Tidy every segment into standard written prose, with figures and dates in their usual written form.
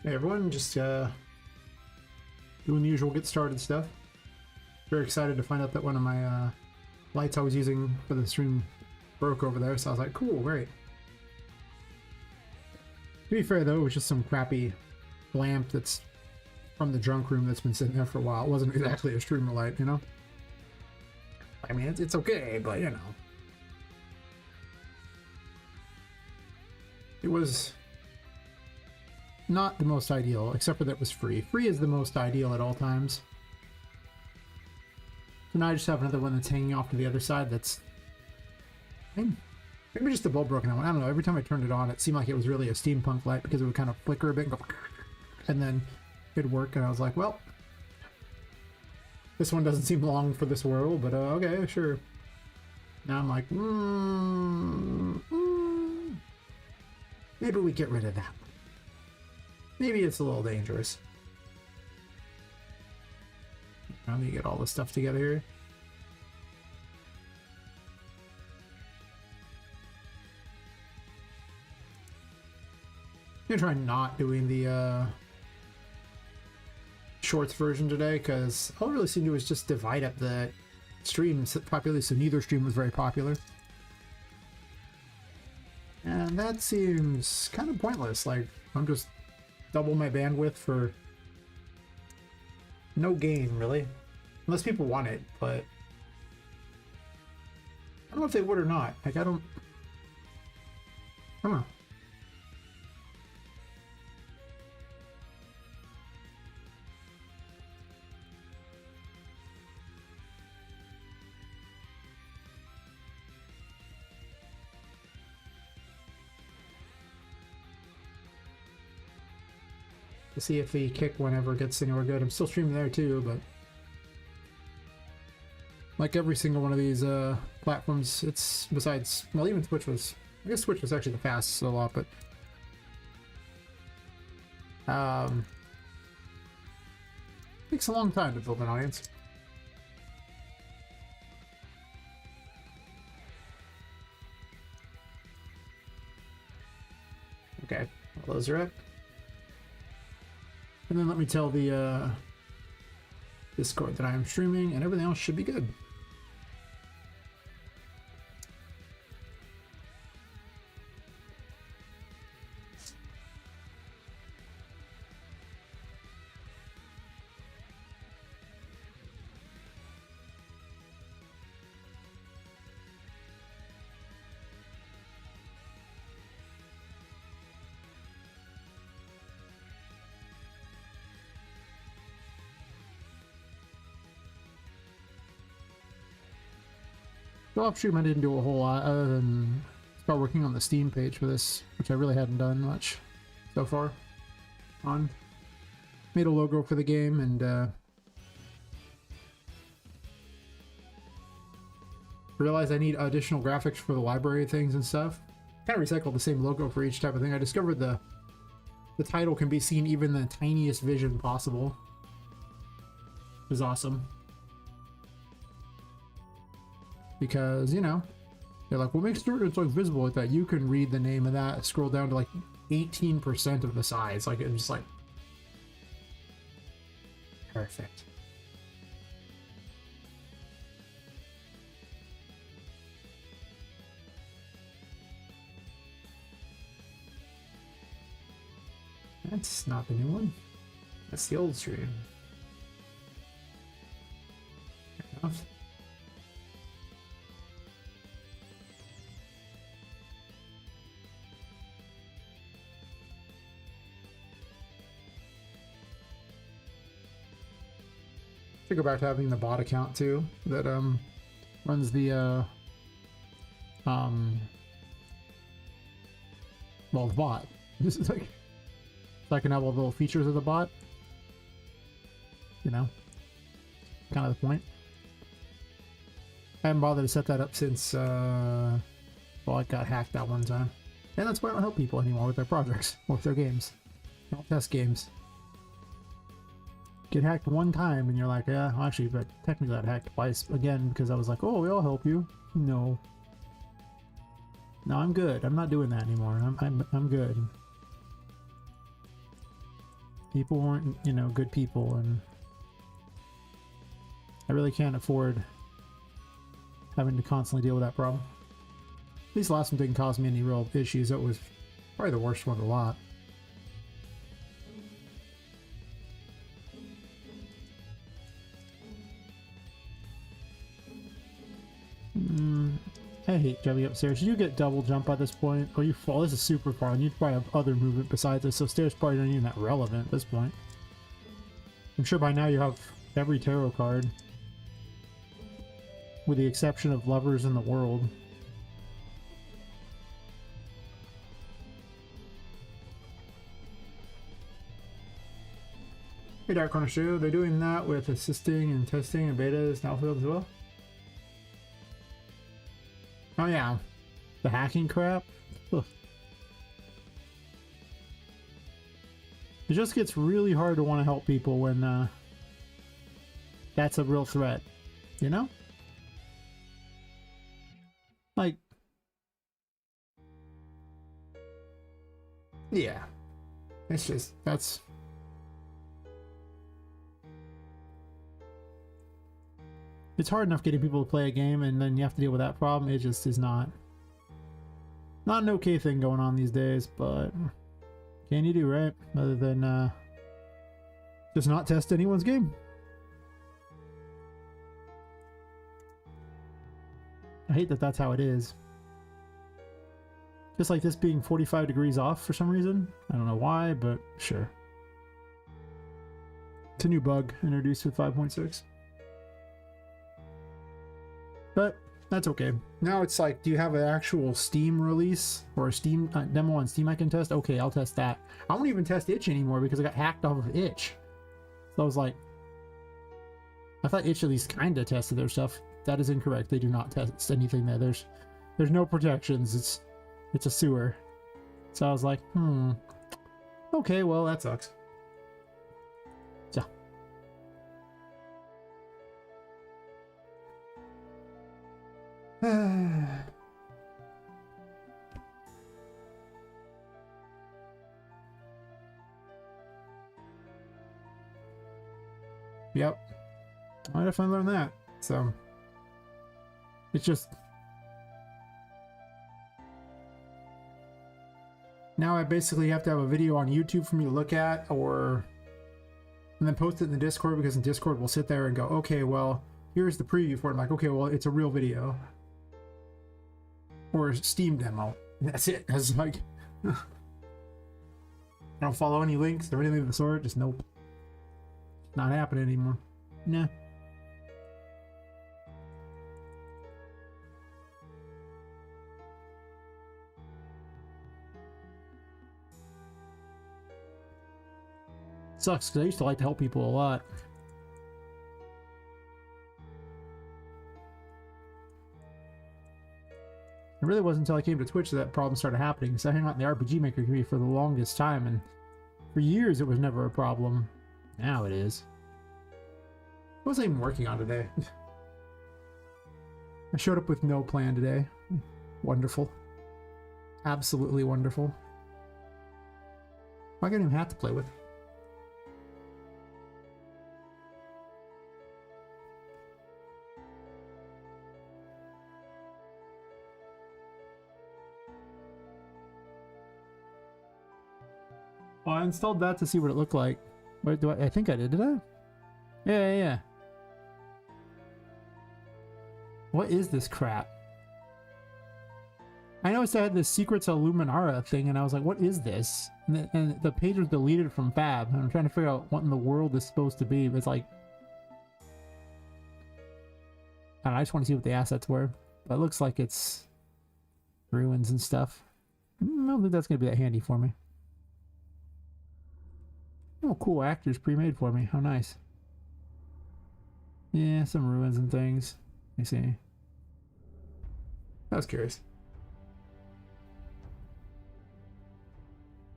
Hey everyone, just doing the usual get started stuff. Very excited to find out that one of my lights I was using for the stream broke over there, so I was like, cool, great. To be fair though, it was just some crappy lamp that's from the drunk room that's been sitting there for a while. It wasn't exactly a streamer light, you know? I mean, it's okay, but you know. It was not the most ideal, except for that it was free. Free is the most ideal at all times. So now I just have another one that's hanging off to the other side that's... maybe just the bulb broken out. I don't know, every time I turned it on, it seemed like it was really a steampunk light because it would kind of flicker a bit and go... and then it'd work, and I was like, well... this one doesn't seem long for this world, but okay, sure. Now I'm like, maybe we get rid of that. Maybe it's a little dangerous. Let me get all this stuff together here. I'm gonna try not doing the shorts version today, because all I really seemed to do was just divide up the streams popularly, so neither stream was very popular. And that seems kind of pointless. Like, I'm just double my bandwidth for no gain, really. Unless people want it, but I don't know if they would or not. Like, I don't know. To see if the kick one ever gets anywhere good. I'm still streaming there too, but like every single one of these platforms, it's besides, well, even Twitch was, I guess Twitch was actually the fastest a lot, but takes a long time to build an audience. Okay, well, those are up. And then let me tell the Discord that I am streaming, and everything else should be good. So off stream I didn't do a whole lot other than start working on the Steam page for this, which I really hadn't done much so far on. Made a logo for the game and realized I need additional graphics for the library things and stuff. Kind of recycled the same logo for each type of thing. I discovered the title can be seen even in the tiniest vision possible. It was awesome. Because, you know, they're like, well, make sure it's like visible like that. You can read the name of that, scroll down to like 18% of the size. Like, it's just like perfect. That's not the new one. That's the old stream. Fair enough. Should go back to having the bot account too, that runs the well, the bot. This is like, so I can have all the little features of the bot. You know, kind of the point. I haven't bothered to set that up since well, I got hacked that one time, and that's why I don't help people anymore with their projects or with their games. I don't test games. Get hacked one time and you're like, yeah, well, actually, but technically I got hacked twice again because I was like, oh, we'll help you. No, I'm good. I'm not doing that anymore. I'm good. People weren't, you know, good people, and I really can't afford having to constantly deal with that problem. At least the last one didn't cause me any real issues. It was probably the worst one of the lot. I hate jumping upstairs. You get double jump by this point, or you fall. This is super far, and you probably have other movement besides this, so stairs probably aren't even that relevant at this point. I'm sure by now you have every tarot card, with the exception of Lovers in the World. Hey Dark Corner Show, they're doing that with assisting and testing and betas and alpha as well? Oh yeah, the hacking crap. Ugh. It just gets really hard to want to help people when that's a real threat, you know? Like, yeah, it's just, that's... It's hard enough getting people to play a game, and then you have to deal with that problem. It just is not an okay thing going on these days, but can you do, right? Other than just not test anyone's game. I hate that that's how it is. Just like this being 45 degrees off for some reason. I don't know why, but sure. It's a new bug introduced with 5.6. But that's okay. Now it's like, do you have an actual Steam release or a Steam demo on Steam I can test? Okay, I'll test that. I won't even test Itch anymore because I got hacked off of Itch. So I was like, I thought Itch at least kind of tested their stuff. That is incorrect. They do not test anything there. There's no protections. It's a sewer. So I was like, okay, well that sucks. So. Yep. I definitely learned that. So it's just now I basically have to have a video on YouTube for me to look at, and then post it in the Discord, because in Discord we'll sit there and go, okay, well, here's the preview for it. I'm like, okay, well, it's a real video. Or a Steam demo. And that's it. It's like, I don't follow any links or anything of the sort. Just nope. Not happening anymore. Nah. Sucks, because I used to like to help people a lot. It really wasn't until I came to Twitch that problem started happening, because I hung out in the RPG Maker community for the longest time, and for years it was never a problem. Now it is. What was I even working on today? I showed up with no plan today. Wonderful. Absolutely wonderful. I got a new hat to play with. Oh, I installed that to see what it looked like. Wait, I think I did I? Yeah. What is this crap? I noticed I had this Secrets of Luminara thing, and I was like, what is this? And the page was deleted from Fab, and I'm trying to figure out what in the world this is supposed to be. But it's like, I don't know, I just want to see what the assets were. But it looks like it's ruins and stuff. I don't think that's going to be that handy for me. Oh, cool, actors pre-made for me. How nice. Yeah, some ruins and things. Let me see. I was curious.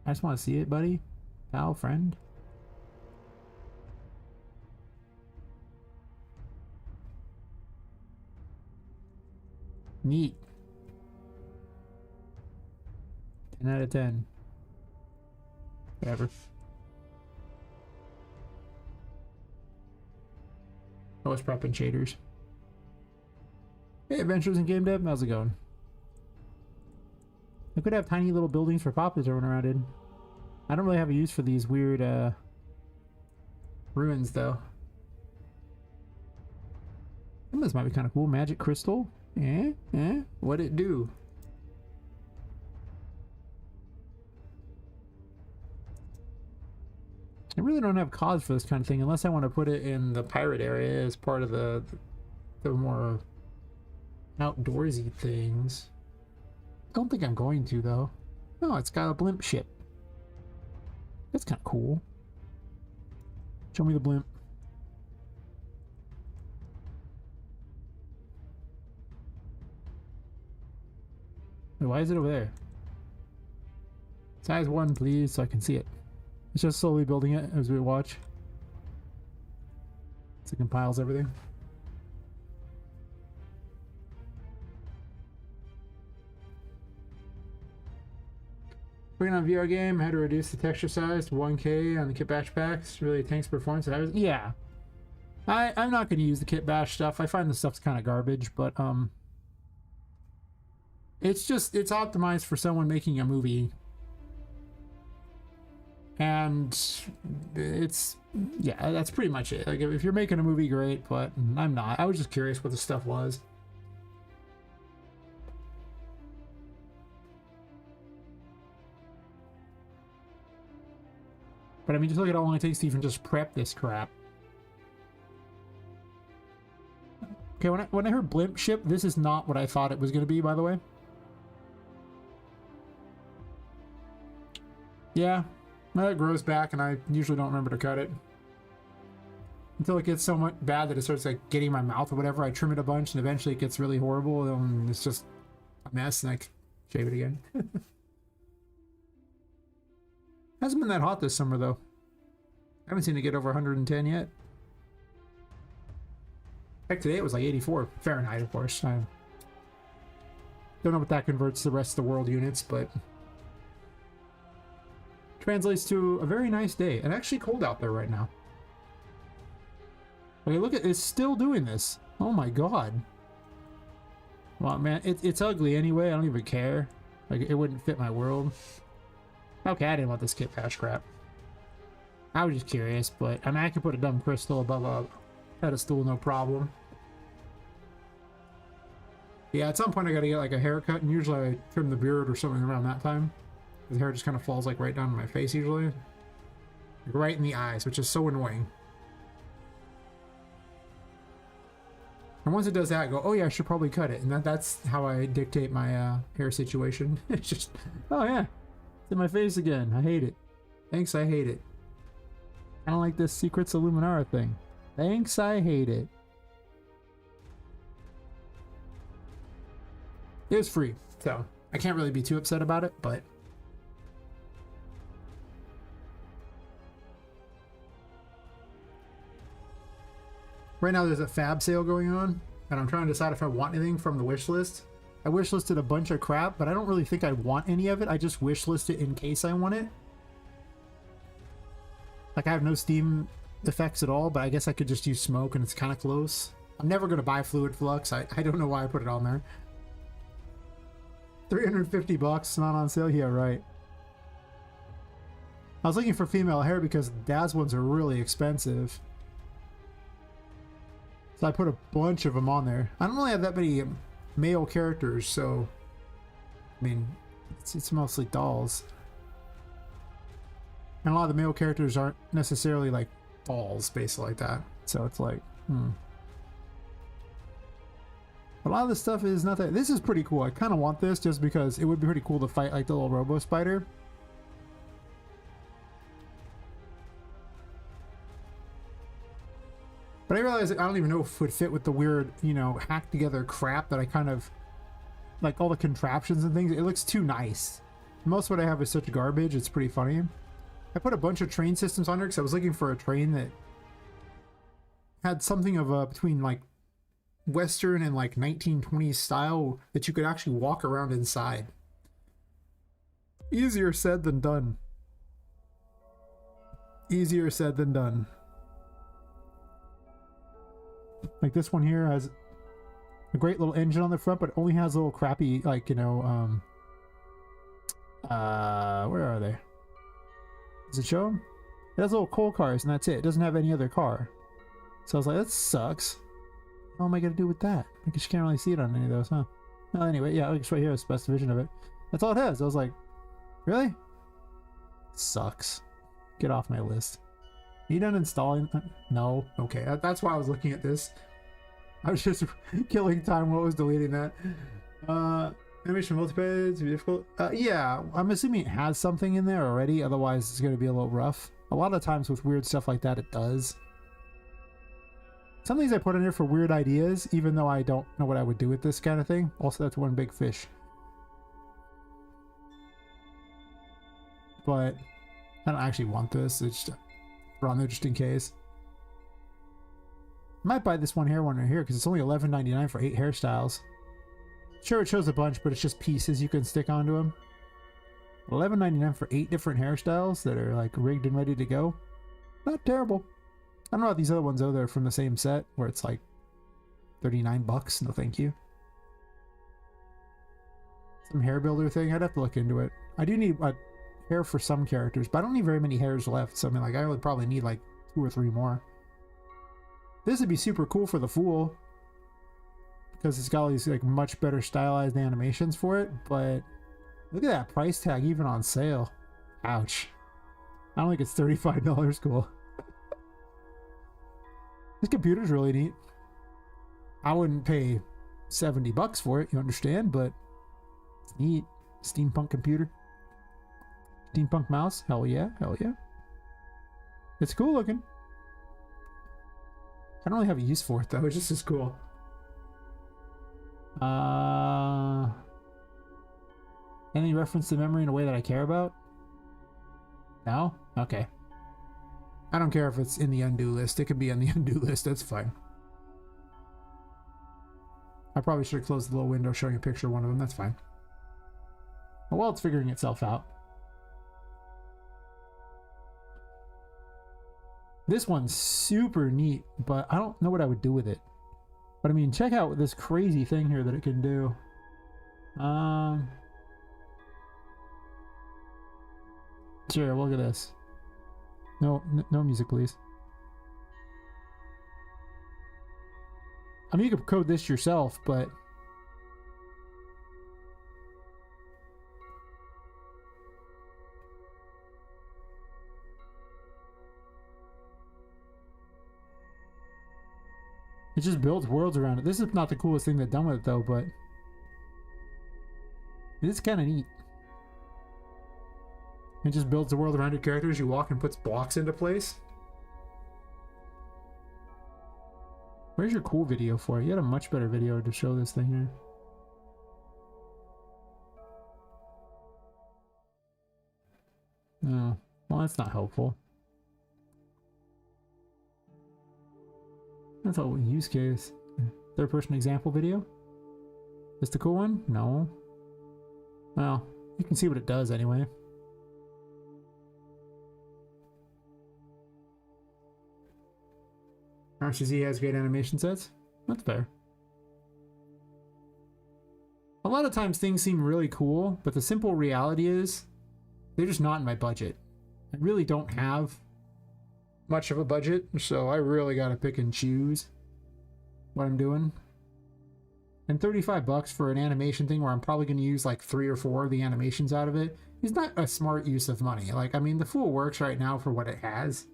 I just want to see it, buddy. Pal, friend. Neat. 10 out of 10. Whatever. I was prepping shaders. Hey, Adventures in Game Dev, how's it going? I could have tiny little buildings for Poppets to run around in. I don't really have a use for these weird ruins, though. This might be kind of cool. Magic crystal. What'd it do? I really don't have cause for this kind of thing unless I want to put it in the pirate area as part of the more outdoorsy things. Don't think I'm going to, though. Oh, it's got a blimp ship. That's kind of cool. Show me the blimp. Wait, why is it over there? Size 1, please, so I can see it. It's just slowly building it as we watch. So it compiles everything. Working on a VR game, had to reduce the texture size to 1K on the kit bash packs. Really tanks performance. Yeah. I'm not going to use the kit bash stuff. I find the stuff's kind of garbage, but it's optimized for someone making a movie. And yeah, that's pretty much it. Like, if you're making a movie, great, but I'm not. I was just curious what the stuff was. But I mean, just look at how long it takes to even just prep this crap. Okay, when I heard blimp ship, this is not what I thought it was going to be, by the way. Yeah. Well, it grows back, and I usually don't remember to cut it. Until it gets so much bad that it starts like getting my mouth or whatever, I trim it a bunch, and eventually it gets really horrible, and it's just a mess, and I shave it again. Hasn't been that hot this summer, though. I haven't seen it get over 110 yet. Heck, today it was like 84 Fahrenheit, of course. I don't know what that converts to the rest of the world units, but translates to a very nice day. And actually cold out there right now. Okay, look at it's still doing this. Oh my god. Well, man, it's ugly anyway. I don't even care. Like, it wouldn't fit my world. Okay, I didn't want this kit patch crap. I was just curious, but I mean, I could put a dumb crystal above a pedestal, no problem. Yeah, at some point I gotta get like a haircut, and usually I trim the beard or something around that time. The hair just kind of falls like right down to my face usually. Like, right in the eyes, which is so annoying. And once it does that, I go, oh yeah, I should probably cut it. And that's how I dictate my hair situation. It's just, oh yeah, it's in my face again. I hate it. Thanks, I hate it. I don't like this Secrets of Luminara thing. Thanks, I hate it. It was free, so I can't really be too upset about it, but right now there's a fab sale going on, and I'm trying to decide if I want anything from the wish list. I wish listed a bunch of crap, but I don't really think I want any of it. I just wish list it in case I want it. Like, I have no Steam effects at all, but I guess I could just use smoke, and it's kind of close. I'm never going to buy Fluid Flux. I don't know why I put it on there. 350 bucks, not on sale? Yeah, right. I was looking for female hair because Dad's ones are really expensive. So I put a bunch of them on there. I don't really have that many male characters, so I mean, it's mostly dolls. And a lot of the male characters aren't necessarily like dolls, basically like that. So it's like, A lot of this stuff is not that. This is pretty cool. I kind of want this just because it would be pretty cool to fight like the little robo spider. But I realize I don't even know if it would fit with the weird, you know, hacked together crap that I kind of like, all the contraptions and things. It looks too nice. Most of what I have is such garbage. It's pretty funny. I put a bunch of train systems on there because I was looking for a train that had something of a between like Western and like 1920s style that you could actually walk around inside. Easier said than done. Easier said than done. Like this one here has a great little engine on the front, but only has a little crappy, like, you know, where are they? Does it show them? It has little coal cars and that's it. It doesn't have any other car. So I was like, that sucks. What am I gonna do with that? I guess you can't really see it on any of those, huh? Well, anyway, yeah, it's right here, it's the best vision of it. That's all it has. I was like, really? Sucks. Get off my list. Are you done installing? No. Okay, that's why I was looking at this. I was just killing time while I was deleting that. Animation multiplayer to be difficult. Yeah, I'm assuming it has something in there already. Otherwise, it's going to be a little rough. A lot of times with weird stuff like that, it does. Some things I put in here for weird ideas, even though I don't know what I would do with this kind of thing. Also, that's one big fish. But I don't actually want this. It's just on there just in case. I might buy this one right here because it's only $11.99 for 8 hairstyles. Sure, it shows a bunch, but it's just pieces you can stick onto them. $11.99 for 8 different hairstyles that are like rigged and ready to go. Not terrible. I don't know about these other ones though. They're from the same set where it's like 39 bucks. No, thank you. Some hair builder thing. I'd have to look into it. I do need hair for some characters, but I don't need very many hairs left. So I mean, like, I would probably need like 2 or 3 more. This would be super cool for the Fool because it's got all these like much better stylized animations for it. But look at that price tag, even on sale. Ouch. I don't think it's $35 cool. This computer's really neat. I wouldn't pay 70 bucks for it, you understand, but it's neat. Steampunk computer. Steampunk mouse. Hell yeah, hell yeah. It's cool looking. I don't really have a use for it though, it's just as cool. Any reference to memory in a way that I care about? No? Okay. I don't care if it's in the undo list. It could be on the undo list. That's fine. I probably should have closed the little window showing a picture of one of them. That's fine. Well, it's figuring itself out. This one's super neat, but I don't know what I would do with it. But I mean, check out this crazy thing here that it can do. Sure, look at this. No music, please. I mean, you could code this yourself, but it just builds worlds around it. This is not the coolest thing they've done with it, though, but it is kind of neat. It just builds the world around your characters. You walk and puts blocks into place. Where's your cool video for it? You had a much better video to show this thing here. No. Well, that's not helpful. That's a use case. Third person example video? Is the cool one? No. Well, you can see what it does anyway. RCZ has great animation sets. That's fair. A lot of times things seem really cool, but the simple reality is they're just not in my budget. I really don't have much of a budget, so I really gotta pick and choose what I'm doing. And 35 bucks for an animation thing where I'm probably gonna use like 3 or 4 of the animations out of it is not a smart use of money. Like, I mean, the Fool works right now for what it has.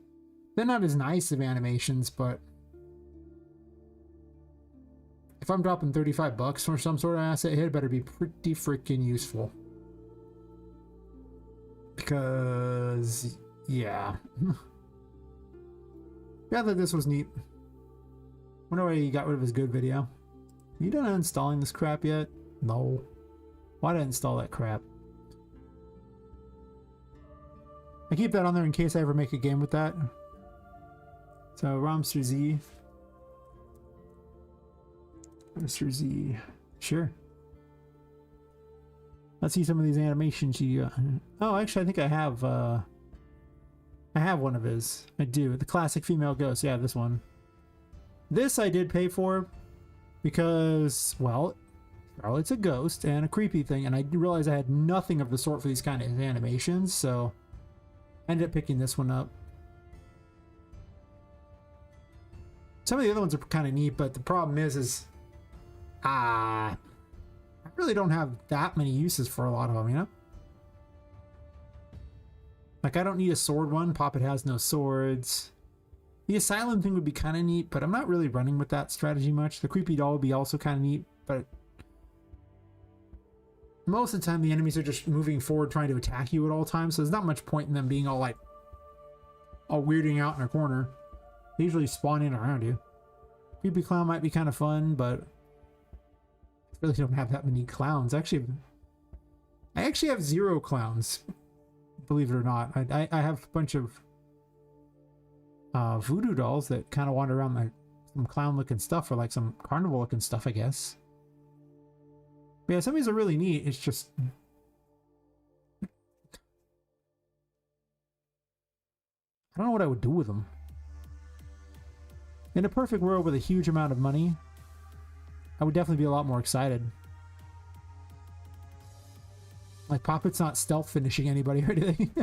They're not as nice of animations, but if I'm dropping 35 bucks for some sort of asset hit, it better be pretty freaking useful. Because, yeah. Yeah, I thought this was neat. Wonder why he got rid of his good video. You done uninstalling this crap yet? No. Why did I install that crap? I keep that on there in case I ever make a game with that. So, Romster Z. Mr. Z. Sure. Let's see some of these animations you got. Oh, actually, I think I have one of his. I do. The classic female ghost. Yeah, this one. This I did pay for because, well, Charlotte's a ghost and a creepy thing, and I realized I had nothing of the sort for these kind of animations, so I ended up picking this one up. Some of the other ones are kind of neat, but the problem is I really don't have that many uses for a lot of them, you know? Like, I don't need a sword one. Poppet has no swords. The asylum thing would be kind of neat, but I'm not really running with that strategy much. The creepy doll would be also kind of neat, but most of the time the enemies are just moving forward trying to attack you at all times, so there's not much point in them being all like all weirding out in a corner. They usually spawn in around you. Creepy clown might be kind of fun, but I really don't have that many clowns. I actually have 0 clowns, believe it or not. I have a bunch of voodoo dolls that kind of wander around like some clown looking stuff, or like some carnival looking stuff, I guess. But yeah, some of these are really neat. It's just I don't know what I would do with them. In a perfect world with a huge amount of money, I would definitely be a lot more excited. Like, Poppet's not stealth finishing anybody or anything.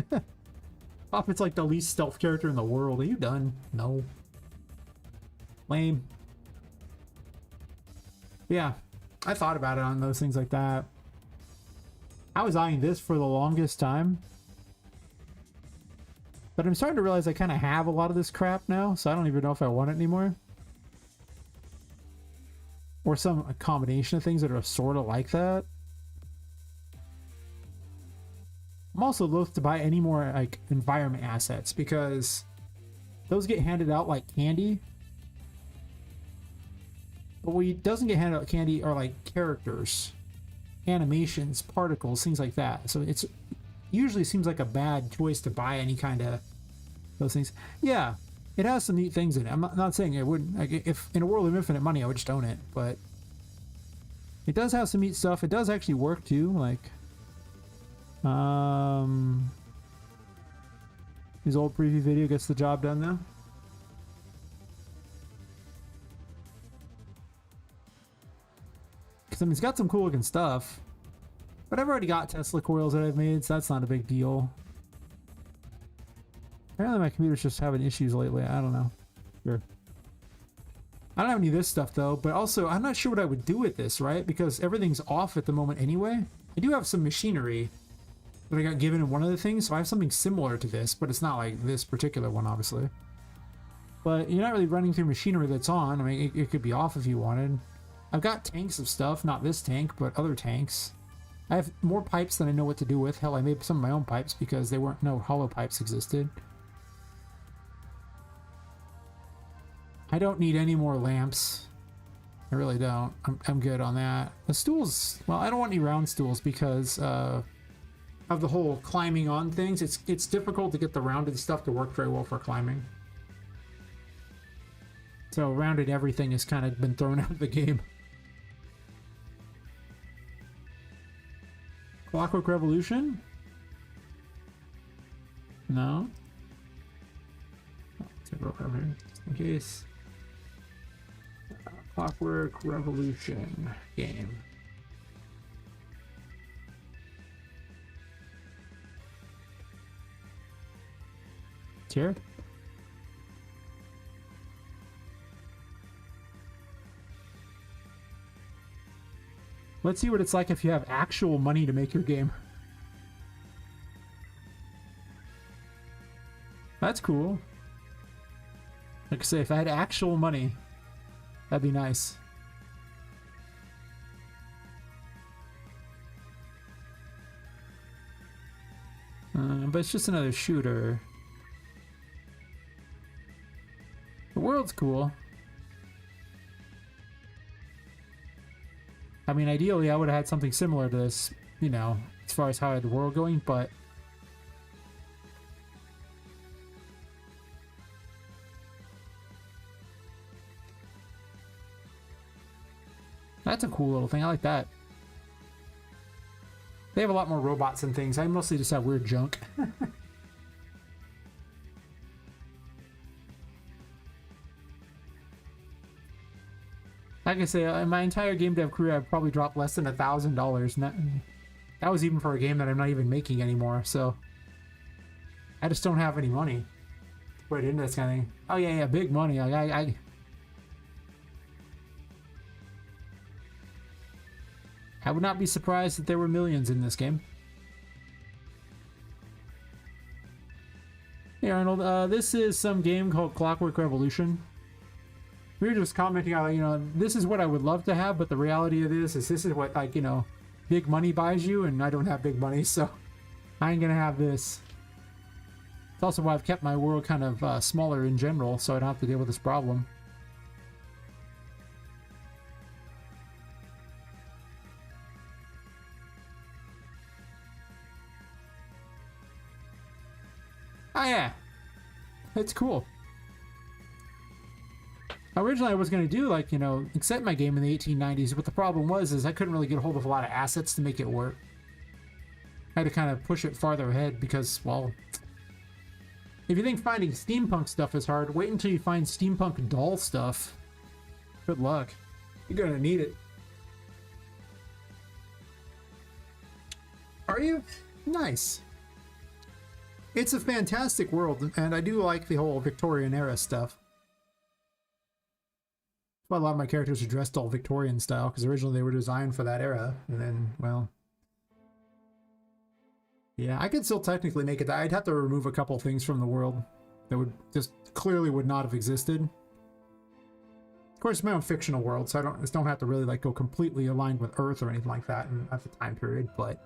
Poppet's like the least stealth character in the world. Are you done? No. Lame. Yeah, I thought about it on those things like that. I was eyeing this for the longest time. But I'm starting to realize I kind of have a lot of this crap now, so I don't even know if I want it anymore. Or some combination of things that are sort of like that. I'm also loath to buy any more like environment assets because those get handed out like candy. But what doesn't get handed out candy are like characters, animations, particles, things like that. So it's usually seems like a bad choice to buy any kind of those things. Yeah, it has some neat things in it. I'm not saying it wouldn't. Like, if in a world of infinite money, I would just own it. But it does have some neat stuff. It does actually work too. Like, his old preview video gets the job done though. Because I mean, it's got some cool looking stuff. But I've already got Tesla coils that I've made, so that's not a big deal. Apparently my computer's just having issues lately. I don't know. Sure. I don't have any of this stuff though, but also I'm not sure what I would do with this, right? Because everything's off at the moment anyway. I do have some machinery that I got given in one of the things, so I have something similar to this, but it's not like this particular one, obviously. But you're not really running through machinery that's on. I mean, it could be off if you wanted. I've got tanks of stuff, not this tank, but other tanks. I have more pipes than I know what to do with. Hell, I made some of my own pipes because there weren't no hollow pipes existed. I don't need any more lamps. I really don't. I'm good on that. The stools, well, I don't want any round stools because of the whole climbing on things. It's difficult to get the rounded stuff to work very well for climbing. So rounded everything has kind of been thrown out of the game. Clockwork Revolution? No. Let's go over here just in case. Clockwork Revolution game. It's here. Let's see what it's like if you have actual money to make your game. That's cool. Like I say, if I had actual money, that'd be nice. But it's just another shooter. The world's cool. I mean, ideally, I would have had something similar to this, you know, as far as how I had the world going, but that's a cool little thing. I like that. They have a lot more robots and things. I mostly just have weird junk. like I say, in my entire game dev career, I've probably dropped less than $1,000, and that was even for a game that I'm not even making anymore. So I just don't have any money to put into this kind of thing. Oh yeah, big money. Like I would not be surprised if there were millions in this game. Hey Arnold, this is some game called Clockwork Revolution. We were just commenting on, you know, this is what I would love to have, but the reality of this is what, like, you know, big money buys you, and I don't have big money, so I ain't gonna have this. It's also why I've kept my world kind of smaller in general, so I don't have to deal with this problem. Oh yeah, it's cool. Originally I was going to do, like, you know, set my game in the 1890s, but the problem was I couldn't really get a hold of a lot of assets to make it work. I had to kind of push it farther ahead because, well, if you think finding steampunk stuff is hard, wait until you find steampunk doll stuff. Good luck. You're going to need it. Are you? Nice. It's a fantastic world, and I do like the whole Victorian era stuff. Well, a lot of my characters are dressed all Victorian style, because originally they were designed for that era, and then, well... Yeah, I could still technically make it that. I'd have to remove a couple things from the world that would just clearly would not have existed. Of course, it's my own fictional world, so I just don't have to really, like, go completely aligned with Earth or anything like that at the time period, but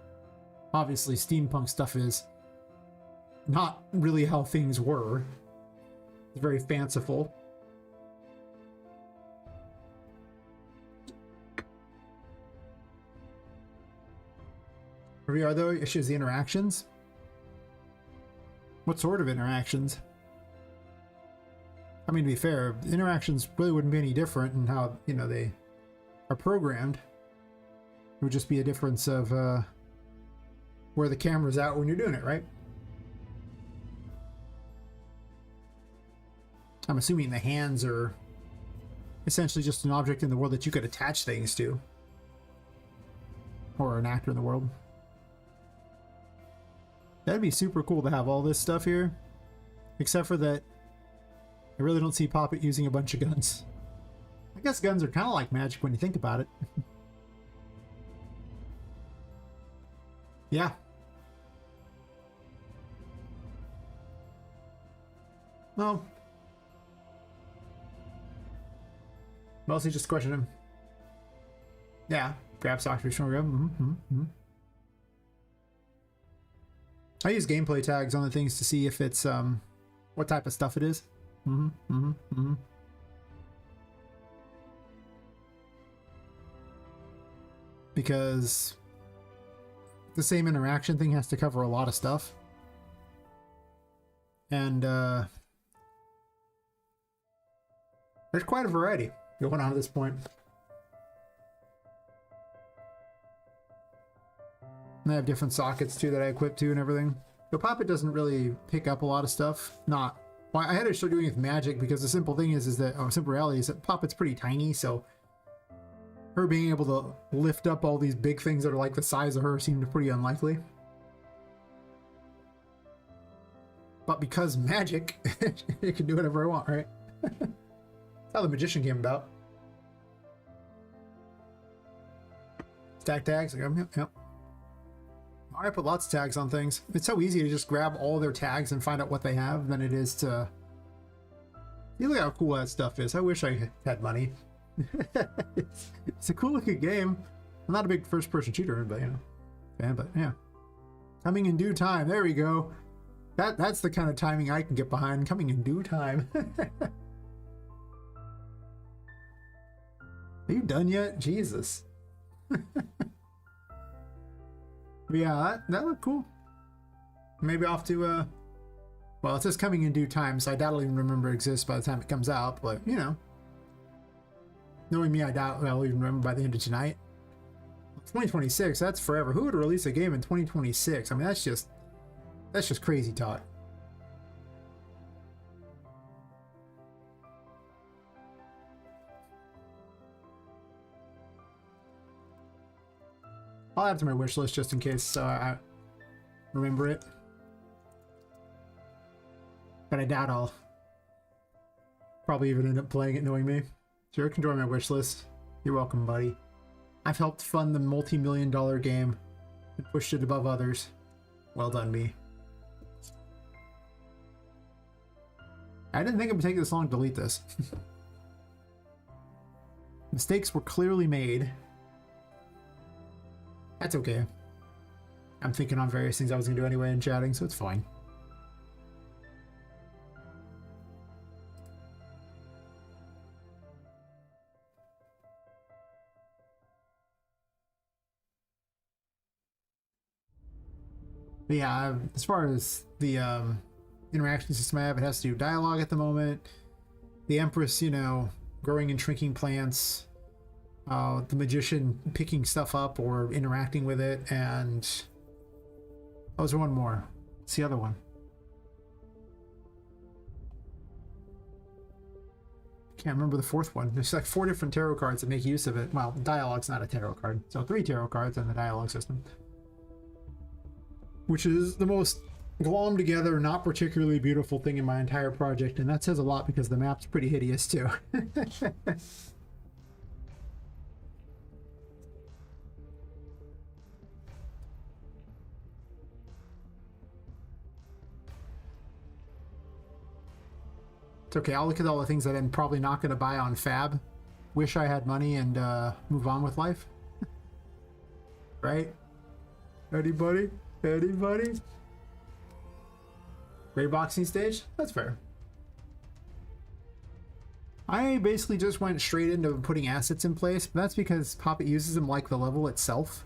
obviously steampunk stuff is not really how things were. It's very fanciful. Are there issues, the interactions? What sort of interactions? I mean, to be fair, interactions really wouldn't be any different in how, you know, they are programmed. It would just be a difference of where the camera's at when you're doing it, right? I'm assuming the hands are essentially just an object in the world that you could attach things to. Or an actor in the world. That'd be super cool to have all this stuff here. Except for that, I really don't see Poppet using a bunch of guns. I guess guns are kind of like magic when you think about it. Yeah. Well. Mostly just question him. Yeah. Grab Doctor Shore. I use gameplay tags on the things to see if it's what type of stuff it is. Because the same interaction thing has to cover a lot of stuff. And there's quite a variety going on at this point. And I have different sockets too that I equip to and everything. The Poppet doesn't really pick up a lot of stuff. Well, I had to start doing it with magic because the simple thing is that, simple reality is that Poppet's pretty tiny, so her being able to lift up all these big things that are like the size of her seemed pretty unlikely. But because magic, you can do whatever I want, right? That's how the magician came about. Stack tags, yep. I put lots of tags on things. It's so easy to just grab all their tags and find out what they have than it is to... You look how cool that stuff is. I wish I had money. It's a cool looking game. I'm not a big first person shooter, but you know. Yeah, but yeah. Coming in due time. There we go. That's the kind of timing I can get behind. Coming in due time. Are you done yet? Jesus. Yeah, that looked cool. Maybe off to, well, it says coming in due time, so I doubt it'll even remember it exists by the time it comes out, but, you know. Knowing me, I doubt I'll even remember by the end of tonight. 2026, that's forever. Who would release a game in 2026? I mean, that's just crazy talk. I'll add it to my wish list just in case so I remember it. But I doubt I'll probably even end up playing it knowing me. So you can join my wish list. You're welcome, buddy. I've helped fund the multi-million-dollar game and pushed it above others. Well done, me. I didn't think it would take this long to delete this. Mistakes were clearly made. That's okay. I'm thinking on various things I was going to do anyway in chatting, so it's fine. But yeah, as far as the interaction system I have, it has to do dialogue at the moment. The Empress, you know, growing and shrinking plants. The Magician picking stuff up or interacting with it, and oh, there's one more. What's the other one? Can't remember the fourth one. There's like 4 different tarot cards that make use of it. Well, dialogue's not a tarot card, so 3 tarot cards in the dialogue system, which is the most glommed together, not particularly beautiful thing in my entire project, and that says a lot because the map's pretty hideous too. It's okay, I'll look at all the things that I'm probably not going to buy on Fab. Wish I had money and move on with life. Right? Anybody? Anybody? Gray boxing stage? That's fair. I basically just went straight into putting assets in place, but that's because Poppet uses them like the level itself.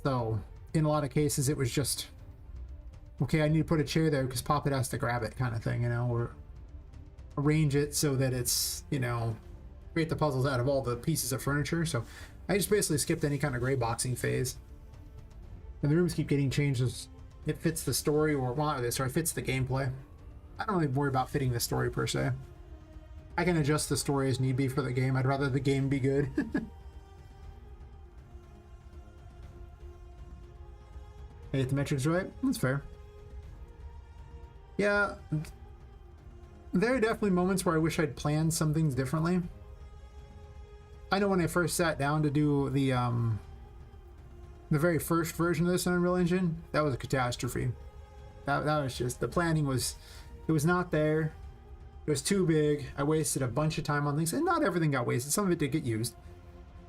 So, in a lot of cases, it was just, okay, I need to put a chair there because Poppet has to grab it kind of thing, you know, or arrange it so that it's, you know, create the puzzles out of all the pieces of furniture. So I just basically skipped any kind of gray boxing phase. And the rooms keep getting changed as it fits the story, or well, sorry, fits the gameplay. I don't really worry about fitting the story per se. I can adjust the story as need be for the game. I'd rather the game be good. Hey, the metrics right? That's fair. Yeah, there are definitely moments where I wish I'd planned some things differently. I know when I first sat down to do the very first version of this Unreal Engine, that was a catastrophe. That was just, the planning was, it was not there. It was too big. I wasted a bunch of time on things, and not everything got wasted. Some of it did get used,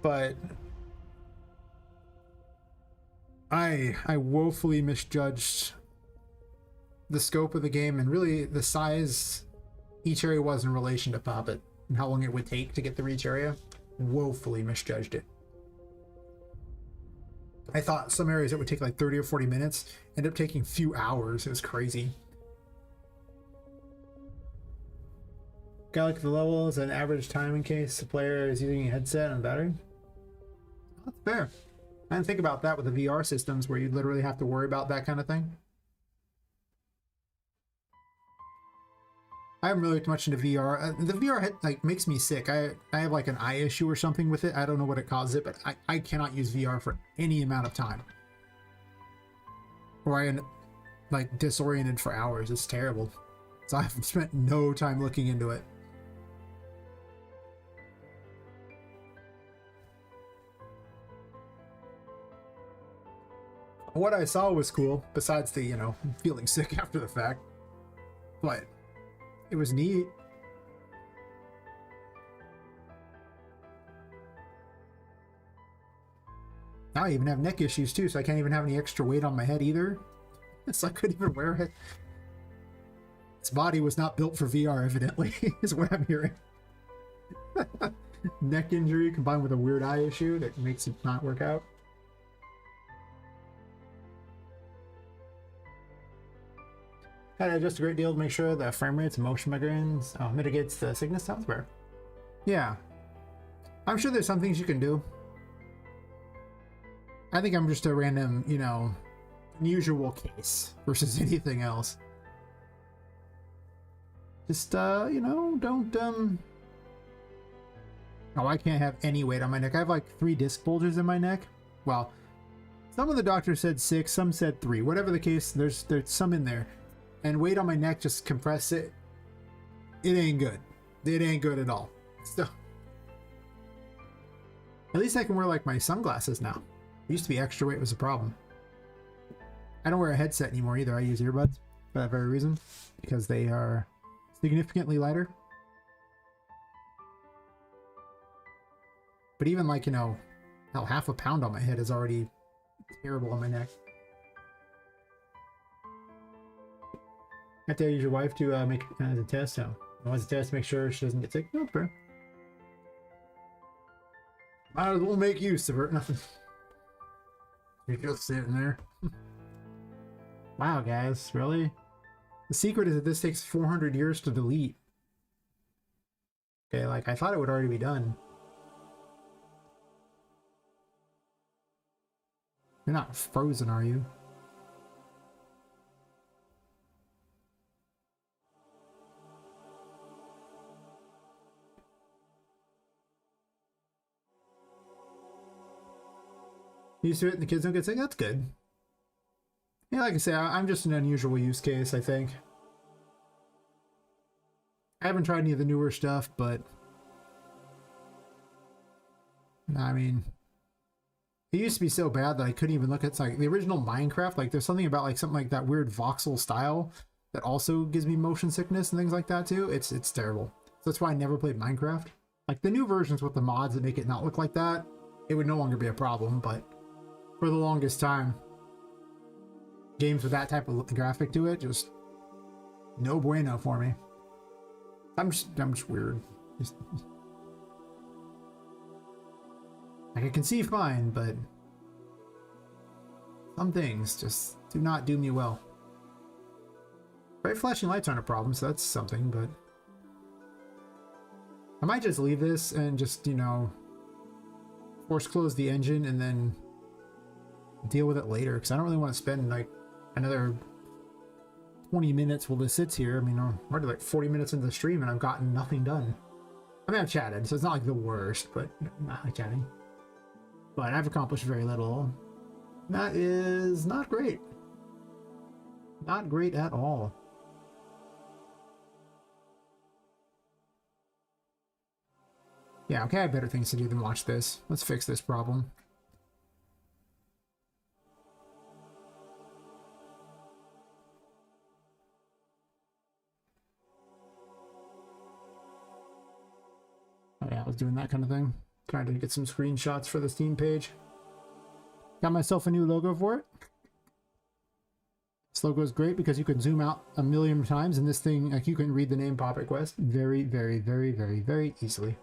but I woefully misjudged the scope of the game and really the size each area was in relation to Poppet and how long it would take to get through each area. Woefully misjudged it. I thought some areas it would take like 30 or 40 minutes, ended up taking a few hours. It was crazy. Gotta look at the levels and average time in case the player is using a headset and battery. That's fair. I didn't think about that with the VR systems where you literally have to worry about that kind of thing. I haven't really looked much into VR. The VR like makes me sick. I have like an eye issue or something with it. I don't know what it causes it, but I cannot use VR for any amount of time. Or I end up like disoriented for hours. It's terrible. So I've spent no time looking into it. What I saw was cool, besides the, you know, feeling sick after the fact. But it was neat. Now I even have neck issues too, so I can't even have any extra weight on my head either. So I couldn't even wear it. Its body was not built for VR, evidently, is what I'm hearing. Neck injury combined with a weird eye issue that makes it not work out. Had to adjust a great deal to make sure the frame rates and motion migraines mitigates the sickness elsewhere. Yeah. I'm sure there's some things you can do. I think I'm just a random, you know, unusual case versus anything else. Just, you know, don't, Oh, I can't have any weight on my neck. I have like 3 disc bulges in my neck. Well, some of the doctors said 6, some said 3. Whatever the case, there's some in there. And weight on my neck just compress it. It ain't good. It ain't good at all. So, at least I can wear like my sunglasses now. It used to be extra weight was a problem. I don't wear a headset anymore either. I use earbuds for that very reason, because they are significantly lighter. But even like, you know, hell, half a pound on my head is already terrible on my neck. Have to use your wife to make as a test. So, as a test, make sure she doesn't get sick. No, fair. Might as well make use of her. Nothing. You're just sitting there. Wow, guys, really? The secret is that this takes 400 years to delete. Okay, like I thought it would already be done. You're not frozen, are you? Used to it and the kids don't get sick? That's good. Yeah, like I say, I'm just an unusual use case, I think. I haven't tried any of the newer stuff, but... I mean... It used to be so bad that I couldn't even look at like the original Minecraft. Like there's something about like something like that weird voxel style that also gives me motion sickness and things like that too. It's terrible. So that's why I never played Minecraft. Like the new versions with the mods that make it not look like that, it would no longer be a problem, but for the longest time, games with that type of graphic to it, just no bueno for me. I'm just weird. Like I can see fine, but some things just do not do me well. Bright flashing lights aren't a problem, so that's something, but I might just leave this and just, you know, force close the engine and then deal with it later, because I don't really want to spend like another 20 minutes while this sits here. I mean, I'm already like 40 minutes into the stream and I've gotten nothing done. I mean, I've chatted, so it's not like the worst, but not like chatting. But I've accomplished very little. That is not great. Not great at all. Yeah, okay, I have better things to do than watch this. Let's fix this problem. Oh yeah, I was doing that kind of thing. Trying to get some screenshots for the Steam page. Got myself a new logo for it. This logo is great because you can zoom out a million times, and this thing, like, you can read the name Poppet Quest very, very, very, very, very easily.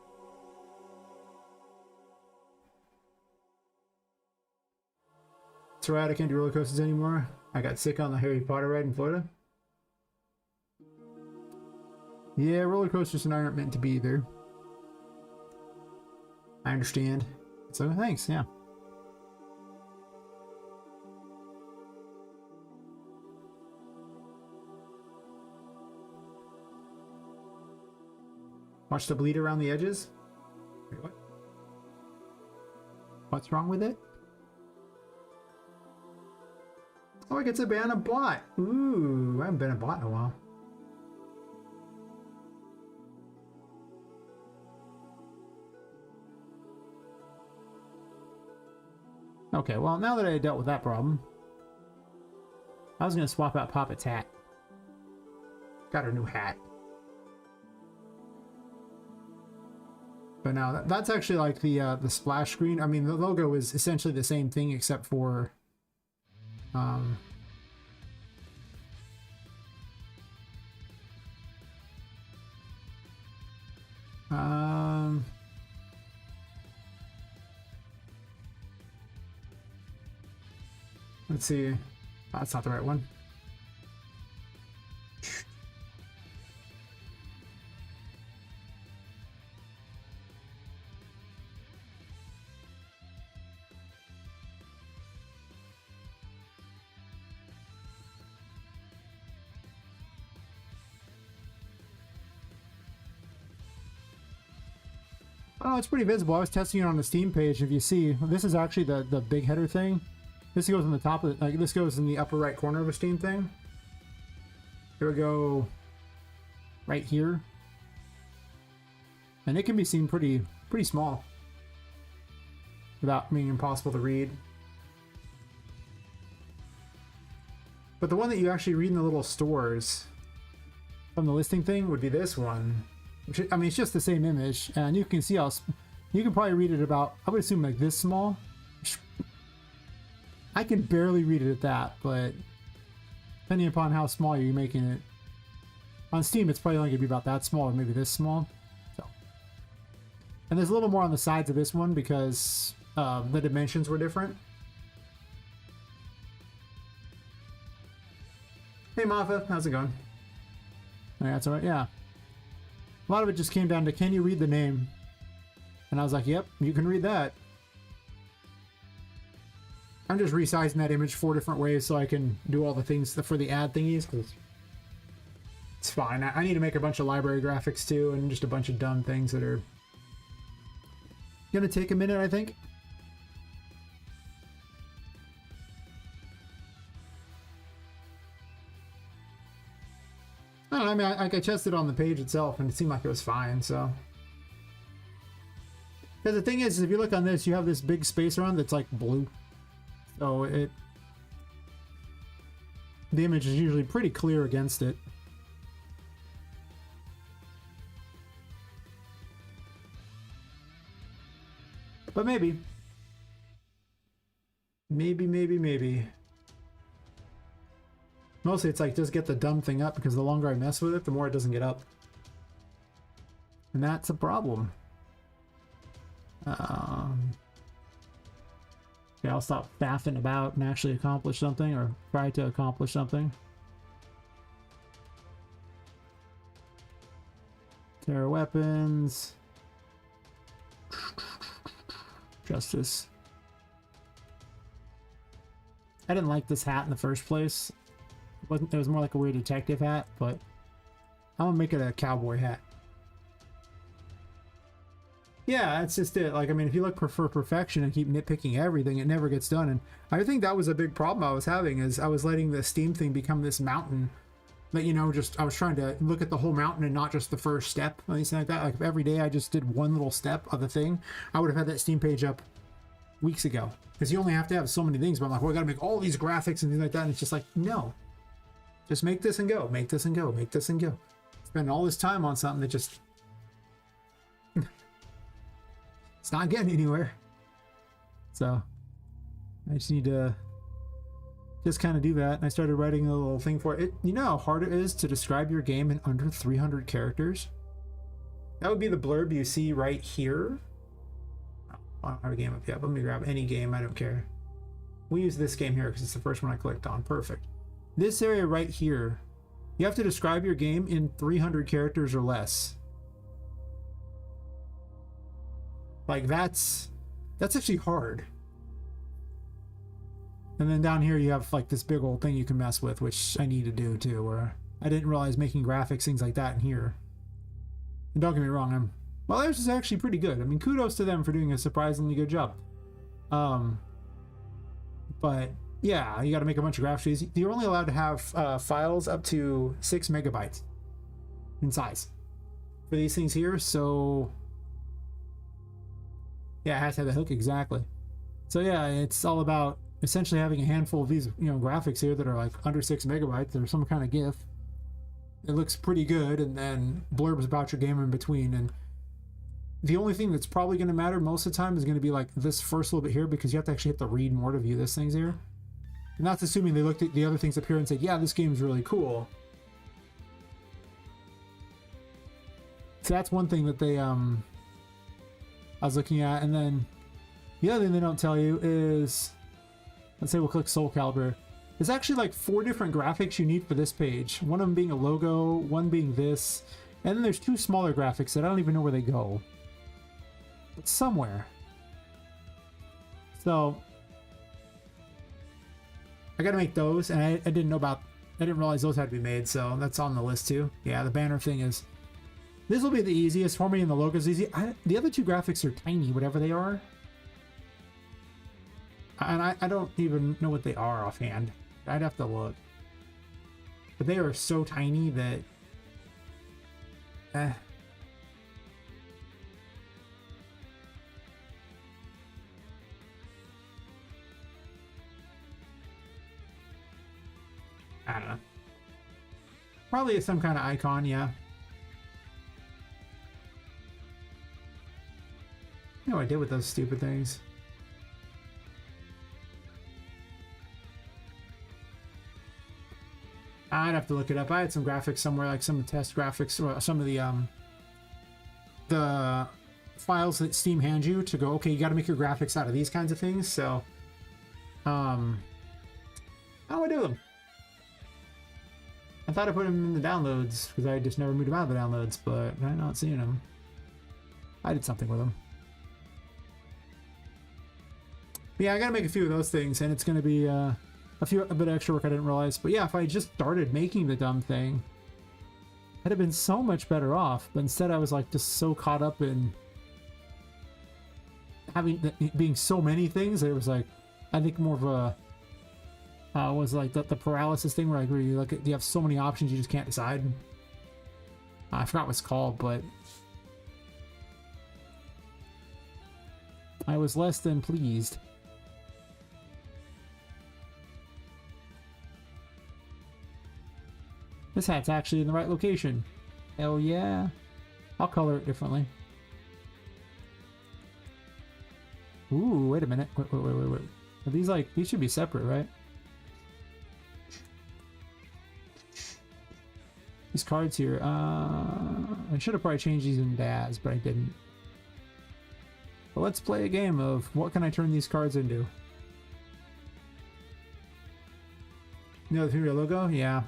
It's right, I can't do roller coasters anymore. I got sick on the Harry Potter ride in Florida. Yeah, roller coasters aren't meant to be either. I understand. So thanks, yeah. Watch the bleed around the edges? Wait, what? What's wrong with it? Oh, I get to ban a bot. Ooh, I haven't been a bot in a while. Okay, well, now that I dealt with that problem, I was going to swap out Poppet's hat. Got her new hat. But now, that's actually like the splash screen. I mean, the logo is essentially the same thing except for... let's see. Oh, that's not the right one. Oh, it's pretty visible. I was testing it on the Steam page. If you see, this is actually the big header thing. This goes on the top of it. Like, this goes in the upper right corner of a Steam thing. It would go right here. And it can be seen pretty small. Without being impossible to read. But the one that you actually read in the little stores from the listing thing would be this one. Which, I mean, it's just the same image, and you can see how you can probably read it about, I would assume, like this small. I can barely read it at that, but depending upon how small you're making it, on Steam it's probably only gonna be about that small, or maybe this small. So, and there's a little more on the sides of this one because the dimensions were different. Hey Martha, how's it going? Yeah, that's alright, yeah. A lot of it just came down to, can you read the name? And I was like, yep, you can read that. I'm just resizing that image 4 different ways so I can do all the things for the ad thingies, because it's fine. I need to make a bunch of library graphics too, and just a bunch of dumb things that are gonna take a minute, I think. I don't know, I mean, I tested on the page itself and it seemed like it was fine, so. Because the thing is, if you look on this, you have this big space around that's like blue. So the image is usually pretty clear against it. But maybe. Maybe. Mostly it's like, just get the dumb thing up, because the longer I mess with it, the more it doesn't get up. And that's a problem. Okay, I'll stop faffing about and actually accomplish something, or try to accomplish something. Terror weapons. Justice. I didn't like this hat in the first place. It was more like a weird detective hat, but I'm gonna make it a cowboy hat. Yeah, that's just it. Like, I mean, if you look for perfection and keep nitpicking everything, it never gets done. And I think that was a big problem I was having, is I was letting the Steam thing become this mountain that, you know, just, I was trying to look at the whole mountain and not just the first step or anything like that. Like, if every day I just did one little step of the thing, I would have had that Steam page up weeks ago. Because you only have to have so many things. But I'm like, well, I gotta make all these graphics and things like that. And it's just like, no. Just make this and go. Make this and go. Make this and go. Spend all this time on something that just... it's not getting anywhere. So I just need to just kind of do that. And I started writing a little thing for it. You know how hard it is to describe your game in under 300 characters? That would be the blurb you see right here. Oh, I don't have a game up yet. Let me grab any game. I don't care. We'll use this game here because it's the first one I clicked on. Perfect. This area right here, you have to describe your game in 300 characters or less. Like, that's actually hard. And then down here you have like this big old thing you can mess with, which I need to do too, where I didn't realize making graphics, things like that in here. And don't get me wrong, well, theirs is actually pretty good. I mean, kudos to them for doing a surprisingly good job. But yeah, you got to make a bunch of graphics. You're only allowed to have files up to 6 megabytes in size for these things here. So yeah, it has to have the hook exactly. So yeah, it's all about essentially having a handful of these, you know, graphics here that are like under 6 megabytes or some kind of GIF. It looks pretty good, and then blurbs about your game in between. And the only thing that's probably going to matter most of the time is going to be like this first little bit here, because you have to actually hit the read more to view this things here. And that's assuming they looked at the other things up here and said, yeah, this game's really cool. So that's one thing that they I was looking at. And then the other thing they don't tell you is, let's say we'll click Soul Calibur. There's actually like 4 different graphics you need for this page. One of them being a logo, one being this, and then there's 2 smaller graphics that I don't even know where they go. But somewhere. So I gotta make those, and I didn't realize those had to be made, so that's on the list too. Yeah, the banner thing is This will be the easiest for me, and the logo's easy. The other two graphics are tiny, whatever they are. And I don't even know what they are offhand. I'd have to look. But they are so tiny that... I don't know. Probably some kind of icon, yeah. You know what I did with those stupid things. I'd have to look it up. I had some graphics somewhere, like some test graphics, or some of the files that Steam hands you to go, okay, you got to make your graphics out of these kinds of things. So, how do I do them? I thought I put them in the downloads because I just never moved them out of the downloads, but I'm not seeing them. I did something with them. But yeah, I got to make a few of those things, and it's going to be a bit of extra work I didn't realize. But yeah, if I just started making the dumb thing, I'd have been so much better off. But instead, I was like just so caught up in being so many things that it was like, I think more of a was like the paralysis thing where you look at, you have so many options you just can't decide. I forgot what it's called, but I was less than pleased. This hat's actually in the right location. Hell yeah. I'll color it differently. Ooh, wait a minute. Wait. Are these like, these should be separate, right? These cards here, I should have probably changed these in DAS, but I didn't. But let's play a game of what can I turn these cards into? You know the Fury logo? Yeah.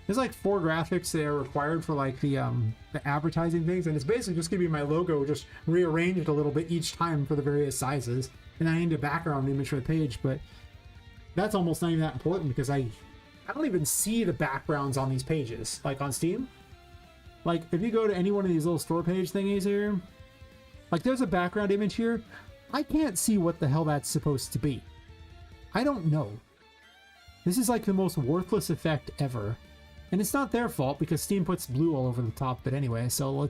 There's like 4 graphics that are required for like the advertising things, and it's basically just gonna be my logo just rearranged a little bit each time for the various sizes. And I need a background image for the page, but that's almost not even that important because I don't even see the backgrounds on these pages, like on Steam. Like if you go to any one of these little store page thingies here, like there's a background image here. I can't see what the hell that's supposed to be. I don't know. This is like the most worthless effect ever. And it's not their fault because Steam puts blue all over the top of it anyway. So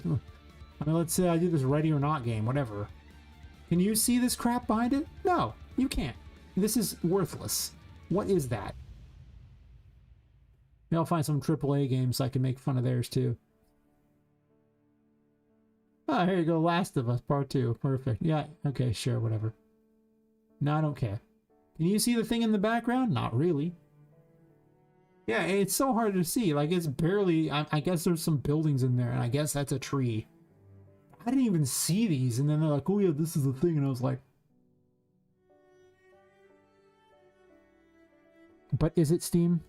let's say I do this ready or not game, whatever. Can you see this crap behind it? No, you can't. This is worthless. What is that? Maybe I'll find some AAA games so I can make fun of theirs too. Oh, here you go. Last of Us Part 2. Perfect. Yeah, okay, sure, whatever. No, I don't care. Can you see the thing in the background? Not really. Yeah, it's so hard to see. Like, it's barely... I guess there's some buildings in there, and I guess that's a tree. I didn't even see these, and then they're like, oh yeah, this is the thing, and I was like... But is it Steam?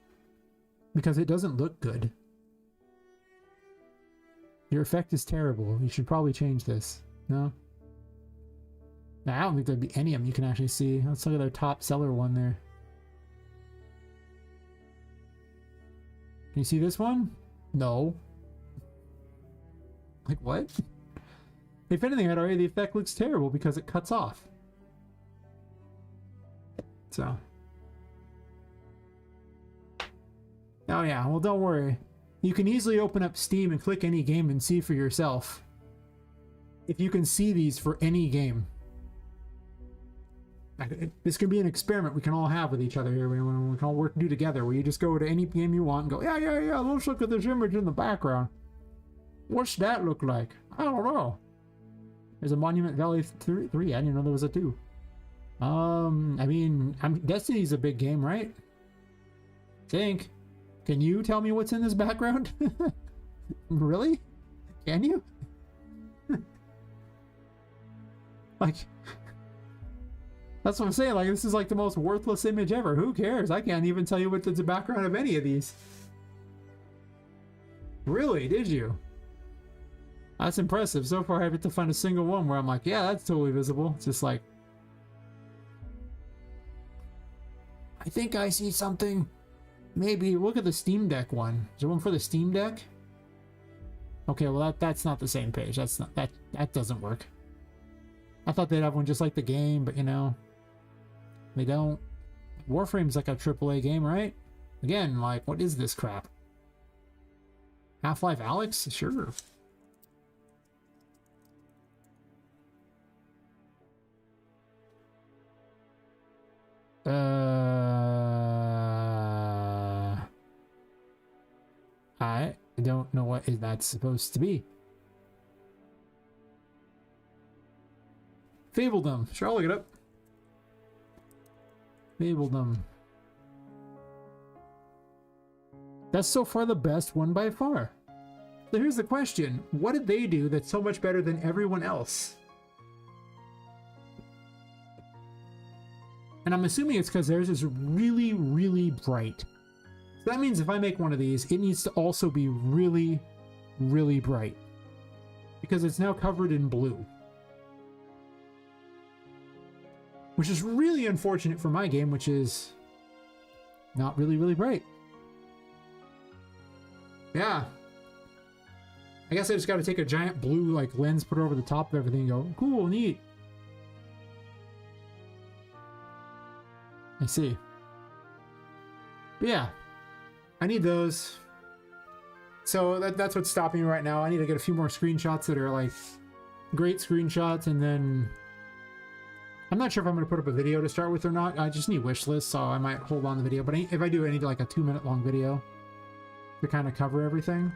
Because it doesn't look good. Your effect is terrible. You should probably change this. No? Now, I don't think there'd be any of them you can actually see. Let's look at their top seller one there. Can you see this one? No. Like, what? If anything, I'd argue the effect looks terrible because it cuts off. So... Oh yeah, well don't worry. You can easily open up Steam and click any game and see for yourself if you can see these for any game. This can be an experiment we can all have with each other here. We can all do together where you just go to any game you want and go, yeah, let's look at this image in the background. What's that look like? I don't know. There's a Monument Valley 3. I didn't know there was a 2. I mean, Destiny's a big game, right? I think. Can you tell me what's in this background? Really? Can you? Like, that's what I'm saying. Like, this is like the most worthless image ever. Who cares? I can't even tell you what's the background of any of these. Really? Did you? That's impressive. So far, I haven't to find a single one where I'm like, yeah, that's totally visible. It's just like, I think I see something. Maybe look at the Steam Deck one. Is there one for the Steam Deck? Okay, well that's not the same page. That's not that doesn't work. I thought they'd have one just like the game, but you know, they don't. Warframe's like a AAA game, right? Again, like, what is this crap? Half-Life Alyx? Sure. I don't know what that's supposed to be. Fabledom. Sure, I'll look it up. Fabledom. That's so far the best one by far. So here's the question. What did they do that's so much better than everyone else? And I'm assuming it's because theirs is really, really bright. So that means if I make one of these, it needs to also be really, really bright. Because it's now covered in blue. Which is really unfortunate for my game, which is not really, really bright. Yeah. I guess I just got to take a giant blue like lens, put it over the top of everything and go, cool, neat. I see. But yeah, I need those. So that's what's stopping me right now. I need to get a few more screenshots that are like great screenshots, and then I'm not sure if I'm going to put up a video to start with or not. I just need wish lists, so I might hold on the video. But if I do, I need like a 2-minute long video to kind of cover everything.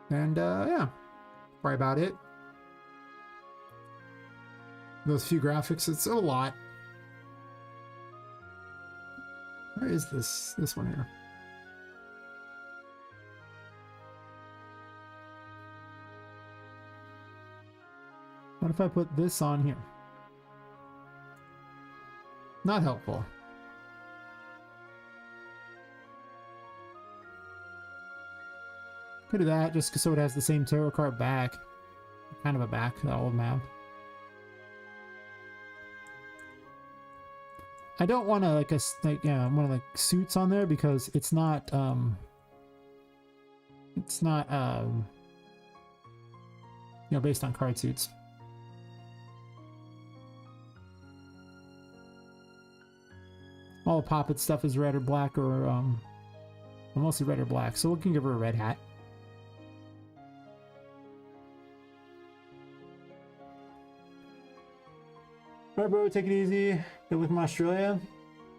And yeah, probably about it. Those few graphics, it's a lot. Where is this one here? What if I put this on here? Not helpful. Could do that just so it has the same tarot card back. Kind of a back, the old map. I don't want to like one of the suits on there because it's not you know, based on card suits. All the Poppet stuff is red or black, or mostly red or black, so we can give her a red hat. Alright, bro, take it easy. Good luck from Australia.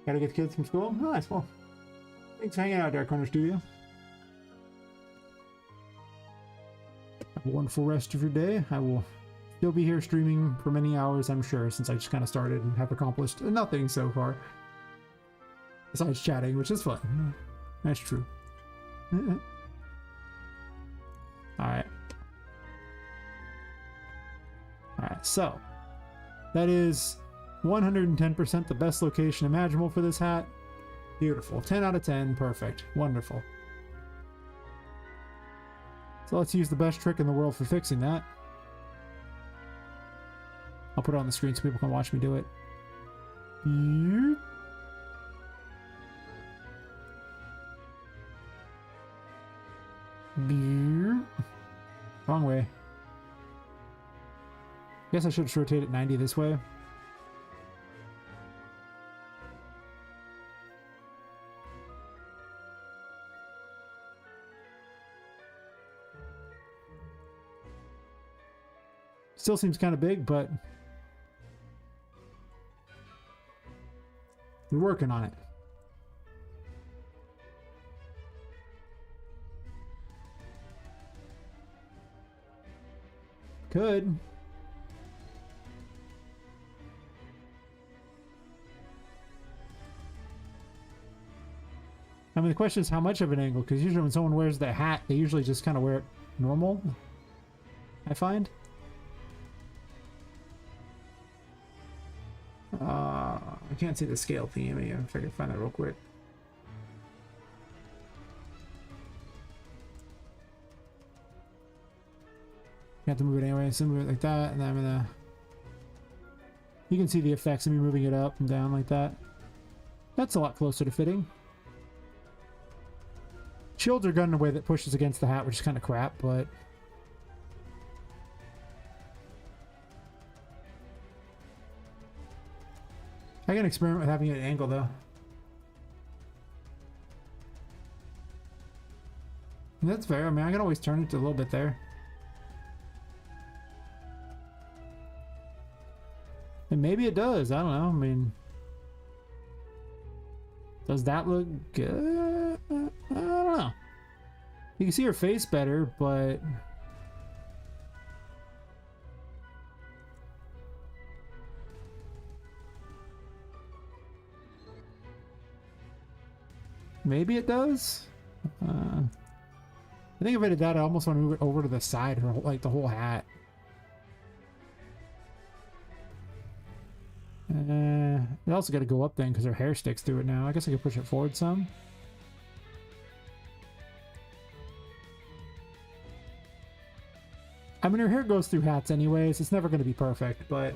Gotta get the kids from school. Oh, nice. Well, thanks for hanging out, Dark Corner Studio. Have a wonderful rest of your day. I will still be here streaming for many hours, I'm sure, since I just kind of started and have accomplished nothing so far. Besides chatting, which is fun. That's true. Alright. Alright, so that is 110% the best location imaginable for this hat. Beautiful. 10 out of 10. Perfect. Wonderful. So let's use the best trick in the world for fixing that. I'll put it on the screen so people can watch me do it. Wrong way. Guess I should just rotate it 90 this way. Still seems kind of big, but we're working on it. Could. I mean, the question is how much of an angle, because usually when someone wears the hat, they usually just kind of wear it normal, I find. I can't see the scale theme. If I can find that real quick. You have to move it anyway, so move it like that, and then I'm gonna... You can see the effects of me moving it up and down like that. That's a lot closer to fitting. shields are done in a way that pushes against the hat, which is kind of crap, but... I can experiment with having it at an angle, though. And that's fair. I mean, I can always turn it to a little bit there. And maybe it does. I don't know. I mean... Does that look good? I don't know. You can see her face better, but... Maybe it does? I think if I did that, I almost want to move it over to the side, or like the whole hat. It also got to go up then because her hair sticks through it now. I guess I could push it forward some. I mean, her hair goes through hats anyways. It's never going to be perfect, but...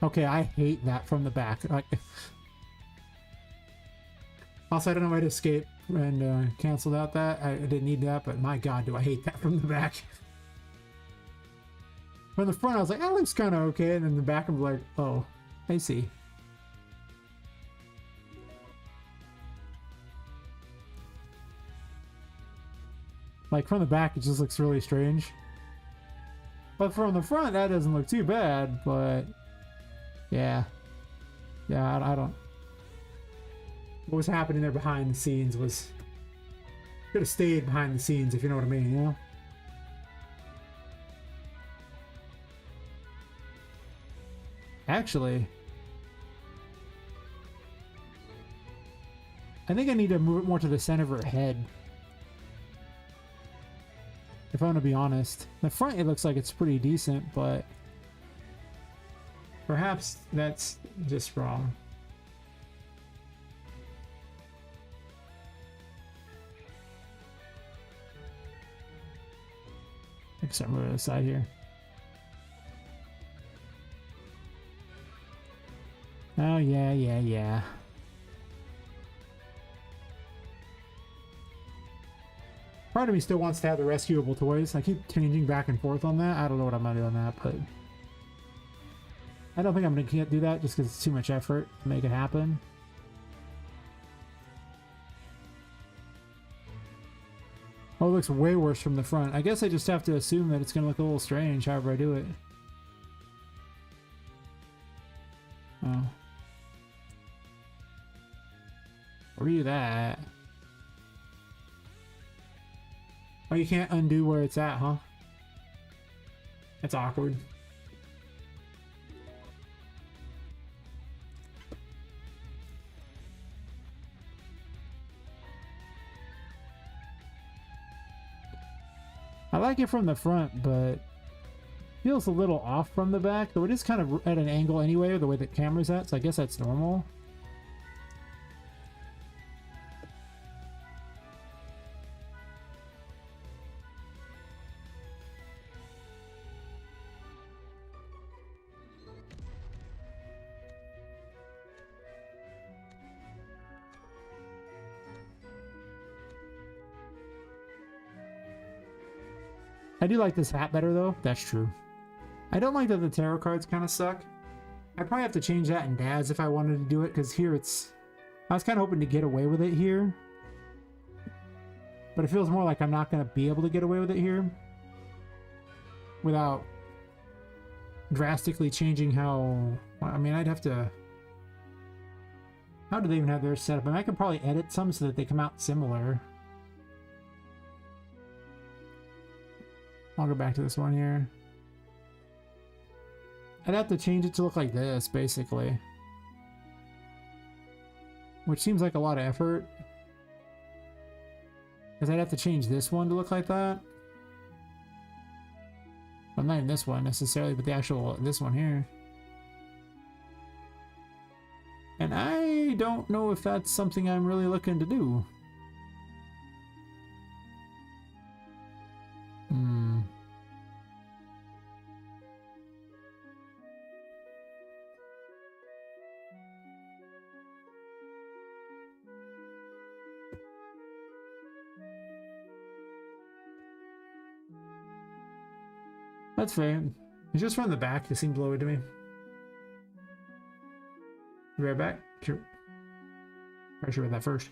Okay, I hate that from the back. Like... Also, I don't know how to escape and canceled out that. I didn't need that, but my god, do I hate that from the back. From the front, I was like, that looks kind of okay, and then the back, I'm like, oh, I see. Like, from the back, it just looks really strange. But from the front, that doesn't look too bad, but... Yeah. Yeah, I don't... What was happening there behind the scenes was... Could have stayed behind the scenes, if you know what I mean, you know? Actually... I think I need to move it more to the center of her head. If I'm gonna be honest. The front, it looks like it's pretty decent, but... Perhaps that's just wrong. Except move to the side here. Oh, yeah. Part of me still wants to have the rescuable toys. I keep changing back and forth on that. I don't know what I'm gonna do on that, but... I don't think I'm gonna do that just because it's too much effort to make it happen. Oh, it looks way worse from the front. I guess I just have to assume that it's gonna look a little strange however I do it. Oh. Redo that. Oh, you can't undo where it's at, huh? That's awkward. I like it from the front, but feels a little off from the back, though it is kind of at an angle anyway, the way the camera's at, so I guess that's normal. I do like this hat better, though. That's true. I don't like that the tarot cards kind of suck. I probably have to change that in Dad's if I wanted to do it, because here it's... I was kind of hoping to get away with it here. But it feels more like I'm not going to be able to get away with it here. Without drastically changing how... I mean, I'd have to... How do they even have theirs set up? I mean, I could probably edit some so that they come out similar. I'll go back to this one here. I'd have to change it to look like this, basically. Which seems like a lot of effort. Because I'd have to change this one to look like that. Well, not even this one necessarily, but the actual, this one here. And I don't know if that's something I'm really looking to do. That's fair. It's just from the back. It seemed lower to me. Be right back. Sure. I should read that first.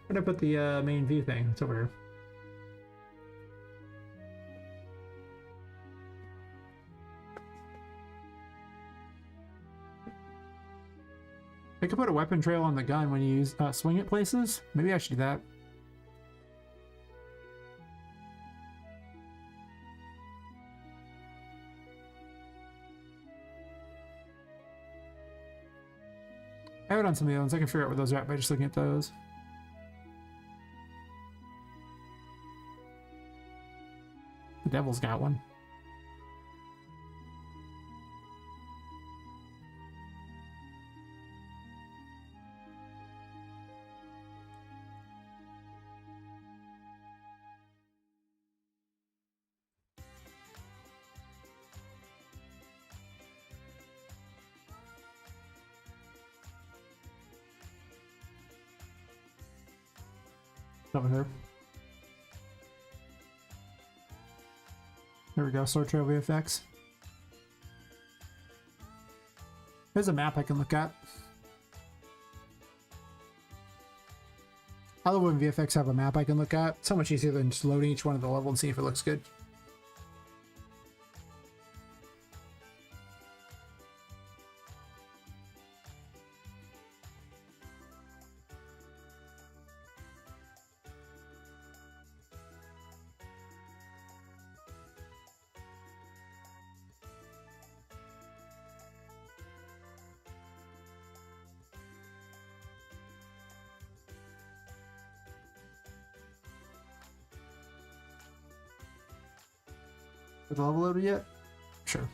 Where'd I put the main view thing? It's over here. I could put a weapon trail on the gun when you use swing it places. Maybe I should do that. I have it on some of the ones. I can figure out where those are at by just looking at those. The devil's got one. Over here. There we go, Sword Trail VFX. There's a map I can look at. I love when VFX have a map I can look at. It's so much easier than just loading each one of the level and see if it looks good. Is the level loaded yet? Sure.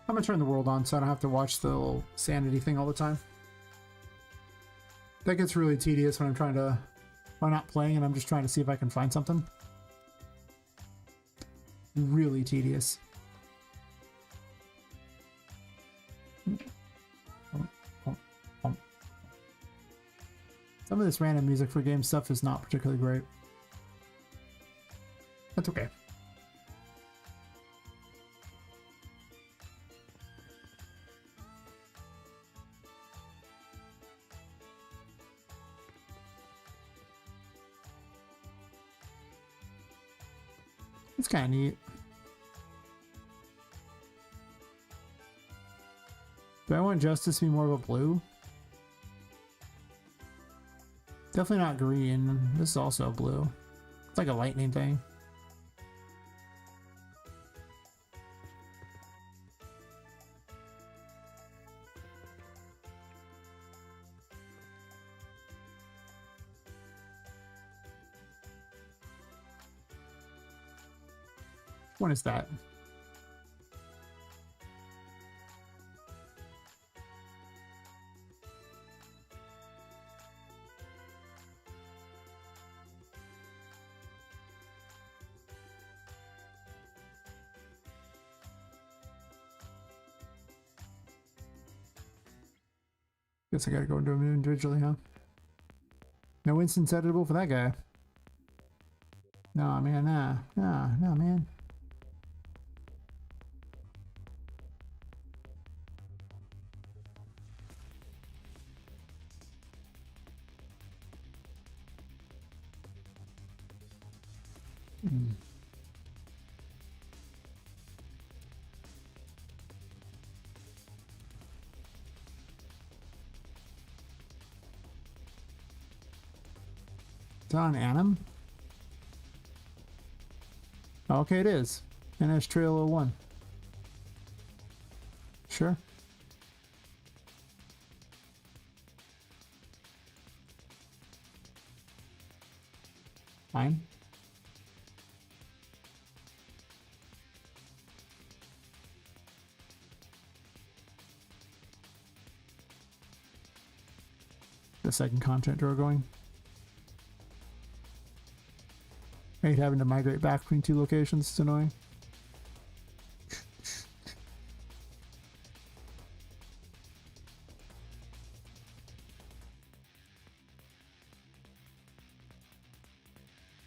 I'm gonna turn the world on so I don't have to watch the little sanity thing all the time. That gets really tedious when I'm trying to... when I'm not playing and I'm just trying to see if I can find something. Really tedious. Some of this random music for game stuff is not particularly great. That's okay. It's kind of neat. Do I want Justice to be more of a blue? Definitely not green. This is also blue. It's like a lightning thing. What is that? Guess I gotta go into them individually, huh? No instance editable for that guy. No, man, no, man. Is that on Anim? Okay, it is. NS Trail 01. Sure. Fine. The second content drawer going. I hate having to migrate back between two locations. It's annoying.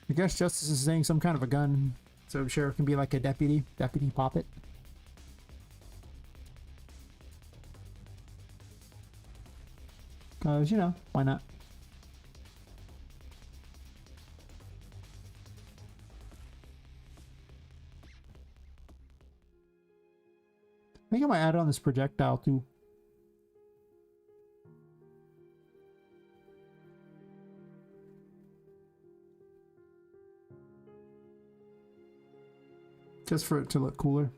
I guess Justice is saying some kind of a gun, so Sheriff can be like a deputy Poppet. Cause, you know, why not? I think I might add on this projectile too. Just for it to look cooler.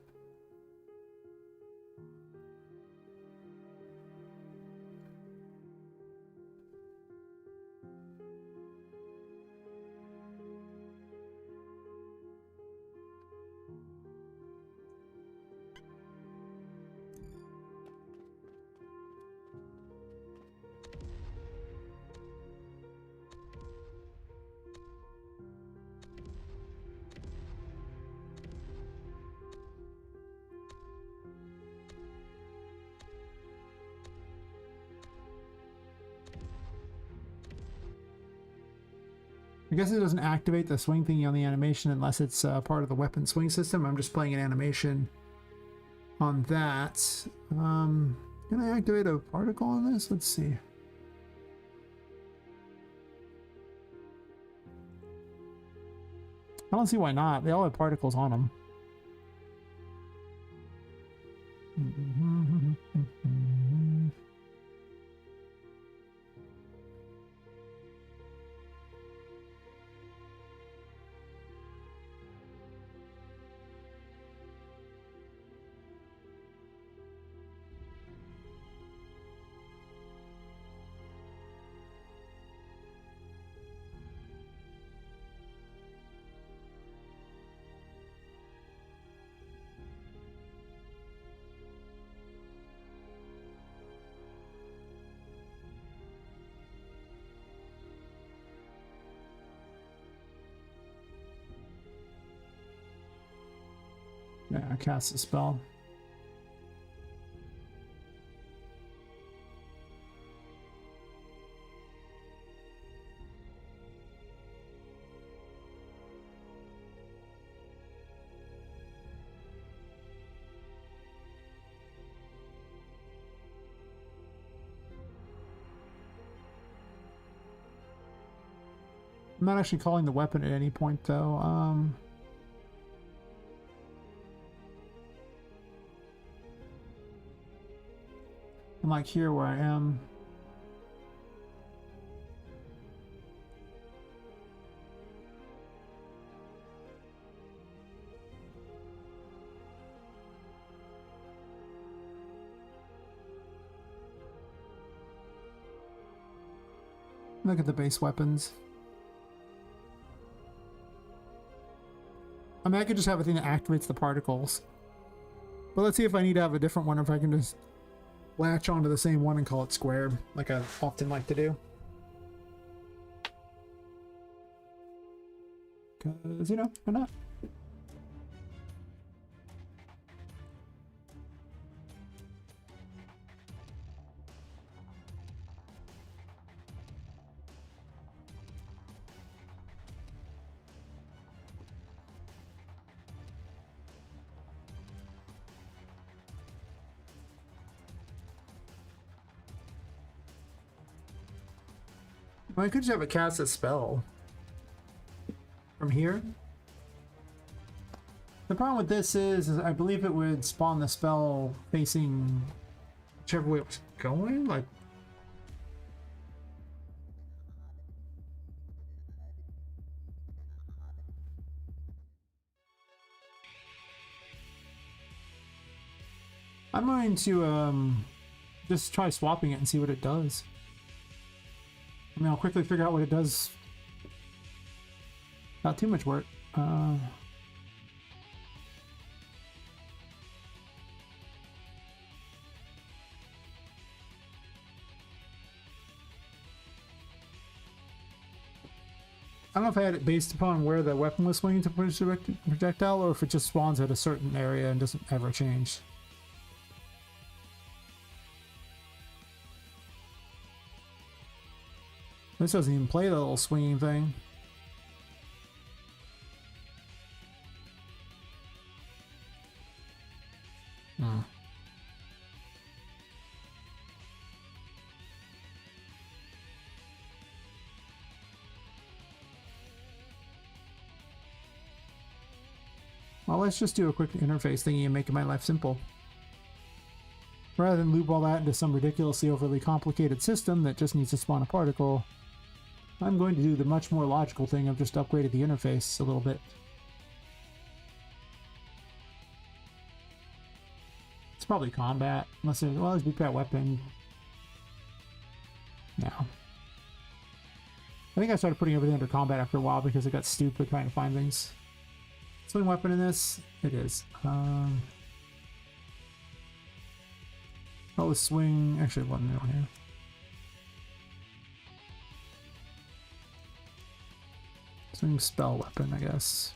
I guess it doesn't activate the swing thingy on the animation unless it's part of the weapon swing system. I'm just playing an animation on that. Can I activate a particle on this? Let's see. I don't see why not. They all have particles on them. Yeah, cast a spell. I'm not actually calling the weapon at any point though. I'm like here where I am. Look at the base weapons. I mean, I could just have a thing that activates the particles. But let's see if I need to have a different one, or if I can just latch onto the same one and call it square, like I often like to do. Because, you know, why not? Well, I could just have a cast a spell from here. The problem with this is I believe it would spawn the spell facing whichever way it was going. Like, I'm going to just try swapping it and see what it does. I mean, I'll quickly figure out what it does. Not too much work. I don't know if I had it based upon where the weapon was swinging to push the projectile, or if it just spawns at a certain area and doesn't ever change. This doesn't even play the little swinging thing. Well, let's just do a quick interface thingy and make my life simple. Rather than loop all that into some ridiculously overly complicated system that just needs to spawn a particle, I'm going to do the much more logical thing of just upgrading the interface a little bit. It's probably combat, unless there's, well, there's bootcat weapon. No. I think I started putting everything under combat after a while because it got stupid trying to find things. Swing weapon in this? It is. Oh, the swing... Actually, it wasn't down here. Swing spell weapon, I guess.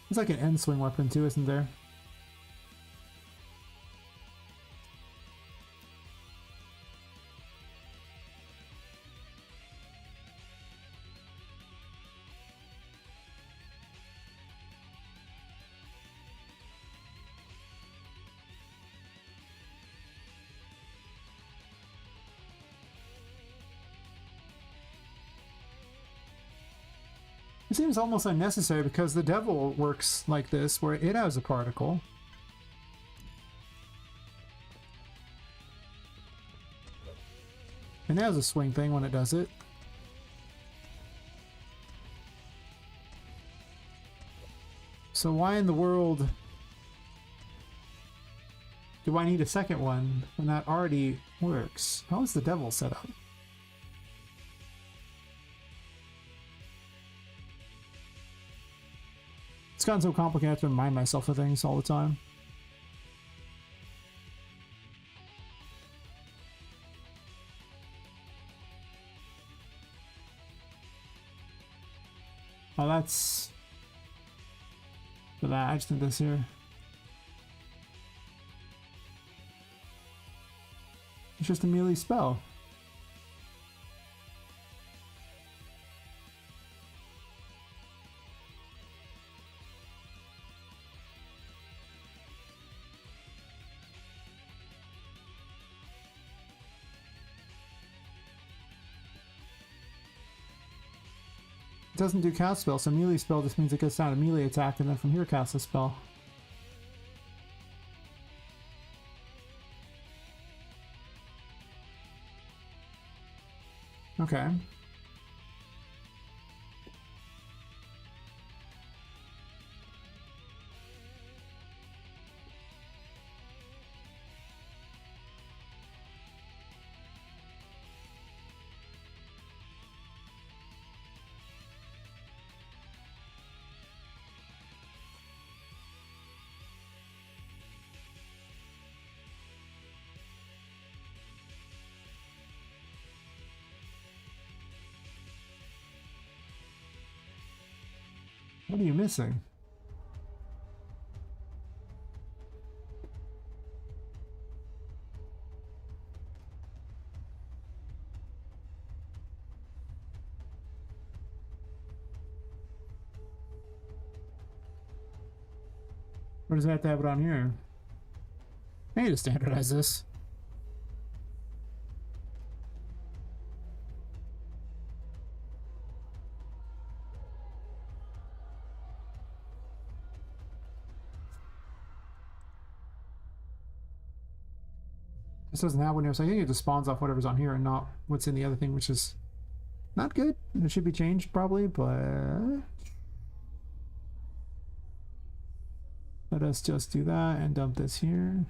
It's like an end swing weapon too, isn't there? It seems almost unnecessary because the devil works like this, where it has a particle. And it has a swing thing when it does it. So why in the world do I need a second one when that already works? How is the devil set up? It's gotten so complicated I have to remind myself of things all the time. Oh, that's... for that, I just did this here. It's just a melee spell. It doesn't do cast spell, so melee spell just means it gets down to melee attack and then from here cast a spell. Okay. What are you missing? What does that have to have it on here? I need to standardize this. This doesn't have one here, so I think it just spawns off whatever's on here and not what's in the other thing, which is not good. It should be changed probably, but let us just do that and dump this here.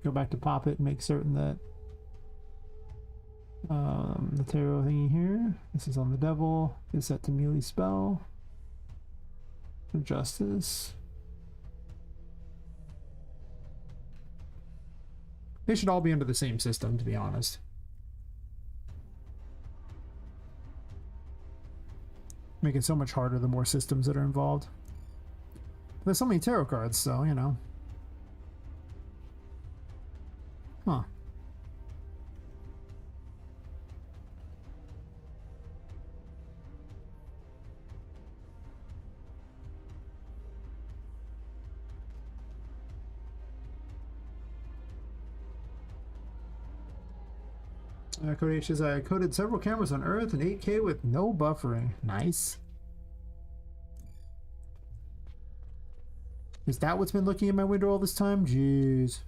Go back to Poppet and make certain that the tarot thingy here, this is on the devil, is set to melee spell. Adjust this. They should all be under the same system, to be honest. Make it so much harder the more systems that are involved. But there's so many tarot cards, so, you know. Huh. Code H says, I coded several cameras on Earth in 8K with no buffering. Nice. Is that what's been looking in my window all this time? Jeez.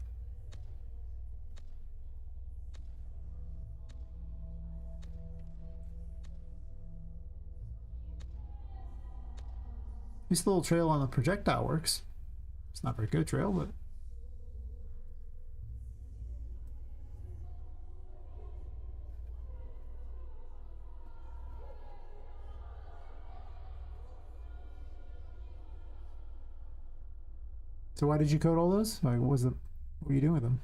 This little trail on the projectile works. It's not a very good trail, but... So why did you code all those? Like, what were you doing with them?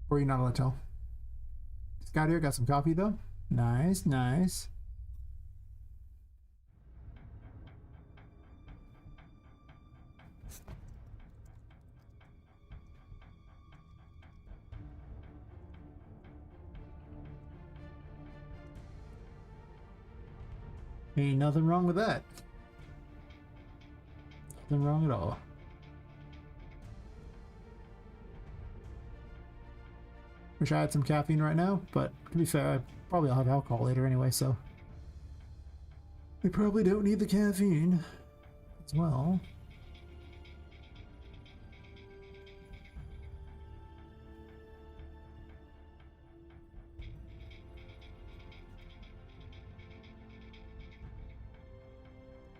Or are you not allowed to tell? Scott here, got some coffee though. Nice, nice. Ain't nothing wrong with that. Nothing wrong at all. Wish I had some caffeine right now, but to be fair, I probably will have alcohol later anyway, so we probably don't need the caffeine as well.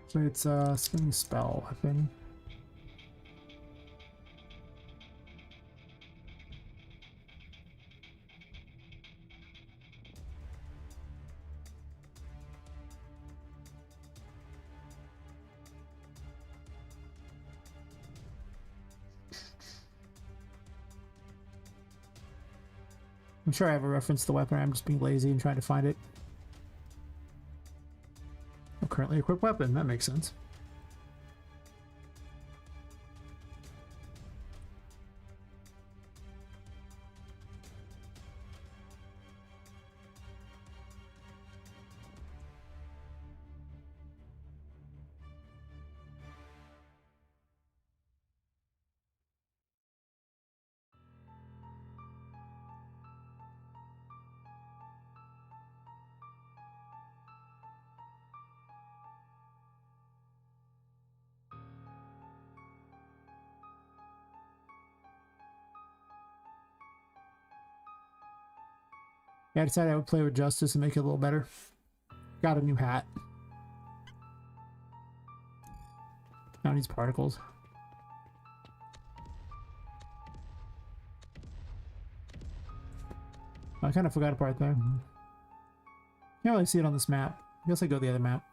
So it's a swing spell weapon. I'm sure I have a reference to the weapon. I'm just being lazy and trying to find it. A currently equipped weapon. That makes sense. Yeah, I decided I would play with Justice and make it a little better. Got a new hat. Now it needs particles. I kind of forgot a part there. Can't really see it on this map. I guess I go the other map.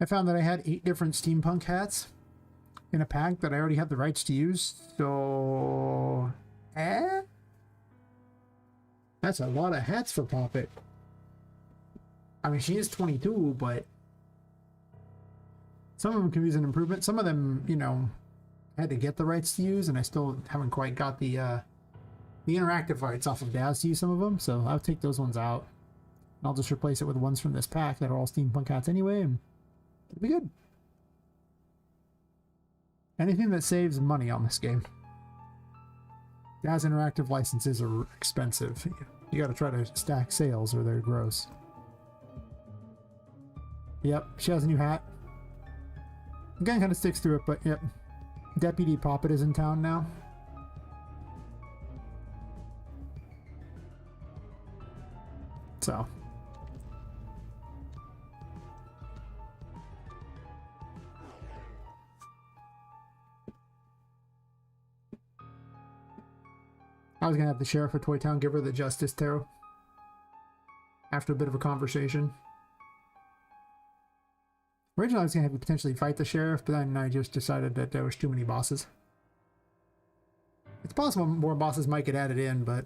I found that I had 8 different steampunk hats in a pack that I already had the rights to use, so... That's a lot of hats for Poppet. I mean, she is 22, but... some of them can use an improvement. Some of them, you know, I had to get the rights to use, and I still haven't quite got the interactive rights off of Daz to use some of them, so I'll take those ones out. And I'll just replace it with the ones from this pack that are all steampunk hats anyway, and it'll be good. Anything that saves money on this game. Daz interactive licenses are expensive. You gotta try to stack sales or they're gross. Yep, she has a new hat. Again, kind of sticks through it, but yep. Deputy Poppet is in town now. So. I was gonna have the sheriff of Toy Town give her the Justice Tarot. After a bit of a conversation. Originally I was gonna have you potentially fight the sheriff, but then I just decided that there was too many bosses. It's possible more bosses might get added in, but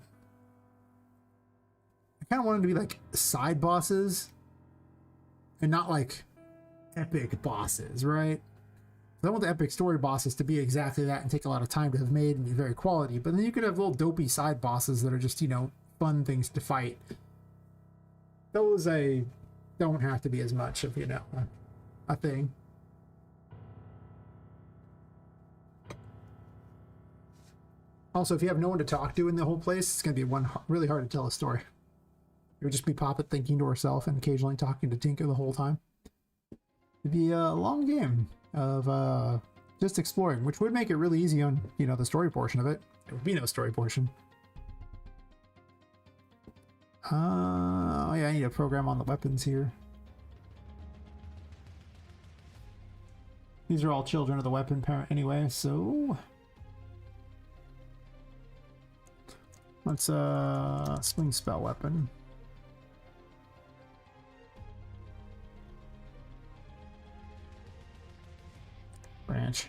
I kind of wanted to be like side bosses and not like epic bosses, right? I want the epic story bosses to be exactly that and take a lot of time to have made and be very quality, but then you could have little dopey side bosses that are just, you know, fun things to fight. Those I don't have to be as much of, you know, a thing. Also, if you have no one to talk to in the whole place, it's going to be really hard to tell a story. It would just be Poppet thinking to herself and occasionally talking to Tinker the whole time. It'd be a long game of just exploring, which would make it really easy on, you know, the story portion of it. There would be no story portion. Oh yeah, I need a program on the weapons here. These are all children of the weapon parent anyway, so let's swing spell weapon. Branch.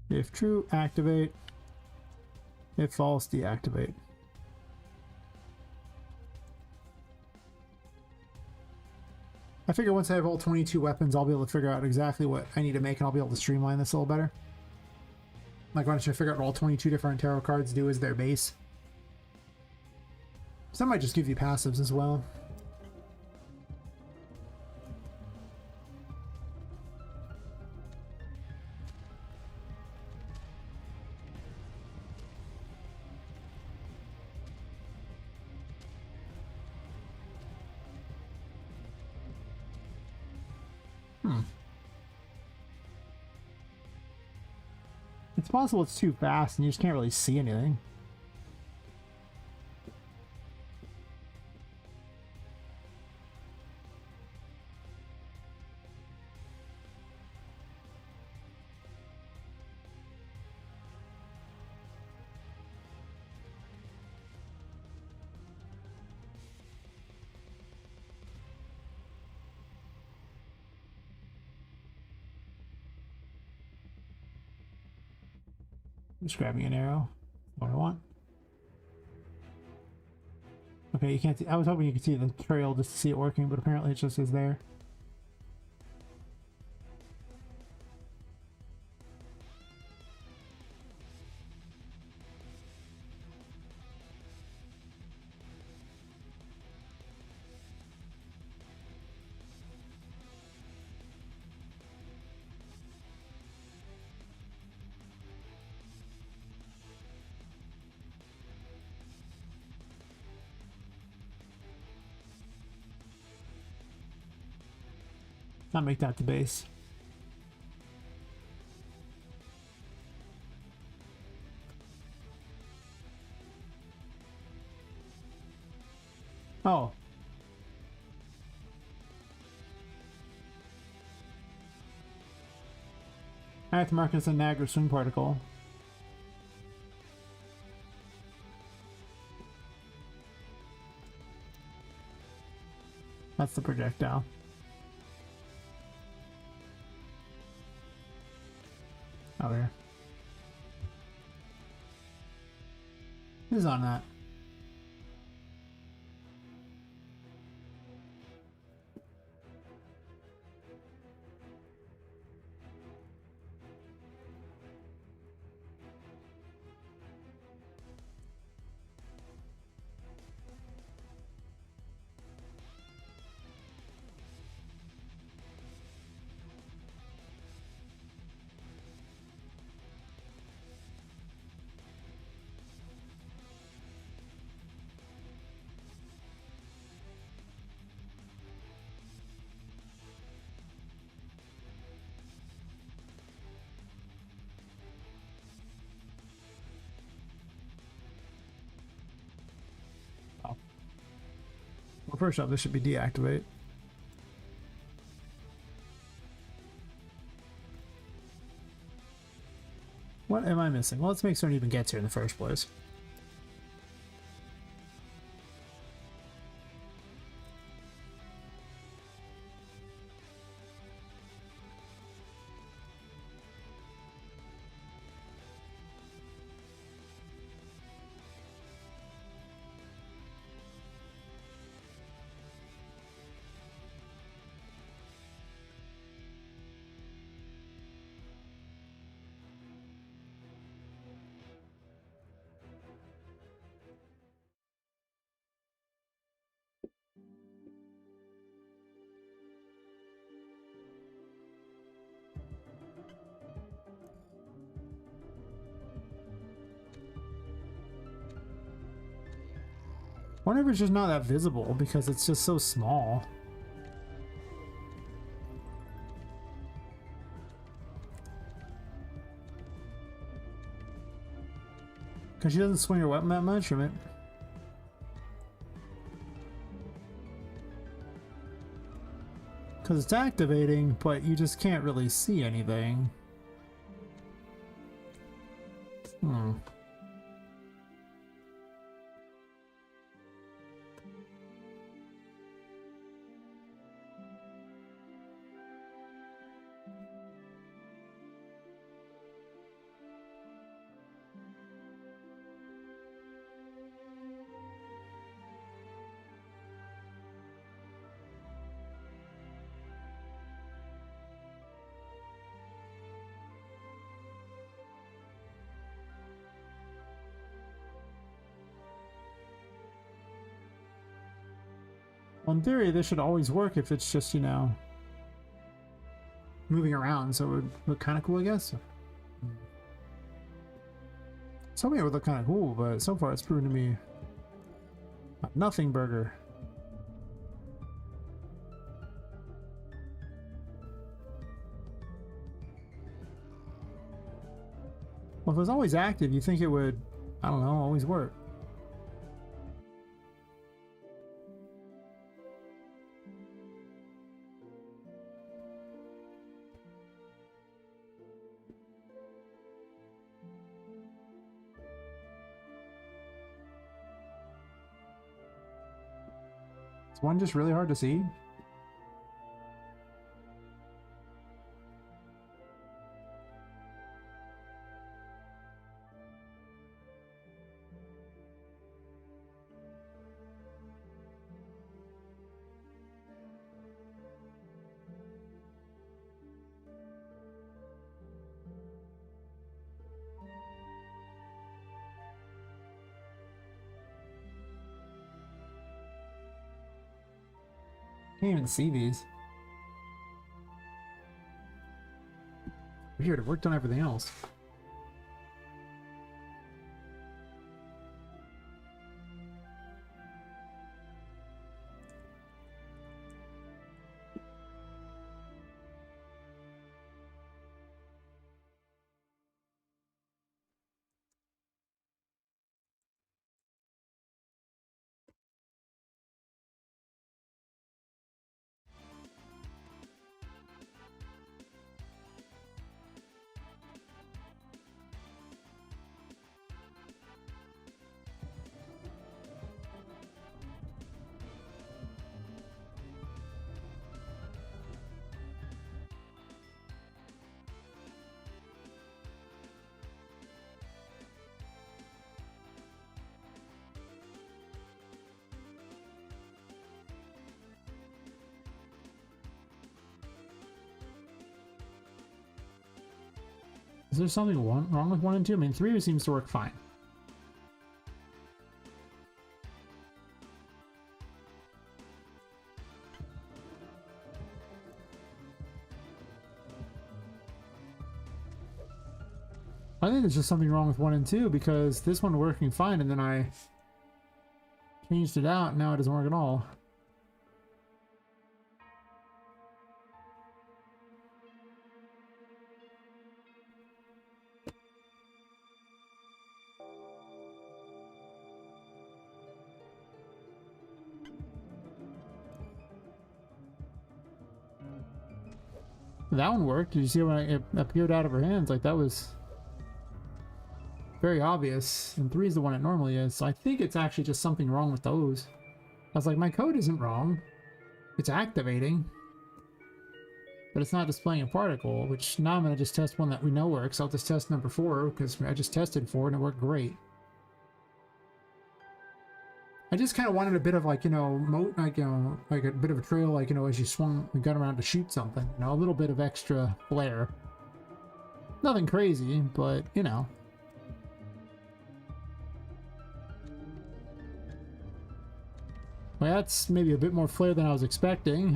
If true, activate. If false, deactivate. I figure once I have all 22 weapons, I'll be able to figure out exactly what I need to make, and I'll be able to streamline this a little better. Like, once I figure out what all 22 different tarot cards do as their base. Some might just give you passives as well. It's possible it's too fast and you just can't really see anything. Just grabbing an arrow. What I want. Okay, you can't see. I was hoping you could see the trail just to see it working, but apparently it just is there. Not make that the base. Oh. I have to mark it as a Niagara swing particle. That's the projectile. Over here. Who's on that? Well, first off, this should be deactivate. What am I missing? Well, let's make sure it even gets here in the first place. Wonder if it's just not that visible because it's just so small. Because she doesn't swing her weapon that much, or because it's activating, but you just can't really see anything. Hmm. Well, in theory, this should always work if it's just, you know, moving around, so it would look kind of cool, I guess. So it would look kind of cool, but so far it's proven to be a nothing burger. Well, if it was always active, you'd think it would, I don't know, always work. Is one just really hard to see? Can't even see these. Weird, it worked on everything else. Is there something wrong with 1 and 2? I mean, 3 seems to work fine. I think there's just something wrong with 1 and 2 because this one working fine and then I changed it out and now it doesn't work at all. That one worked. Did you see when it appeared out of her hands? Like, that was very obvious. And 3 is the one it normally is. So I think it's actually just something wrong with those. I was like, my code isn't wrong. It's activating. But it's not displaying a particle, which now I'm going to just test one that we know works. I'll just test number 4, because I just tested 4 and it worked great. I just kind of wanted a bit of, like, you know, like a bit of a trail, like, you know, as you swung the gun around to shoot something. You know, a little bit of extra flair. Nothing crazy, but, you know. Well, that's maybe a bit more flair than I was expecting.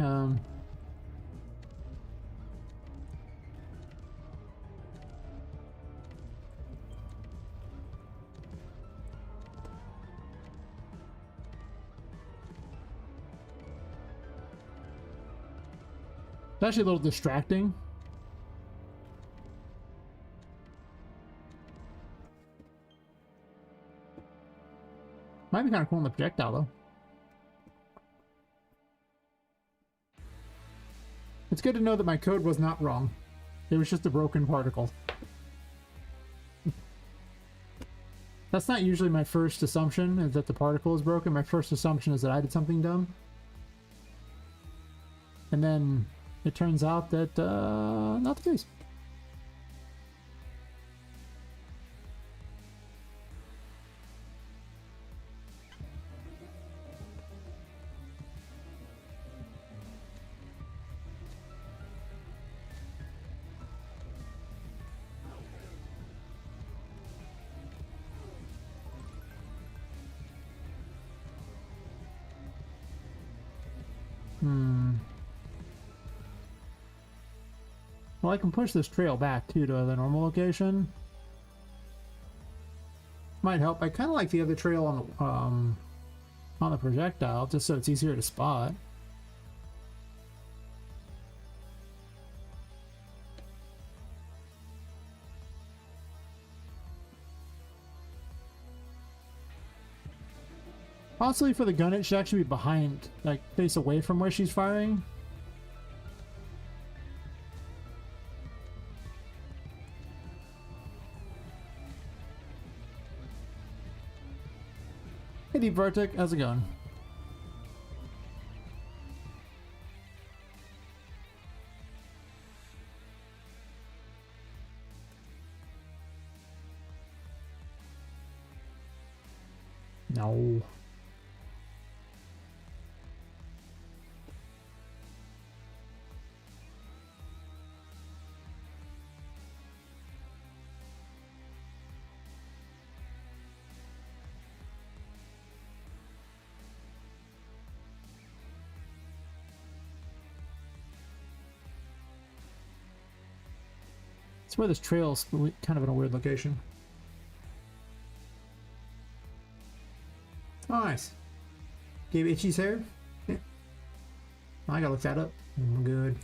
actually a little distracting. Might be kind of cool in the projectile, though. It's good to know that my code was not wrong. It was just a broken particle. That's not usually my first assumption, is that the particle is broken. My first assumption is that I did something dumb. And then it turns out that, not the case. Well, I can push this trail back, too, to the normal location. Might help. I kind of like the other trail on the projectile, just so it's easier to spot. Possibly for the gun, it should actually be behind, like, face away from where she's firing. Hey, Deep Vertic, how's it going? No. It's where this trail's kind of in a weird location. Oh, nice. Gave Itchy's hair? Yeah. I gotta look that up. I'm good.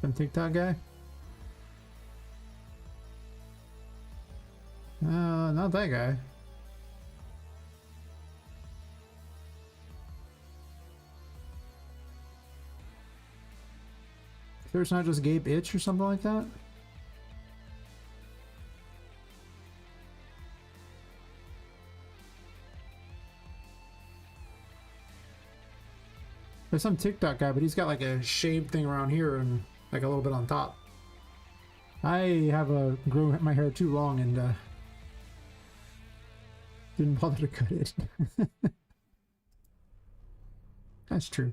Some TikTok guy? Not that guy. There's not just Gabe Itch or something like that? There's some TikTok guy, but he's got like a shaved thing around here and like a little bit on top. I have grown my hair too long and didn't bother to cut it. That's true.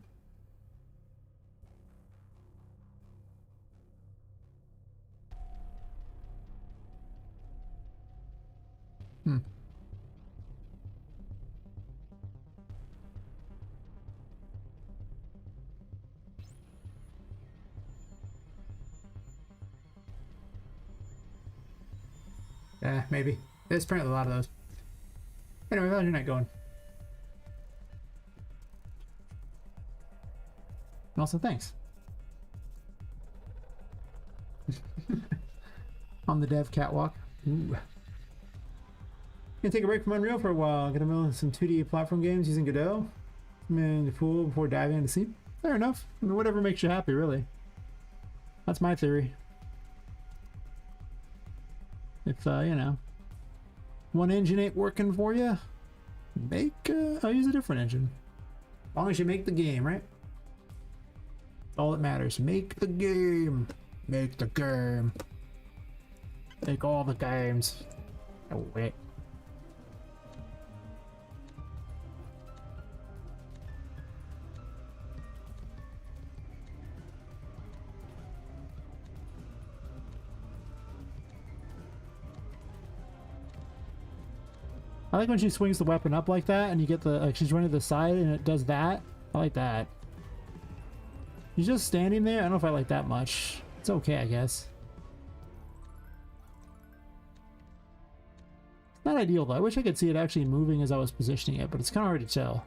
Yeah, maybe. There's apparently a lot of those. Anyway, how's your night going? And also, thanks. On the dev catwalk. Ooh. Gonna take a break from Unreal for a while. Gonna build some 2D platform games using Godot. I'm in the pool before diving into sleep. Fair enough. I mean, whatever makes you happy, really. That's my theory. If, you know, one engine ain't working for you, I'll use a different engine. As long as you make the game, right? That's all that matters. Make the game. Make the game. Make all the games. Oh, wait. I like when she swings the weapon up like that and you get the, like, she's running to the side and it does that. I like that. She's just standing there. I don't know if I like that much. It's okay, I guess. Not ideal though. I wish I could see it actually moving as I was positioning it, but it's kind of hard to tell.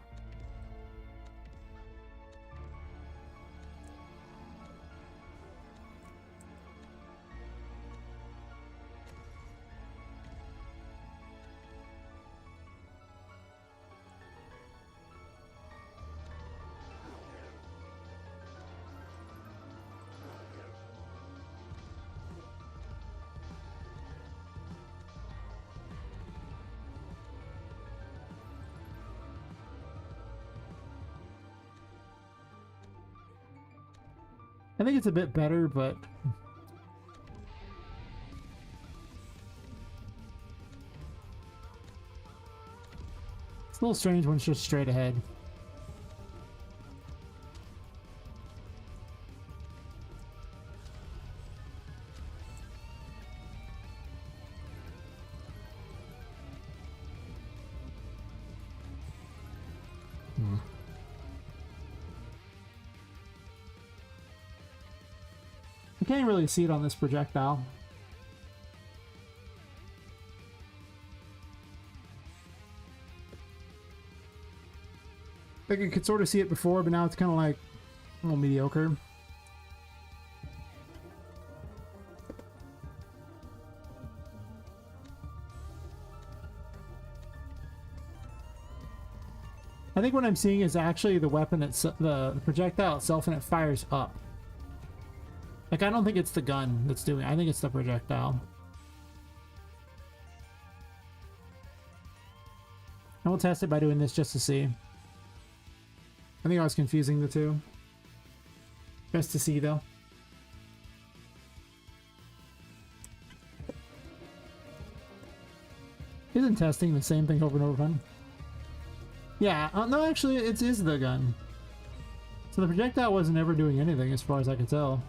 I think it's a bit better, but it's a little strange when it's just straight ahead. I can't really see it on this projectile. Like I could sort of see it before, but now it's kind of like a little mediocre. I think what I'm seeing is actually the weapon, the projectile itself, and it fires up. Like, I don't think it's the gun that's doing it. I think it's the projectile. And we'll test it by doing this just to see. I think I was confusing the two. Just to see, though. Isn't testing the same thing over and over again? Yeah, no, actually, it is the gun. So the projectile wasn't ever doing anything as far as I could tell.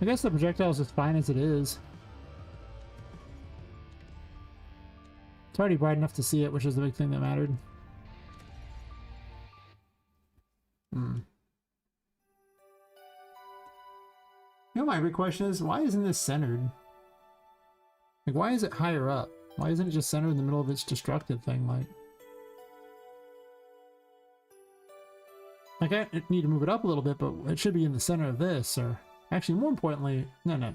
I guess the projectile is as fine as it is. It's already bright enough to see it, which is the big thing that mattered. You know, my big question is, why isn't this centered? Like, why is it higher up? Why isn't it just centered in the middle of its destructive thing? Like I need to move it up a little bit, but it should be in the center of this, or... Actually, more importantly, no.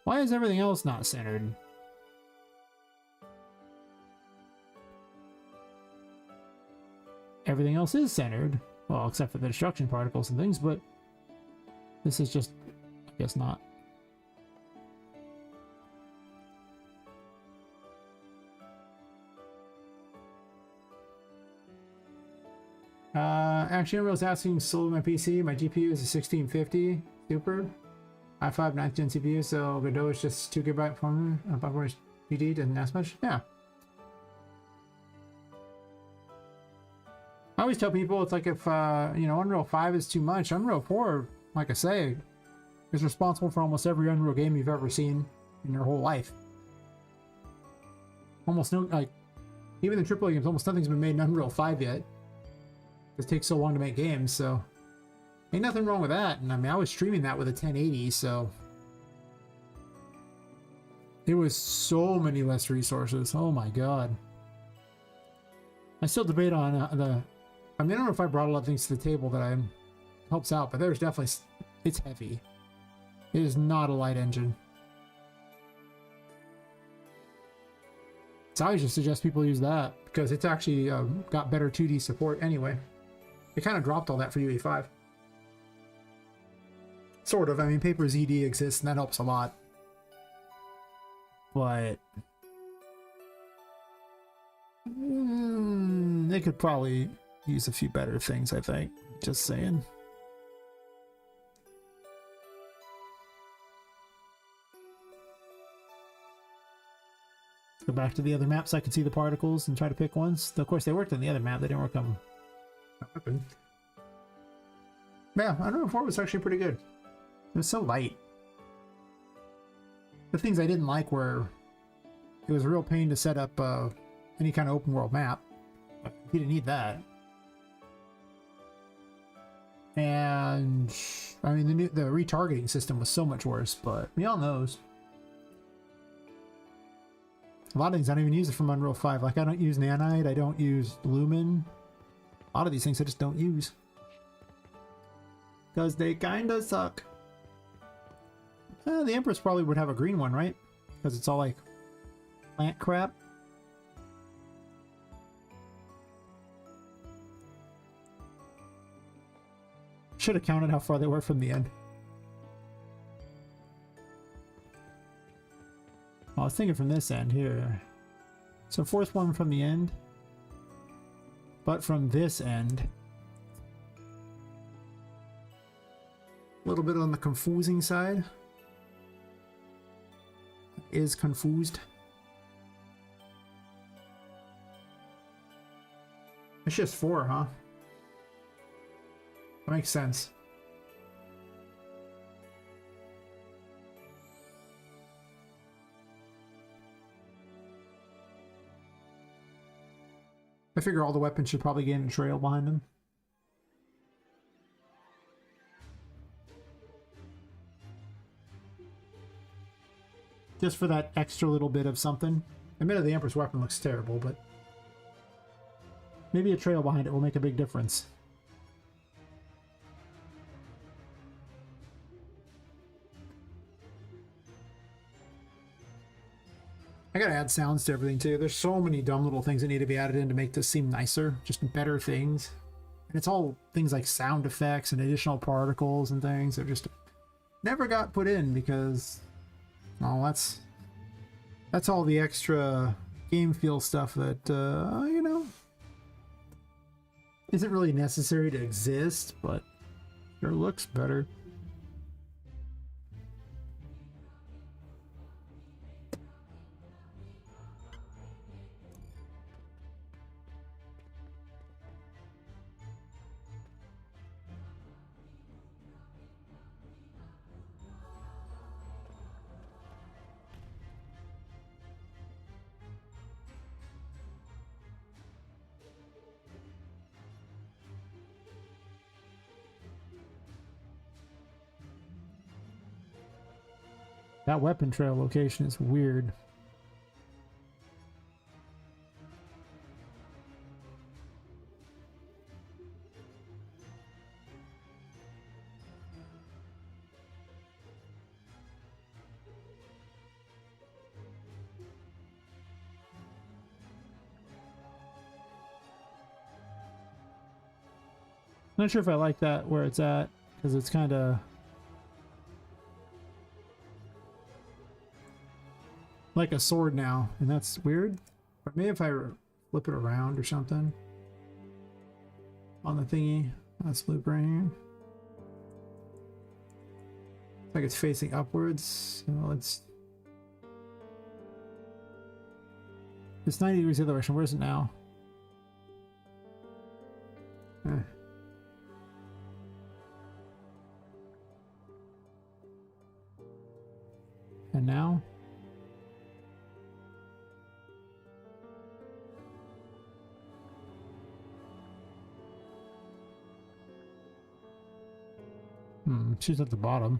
Why is everything else not centered? Everything else is centered. Well, except for the destruction particles and things, but this is just, I guess, not. Actually, I was asking sold my PC. My GPU is a 1650 Super i5 9th gen CPU, so Godot is just 2 GB phone. PD doesn't ask much. Yeah. I always tell people it's like if you know, Unreal 5 is too much. Unreal 4, like I say, is responsible for almost every Unreal game you've ever seen in your whole life. Almost no, like, even the AAA games, almost nothing's been made in Unreal 5 yet. It takes so long to make games, so ain't nothing wrong with that. And I mean, I was streaming that with a 1080, so it was so many less resources. Oh my god. I still debate on I mean, I don't know if I brought a lot of things to the table that helps out, but there's definitely, it's heavy. It is not a light engine. So I always just suggest people use that because it's actually got better 2D support anyway. It kind of dropped all that for UE5. Sort of. I mean, Paper ZD exists, and that helps a lot. But they could probably use a few better things, I think. Just saying. Go back to the other maps. I could see the particles and try to pick ones. Of course, they worked on the other map. They didn't work on weapon. Yeah, Unreal 4 was actually pretty good. It was so light. The things I didn't like were it was a real pain to set up any kind of open world map. But he didn't need that. And I mean, the retargeting system was so much worse, but we all knows. A lot of things I don't even use it from Unreal 5. Like, I don't use Nanite, I don't use Lumen. A lot of these things I just don't use. Because they kinda suck. The Empress probably would have a green one, right? Because it's all like plant crap. Should have counted how far they were from the end. I was thinking from this end here. So fourth one from the end. But from this end. A little bit on the confusing side. Is confused. It's just 4, huh? That makes sense. I figure all the weapons should probably gain a trail behind them. Just for that extra little bit of something. Admittedly, the Empress weapon looks terrible, but maybe a trail behind it will make a big difference. I gotta add sounds to everything too. There's so many dumb little things that need to be added in to make this seem nicer. Just better things. And it's all things like sound effects and additional particles and things that just never got put in because, well, that's all the extra game feel stuff that, you know, isn't really necessary to exist, but sure looks better. That weapon trail location is weird. Not sure if I like that where it's at, because it's kind of like a sword now, and that's weird. But maybe if I flip it around or something on the thingy, that's loop right here. It's like it's facing upwards. So it's 90 degrees the other direction. Where is it now? And now? She's at the bottom.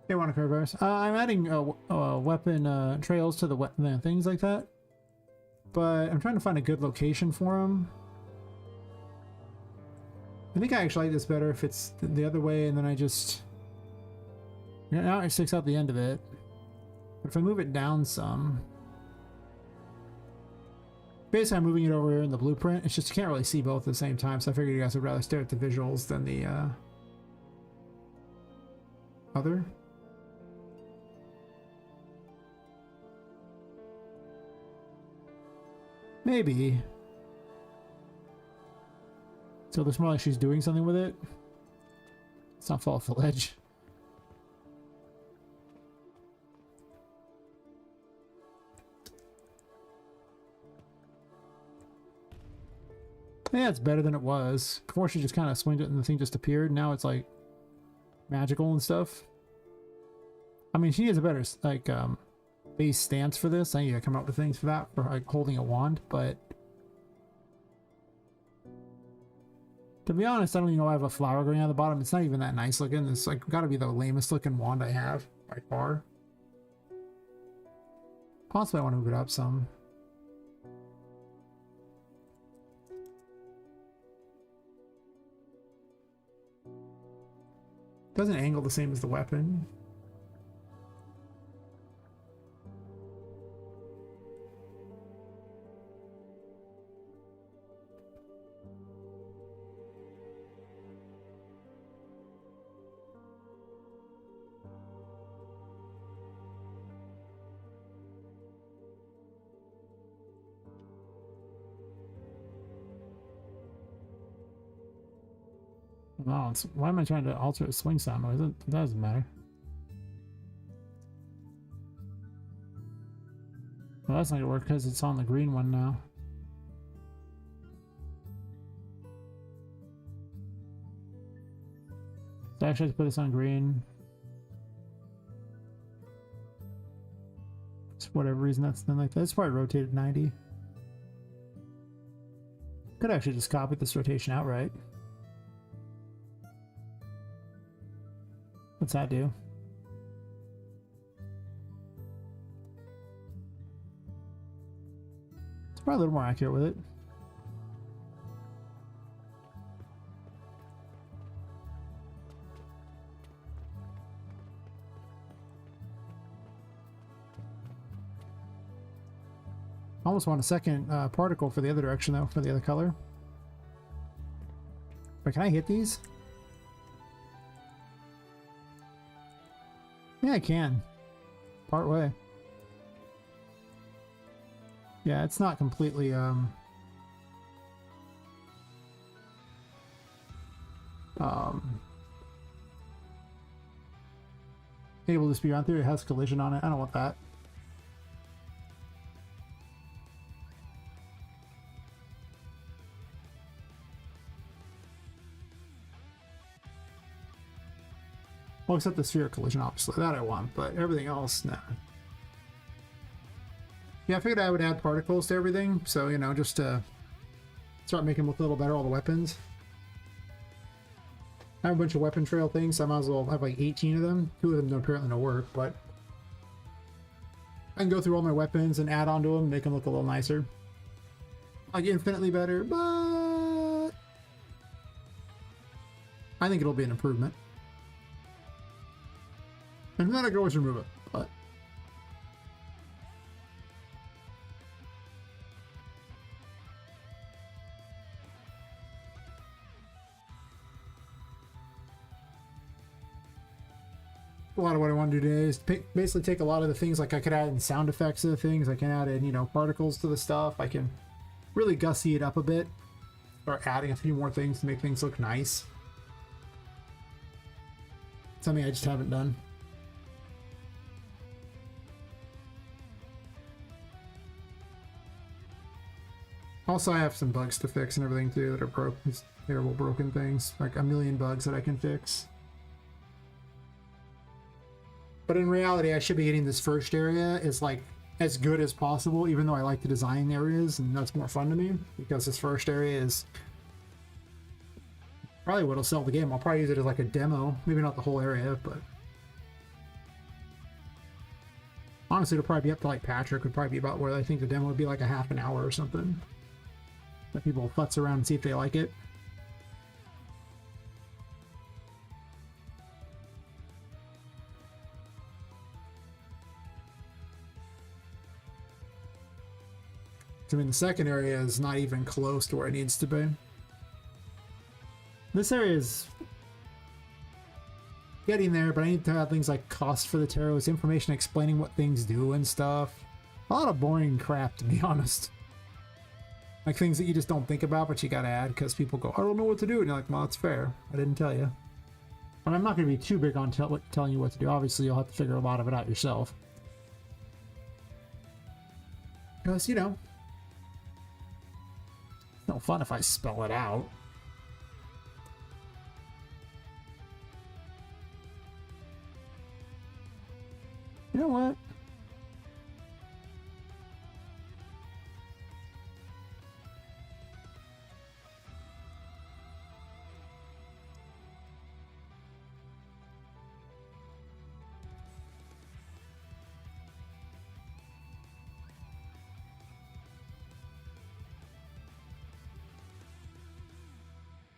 Hey, wanna coronavirus? I'm adding weapon trails to the things like that, but I'm trying to find a good location for them. I think I actually like this better if it's the other way, and then I just now it sticks out the end of it. But if I move it down some. Basically, I'm moving it over here in the blueprint. It's just you can't really see both at the same time, so I figured you guys would rather stare at the visuals than the other. Maybe. So there's more like she's doing something with it. Let's not fall off the ledge. Yeah, it's better than it was. Before she just kind of swinged it and the thing just appeared. Now it's like magical and stuff. I mean, she is a better, like, base stance for this. I need to come up with things for that, for like holding a wand, but to be honest, I don't even know I have a flower going on the bottom. It's not even that nice looking. It's like gotta be the lamest looking wand I have by far. Possibly I want to move it up some. Doesn't angle the same as the weapon. No, why am I trying to alter the swing sound noise? It doesn't matter. Well, that's not gonna work because it's on the green one now. So I actually have to put this on green. For whatever reason that's done like that. It's probably rotated 90. Could actually just copy this rotation outright. What's that do? It's probably a little more accurate with it. I almost want a second particle for the other direction though, for the other color. But can I hit these? Yeah, I can. Part way. Yeah, it's not completely able to speed on through. It has collision on it. I don't want that. Well, except the sphere collision, obviously. That I want, but everything else, no. Yeah, I figured I would add particles to everything, so, you know, just to start making them look a little better, all the weapons. I have a bunch of weapon trail things, so I might as well have like 18 of them. 2 of them don't apparently don't work, but I can go through all my weapons and add on to them, make them look a little nicer. Like infinitely better, but I think it'll be an improvement. And then I can always remove it, but a lot of what I want to do today is basically take a lot of the things, like I could add in sound effects to the things, I can add in, you know, particles to the stuff, I can really gussy it up a bit, start adding a few more things to make things look nice. Something I just haven't done. Also, I have some bugs to fix and everything too that are broke, these terrible broken things, like a million bugs that I can fix. But in reality, I should be getting this first area is like as good as possible, even though I like the design areas and that's more fun to me, because this first area is probably what'll sell the game. I'll probably use it as like a demo, maybe not the whole area, but honestly, it'll probably be up to like Patrick, would probably be about where I think the demo would be, like a half an hour or something. Let people futz around and see if they like it. I mean, the second area is not even close to where it needs to be. This area is getting there, but I need to have things like cost for the tarots, information explaining what things do and stuff. A lot of boring crap, to be honest. Like things that you just don't think about, but you gotta add because people go, I don't know what to do. And you're like, well, it's fair. I didn't tell you. And I'm not going to be too big on telling you what to do. Obviously, you'll have to figure a lot of it out yourself. Because, you know, it's no fun if I spell it out. You know what?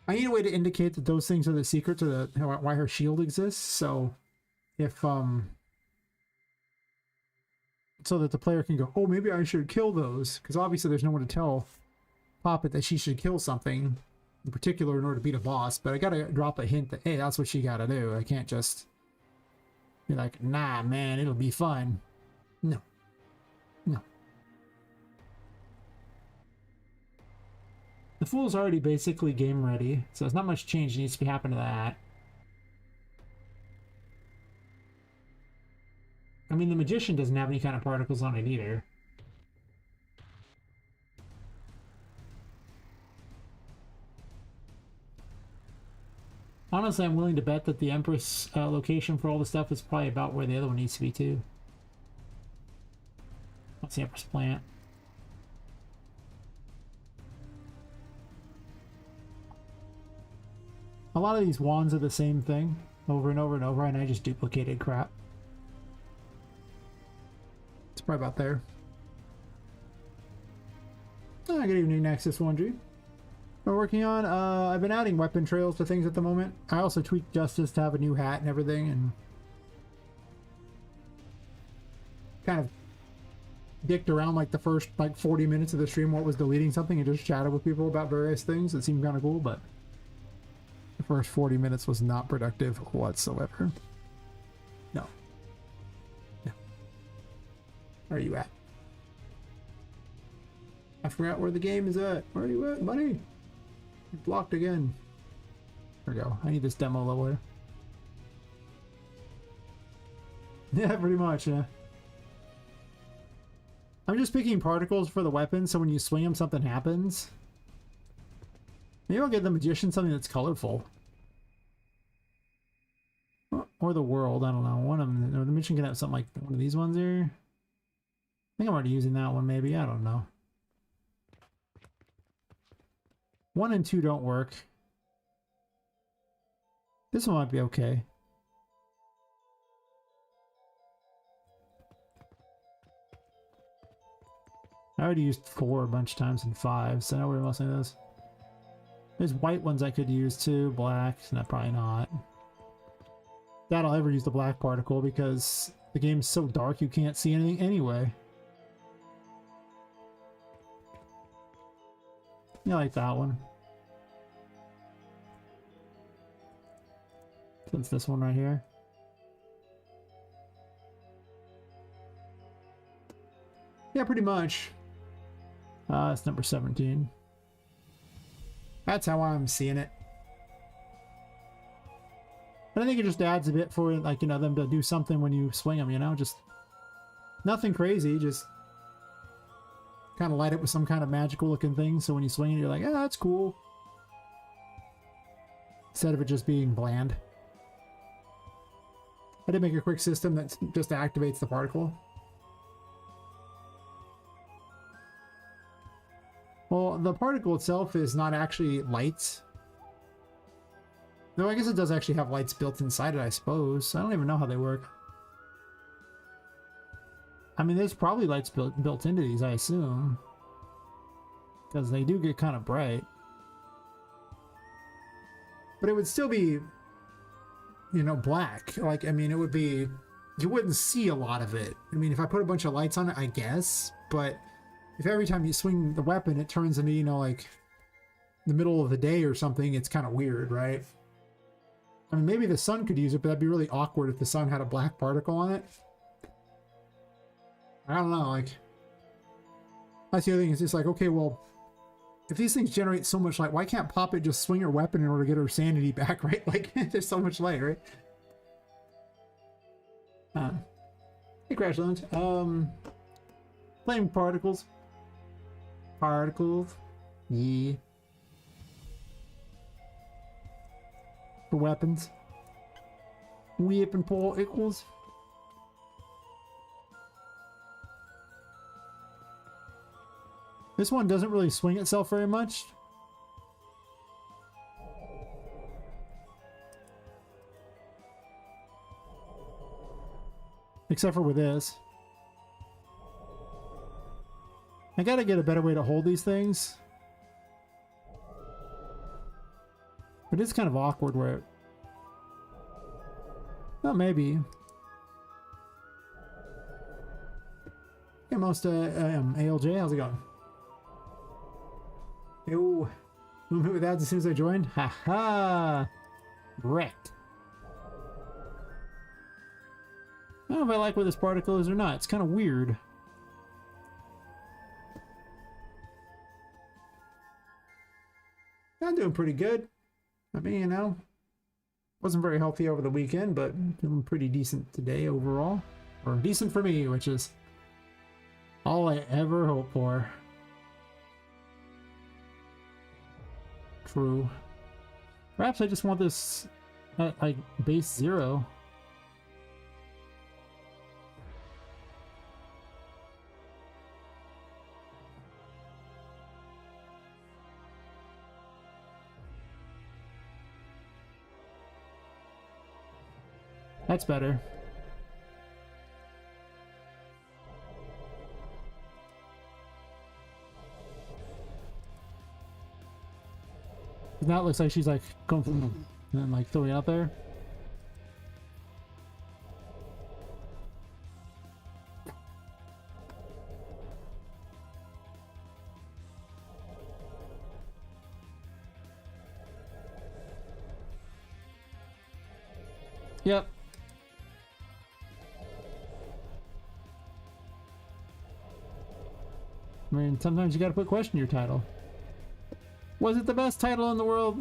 I need a way to indicate that those things are the secret to the why her shield exists. So if so that the player can go, oh, maybe I should kill those, because obviously there's no one to tell Poppet that she should kill something in particular in order to beat a boss. But I gotta drop a hint that, hey, that's what she gotta do. I can't just be like, nah, man, it'll be fun. No. No. The Fool's already basically game ready, so there's not much change that needs to be happening to that. I mean, the Magician doesn't have any kind of particles on it either. Honestly, I'm willing to bet that the Empress location for all the stuff is probably about where the other one needs to be too. That's the Empress plant. A lot of these wands are the same thing over and over and over, and I just duplicated crap. It's probably about there. Oh, good evening, Nexus 1G. We're working on, I've been adding weapon trails to things at the moment. I also tweaked Justice to have a new hat and everything, and kind of dicked around like the first 40 minutes of the stream what was deleting something and just chatted with people about various things. It seemed kind of cool, but the first 40 minutes was not productive whatsoever. No. No. Where are you at? I forgot where the game is at. Where are you at, buddy? You're blocked again. There we go. I need this demo level here. Yeah, pretty much, yeah. I'm just picking particles for the weapon, so when you swing them, something happens. Maybe I'll get the Magician something that's colorful. Or the World, I don't know. One of them, or the Magician can have something like one of these ones here. I think I'm already using that one, maybe. I don't know. 1 and 2 don't work. This one might be okay. I already used 4 a bunch of times and 5, so now we're mostly those. There's white ones I could use too, black, no, probably not. Doubt I'll ever use the black particle because the game's so dark you can't see anything anyway. Yeah, I like that one. Since this one right here. Yeah, pretty much. It's number 17. That's how I'm seeing it. And I think it just adds a bit for, like, you know, them to do something when you swing them, you know? Just nothing crazy, just kind of light it with some kind of magical looking thing, so when you swing it, you're like, yeah, that's cool. Instead of it just being bland. I did make a quick system that just activates the particle. Well, the particle itself is not actually lights. No, I guess it does actually have lights built inside it, I suppose. I don't even know how they work. I mean, there's probably lights built into these, I assume. Because they do get kind of bright. But it would still be, you know, black. Like, I mean, it would be... You wouldn't see a lot of it. I mean, if I put a bunch of lights on it, I guess. But if every time you swing the weapon, it turns into, you know, like, the middle of the day or something, it's kind of weird, right? I mean, maybe the sun could use it, but that'd be really awkward if the sun had a black particle on it. I don't know, like... That's the other thing, it's just like, okay, well... If these things generate so much light, why can't Poppet just swing her weapon in order to get her sanity back, right? Like, there's so much light, right? Hey, Crashlands. Flame particles. Particles. Yeah. For weapons. Weapon particles. This one doesn't really swing itself very much. Except for with this. I gotta get a better way to hold these things. But it's kind of awkward where... Well, maybe. Hey, most ALJ, how's it going? Yo, movement with ads as soon as I joined. Ha ha! Wrecked. I don't know if I like where this particle is or not. It's kind of weird. I'm doing pretty good. I mean, you know, wasn't very healthy over the weekend, but feeling pretty decent today overall. Or decent for me, which is all I ever hope for. True. Perhaps I just want this at like base 0. That's better. Now it looks like she's like going from and then like throwing out there. Yep. I mean, sometimes you gotta put question in your title. Was it the best title in the world?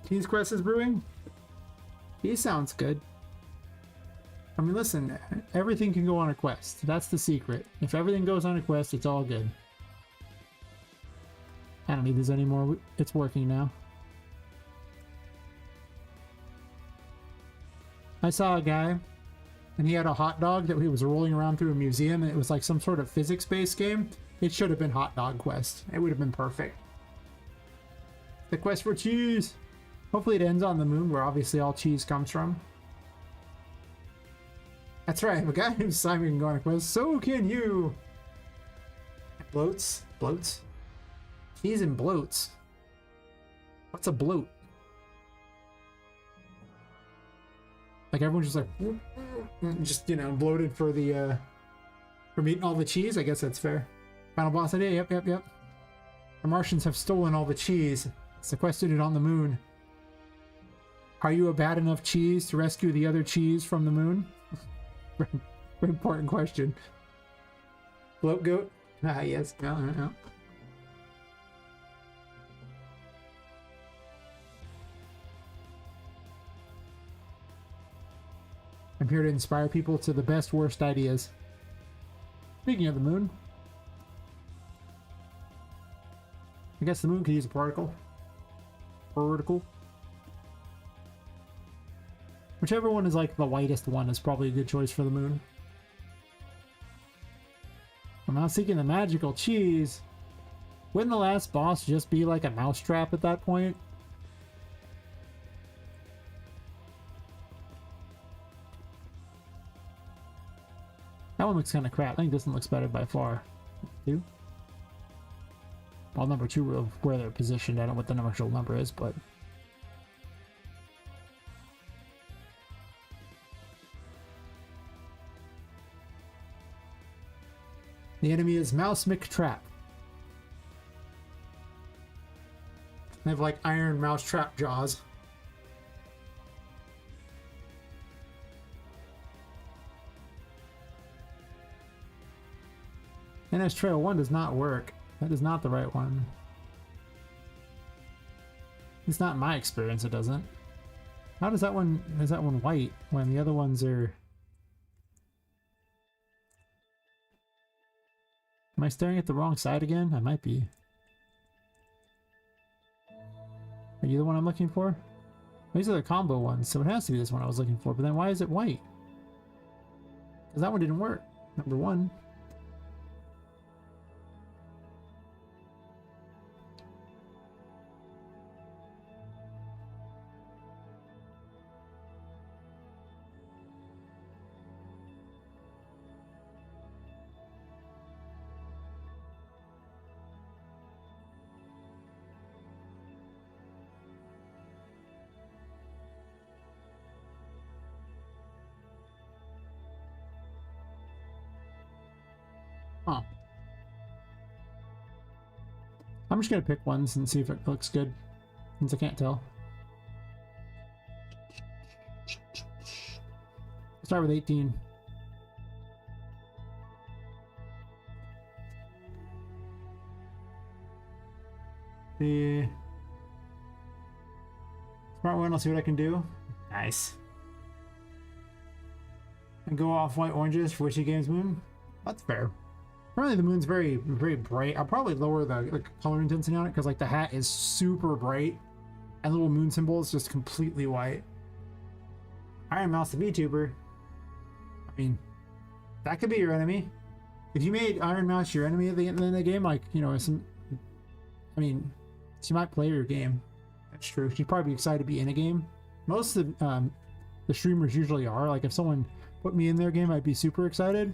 Cheese Quest is brewing? He sounds good. I mean, listen, everything can go on a quest. That's the secret. If everything goes on a quest, it's all good. I don't need this anymore. It's working now. I saw a guy, and he had a hot dog that he was rolling around through a museum, and it was like some sort of physics-based game. It should have been Hot Dog Quest. It would have been perfect. The quest for cheese. Hopefully it ends on the moon, where obviously all cheese comes from. That's right, a guy named Simon can go on a quest. So can you. Bloats? Bloats? Cheese and bloats. What's a bloat? Like everyone's just like, just, you know, bloated for the, from eating all the cheese. I guess that's fair. Final boss idea. Yep. The Martians have stolen all the cheese, sequestered it on the moon. Are you a bad enough cheese to rescue the other cheese from the moon? Very important question. Bloat goat? Ah, yes. No. I'm here to inspire people to the best, worst ideas. Speaking of the moon, I guess the moon could use a particle. Particle. Whichever one is like the whitest one is probably a good choice for the moon. I'm not seeking the magical cheese. Wouldn't the last boss just be like a mousetrap at that point? That one looks kind of crap. I think this one looks better by far. Two? Well, number 2 of where they're positioned. I don't know what the actual number is, but... The enemy is Mouse McTrap. They have like iron mousetrap jaws. NS Trail 1 does not work. That is not the right one. It's not in my experience, it doesn't. How does that one, is that one white when the other ones are... Am I staring at the wrong side again? I might be. Are you the one I'm looking for? These are the combo ones, so it has to be this one I was looking for, but then why is it white? Because that one didn't work. Number 1. Huh. I'm just gonna pick ones and see if it looks good, since I can't tell. Start with 18. The smart one, I'll see what I can do. Nice. And go off white oranges for Wishy Games Moon. That's fair. Apparently the moon's very, very bright. I'll probably lower the color intensity on it because like the hat is super bright and little moon symbol is just completely white. Iron Mouse the VTuber. I mean, that could be your enemy. If you made Iron Mouse your enemy at the end of the game, like, you know, I mean, she might play your game. That's true. She'd probably be excited to be in a game. Most of the streamers usually are. Like if someone put me in their game, I'd be super excited.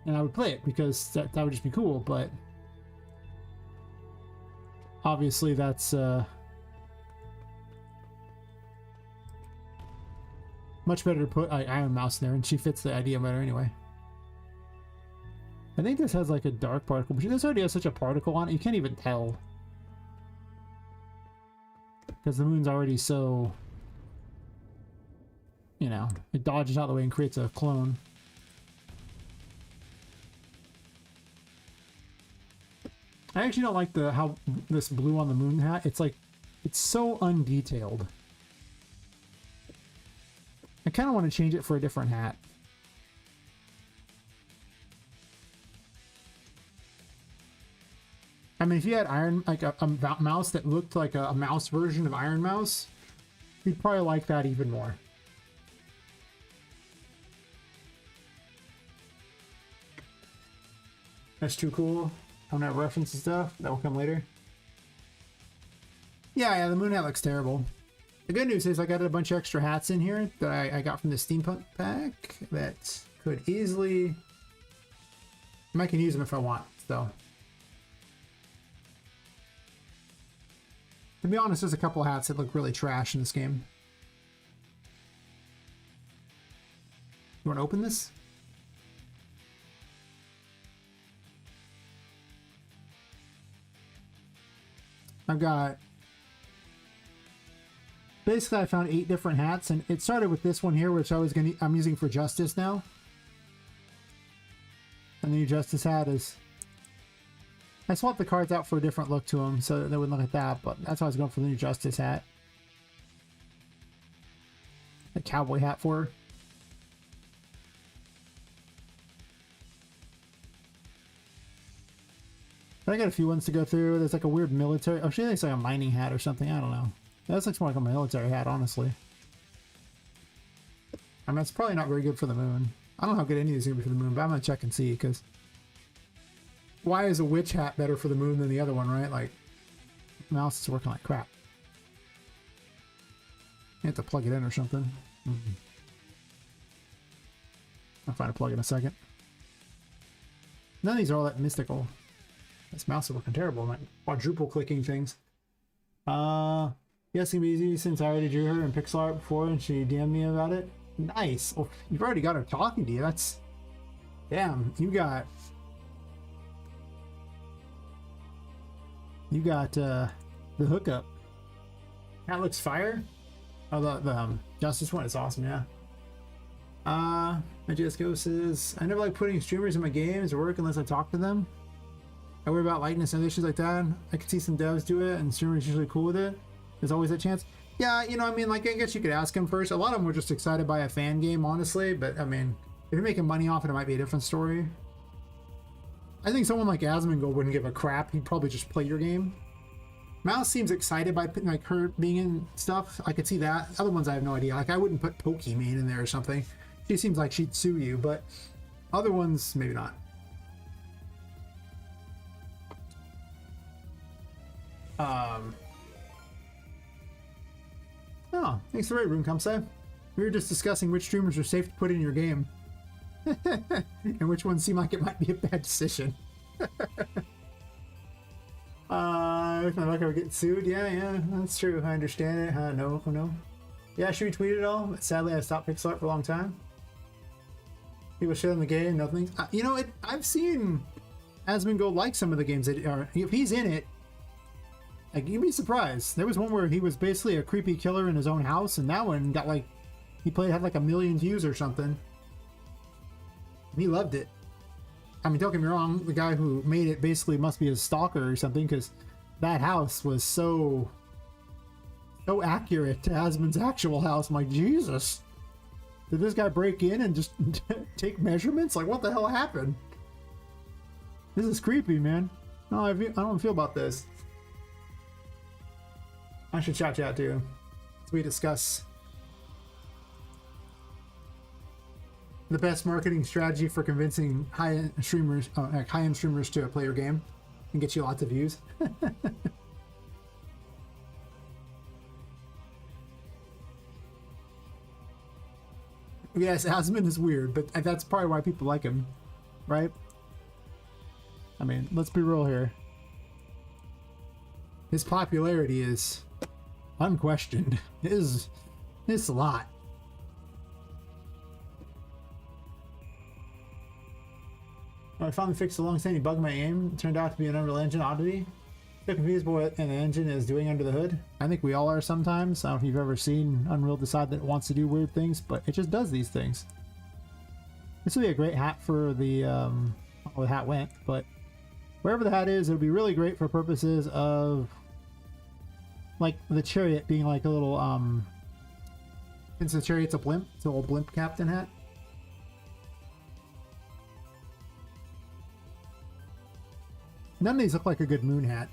And I would play it because that would just be cool, but obviously that's much better to put Iron Mouse in there, and she fits the idea better anyway. I think this has like a dark particle, but this already has such a particle on it, you can't even tell. Because the moon's already so, you know, it dodges out of the way and creates a clone. I actually don't like how this blue on the moon hat, it's like, it's so undetailed. I kind of want to change it for a different hat. I mean, if you had a mouse that looked like a mouse version of Iron Mouse, you'd probably like that even more. That's too cool. I don't have reference and stuff. That will come later. Yeah, the moon hat looks terrible. The good news is I got a bunch of extra hats in here that I got from the steampunk pack that could easily... I can use them if I want, so... To be honest, there's a couple hats that look really trash in this game. You want to open this? I've got... Basically, I found 8 different hats, and it started with this one here, which I'm using for Justice now. And the new Justice hat is... I swapped the cards out for a different look to them, so they wouldn't look like that, but that's why I was going for the new Justice hat. The cowboy hat for her. But I got a few ones to go through. There's like a weird military... Oh, she looks like a mining hat or something. I don't know. That looks more like a military hat, honestly. I mean, it's probably not very good for the moon. I don't know how good any of these are going to be for the moon, but I'm going to check and see, because... Why is a witch hat better for the moon than the other one, right? Like, mouse is working like crap. You have to plug it in or something. I'll find a plug in a second. None of these are all that mystical. This mouse is working terrible. I'm like quadruple clicking things. Yes, it's gonna be easy since I already drew her in pixel art before and she DM'd me about it. Nice. Oh, you've already got her talking to you. That's... Damn, you got the hookup. That looks fire. Oh, the Justice one is awesome, yeah. My GSGO says, I never like putting streamers in my games or work unless I talk to them. I worry about likeness and issues like that. I could see some devs do it and streamers usually cool with it. There's always a chance. Yeah, you know, I mean, like, I guess you could ask them first. A lot of them were just excited by a fan game, honestly, but I mean, if you're making money off it, it might be a different story. I think someone like Asmongold wouldn't give a crap. He'd probably just play your game. Mouse seems excited by like her being in stuff. I could see that. Other ones I have no idea. Like, I wouldn't put Pokemon in there or something. She seems like she'd sue you, but other ones, maybe not. Oh, thanks for the room, Kamsa. We were just discussing which streamers are safe to put in your game. And which ones seem like it might be a bad decision. If my luck ever get sued, yeah, that's true. I understand it. No. Yeah, should we tweet it all? But sadly, I stopped pixel art for a long time. People shit on the game, nothing. You know, I've seen Asmongold likes some of the games that are. If he's in it, like, you'd be surprised. There was one where he was basically a creepy killer in his own house, and that one got like, had like 1 million views or something. And he loved it. I mean, don't get me wrong, the guy who made it basically must be a stalker or something, because that house was so accurate to Asmon's actual house. I'm like, Jesus. Did this guy break in and just take measurements? Like, what the hell happened? This is creepy, man. No, I don't feel about this. I should shout you out too, as we discuss the best marketing strategy for convincing high-end streamers to play your game and get you lots of views. Yes, Asmon is weird, but that's probably why people like him, right? I mean, let's be real here. His popularity is unquestioned. It's a lot. I finally fixed a long-standing bug in my game. It turned out to be an Unreal Engine oddity. Still confused by what an engine is doing under the hood. I think we all are sometimes. I don't know if you've ever seen Unreal decide that it wants to do weird things, but it just does these things. This would be a great hat for the, the hat went, but wherever the hat is, it would be really great for purposes of, like, the chariot being like a little, since the chariot's a blimp, it's a little blimp captain hat. None of these look like a good moon hat.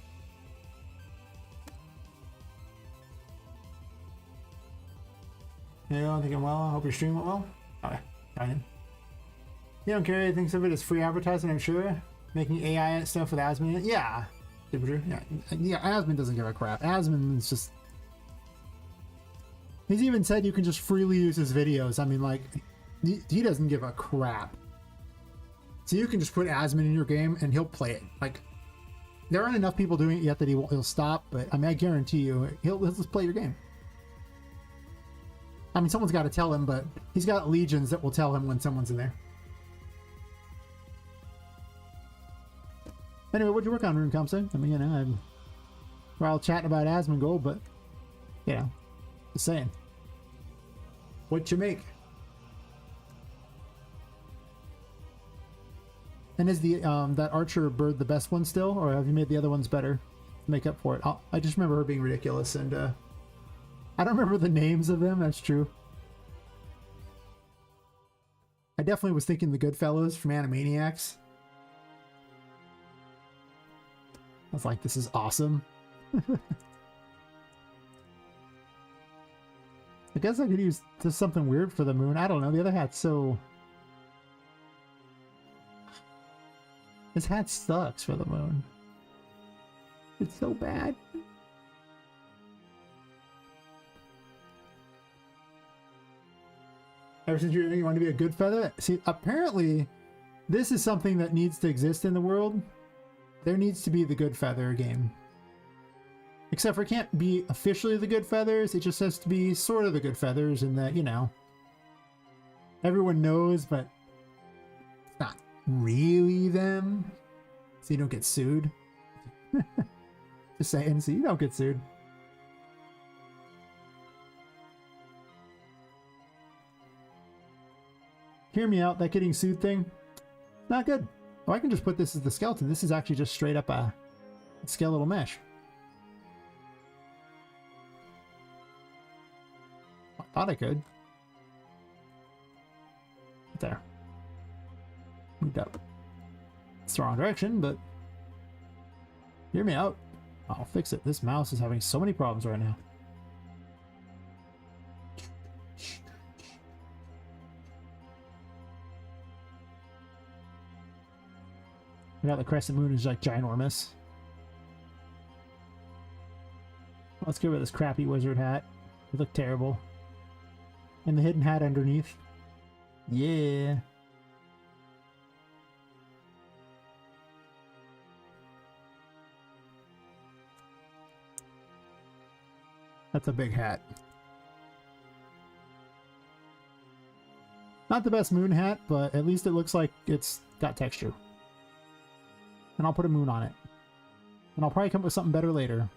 Hey, I'm thinking well. I hope your stream went well. Okay, fine. You don't care. He thinks of it as free advertising, I'm sure. Making AI stuff with Asmon. Yeah. Super true. Yeah, Asmon doesn't give a crap. Asmon's just... He's even said you can just freely use his videos. I mean, like, he doesn't give a crap. So you can just put Asmon in your game and he'll play it. Like, there aren't enough people doing it yet that he'll stop, but I mean, I guarantee you, he'll just play your game. I mean, someone's got to tell him, but he's got legions that will tell him when someone's in there. Anyway, what'd you work on, Rune Comsa? I mean, you know, we're all chatting about Asmongold, but, you know, just saying. What'd you make? And is the that archer bird the best one still, or have you made the other ones better to make up for it? I just remember her being ridiculous, and I don't remember the names of them. That's true. I definitely was thinking the Goodfellas from Animaniacs. I was like, this is awesome. I guess I could use just something weird for the moon. I don't know. The other hat's so... This hat sucks for the moon. It's so bad. Ever since you want to be a good feather? See, apparently, this is something that needs to exist in the world. There needs to be the good feather game. Except for it can't be officially the good feathers. It just has to be sort of the good feathers in that, you know, everyone knows, but it's not really them. So you don't get sued. Just saying, so you don't get sued. Hear me out, that getting sued thing, not good. Oh, I can just put this as the skeleton. This is actually just straight up a skeletal mesh. I thought I could. There. Moved up. It's the wrong direction, but hear me out. I'll fix it. This mouse is having so many problems right now. Yeah, the crescent moon is like ginormous. Let's get rid of this crappy wizard hat. It looked terrible. And the hidden hat underneath. Yeah. That's a big hat. Not the best moon hat, but at least it looks like it's got texture. and I'll put a moon on it. And I'll probably come up with something better later.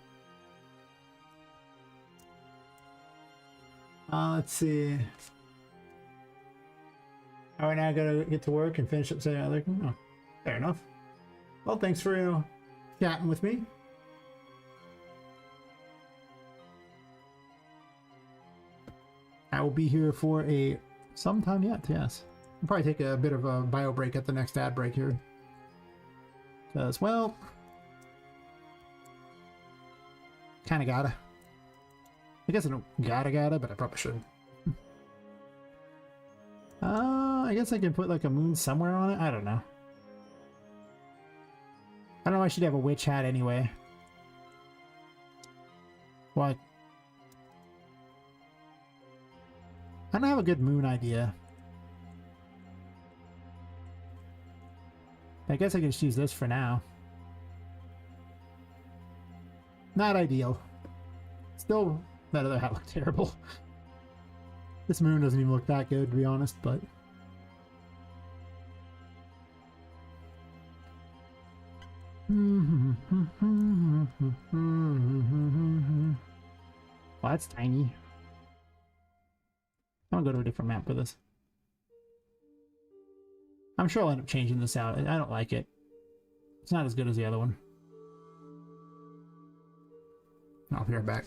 Let's see. All right, now I gotta get to work and finish up saying other. Oh, fair enough. Well, thanks for chatting with me. I will be here for some time yet. Yes, I'll probably take a bit of a bio break at the next ad break here. Because, well, kind of gotta. I guess I don't gotta, but I probably should. I guess I can put like a moon somewhere on it. I don't know. I don't know. I should have a witch hat anyway. What? I don't have a good moon idea. I guess I can just use this for now. Not ideal. Still, that other hat looked terrible. This moon doesn't even look that good, to be honest, but... Well, that's tiny. I'm gonna go to a different map for this. I'm sure I'll end up changing this out. I don't like it. It's not as good as the other one. I'll be right back.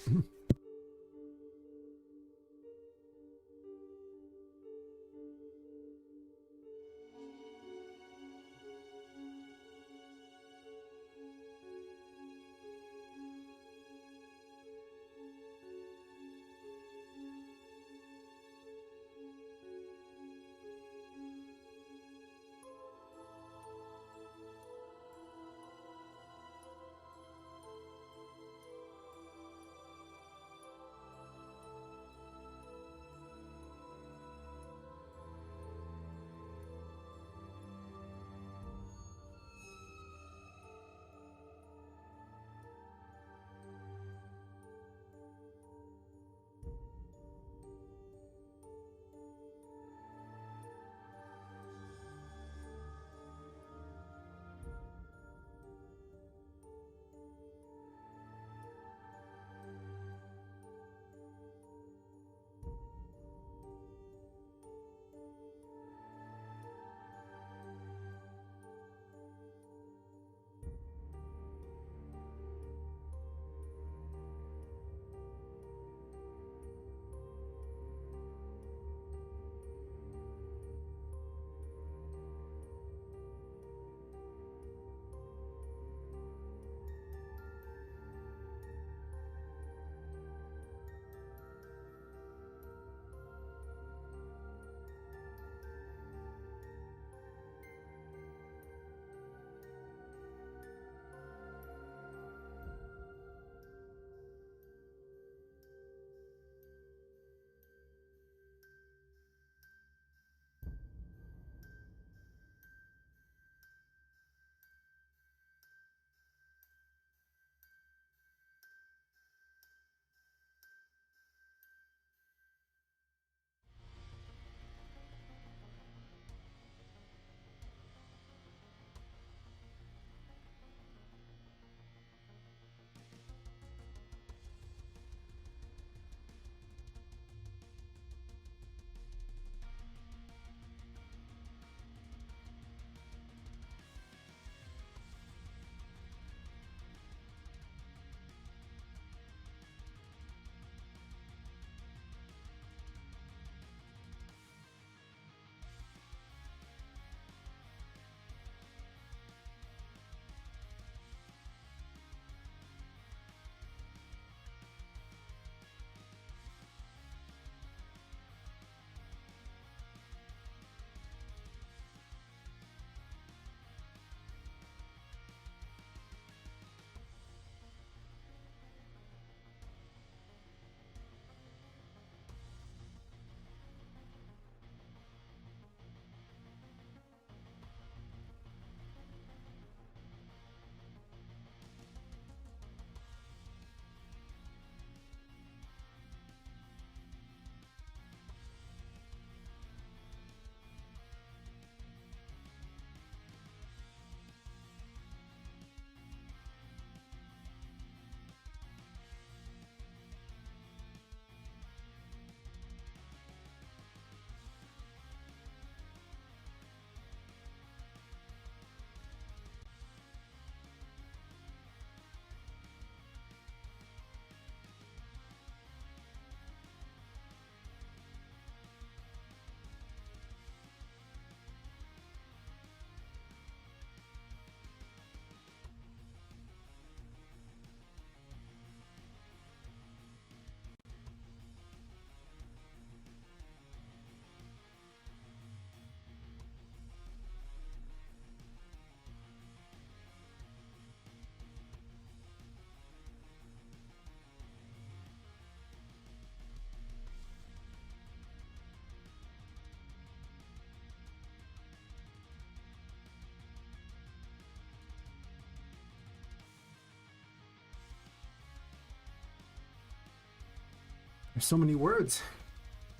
There's so many words.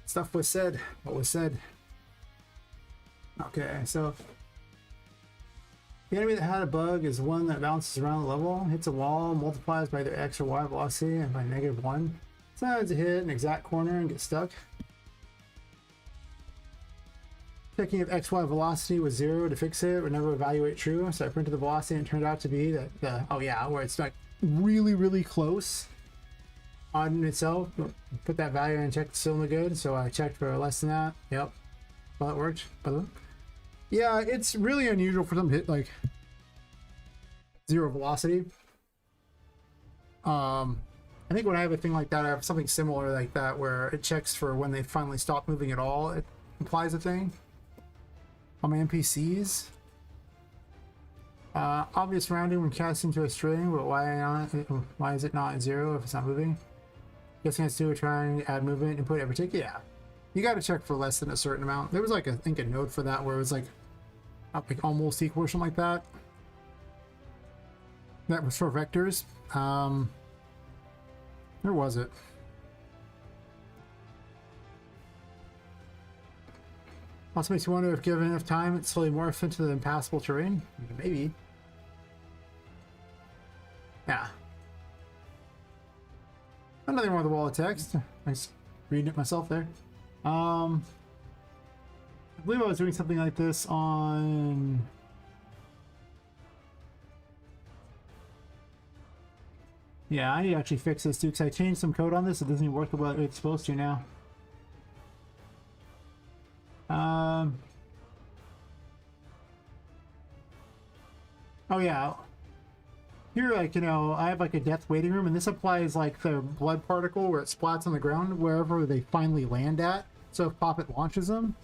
Stuff was said. What was said? Okay, so the enemy that had a bug is one that bounces around the level, hits a wall, multiplies by either X or Y velocity, and by -1. Sometimes it hit an exact corner and get stuck. Checking if XY velocity was 0 to fix it would never evaluate true, so I printed the velocity and it turned out to be that oh yeah, where it's like really close on itself. Put that value and check it's still no good, so I checked for less than that. Yep, well, it worked. Yeah, it's really unusual for them to hit like 0 velocity. I think when I have a thing like that, I have something similar like that where it checks for when they finally stop moving at all. It implies a thing on my NPCs. Obvious rounding when cast into a string, but why is it not 0 if it's not moving? Guessing it's due to trying to add movement input every tick. Yeah, you got to check for less than a certain amount. There was like I think a node for that where it was like almost equal or something like that. That was for vectors. Where was it? Also makes you wonder if given enough time it slowly morphs into the impassable terrain. Maybe. Yeah. Nothing wrong with the wall of text. I was reading it myself there. I believe I was doing something like this on... Yeah, I need to actually fix this too, because I changed some code on this. It doesn't even work the way it's supposed to now. Oh yeah. Here, like, you know, I have like a death waiting room, and this applies like the blood particle where it splats on the ground wherever they finally land at. So if Poppet launches them,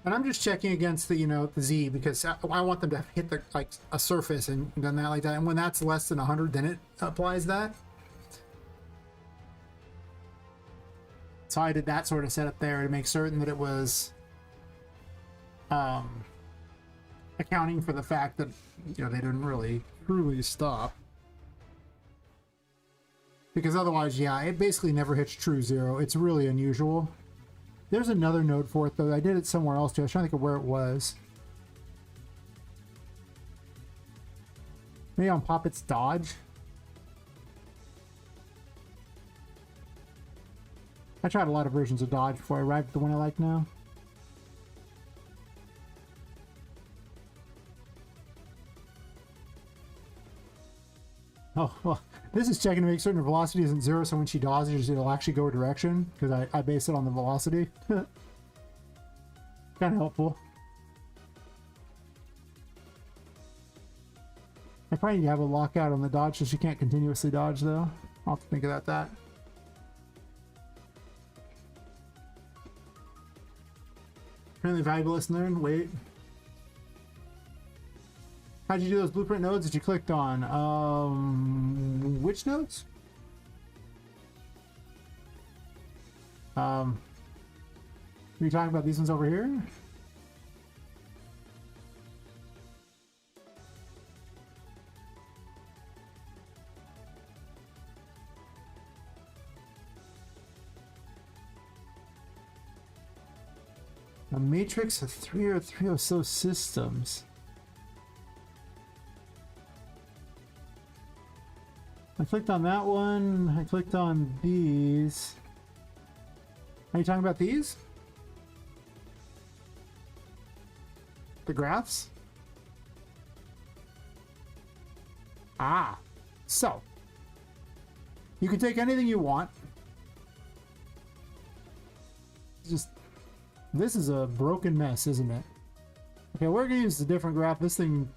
and I'm just checking against the, you know, the Z, because I want them to hit the like a surface and done that like that. And when that's less than 100, then it applies that. So I did that sort of setup there to make certain that it was accounting for the fact that, you know, they didn't really truly stop. Because otherwise, yeah, it basically never hits true 0. It's really unusual. There's another node for it, though. I did it somewhere else, too. I was trying to think of where it was. Maybe on Poppet's dodge. I tried a lot of versions of dodge before I arrived at the one I like now. Oh, well, this is checking to make certain her velocity isn't 0, so when she dodges, it'll actually go a direction, because I base it on the velocity. Kind of helpful. I probably need to have a lockout on the dodge so she can't continuously dodge, though. I'll have to think about that. Apparently valuable lesson learned. Wait. How'd you do those blueprint nodes that you clicked on? Which nodes? Are you talking about these ones over here? A matrix of 3 or 3 or so systems. I clicked on that one. I clicked on these. Are you talking about these? The graphs? Ah. So. You can take anything you want. Just... This is a broken mess, isn't it? Okay, we're going to use a different graph. This thing...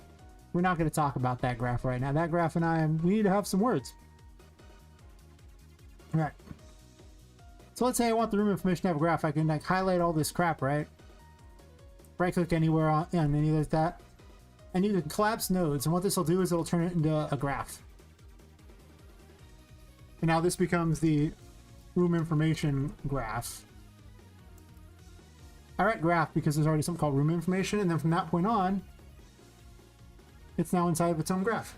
We're not going to talk about that graph right now. That graph and I, we need to have some words. All right. So let's say I want the room information to have a graph. I can like highlight all this crap, right? Right click anywhere on any of that. And you can collapse nodes. And what this will do is it'll turn it into a graph. And now this becomes the room information graph. I write graph because there's already something called room information. And then from that point on, it's now inside of its own graph.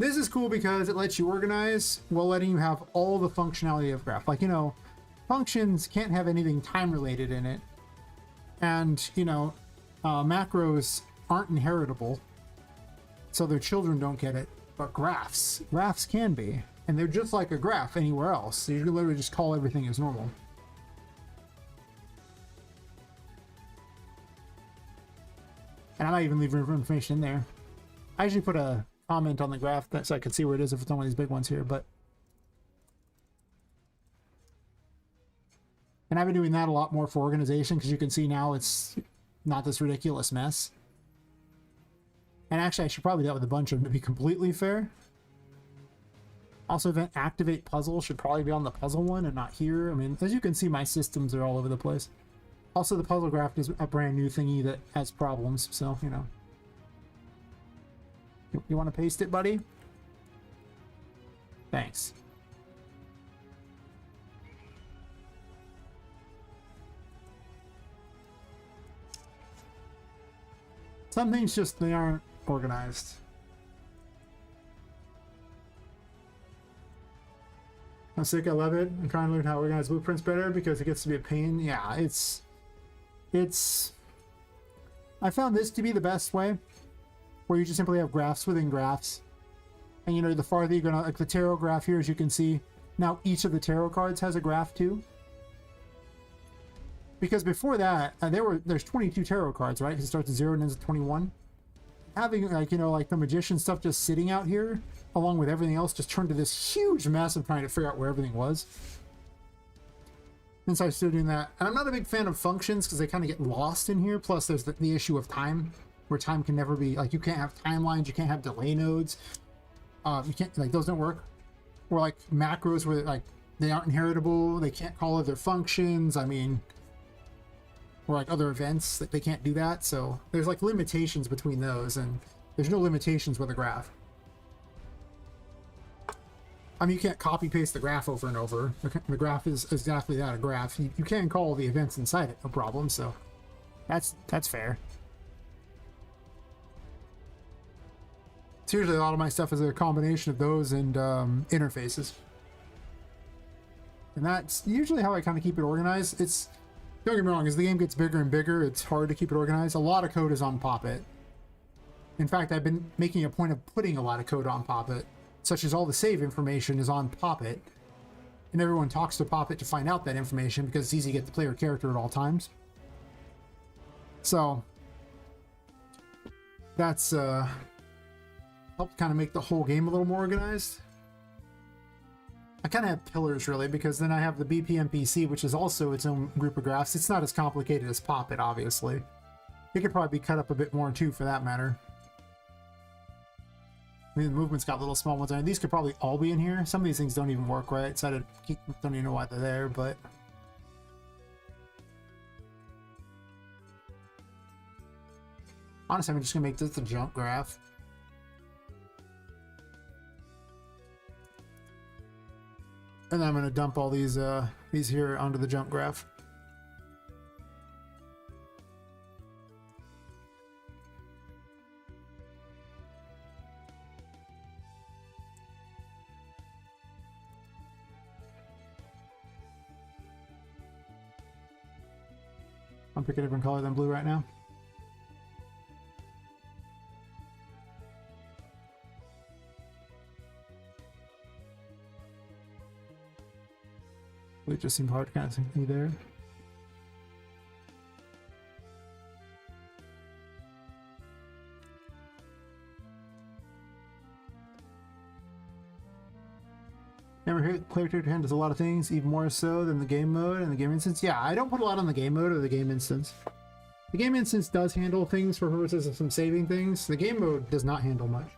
This is cool because it lets you organize while letting you have all the functionality of graph. Like, you know, functions can't have anything time related in it. And, you know, macros aren't inheritable, so their children don't get it. But graphs can be. And they're just like a graph anywhere else. So you can literally just call everything as normal. And I might even leave information in there. I usually put a comment on the graph so I can see where it is if it's one of these big ones here, but... And I've been doing that a lot more for organization, because you can see now it's not this ridiculous mess. And actually, I should probably do that with a bunch of them to be completely fair. Also, event activate puzzle should probably be on the puzzle one and not here. I mean, as you can see, my systems are all over the place. Also, the puzzle graph is a brand new thingy that has problems, so, you know. You want to paste it, buddy? Thanks. Some things just, they aren't organized. I'm sick, I love it. I'm trying to learn how to organize blueprints better because it gets to be a pain. Yeah, it's... I found this to be the best way, where you just simply have graphs within graphs. And, you know, the farther you're gonna, like the tarot graph here, as you can see, now each of the tarot cards has a graph too. Because before that, there's 22 tarot cards, right? Because it starts at 0 and ends at 21. Having, like, you know, like the magician stuff just sitting out here, along with everything else, just turned to this huge mess of trying to figure out where everything was. And so I started doing that. And I'm not a big fan of functions because they kind of get lost in here. Plus, there's the issue of time, where time can never be, like, you can't have timelines, you can't have delay nodes. You can't, like, those don't work. Or, like, macros where, like, they aren't inheritable, they can't call other functions. I mean... Or like other events, that they can't do that. So there's like limitations between those, and there's no limitations with a graph. I mean, you can't copy paste the graph over and over. The graph is exactly that, a graph. You can call the events inside it, no problem. So that's fair. Seriously, a lot of my stuff is a combination of those and interfaces, and that's usually how I kind of keep it organized. It's, don't get me wrong, as the game gets bigger and bigger, it's hard to keep it organized. A lot of code is on Poppet. In fact, I've been making a point of putting a lot of code on Poppet, such as all the save information is on Poppet, and everyone talks to Poppet to find out that information because it's easy to get the player character at all times. So that's helped kind of make the whole game a little more organized. I kind of have pillars, really, because then I have the BPMPC, which is also its own group of graphs. It's not as complicated as Poppet, obviously. It could probably be cut up a bit more, too, for that matter. I mean, the movement's got little small ones on it. These could probably all be in here. Some of these things don't even work right, so I don't even know why they're there, but... Honestly, I'm just going to make this the jump graph. And then I'm going to dump all these here onto the jump graph. I'm picking a different color than blue right now. It just seemed hard to kind of see me there. Never heard player character hand does a lot of things, even more so than the game mode and the game instance. Yeah, I don't put a lot on the game mode or the game instance. The game instance does handle things for purposes of some saving things. The game mode does not handle much.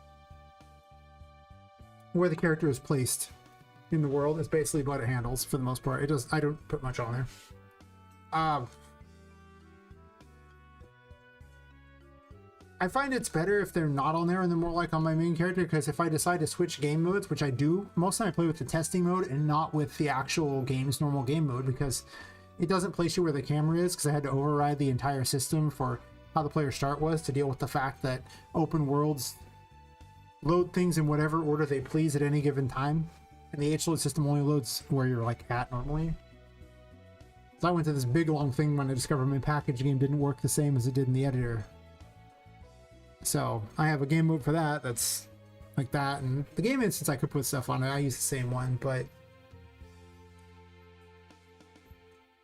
Where the character is placed in the world is basically what it handles for the most part. It does. I don't put much on there. I find it's better if they're not on there and they're more like on my main character, because if I decide to switch game modes, which I do, most of the time I play with the testing mode and not with the actual game's normal game mode, because it doesn't place you where the camera is, because I had to override the entire system for how the player start was to deal with the fact that open worlds load things in whatever order they please at any given time. And the HLOAD system only loads where you're like at normally. So I went to this big long thing when I discovered my package game didn't work the same as it did in the editor. So I have a game mode for that that's like that, and the game instance I could put stuff on it. I use the same one, but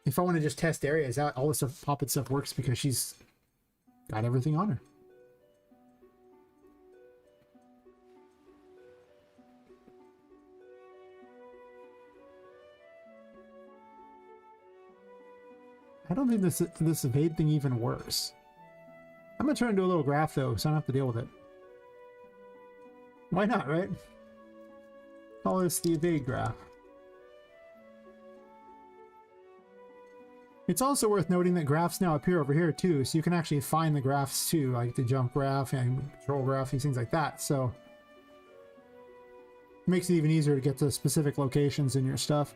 if I want to just test areas out, all this stuff, Poppet stuff works because she's got everything on her. I don't think this evade thing even works. I'm gonna turn into a little graph though, so I don't have to deal with it. Why not, right? Call this the evade graph. It's also worth noting that graphs now appear over here too, so you can actually find the graphs too, like the jump graph and control graph, these things like that. So it makes it even easier to get to specific locations in your stuff.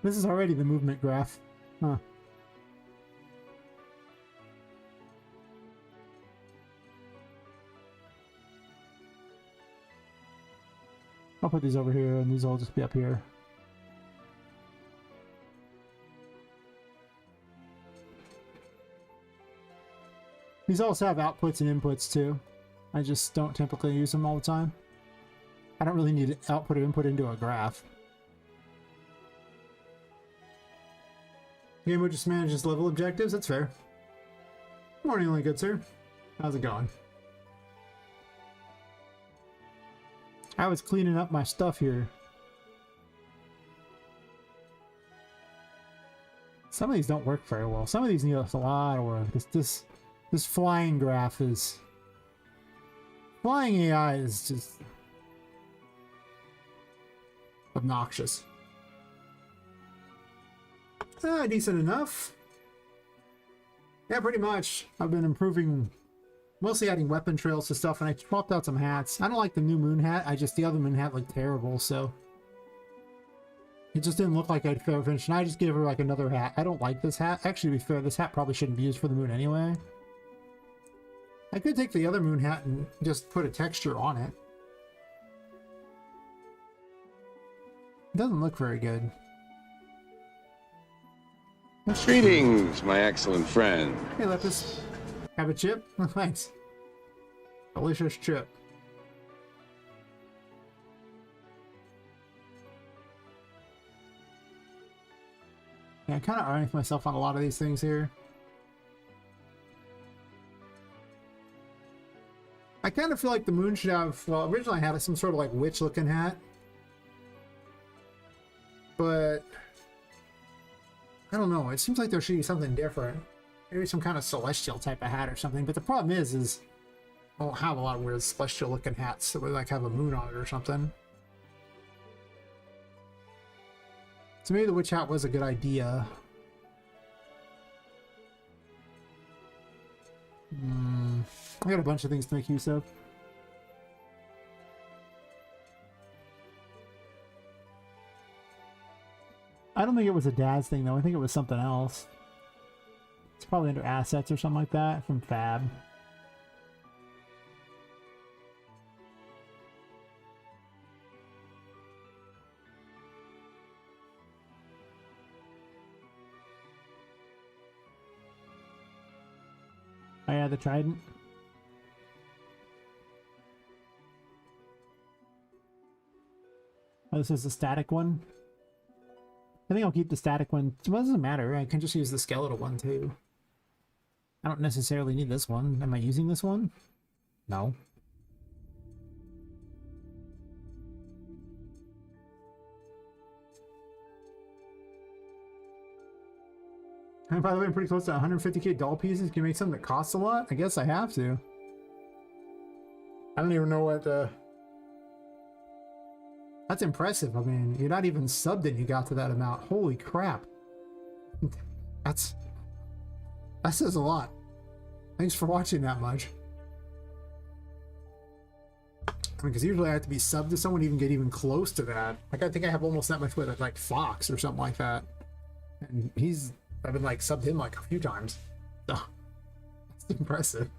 This is already the movement graph. Huh. I'll put these over here, and these will just be up here. These also have outputs and inputs too. I just don't typically use them all the time. I don't really need output or input into a graph. Game mode just manages level objectives, that's fair. Morning, only good sir. How's it going? I was cleaning up my stuff here. Some of these don't work very well. Some of these need a lot of work. This flying graph is... Flying AI is just... obnoxious. Decent enough. Yeah, pretty much. I've been improving, mostly adding weapon trails to stuff, and I swapped out some hats. I don't like the new moon hat. The other moon hat looked terrible, so it just didn't look like I'd fair finish. And I just gave her like another hat. I don't like this hat. Actually, to be fair, this hat probably shouldn't be used for the moon anyway. I could take the other moon hat and just put a texture on it. It doesn't look very good. Greetings, my excellent friend. Hey, Lepus. Have a chip? Oh, thanks. Delicious chip. Yeah, I kind of ironed myself on a lot of these things here. I kind of feel like the moon should have, well, originally I had some sort of like witch looking hat. But I don't know, it seems like there should be something different. Maybe some kind of celestial type of hat or something. But the problem is I don't have a lot of weird celestial looking hats that would like have a moon on it or something. So maybe the witch hat was a good idea. I got a bunch of things to make use of. I don't think it was a dad's thing though. I think it was something else. It's probably under assets or something like that from Fab. Oh yeah, the trident. Oh, this is the static one. I think I'll keep the static one. Well, it doesn't matter. I can just use the skeletal one too. I don't necessarily need this one. Am I using this one? No. And by the way, I'm pretty close to 150k doll pieces. Can you make something that costs a lot? I guess I have to. I don't even know what That's impressive. I mean, you're not even subbed and you got to that amount. Holy crap. That says a lot. Thanks for watching that much. I mean, because usually I have to be subbed to someone to even get even close to that. Like, I think I have almost that much with like Fox or something like that. And I've been like subbed him like a few times. So that's impressive.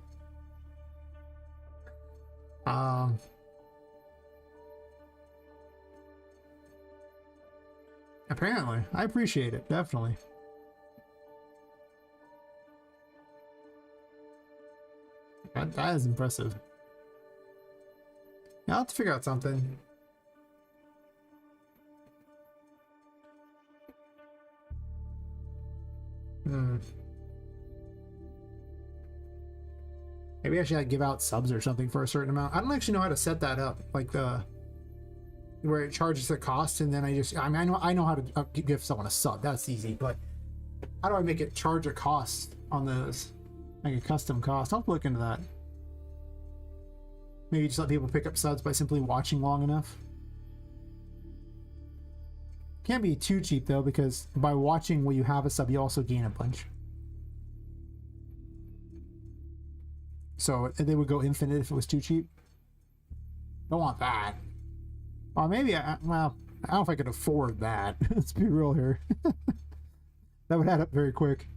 Apparently. I appreciate it, definitely. That is impressive. Yeah, I'll have to figure out something. Maybe I should like give out subs or something for a certain amount. I don't actually know how to set that up, like the where it charges the cost, and then I mean I know how to give someone a sub. That's easy, but how do I make it charge a cost on those, like a custom cost? I'll look into that. Maybe just let people pick up subs by simply watching long enough. Can't be too cheap though, because by watching while you have a sub, you also gain a bunch. So they would go infinite if it was too cheap. Don't want that. Well, maybe well, I don't know if I could afford that. Let's be real here. That would add up very quick.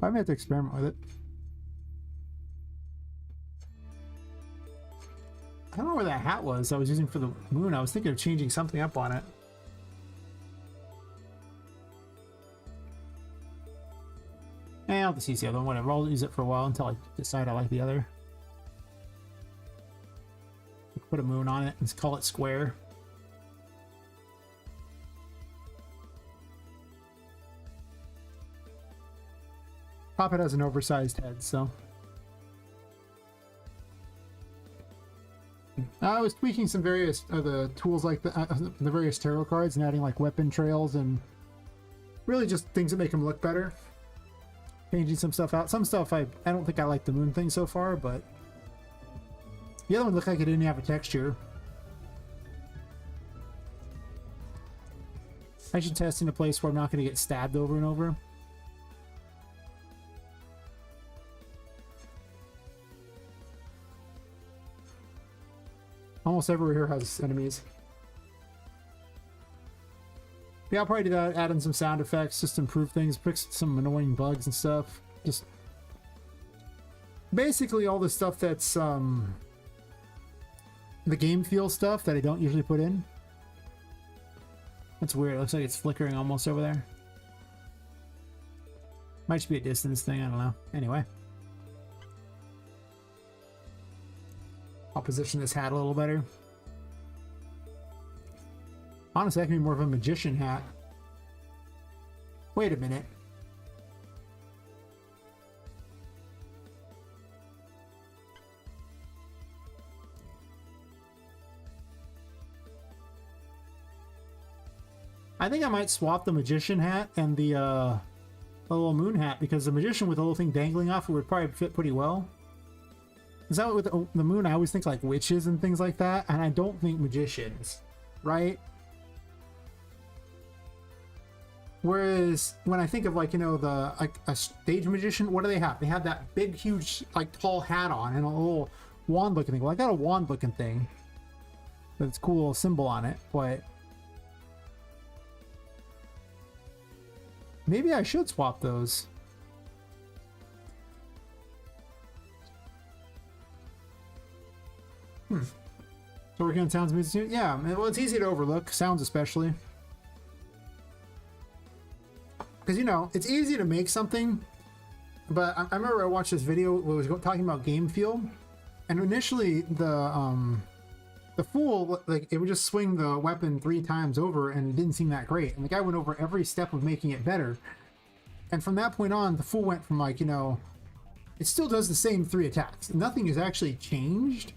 I may have to experiment with it. I don't know where that hat was I was using for the moon. I was thinking of changing something up on it. I'll just use the other one, whatever. I'll use it for a while until I decide I like the other. Put a moon on it and call it square. Poppet has an oversized head, so. I was tweaking some various the tools, like the various tarot cards, and adding like weapon trails and really just things that make them look better. Changing some stuff out. Some stuff I don't think I like the moon thing so far, but the other one looked like it didn't have a texture. I should test in a place where I'm not going to get stabbed over and over. Almost everywhere here has enemies. Yeah, I'll probably do that, add in some sound effects, just improve things, fix some annoying bugs and stuff. Just basically all the stuff that's the game feel stuff that I don't usually put in. That's weird. It looks like it's flickering almost over there. Might just be a distance thing, I don't know. Anyway. I'll position this hat a little better. Honestly, that can be more of a magician hat. Wait a minute. I think I might swap the magician hat and the little moon hat, because the magician with the little thing dangling off it would probably fit pretty well. Is that with the moon? I always think like witches and things like that, and I don't think magicians, right? Whereas when I think of like, you know, like a stage magician, what do they have? They have that big, huge, like tall hat on and a little wand looking thing. Well, I got a wand looking thing that's a cool little symbol on it, but maybe I should swap those. So working on sounds, music, yeah. Well, it's easy to overlook sounds, especially because, you know, it's easy to make something. But I remember I watched this video where it was talking about game feel, and initially the fool, like, it would just swing the weapon 3 times over, and it didn't seem that great. And the guy went over every step of making it better, and from that point on, the fool went from, like, you know, it still does the same 3 attacks. Nothing has actually changed.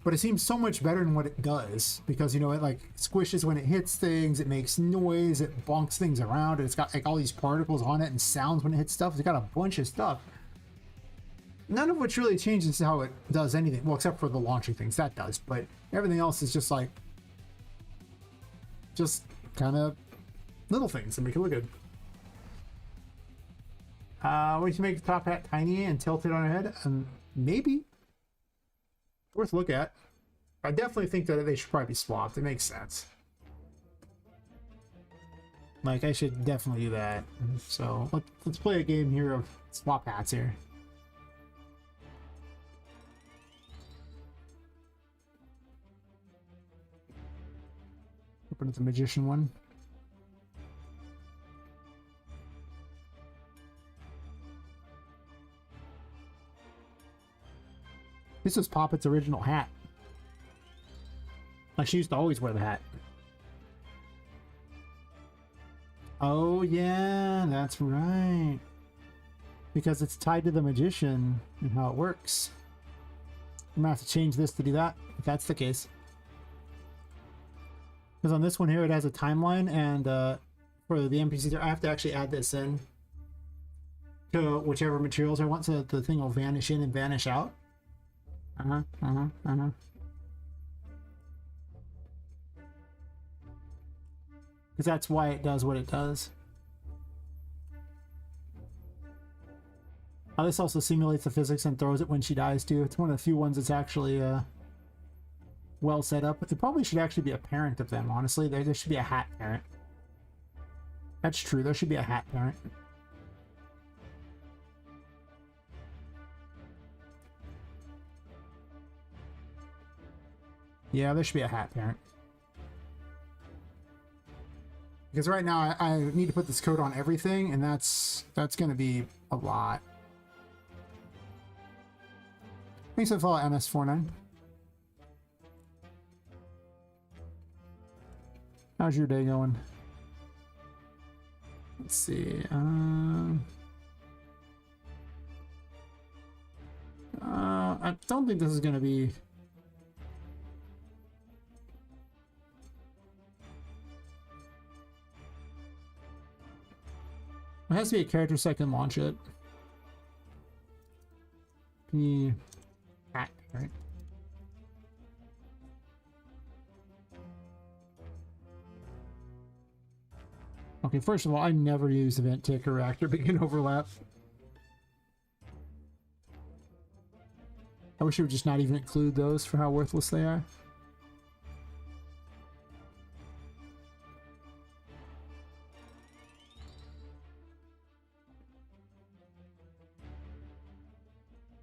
But it seems so much better than what it does, because, you know, it like squishes when it hits things, it makes noise, it bonks things around, and it's got like all these particles on it and sounds when it hits stuff. It's got a bunch of stuff. None of which really changes how it does anything. Well, except for the launching things, that does. But everything else is just like, just kind of little things that make it look good. Way to make the top hat tiny and tilt it on your head? Maybe. Worth a look at. I definitely think that they should probably be swapped. It makes sense. Like, I should definitely do that. So, let's play a game here of swap hats here. Open up the magician one. This is Poppet's original hat. Like, she used to always wear the hat. Oh, yeah, that's right. Because it's tied to the magician and how it works. I'm gonna have to change this to do that, if that's the case. Because on this one here, it has a timeline, and for the NPCs, I have to actually add this in to whichever materials I want, so that the thing will vanish in and vanish out. Because that's why it does what it does. This also simulates the physics and throws it when she dies too. It's one of the few ones that's actually well set up. But there probably should actually be a parent of them, honestly. There should be a hat parent. That's true, there should be a hat parent. Yeah, there should be a hat parent. Because right now I need to put this code on everything, and that's going to be a lot. Thanks for the follow, MS49. How's your day going? Let's see. I don't think this is going to be... It has to be a character so I can launch it. The hat, right? Okay, first of all, I never use event tick or actor begin overlap. I wish you would just not even include those for how worthless they are.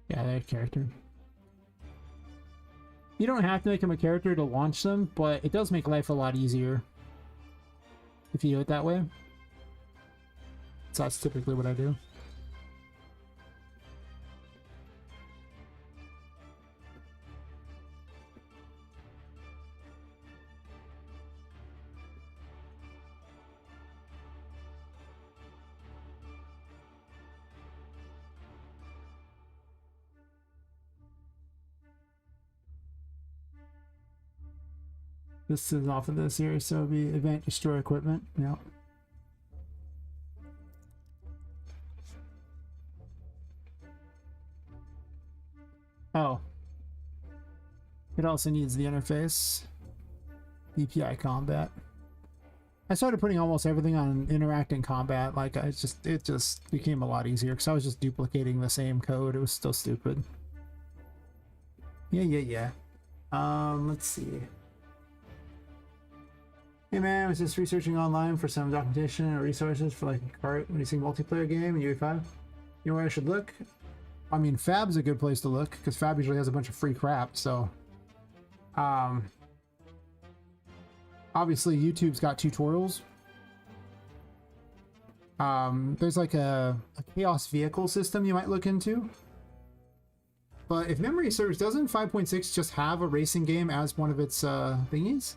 Yeah, they're a character. You don't have to make them a character to launch them, but it does make life a lot easier if you do it that way. So that's typically what I do. This is off of this here, so it'll be event destroy equipment. Yeah. Oh. It also needs the interface. DPI combat. I started putting almost everything on interacting combat. Like it just became a lot easier because I was just duplicating the same code. It was still stupid. Yeah. Let's see. Hey man, I was just researching online for some documentation or resources for like a cart racing multiplayer game in UE5. You know where I should look? I mean, Fab's a good place to look because Fab usually has a bunch of free crap. So, obviously YouTube's got tutorials. There's like a chaos vehicle system you might look into. But if memory serves, doesn't 5.6 just have a racing game as one of its thingies?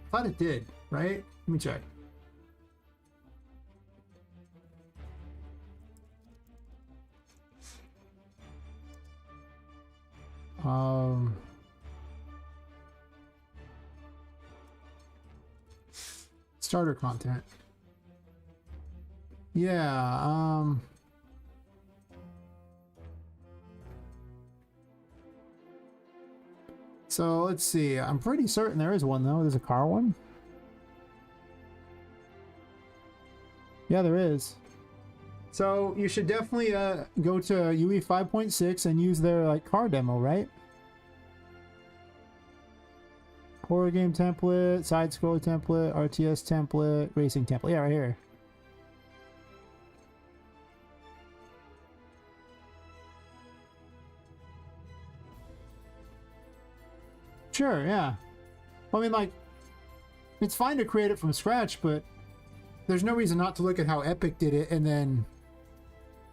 I thought it did, right? Let me check. Starter content. Yeah, so let's see. I'm pretty certain there is one though. There's a car one. Yeah, there is. So you should definitely go to UE 5.6 and use their like car demo, right? Horror game template, side scroller template, RTS template, racing template. Yeah, right here. Sure, yeah. I mean, like, it's fine to create it from scratch, but there's no reason not to look at how Epic did it and then,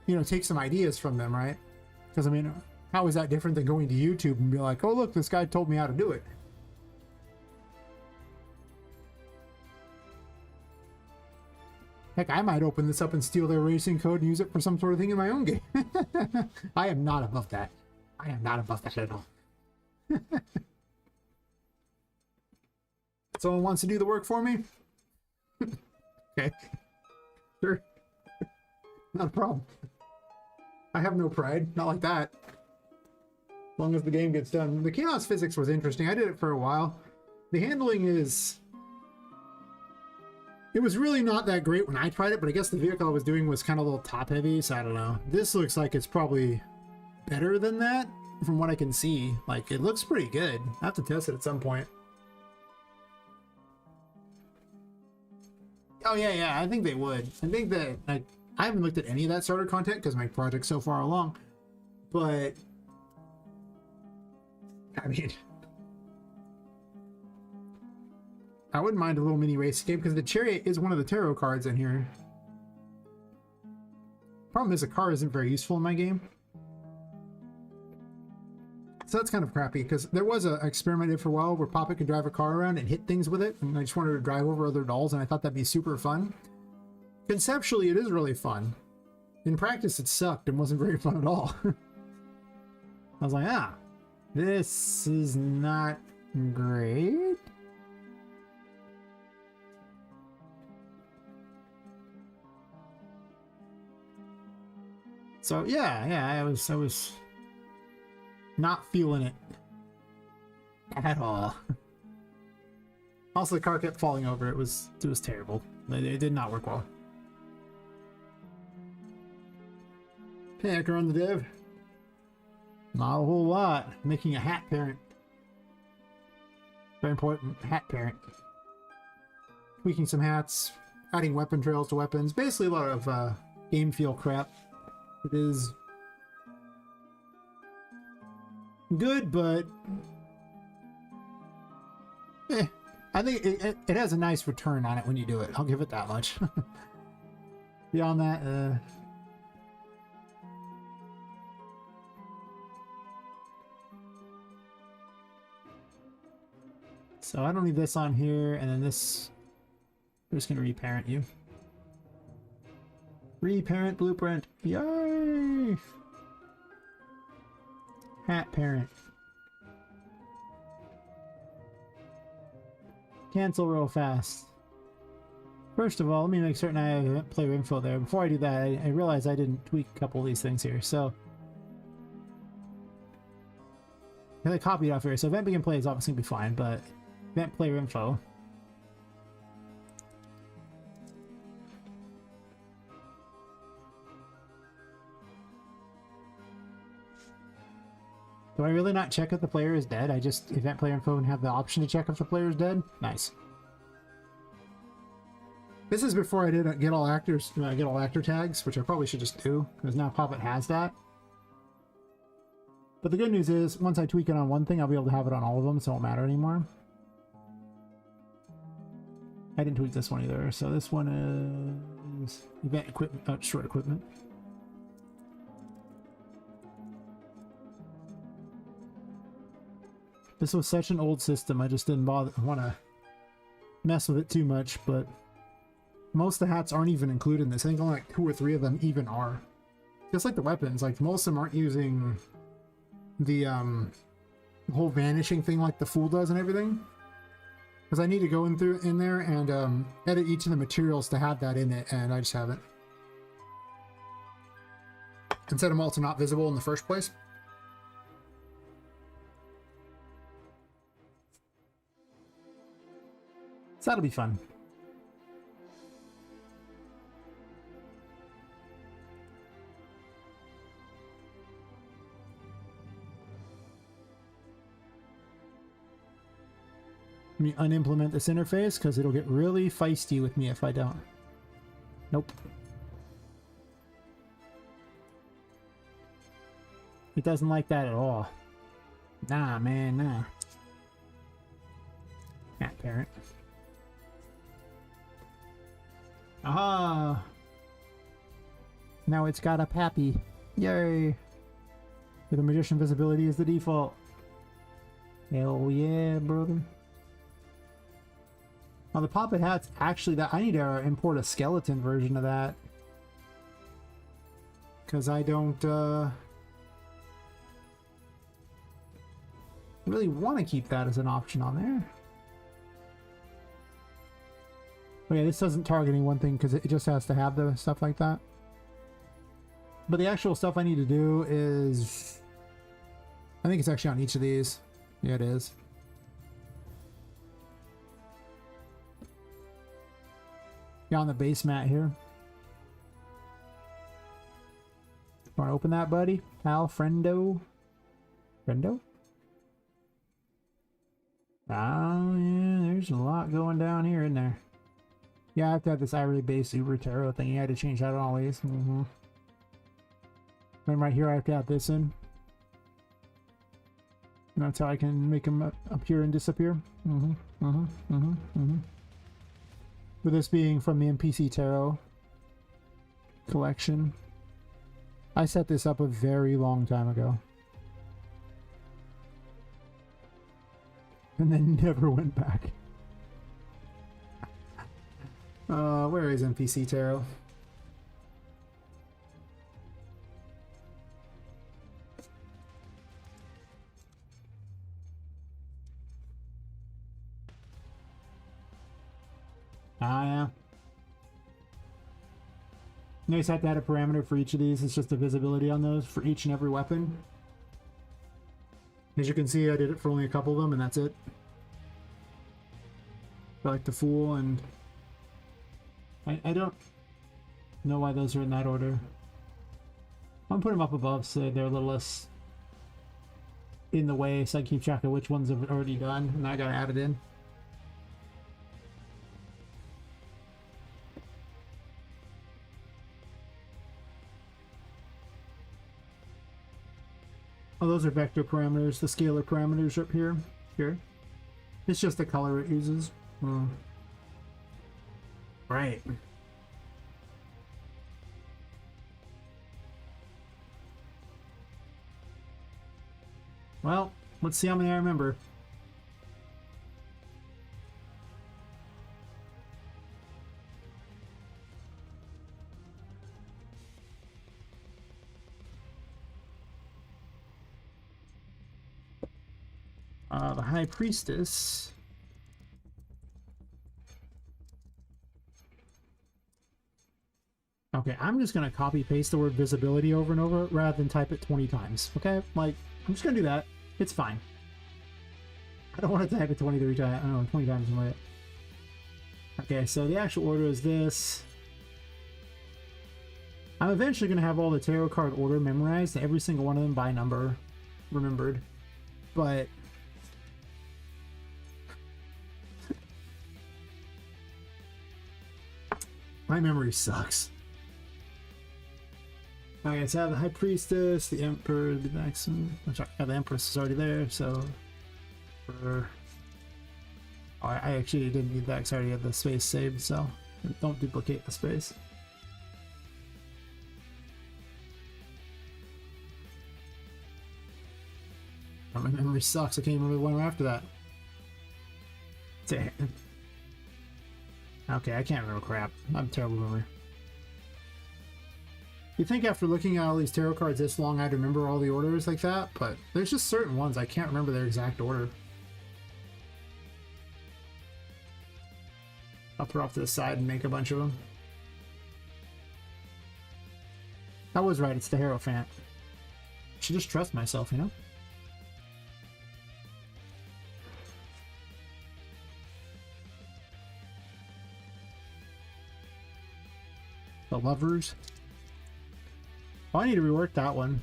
you know, take some ideas from them, right? Because, I mean, how is that different than going to YouTube and be like, oh, look, this guy told me how to do it? Heck, I might open this up and steal their racing code and use it for some sort of thing in my own game. I am not above that. I am not above that at all. Someone wants to do the work for me? Okay. Sure. Not a problem. I have no pride. Not like that. As long as the game gets done. The chaos physics was interesting. I did it for a while. The handling is... It was really not that great when I tried it, but I guess the vehicle I was doing was kind of a little top-heavy, so I don't know. This looks like it's probably better than that, from what I can see. Like, it looks pretty good. I have to test it at some point. Oh, yeah, I think they would. I think that... I haven't looked at any of that starter content, because my project's so far along. But... I mean... I wouldn't mind a little mini race game, because the Chariot is one of the tarot cards in here. Problem is, the car isn't very useful in my game. So that's kind of crappy, because there was an experiment I did for a while where Poppet could drive a car around and hit things with it, and I just wanted to drive over other dolls, and I thought that'd be super fun. Conceptually, it is really fun. In practice, it sucked and wasn't very fun at all. I was like, this is not great. So yeah, I was not feeling it at all. Also, the car kept falling over. It was terrible. It did not work well. Hacker on the dev. Not a whole lot. Making a hat parent. Very important hat parent. Tweaking some hats. Adding weapon trails to weapons. Basically a lot of game feel crap. It is good, but I think it has a nice return on it when you do it. I'll give it that much. Beyond that, so I don't need this on here, and then this, I'm just gonna reparent you. Reparent blueprint. Yay! Hat parent. Cancel real fast. First of all, let me make certain I have player info there. Before I do that, I realize I didn't tweak a couple of these things here. So I copied off here. So event begin play is obviously going to be fine, but event player info. Do I really not check if the player is dead? I just event player info and have the option to check if the player is dead? Nice. This is before I did get all actors, get all actor tags, which I probably should just do, because now Poppet has that. But the good news is, once I tweak it on one thing, I'll be able to have it on all of them, so it won't matter anymore. I didn't tweak this one either, so this one is event equipment, short equipment. This was such an old system, I just didn't want to mess with it too much, but most of the hats aren't even included in this. I think only like 2 or 3 of them even are. Just like the weapons, like most of them aren't using the whole vanishing thing like the Fool does and everything. Because I need to go in there and edit each of the materials to have that in it, and I just haven't. And set them all to not visible in the first place. So that'll be fun. me unimplement this interface because it'll get really feisty with me if I don't. Nope. It doesn't like that at all. Nah, man, nah. Cat parent. Aha! Now it's got a pappy. Yay! The magician visibility is the default. Hell yeah, brother. Now the Poppet hat's actually that I need to import a skeleton version of that. Cause I don't really want to keep that as an option on there. Oh yeah, this doesn't target any one thing because it just has to have the stuff like that. But the actual stuff I need to do is... I think it's actually on each of these. Yeah, it is. Yeah, on the base mat here. Want to open that, buddy? Pal, friendo? Friendo? Oh, yeah, there's a lot going down here, isn't there? Yeah, I have to have this Ivory base Uber Tarot thing. I had to change that always. And right here, I have to have this in. And that's how I can make them appear and disappear. With this being from the NPC Tarot collection. I set this up a very long time ago. And then never went back. Where is NPC Tarot? Ah, yeah. You just have to add a parameter for each of these. It's just the visibility on those for each and every weapon. As you can see, I did it for only a couple of them, and that's it. For like the Fool and... I don't know why those are in that order. I'm putting them up above so they're a little less in the way, so I keep track of which ones I've already done, and I gotta add it in. Oh, those are vector parameters. The scalar parameters up here. Here. It's just the color it uses. Oh. Right. Well, let's see how many I remember. The High Priestess. Okay, I'm just gonna copy paste the word visibility over and over rather than type it 20 times. Okay, like I'm just gonna do that. It's fine. I don't want to type it 23 times. I don't know, 20 times in my. Okay, so the actual order is this. I'm eventually gonna have all the tarot card order memorized, every single one of them by number remembered, but. My memory sucks. Okay, so I have the High Priestess, the Emperor, the Maxim. The Empress is already there, so. Oh, I actually didn't need that because I already had the space saved, so don't duplicate the space. Oh, my memory sucks. I can't remember the one after that. Damn. Okay, I can't remember crap. I'm terrible memory. You'd think after looking at all these tarot cards this long I'd remember all the orders like that, but there's just certain ones I can't remember their exact order. I'll put off to the side and make a bunch of them. I was right, it's the Hierophant. I should just trust myself, you know? The Lovers. Oh, I need to rework that one.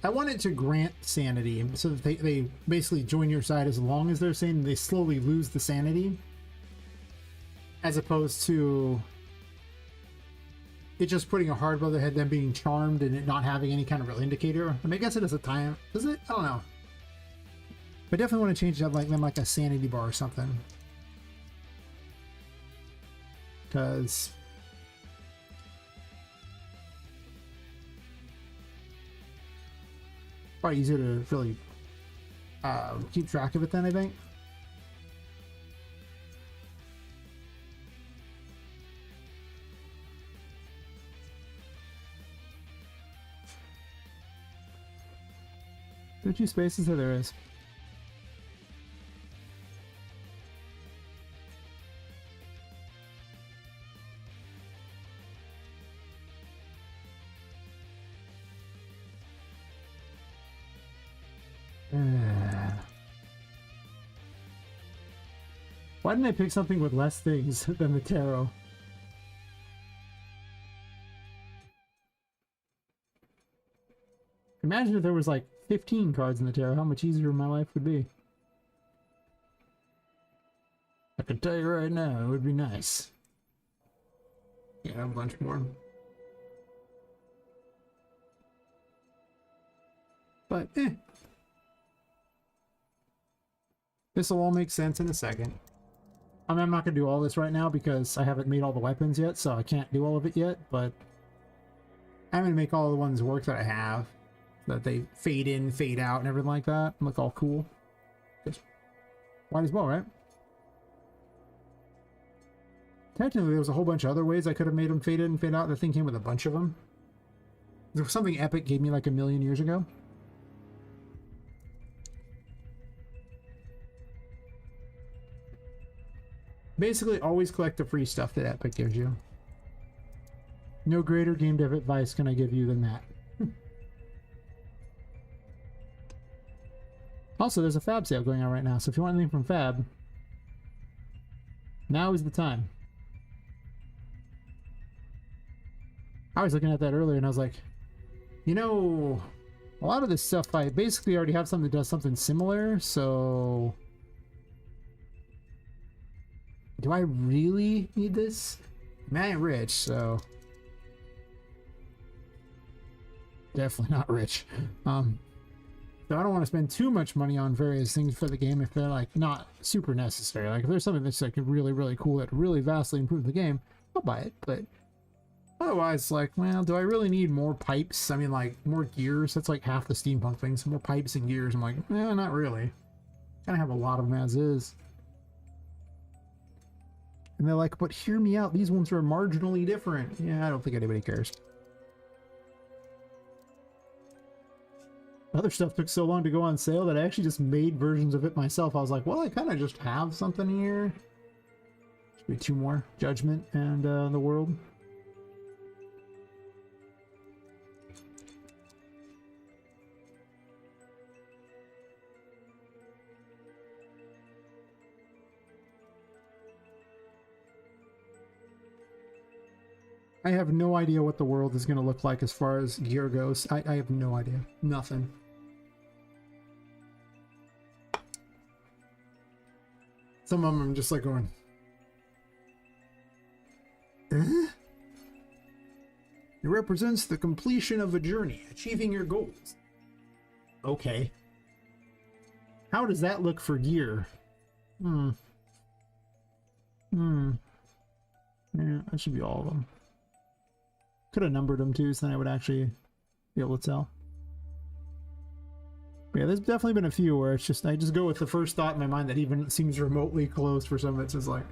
I want it to grant sanity so that they basically join your side as long as they're sane. They slowly lose the sanity, as opposed to it just putting a hard above their head, them being charmed, and it not having any kind of real indicator. I mean, I guess it has a time. Does it? I don't know. But I definitely want to change it up, like them like a sanity bar or something. Because probably easier to really keep track of it then, I think. There are 2 spaces there is. Why didn't I pick something with less things than the tarot? Imagine if there was like 15 cards in the tarot, how much easier my life would be. I can tell you right now, it would be nice. Yeah, a bunch more. But, this will all make sense in a second. I mean, I'm not going to do all this right now because I haven't made all the weapons yet, so I can't do all of it yet, but I'm going to make all the ones work that I have. That they fade in, fade out, and everything like that. And look all cool. Just might as well, right? Technically, there was a whole bunch of other ways I could have made them fade in and fade out. The thing came with a bunch of them. There was something Epic gave me like 1,000,000 years ago. Basically, always collect the free stuff that Epic gives you. No greater game dev advice can I give you than that. Also, there's a Fab sale going on right now, so if you want anything from Fab, now is the time. I was looking at that earlier and I was like, you know, a lot of this stuff I basically already have something that does something similar, so do I really need this? I mean, I ain't rich, so definitely not rich. So I don't want to spend too much money on various things for the game if they're like not super necessary. Like if there's something that's like really, really cool that really vastly improves the game, I'll buy it. But otherwise, like, well, do I really need more pipes? I mean, like more gears. That's like half the steampunk thing. So more pipes and gears. I'm like, eh, not really. Kind of have a lot of them as is. And they're like, but hear me out. These ones are marginally different. Yeah, I don't think anybody cares. Other stuff took so long to go on sale that I actually just made versions of it myself. I was like, well, I kind of just have something here. Should be 2 more. Judgment and the World. I have no idea what the world is going to look like as far as gear goes. I have no idea. Nothing. Some of them I'm just like going, eh? It represents the completion of a journey, achieving your goals. Okay. How does that look for gear? Yeah, that should be all of them. Could have numbered them too, so then I would actually be able to tell. But yeah, there's definitely been a few where it's just, I just go with the first thought in my mind that even seems remotely close for some of it. It's just like,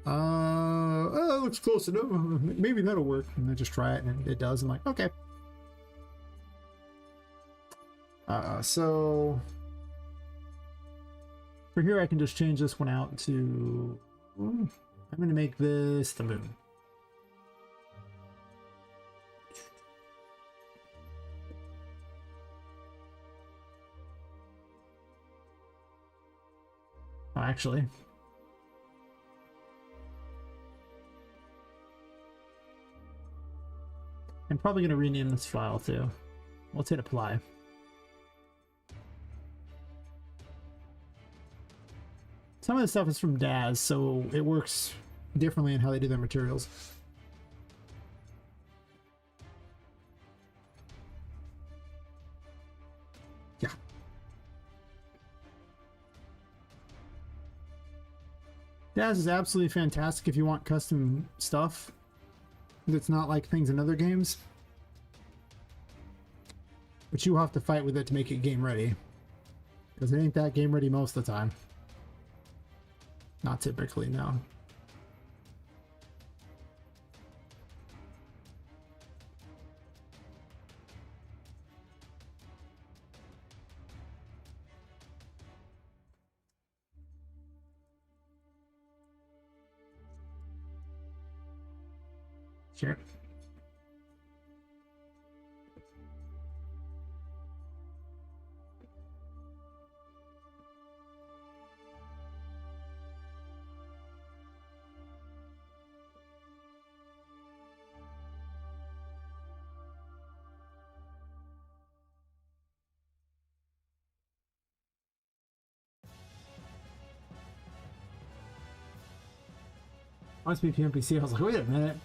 oh, it looks close enough. Maybe that'll work. And I just try it and it does. I'm like, okay. So for here, I can just change this one out to, I'm going to make this the moon. Oh, actually, I'm probably going to rename this file too. Let's hit apply. Some of the stuff is from Daz, so it works differently in how they do their materials. Yeah. Daz is absolutely fantastic if you want custom stuff that's not like things in other games. But you have to fight with it to make it game ready. Because it ain't that game ready most of the time. Not typically, no. Sure. Must be PNPC. I was like, wait a minute.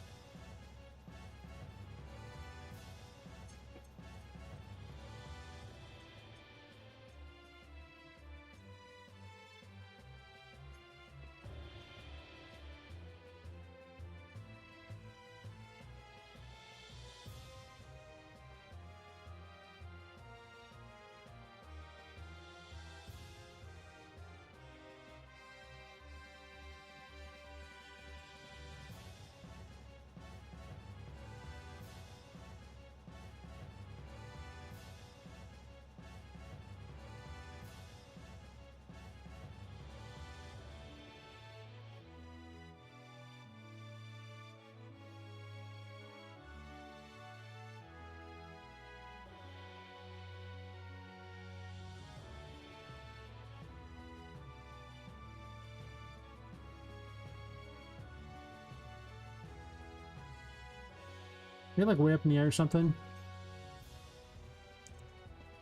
You're like way up in the air or something.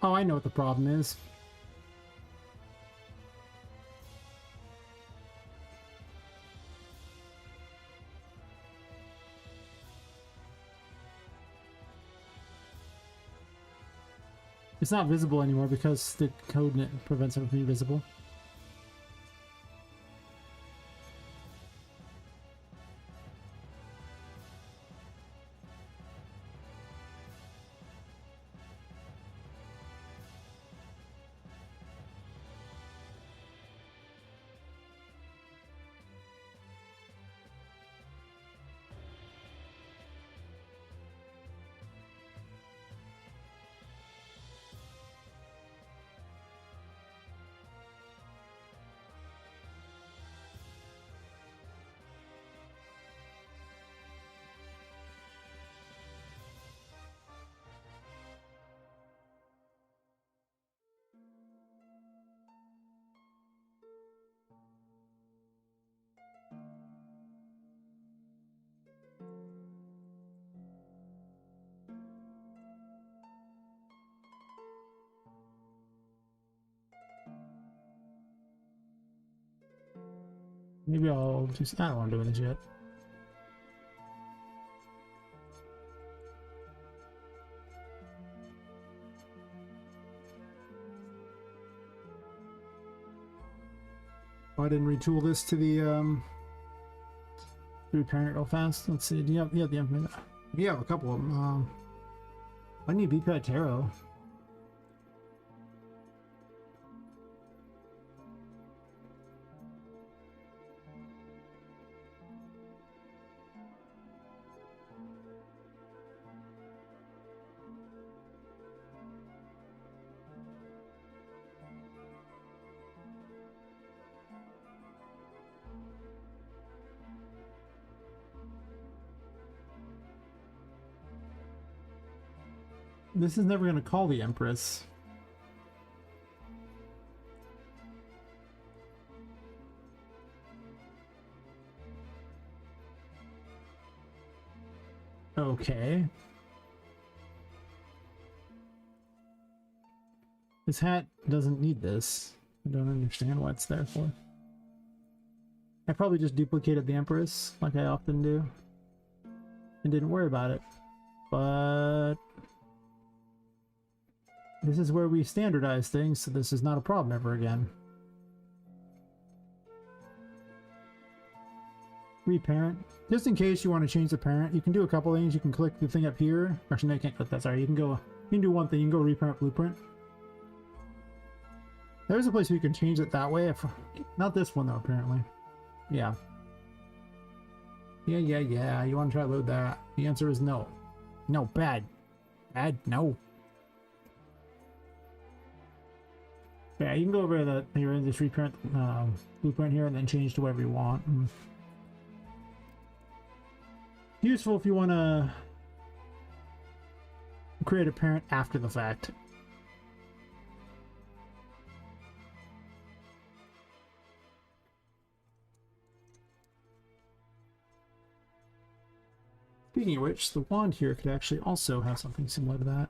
Oh, I know what the problem is. It's not visible anymore because the code prevents it from being visible. Maybe I'll just... I don't want to do this yet. Oh, I didn't retool this to the repairing it real fast. Let's see. Do you have the information? We have a couple of them. I need BPI Tarot. This is never going to call the Empress. Okay. This hat doesn't need this. I don't understand what it's there for. I probably just duplicated the Empress, like I often do, and didn't worry about it. But this is where we standardize things, so this is not a problem ever again. Reparent. Just in case you want to change the parent, you can do a couple things. You can click the thing up here. Actually, no, you can't click that. Sorry, you can do one thing. You can go reparent blueprint. There's a place where you can change it that way. Not this one though, apparently. Yeah. Yeah. You want to try to load that? The answer is no. No, bad. Bad, no. Yeah, you can go over the here in this reparent blueprint here and then change to whatever you want. Useful if you want to create a parent after the fact. Speaking of which, the wand here could actually also have something similar to that.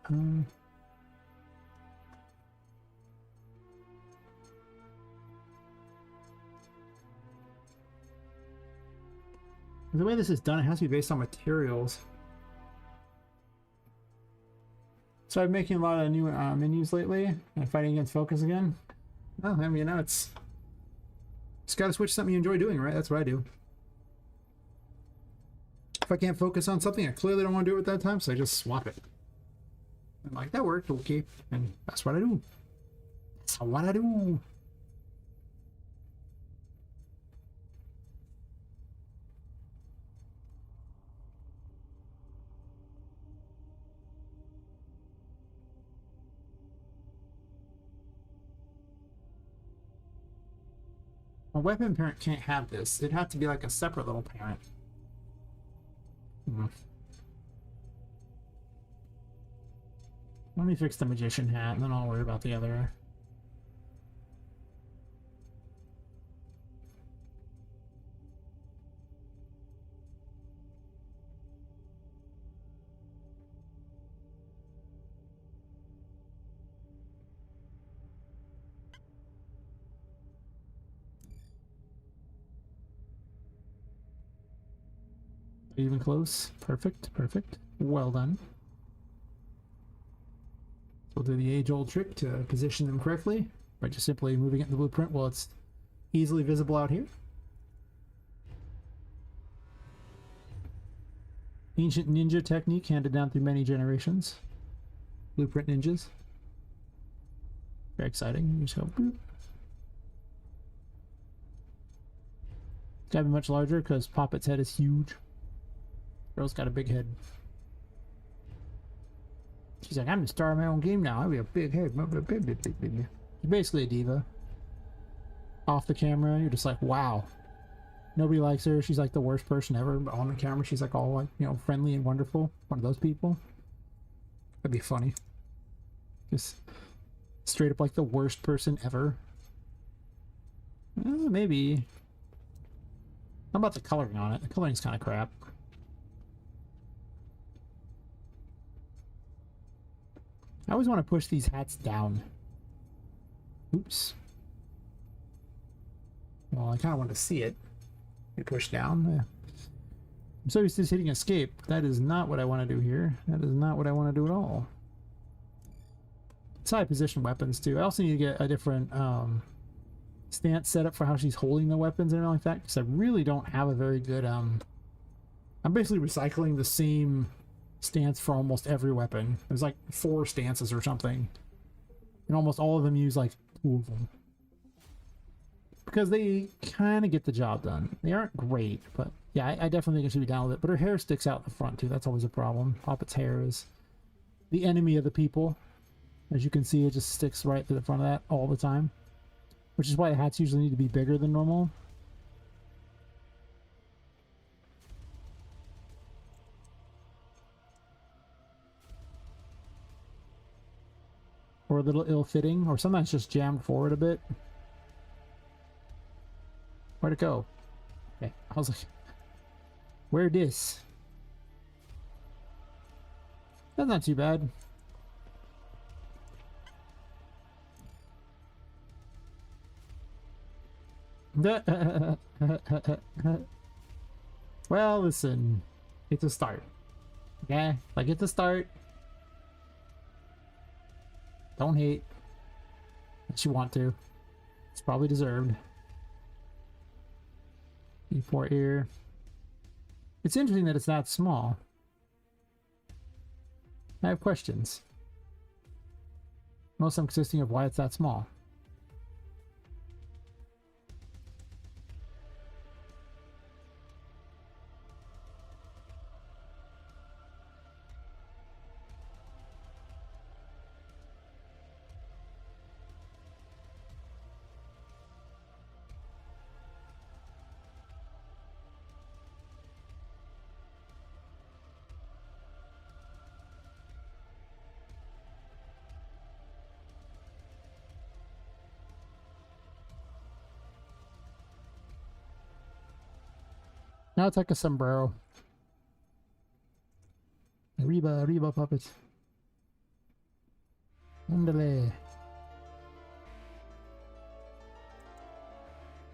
The way this is done, it has to be based on materials. So I'm making a lot of new menus lately and fighting against focus again. Well, I mean, you know, it's got to switch something you enjoy doing, right? That's what I do. If I can't focus on something, I clearly don't want to do it at that time, so I just swap it. I'm like, that worked, okay. And that's what I do. That's what I do. A weapon parent can't have this. It'd have to be like a separate little parent. Let me fix the magician hat and then I'll worry about the other. Even close. Perfect, perfect. Well done. We'll do the age-old trick to position them correctly by just simply moving it in the blueprint while it's easily visible out here. Ancient ninja technique handed down through many generations. Blueprint ninjas. Very exciting. You just go boop. It's gotta be much larger because Poppet's head is huge. Girl's got a big head. She's like, I'm the star of my own game now. I'll be a big head. She's basically a diva. Off the camera, you're just like, wow. Nobody likes her. She's like the worst person ever. But on the camera, she's like all like, you know, friendly and wonderful. One of those people. That'd be funny. Just straight up like the worst person ever. Maybe. How about the coloring on it? The coloring's kind of crap. I always want to push these hats down. Oops. Well, I kind of want to see it. You push down. I'm so used to just hitting escape. That is not what I want to do here. That is not what I want to do at all. Side position weapons too. I also need to get a different stance set up for how she's holding the weapons and everything like that, because I really don't have a very good I'm basically recycling the same stance for almost every weapon. There's like 4 stances or something, and almost all of them use like 2 of them because they kind of get the job done. They aren't great, but yeah, I definitely think it should be down with it. But her hair sticks out the front too. That's always a problem. Poppet's hair is the enemy of the people. As you can see, it just sticks right to the front of that all the time, which is why the hats usually need to be bigger than normal. Or a little ill-fitting, or sometimes just jammed forward a bit. Where'd it go? Okay, I was like, where this? That's not too bad. Well, listen, it's a start. Okay, like it's a start. Don't hate. Unless you want to. It's probably deserved. E4 ear. It's interesting that it's that small. I have questions. Most of them consisting of why it's that small. Now it's like a sombrero. Arriba, puppet. Andale.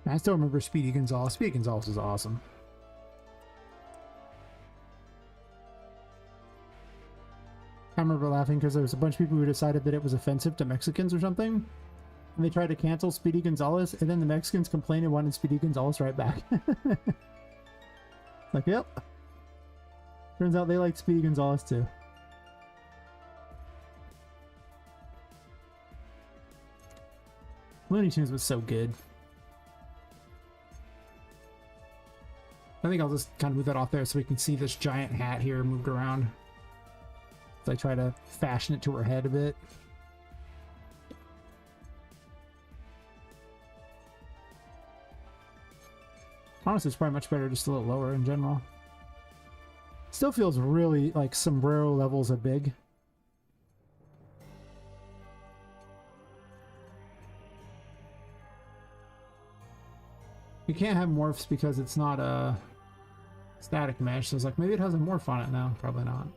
I still remember Speedy Gonzalez. Speedy Gonzalez is awesome. I remember laughing because there was a bunch of people who decided that it was offensive to Mexicans or something. And they tried to cancel Speedy Gonzalez, and then the Mexicans complained and wanted Speedy Gonzalez right back. Like, yep. Turns out they like Speedy Gonzalez too. Looney Tunes was so good. I think I'll just kind of move that off there so we can see this giant hat here moved around. So I try to fashion it to her head a bit. Honestly, it's probably much better just a little lower in general. Still feels really like sombrero levels of big. You can't have morphs because it's not a static mesh, so it's like maybe it has a morph on it now. Probably not.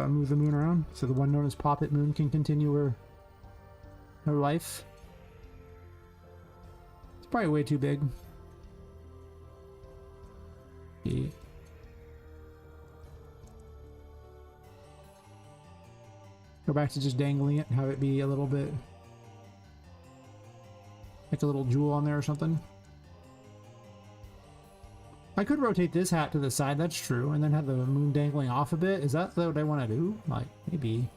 Move the moon around so the one known as Poppet Moon can continue her life. It's probably way too big. Yeah. Go back to just dangling it and have it be a little bit like a little jewel on there or something. I could rotate this hat to the side, that's true, and then have the moon dangling off a bit. Is that what I want to do? Like, maybe.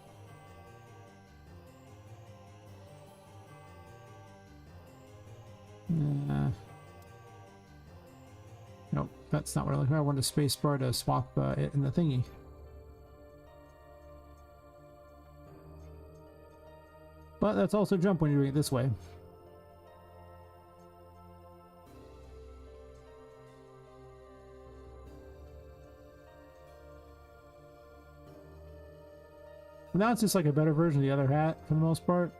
Nope, that's not what I like. I want a space bar to swap it in the thingy. But that's also jump when you're doing it this way. But now it's just like a better version of the other hat for the most part.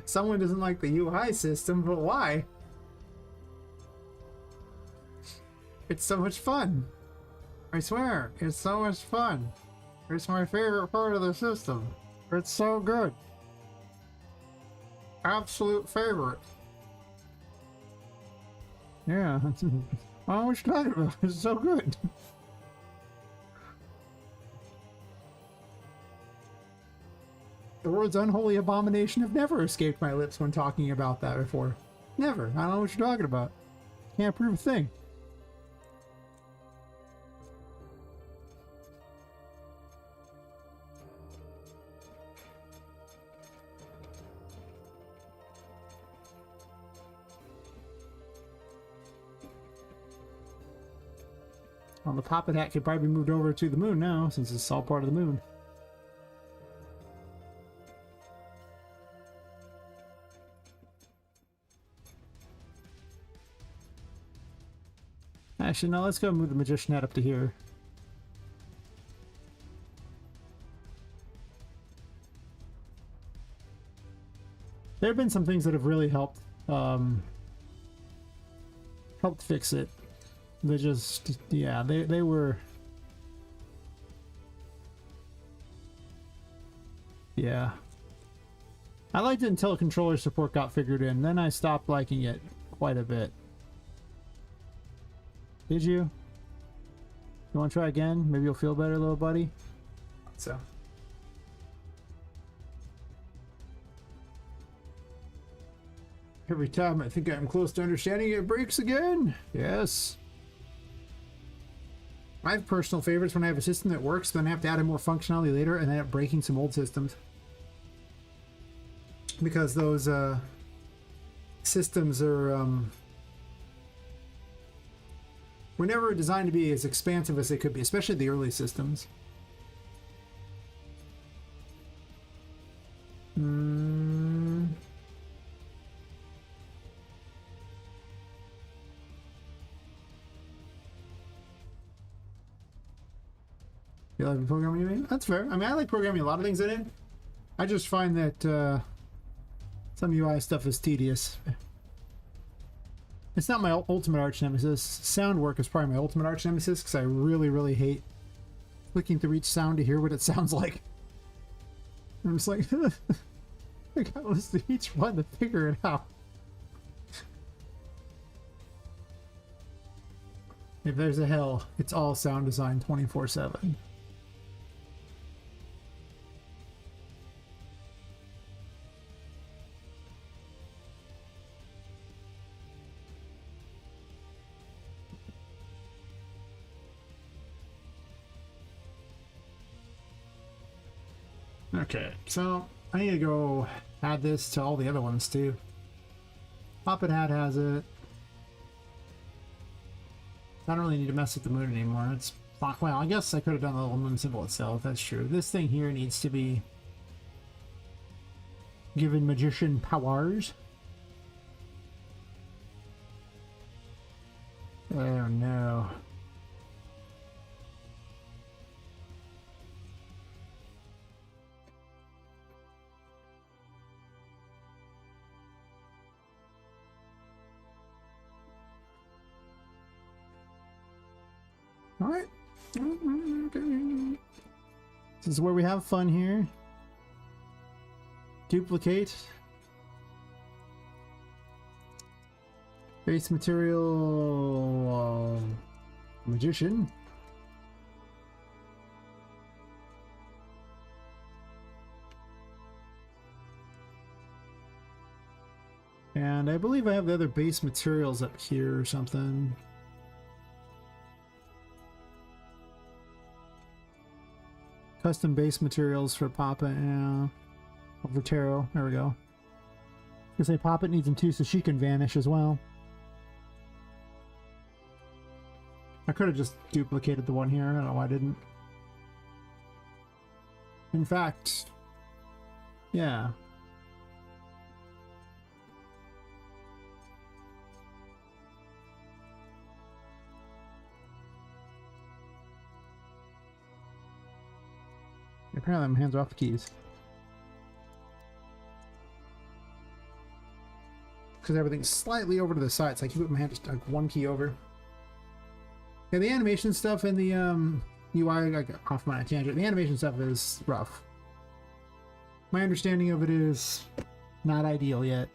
Someone doesn't like the UI system, but why? It's so much fun. I swear, it's so much fun. It's my favorite part of the system. It's so good. Absolute favorite. Yeah, I don't know what you're talking about. It's so good. The words unholy abomination have never escaped my lips when talking about that before. Never. I don't know what you're talking about. Can't prove a thing. Well, the Poppet hat could probably be moved over to the moon now, since it's all part of the moon. Actually, no, let's go move the magician hat up to here. There have been some things that have really helped helped fix it. They just, yeah, they were, yeah. I liked it until controller support got figured in. Then I stopped liking it quite a bit. Did you? You want to try again? Maybe you'll feel better, little buddy. So. Every time I think I'm close to understanding it, breaks again. Yes. I have personal favorites when I have a system that works, then I have to add in more functionality later and end up breaking some old systems. Because those systems are were never designed to be as expansive as they could be, especially the early systems. You like programming, you mean? That's fair. I mean, I like programming a lot of things in it. I just find that some UI stuff is tedious. It's not my ultimate arch nemesis. Sound work is probably my ultimate arch nemesis because I really, really hate clicking through each sound to hear what it sounds like. I'm just like, I gotta listen to each one to figure it out. If there's a hell, it's all sound design 24/7. Okay, so I need to go add this to all the other ones too. Poppet Hat has it. I don't really need to mess with the moon anymore. It's well, I guess I could have done the little moon symbol itself. That's true. This thing here needs to be given magician powers. Oh no. Alright. This is where we have fun here. Duplicate. Base material magician. And I believe I have the other base materials up here or something. Custom base materials for Poppet, yeah. Over Tarot, there we go. I say Poppet needs them too, so she can vanish as well. I could have just duplicated the one here, I don't know why I didn't. In fact, yeah. Apparently my hands are off the keys. Because everything's slightly over to the side, so I keep putting my hand just like one key over. Yeah, the animation stuff in the UI, I got off my tangent. The animation stuff is rough. My understanding of it is not ideal yet.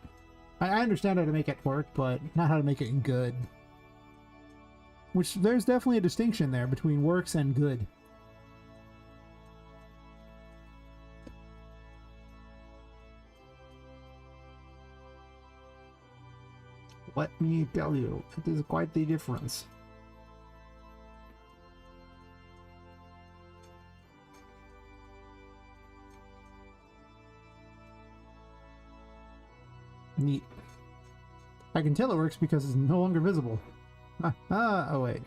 I understand how to make it work, but not how to make it good. Which, there's definitely a distinction there between works and good. Let me tell you, it is quite the difference. Neat. I can tell it works because it's no longer visible. Oh wait.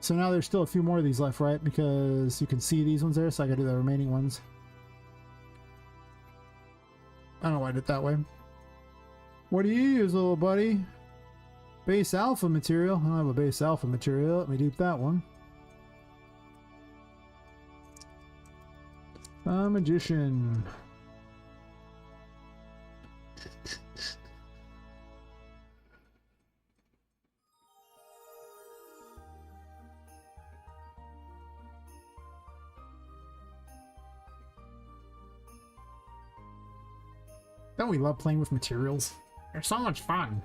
So now there's still a few more of these left, right? Because you can see these ones there, so I gotta do the remaining ones. I don't know why I did it that way. What do you use, little buddy? Base alpha material. I don't have a base alpha material. Let me dupe that one. A magician. Don't we love playing with materials? They're so much fun.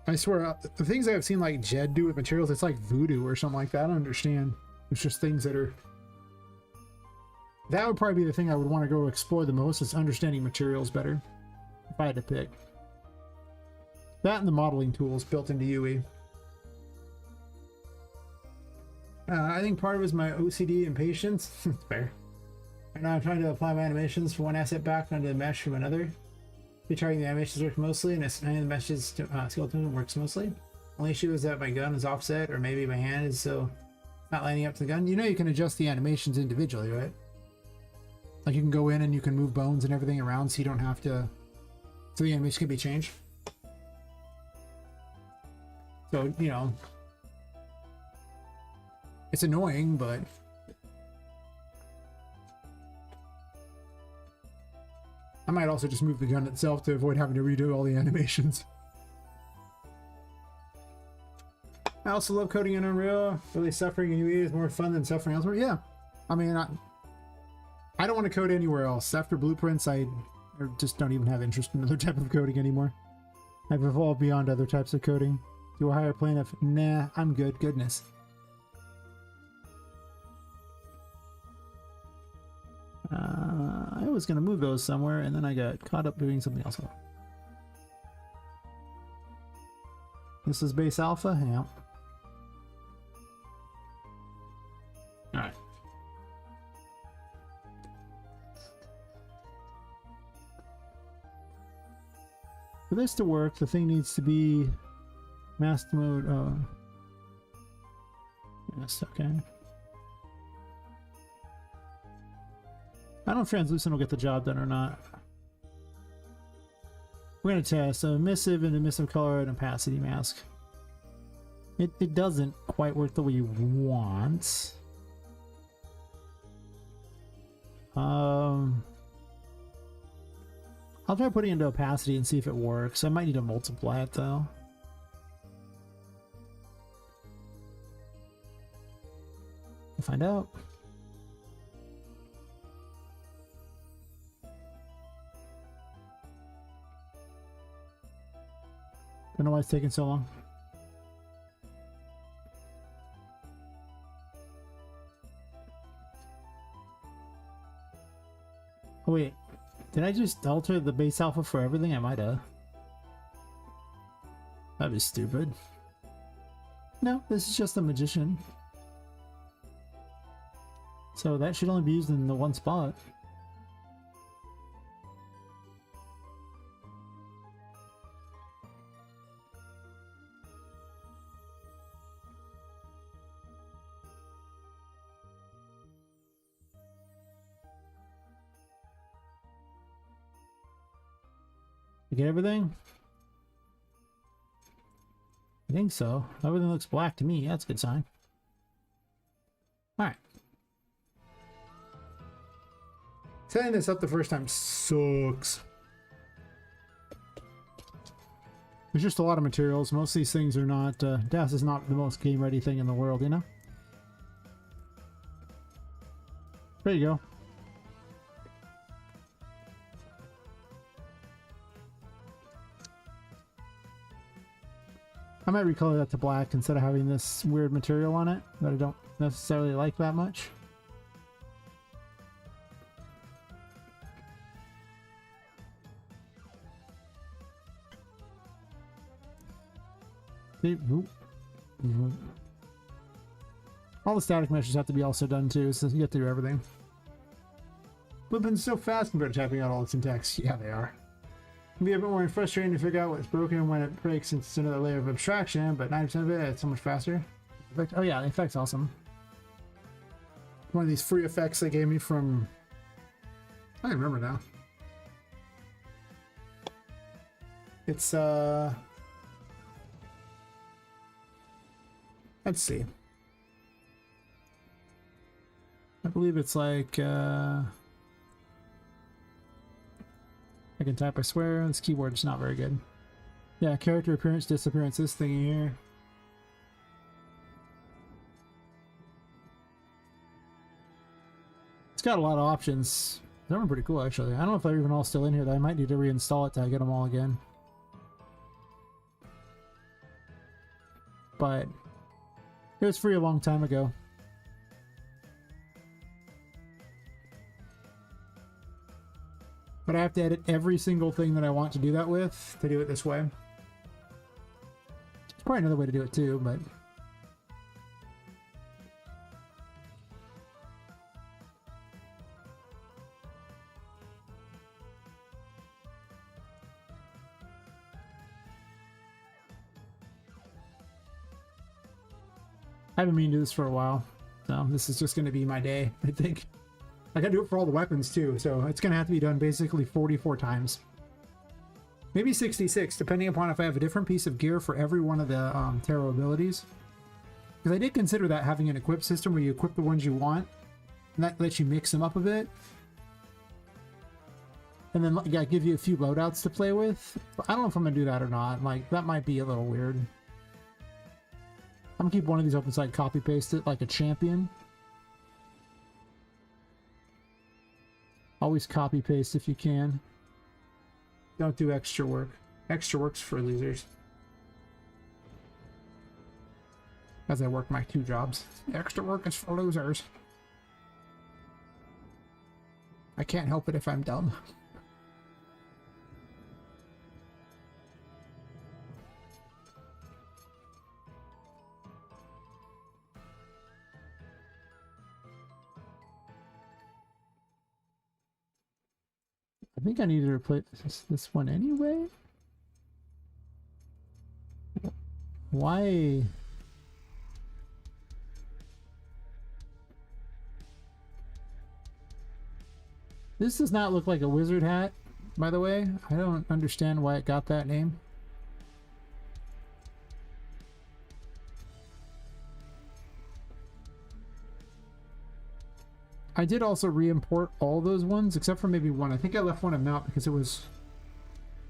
I swear, the things I've seen like Jed do with materials, it's like voodoo or something like that. I don't understand. It's just things that are... That would probably be the thing I would want to go explore the most, is understanding materials better. If I had to pick. That and the modeling tools built into UE. I think part of it is my OCD and patience. It's fair. Right now I'm trying to apply my animations from one asset back onto the mesh from another. Retrying the animations works mostly, and assigning the meshes to skeleton works mostly. Only issue is that my gun is offset, or maybe my hand is so not lining up to the gun. You know you can adjust the animations individually, right? Like you can go in and you can move bones and everything around, so you don't have to... So the animation can be changed. So, you know... It's annoying, but... I might also just move the gun itself to avoid having to redo all the animations. I also love coding in Unreal. Really, suffering in UE is more fun than suffering elsewhere. Yeah. I mean, I don't want to code anywhere else. After Blueprints, I just don't even have interest in other type of coding anymore. I've evolved beyond other types of coding. Do a higher plane of, nah, I'm good, goodness. I was going to move those somewhere, and then I got caught up doing something else. This is base alpha? Yeah. Alright. For this to work, the thing needs to be masked mode. Yes, okay. I don't know if translucent will get the job done or not. We're going to test a emissive and emissive color and opacity mask. It doesn't quite work the way you want. I'll try putting it into opacity and see if it works. I might need to multiply it though. We'll find out. Don't know why it's taking so long. Oh wait, did I just alter the base alpha for everything? I might have. That'd be stupid. No, this is just a magician. So that should only be used in the one spot. You get everything? I think so. Everything looks black to me. That's a good sign. Alright. Setting this up the first time sucks. There's just a lot of materials. Most of these things are not... DAS is not the most game-ready thing in the world, you know? There you go. I might recolor that to black instead of having this weird material on it that I don't necessarily like that much. Okay. Oop. Mhm. All the static meshes have to be also done too, so you have to do everything. Flipping so fast compared to typing out all the syntax. Yeah, they are. It can be a bit more frustrating to figure out what's broken when it breaks since it's another layer of abstraction, but 90% of it, it's so much faster. Oh yeah, the effect's awesome. One of these free effects they gave me from... I don't remember now. It's, let's see. I believe it's like, I can type, I swear. This keyboard is not very good. Yeah, character appearance, disappearance, this thing here. It's got a lot of options. That one pretty cool, actually. I don't know if they're even all still in here, though. I might need to reinstall it to get them all again. But it was free a long time ago. But I have to edit every single thing that I want to do that with to do it this way. There's probably another way to do it too, but... I've been meaning to do this for a while, so this is just going to be my day, I think. I gotta do it for all the weapons too, so it's gonna have to be done basically 44 times. Maybe 66, depending upon if I have a different piece of gear for every one of the tarot abilities. Because I did consider that having an equip system where you equip the ones you want, and that lets you mix them up a bit. And then yeah, give you a few loadouts to play with. But I don't know if I'm gonna do that or not. Like, that might be a little weird. I'm gonna keep one of these open so I can copy paste it like a champion. Always copy paste if you can. Don't do extra work. Extra work's for losers. As I work my 2 jobs. Extra work is for losers. I can't help it if I'm dumb. I think I need to replace this one anyway. Why? This does not look like a wizard hat, by the way. I don't understand why it got that name. I did also re-import all those ones, except for maybe one. I think I left one of them out because it was...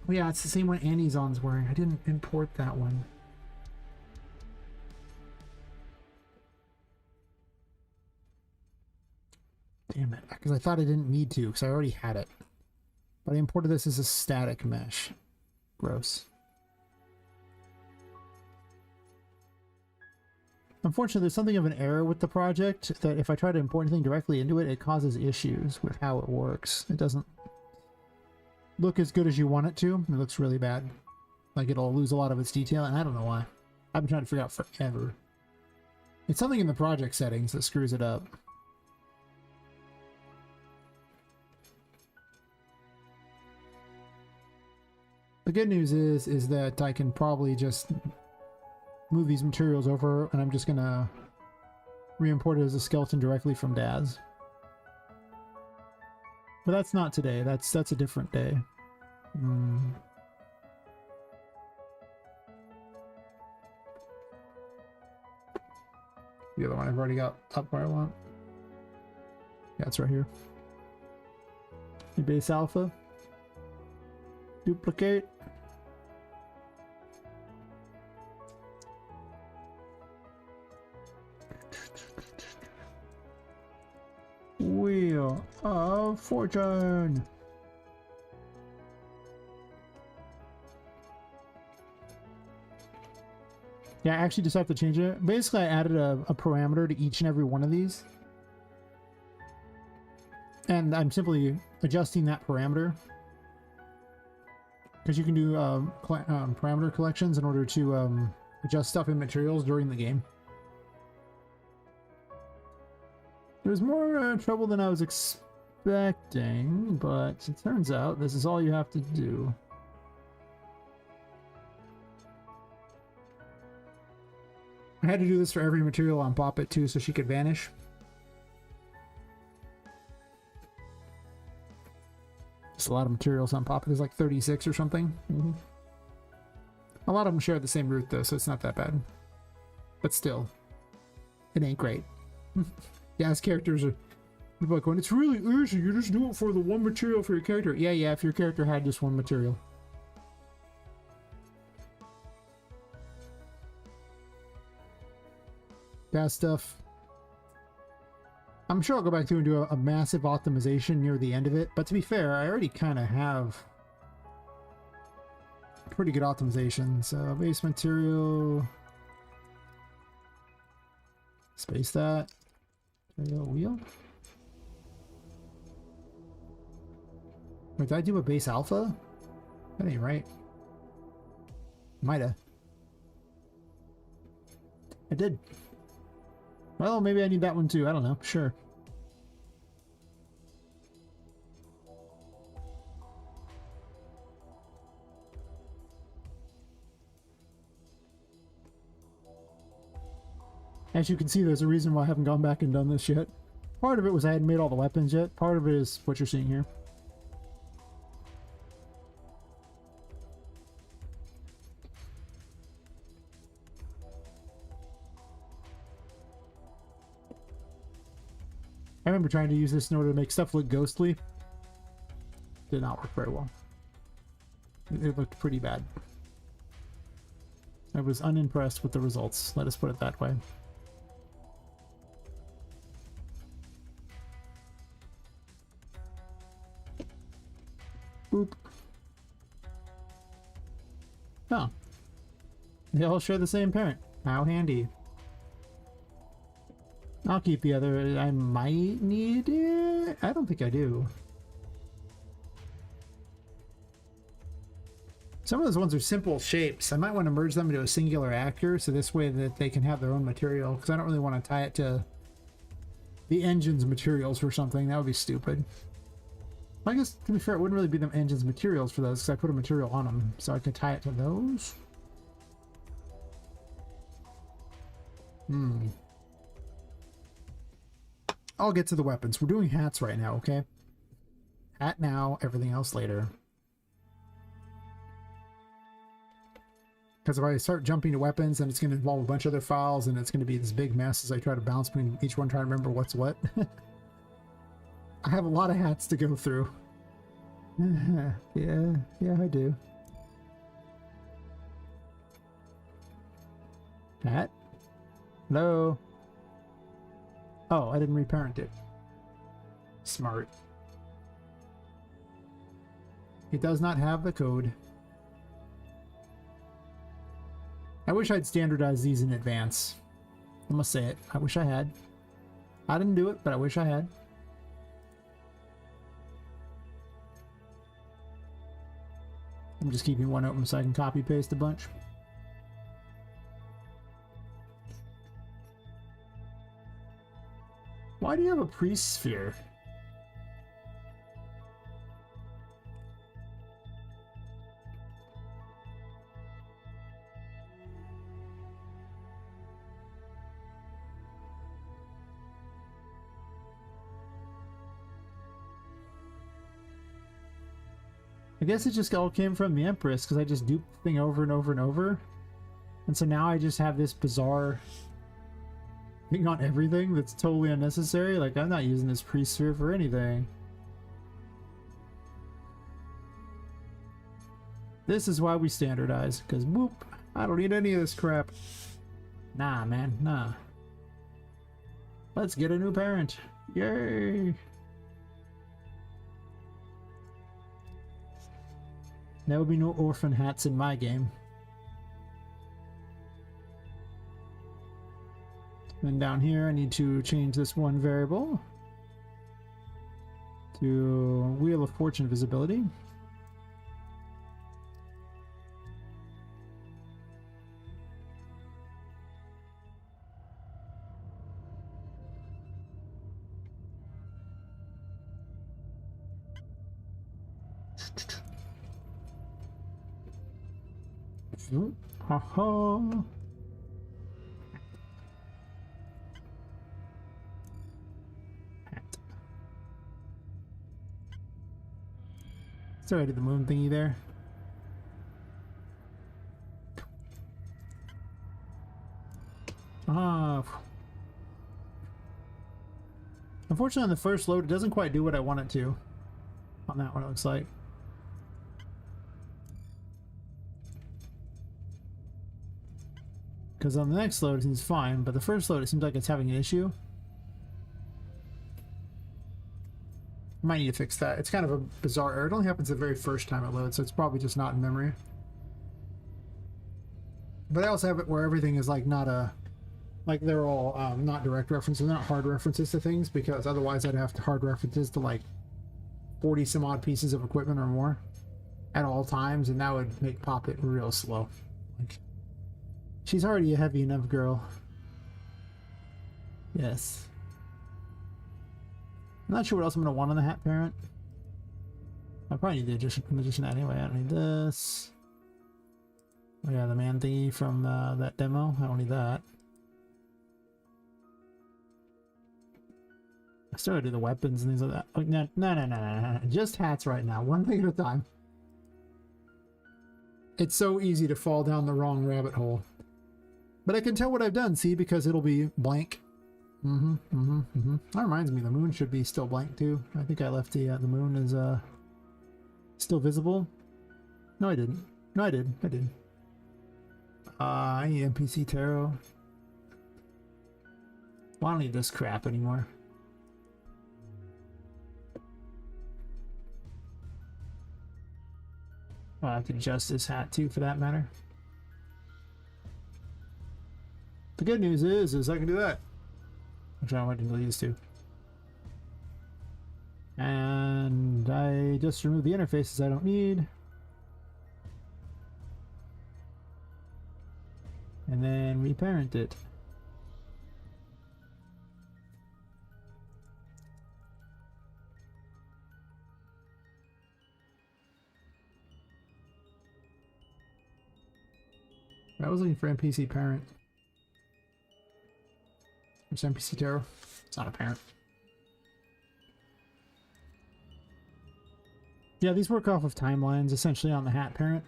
Oh yeah, it's the same one Annie's wearing. I didn't import that one. Damn it. Because I thought I didn't need to, because I already had it. But I imported this as a static mesh. Gross. Unfortunately, there's something of an error with the project that if I try to import anything directly into it, it causes issues with how it works. It doesn't look as good as you want it to. It looks really bad. Like it'll lose a lot of its detail, and I don't know why. I've been trying to figure out forever. It's something in the project settings that screws it up. The good news is that I can probably just move these materials over, and I'm just gonna re-import it as a skeleton directly from Daz. But that's not today. That's a different day. The other one I've already got up where I want. Yeah, it's right here. Base alpha. Duplicate. Wheel of Fortune. Yeah, I actually just have to change it. Basically, I added a parameter to each and every one of these. And I'm simply adjusting that parameter. Because you can do parameter collections in order to adjust stuff in materials during the game. It was more trouble than I was expecting, but it turns out this is all you have to do. I had to do this for every material on Poppet too, so she could vanish. Just a lot of materials on Poppet. There's like 36 or something. A lot of them share the same route though, so it's not that bad. But still, it ain't great. Yeah, as characters are like going, it's really easy. You just do it for the one material for your character. Yeah, if your character had just one material. That stuff. I'm sure I'll go back through and do a massive optimization near the end of it. But to be fair, I already kind of have pretty good optimization. So base material. Space that. Material wheel. Wait, did I do a base alpha? That ain't right. Might've. I did. Well, maybe I need that one too. I don't know. Sure. As you can see, there's a reason why I haven't gone back and done this yet. Part of it was I hadn't made all the weapons yet. Part of it is what you're seeing here. I remember trying to use this in order to make stuff look ghostly. Did not work very well. It looked pretty bad. I was unimpressed with the results. Let us put it that way. Boop. Oh. They all share the same parent. How handy. I'll keep the other. I might need it. I don't think I do. Some of those ones are simple shapes. I might want to merge them into a singular actor so this way that they can have their own material, because I don't really want to tie it to the engine's materials or something. That would be stupid. I guess, to be fair, it wouldn't really be the engine's materials for those because I put a material on them, so I could tie it to those. I'll get to the weapons. We're doing hats right now, okay? Hat now, everything else later. Because if I start jumping to weapons, then it's going to involve a bunch of other files, and it's going to be this big mess as I try to bounce between each one, trying to remember what's what. I have a lot of hats to go through. yeah, I do. Hat? Hello? Oh, I didn't reparent it. Smart. It does not have the code. I wish I'd standardized these in advance. I must say it. I wish I had. I didn't do it, but I wish I had. I'm just keeping one open so I can copy paste a bunch. Why do you have a priest sphere? I guess it just all came from the Empress because I just duped the thing over and over and over. And so now I just have this bizarre thing on everything that's totally unnecessary. Like, I'm not using this priest sphere for anything. This is why we standardize, because whoop, I don't need any of this crap. Nah, man, nah. Let's get a new parent. Yay! There will be no orphan hats in my game. Then down here I need to change this one variable to Wheel of Fortune visibility. Ha ha. Sorry, I did the moon thingy there. Ah. Unfortunately, on the first load, it doesn't quite do what I want it to. On that one, it looks like. Because on the next load, it seems fine, but the first load, it seems like it's having an issue. Might need to fix that. It's kind of a bizarre error. It only happens the very first time it loads, so it's probably just not in memory. But I also have it where everything is like not a... Like they're all not direct references, they're not hard references to things, because otherwise I'd have to hard references to like 40 some odd pieces of equipment or more at all times, and that would make Poppet real slow. Like, she's already a heavy enough girl. Yes. I'm not sure what else I'm going to want on the hat parent. I probably need the magician anyway. I don't need this. Oh yeah, the man thingy from that demo. I don't need that. I still gotta do the weapons and things like that. Oh, no. Just hats right now. One thing at a time. It's so easy to fall down the wrong rabbit hole. But I can tell what I've done, see, because it'll be blank. That reminds me, the moon should be still blank too. I think I left the moon is still visible. No, I didn't. No, I did. I did. I need NPC tarot. Well, I don't need this crap anymore. I'll have to adjust this hat too, for that matter. The good news is I can do that. Which I went into these two. And I just removed the interfaces I don't need. And then reparent it. I was looking for NPC parent. There's NPC tarot. It's not a parent. Yeah, these work off of timelines, essentially on the hat parent.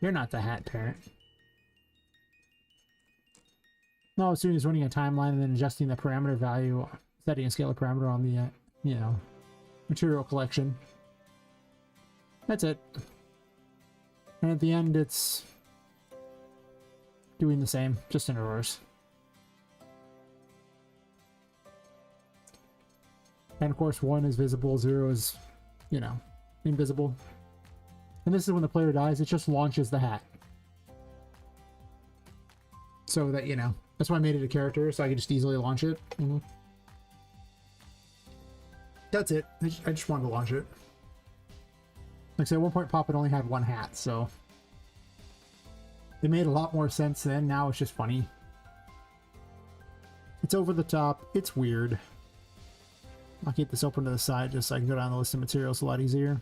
You're not the hat parent. No, as soon as running a timeline and then adjusting the parameter value, setting a scalar parameter on the, you know, material collection. That's it. And at the end, it's doing the same, just in reverse. And of course, 1 is visible, 0 is, you know, invisible. And this is when the player dies, it just launches the hat. So that, you know, that's why I made it a character, so I could just easily launch it. That's it. I just wanted to launch it. Like I said, at one point Poppet only had 1 hat, so it made a lot more sense then. Now it's just funny. It's over the top. It's weird. I'll keep this open to the side just so I can go down the list of materials a lot easier.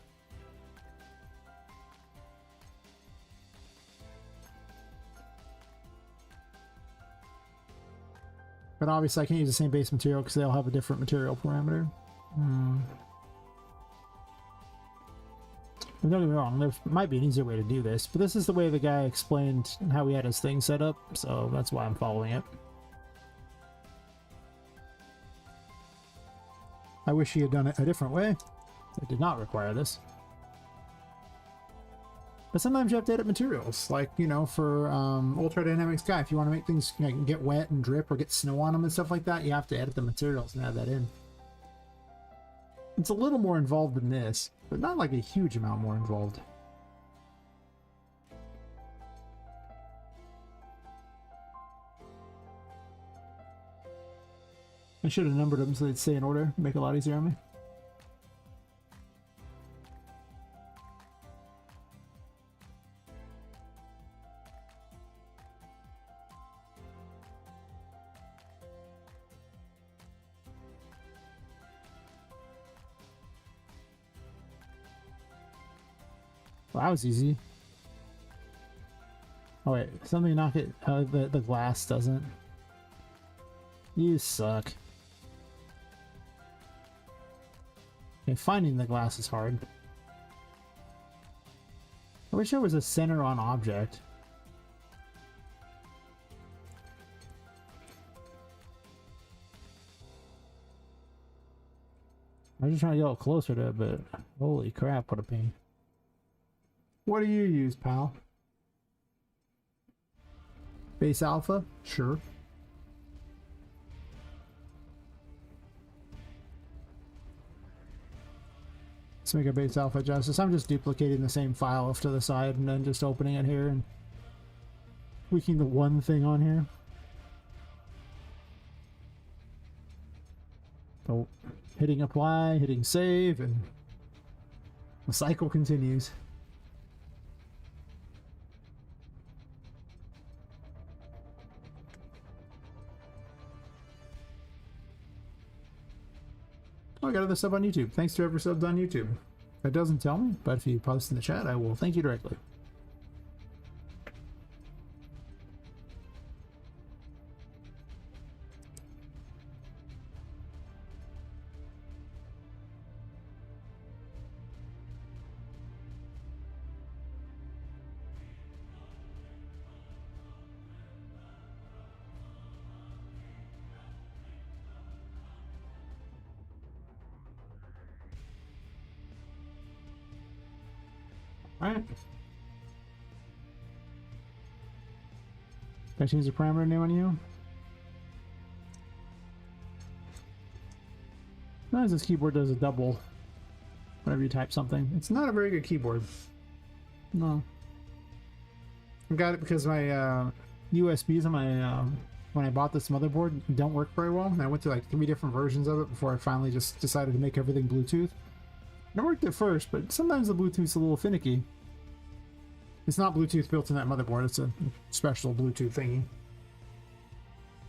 But obviously I can't use the same base material because they all have a different material parameter. Don't get me wrong, there might be an easier way to do this, but this is the way the guy explained how he had his thing set up, so that's why I'm following it. I wish he had done it a different way. It did not require this. But sometimes you have to edit materials, like, you know, for Ultra Dynamic Sky, if you want to make things, you know, get wet and drip or get snow on them and stuff like that, you have to edit the materials and add that in. It's a little more involved than this, but not like a huge amount more involved. I should have numbered them so they'd stay in order, make it a lot easier on me. Well, that was easy. Oh wait, something knock it. The glass doesn't. You suck. Okay, finding the glass is hard. I wish there was a center on object. I was just trying to get closer to it, but holy crap, what a pain. What do you use, pal? Base alpha? Sure. Let's make a base alpha justice. I'm just duplicating the same file off to the side and then just opening it here and tweaking the one thing on here. So hitting apply, hitting save, and the cycle continues. Oh, I got another sub on YouTube. Thanks to whoever subbed on YouTube. That doesn't tell me, but if you post in the chat, I will thank you directly. Alright. Can I change the parameter name on you? Sometimes this keyboard does a double whenever you type something. It's not a very good keyboard. No. I got it because my USBs on my when I bought this motherboard don't work very well. And I went through like 3 different versions of it before I finally just decided to make everything Bluetooth. It worked at first, but sometimes the Bluetooth's a little finicky. It's not Bluetooth built in that motherboard, it's a special Bluetooth thingy.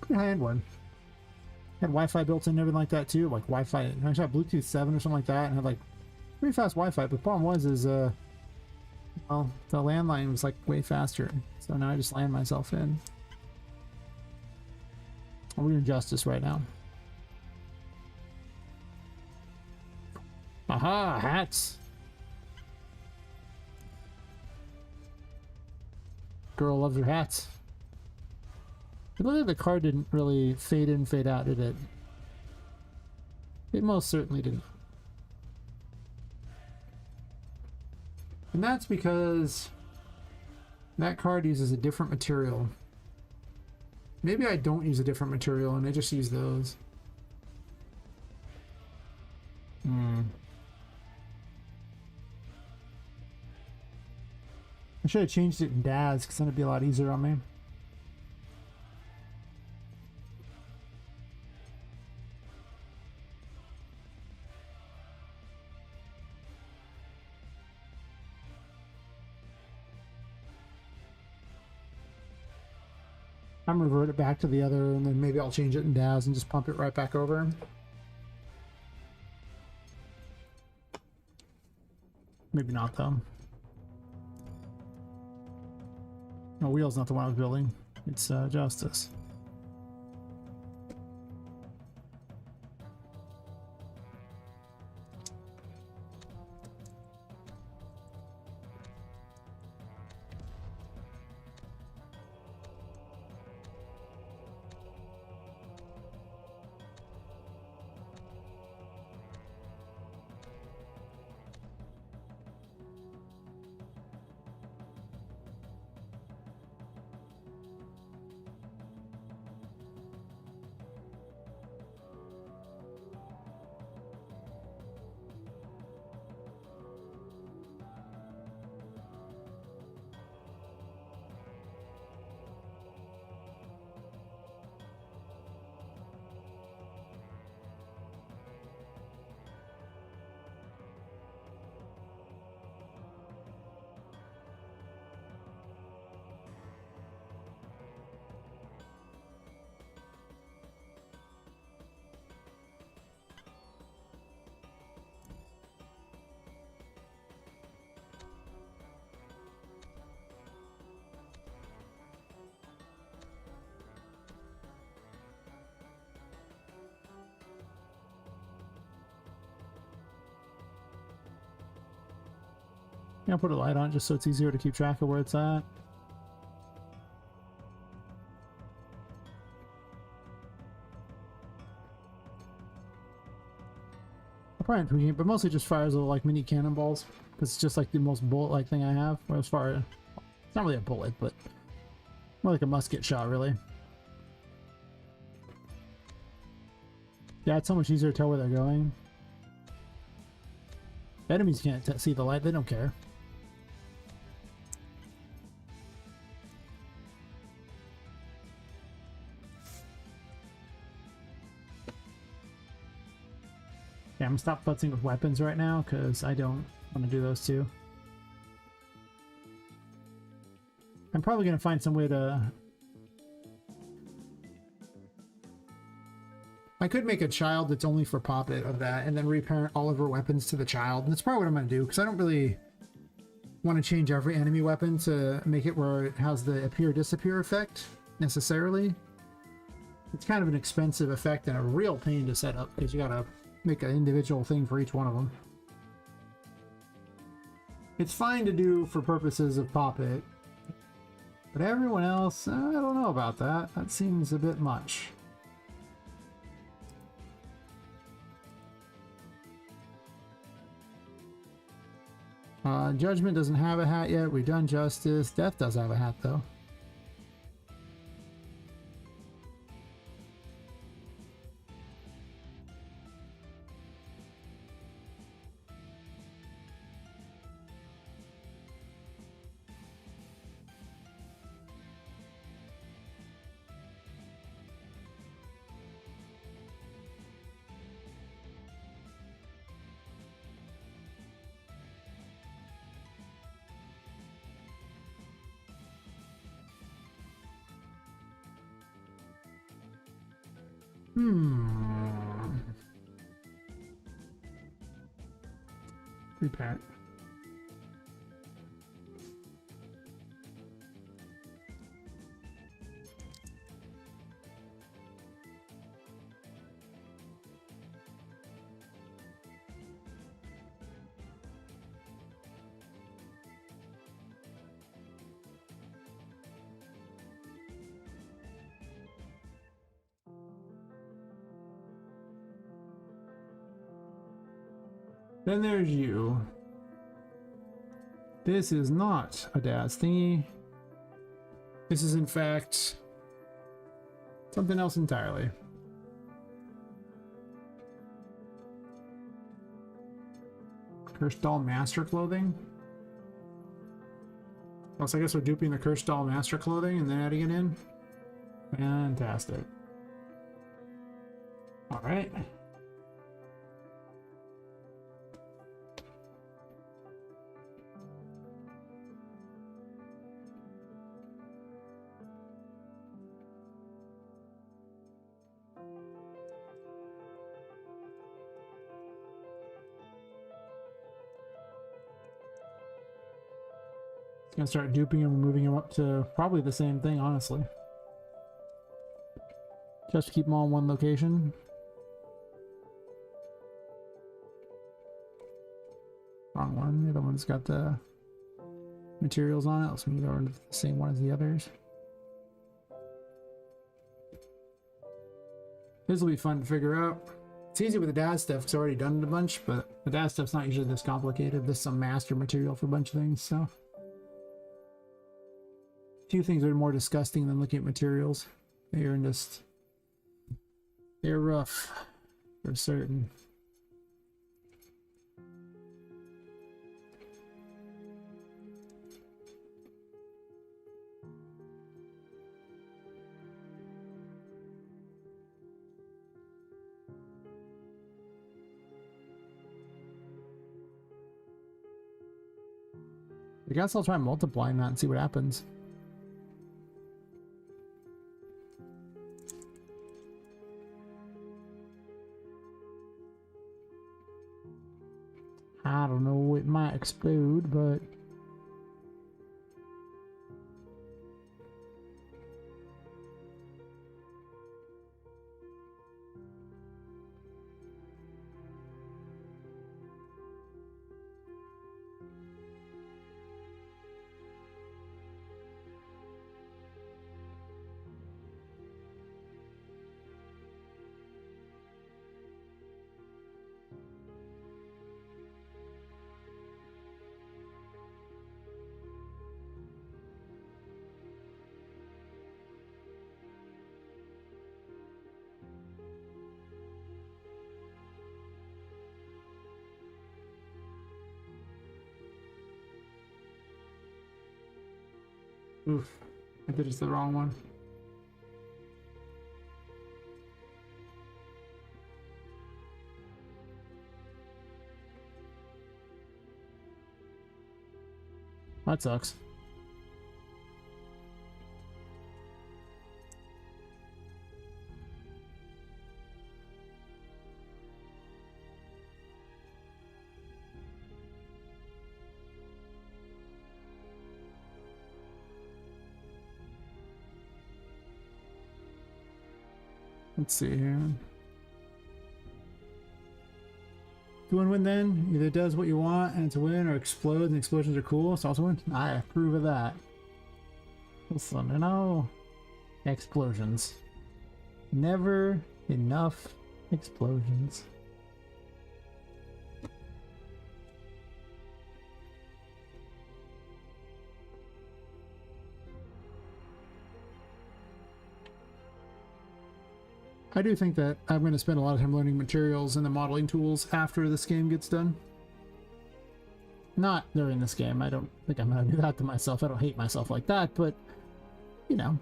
Pretty high-end one. Had Wi-Fi built in and everything like that too, like Wi-Fi, I actually had Bluetooth 7 or something like that, and had like pretty fast Wi-Fi, but the problem was well, the landline was like way faster, so now I just land myself in. We're in Justice right now. Aha, hats! Girl loves her hats. It looked like the card didn't really fade in, fade out, did it? It most certainly didn't. And that's because that card uses a different material. Maybe I don't use a different material and I just use those. I should have changed it in DAS because then it'd be a lot easier on me. I'm gonna revert it back to the other, and then maybe I'll change it in DAS and just pump it right back over. Maybe not though. No, Wheel's not the one I was building. It's Justice. Yeah, I'll put a light on it just so it's easier to keep track of where it's at. I'll probably tweak it, but mostly just fires little like mini cannonballs because it's just like the most bullet-like thing I have. Or as far as it's not really a bullet, but more like a musket shot, really. Yeah, it's so much easier to tell where they're going. Enemies can't see the light; they don't care. Yeah, I'm gonna stop futzing with weapons right now because I don't want to do those too. I'm probably gonna find some way to. I could make a child that's only for Poppet of that, and then reparent all of her weapons to the child. And that's probably what I'm gonna do because I don't really want to change every enemy weapon to make it where it has the appear-disappear effect necessarily. It's kind of an expensive effect and a real pain to set up because you gotta make an individual thing for each one of them. It's fine to do for purposes of Poppet, but everyone else, I don't know about that. That seems a bit much. Judgment doesn't have a hat yet. We've done Justice. Death does have a hat, though. Reparent. Then there's you. This is not a dad's thingy. This is in fact something else entirely. Cursed Doll Master Clothing? Oh, so I guess we're duping the Cursed Doll Master Clothing and then adding it in? Fantastic. Alright. Gonna start duping him and moving him up to probably the same thing, honestly. Just to keep them all in one location. Wrong one. The other one's got the materials on it. Let's move over to the same one as the others. This will be fun to figure out. It's easy with the dad stuff because I've already done it a bunch, but the dad stuff's not usually this complicated. This is some master material for a bunch of things, so. Few things are more disgusting than looking at materials. They are just, they're rough for certain. I guess I'll try multiplying that and see what happens. I don't know, it might explode, but Oof. I did just the wrong one. That sucks. Let's see here. To win then, either does what you want and to win, or explodes and explosions are cool, so also win. I approve of that. Listen, you know, explosions. Never enough explosions. I do think that I'm going to spend a lot of time learning materials and the modeling tools after this game gets done. Not during this game. I don't think I'm going to do that to myself. I don't hate myself like that, but, you know.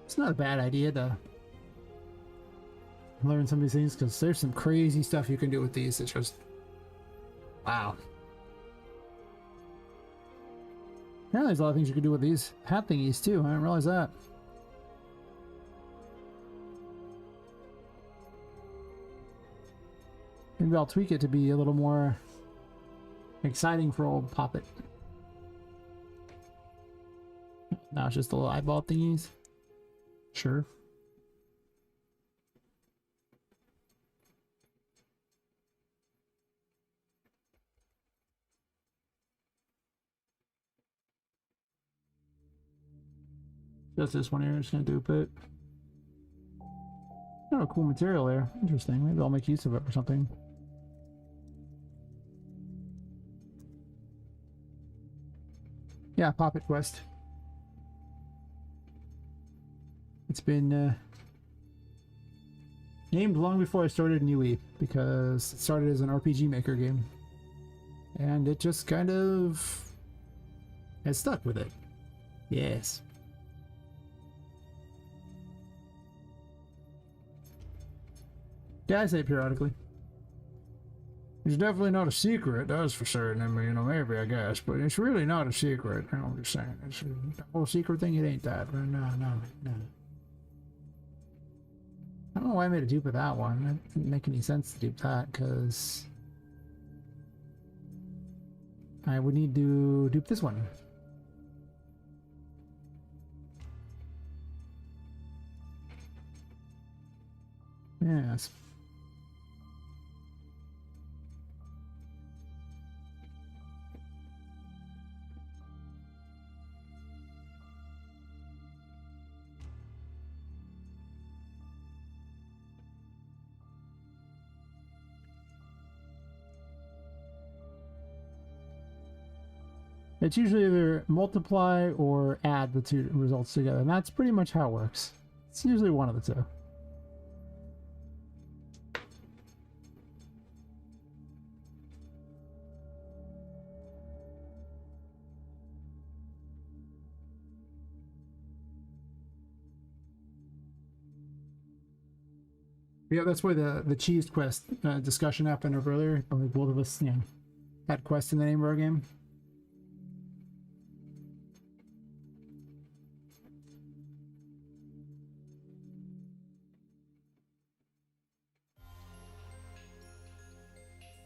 It's not a bad idea to learn some of these things, because there's some crazy stuff you can do with these. It's just, wow. Yeah, there's a lot of things you can do with these hat thingies too. I didn't realize that. Maybe I'll tweak it to be a little more exciting for old Poppet. Now it's just the little eyeball thingies. Sure. Just this one here, just gonna dupe it. Oh, cool material there. Interesting. Maybe I'll make use of it for something. Yeah, Poppet Quest. It's been named long before I started Newy, because it started as an RPG Maker game. And it just kind of has stuck with it. Yes. Yeah, I say it periodically. It's definitely not a secret, that's for certain. I mean, you know, maybe, I guess, but it's really not a secret. I'm just saying. It's the whole secret thing, it ain't that. No, no, no. I don't know why I made a dupe of that one. It didn't make any sense to dupe that, because I would need to dupe this one. Yes. It's usually either multiply or add the two results together, and that's pretty much how it works. It's usually one of the two. Yeah, that's why the cheese quest discussion happened over earlier. Like both of us, you know, had quest in the name of our game.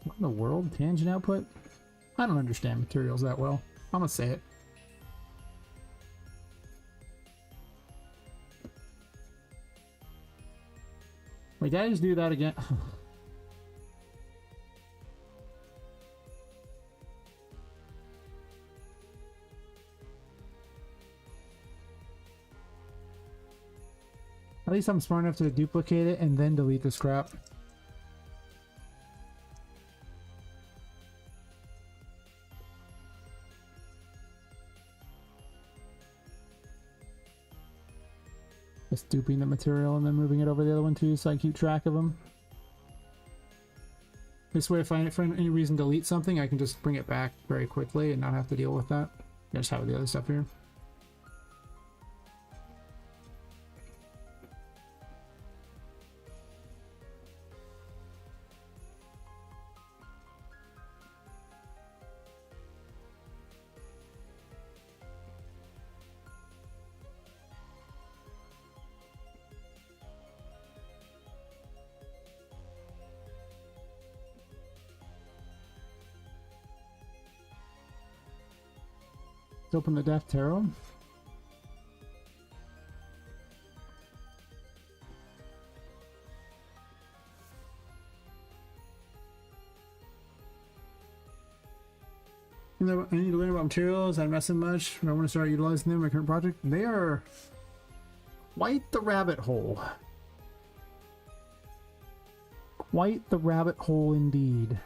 What in the world? Tangent output? I don't understand materials that well. I'm gonna say it. Wait, did I just do that again? At least I'm smart enough to duplicate it and then delete this crap. Just duping the material and then moving it over the other one too, so I keep track of them. This way, if I for any reason delete something, I can just bring it back very quickly and not have to deal with that. I just have the other stuff here. Let's open the Death Tarot. I need to learn about materials. I'm messing much. I want to start utilizing them in my current project. They are quite the rabbit hole. Quite the rabbit hole indeed.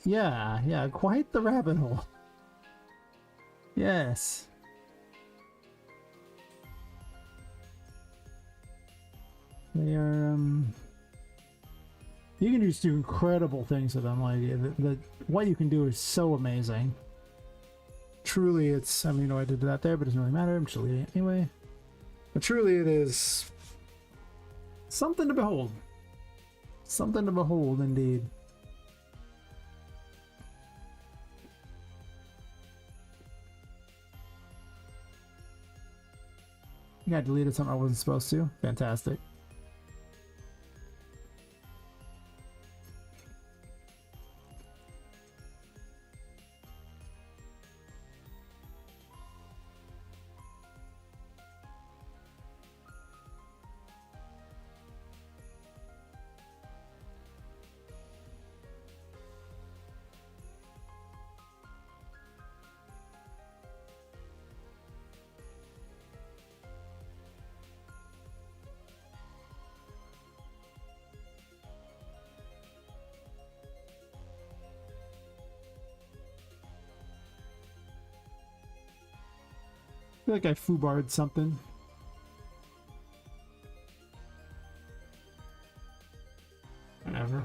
Yeah, quite the rabbit hole. Yes. They are, you can just do incredible things with them. Like, what you can do is so amazing. Truly, it's, I mean, you know, I did that there, but it doesn't really matter. I'm just leaving it anyway. But truly, it is something to behold. Something to behold, indeed. Yeah, I deleted something I wasn't supposed to. Fantastic. I feel like I foobarred something. Whatever.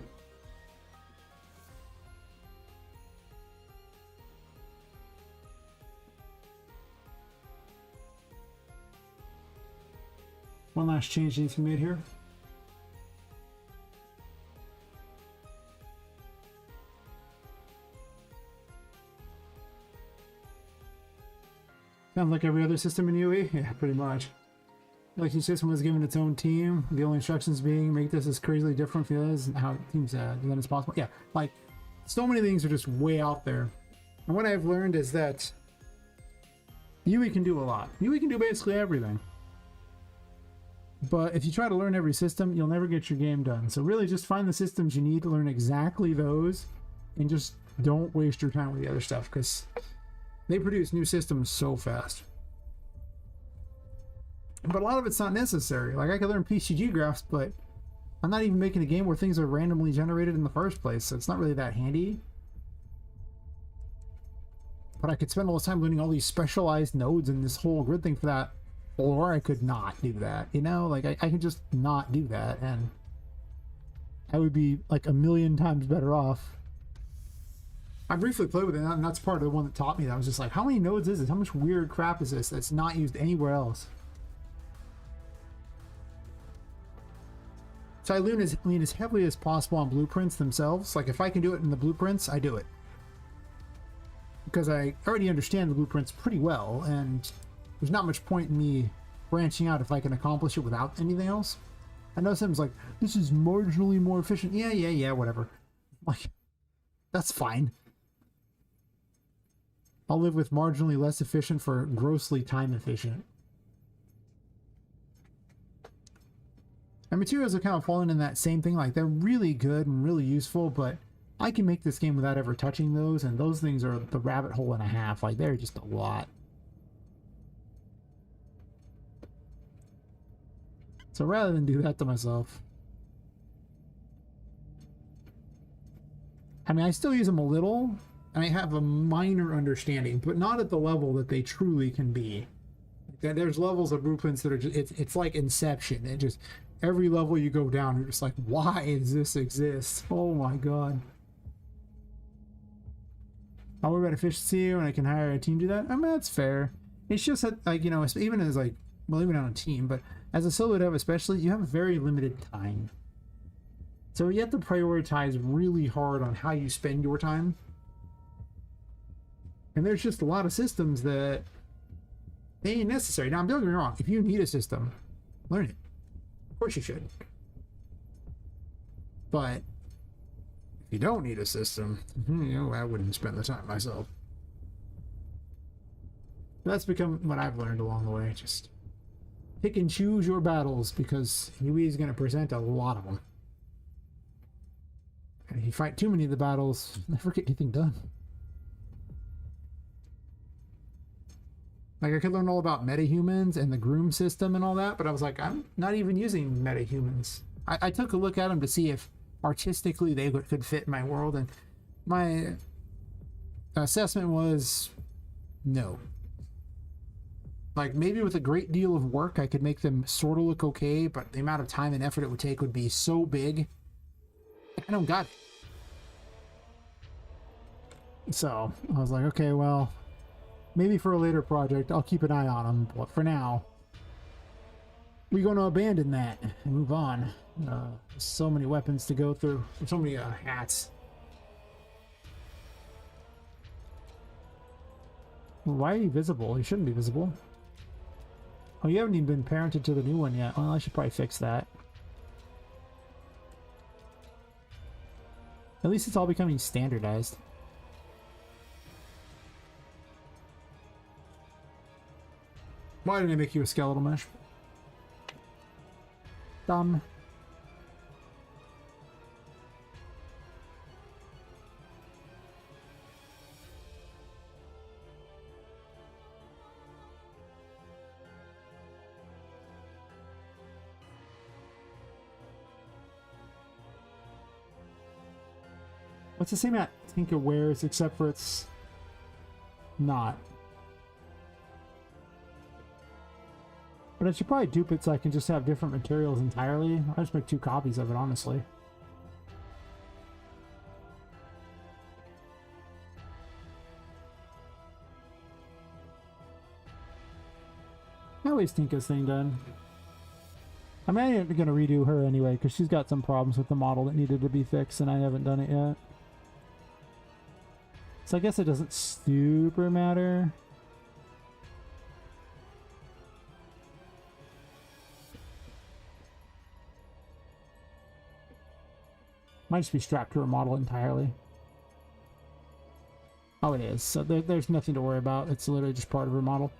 One last change needs to be made here. Sounds like every other system in UE? Yeah, pretty much. Like each system was given its own team, the only instructions being make this as crazily different from the others and how teams design as possible. Yeah, like so many things are just way out there. And what I've learned is that UE can do a lot. UE can do basically everything. But if you try to learn every system, you'll never get your game done. So really just find the systems you need to learn exactly those and just don't waste your time with the other stuff because they produce new systems so fast. But a lot of it's not necessary. Like I could learn PCG graphs, but I'm not even making a game where things are randomly generated in the first place, so it's not really that handy. But I could spend all this time learning all these specialized nodes and this whole grid thing for that, or I could not do that, you know? Like I could just not do that, and I would be like a million times better off. I briefly played with it, and that's part of the one that taught me that. I was just like, how many nodes is this? How much weird crap is this that's not used anywhere else? So I lean as heavily as possible on blueprints themselves. Like if I can do it in the blueprints, I do it. Because I already understand the blueprints pretty well, and there's not much point in me branching out if I can accomplish it without anything else. I know someone's like, this is marginally more efficient. Yeah, whatever. Like, that's fine. I'll live with marginally less efficient for grossly time efficient. And materials have kind of fallen in that same thing. Like, they're really good and really useful, but I can make this game without ever touching those, and those things are the rabbit hole and a half. Like, they're just a lot. So rather than do that to myself, I mean, I still use them a little, and I have a minor understanding, but not at the level that they truly can be. There's levels of blueprints that are just it's like Inception. It just every level you go down, you're just like, why does this exist? Oh my god. I'll worry about efficiency when I can hire a team to do that. I mean, that's fair. It's just that, like, you know, even as like, well, even on a team, but as a solo dev especially, you have very limited time. So you have to prioritize really hard on how you spend your time. And there's just a lot of systems that they ain't necessary. Now, don't get me wrong. If you need a system, learn it. Of course you should. But if you don't need a system, you know, I wouldn't spend the time myself. That's become what I've learned along the way. Just pick and choose your battles, because UE is going to present a lot of them. And if you fight too many of the battles, never get anything done. Like, I could learn all about metahumans and the groom system and all that, but I was like, I'm not even using metahumans. I took a look at them to see if artistically they could fit in my world, and my assessment was no. Like, maybe with a great deal of work, I could make them sort of look okay, but the amount of time and effort it would take would be so big. I don't got it. So, I was like, okay, well, maybe for a later project, I'll keep an eye on them, but for now, we're going to abandon that and move on. So many weapons to go through, so many hats. Why are you visible? You shouldn't be visible. Oh, you haven't even been parented to the new one yet. Well, I should probably fix that. At least it's all becoming standardized. Why didn't I make you a skeletal mesh? Dumb. What's the same at Tinker wears, except for it's not. But I should probably dupe it so I can just have different materials entirely. I'll just make 2 copies of it, honestly. At least Tinka's thing done. I mean, I'm going to redo her anyway, because she's got some problems with the model that needed to be fixed, and I haven't done it yet. So I guess it doesn't super matter. Might just be strapped to her model entirely. Oh, it is. So there's nothing to worry about. It's literally just part of her model.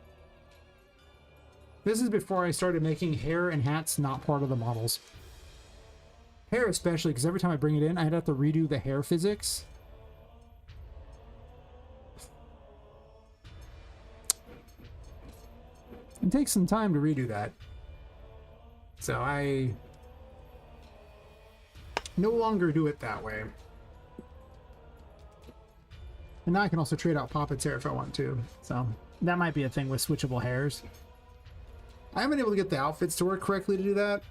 This is before I started making hair and hats not part of the models. Hair especially, because every time I bring it in, I'd have to redo the hair physics. It takes some time to redo that. So I no longer do it that way. And now I can also trade out Poppet's hair if I want to. So that might be a thing with switchable hairs. I haven't been able to get the outfits to work correctly to do that.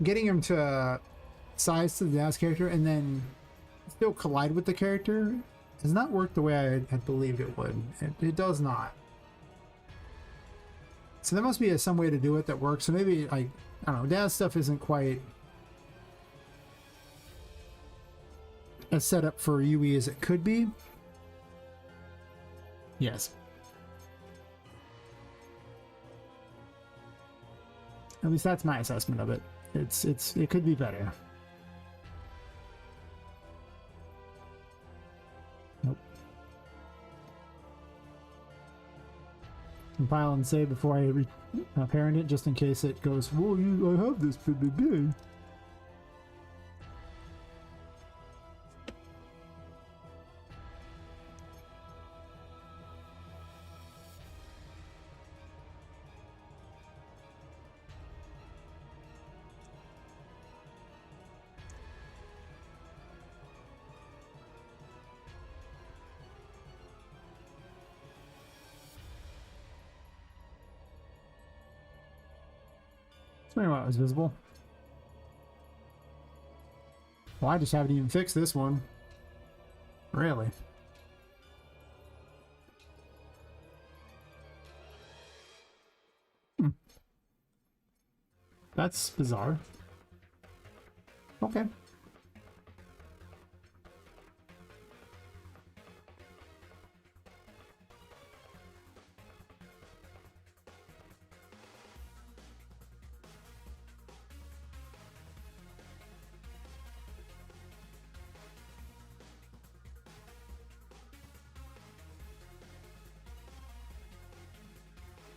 Getting them to size to the Daz character and then still collide with the character has not worked the way I had believed it would. It does not. So there must be some way to do it that works. So maybe, like, I don't know, Daz stuff isn't quite as set up for UE as it could be. Yes. At least that's my assessment of it. It could be better. Nope. Compile and save before I parent it, just in case it goes, "Whoa, I have this baby." Tell me why it was visible. Well, I just haven't even fixed this one. Really? That's bizarre. Okay.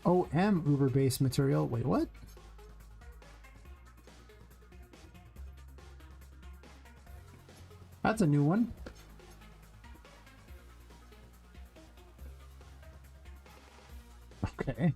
OM Uber based material. Wait, what? That's a new one. Okay.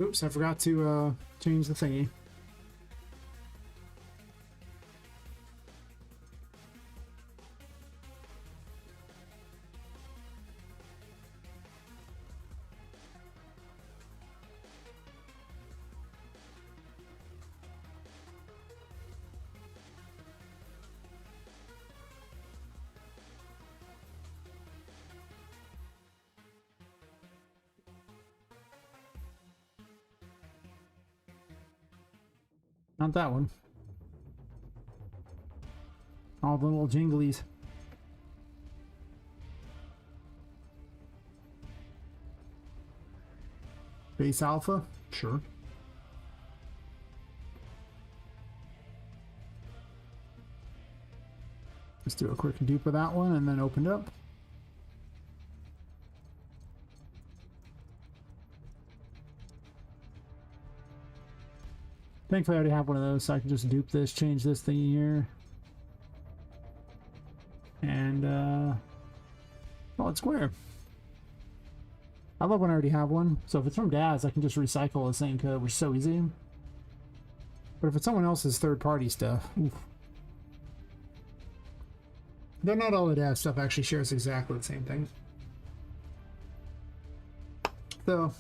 Oops, I forgot to change the thingy. Not that one. All the little jinglies. Base alpha? Sure. Let's do a quick dupe of that one and then open it up. Thankfully I already have one of those, so I can just dupe this, change this thing here. And well, it's square. I love when I already have one. So if it's from Dad's, I can just recycle the same code, which is so easy. But if it's someone else's third-party stuff, oof. Though not all the Dad's stuff actually shares exactly the same thing. So,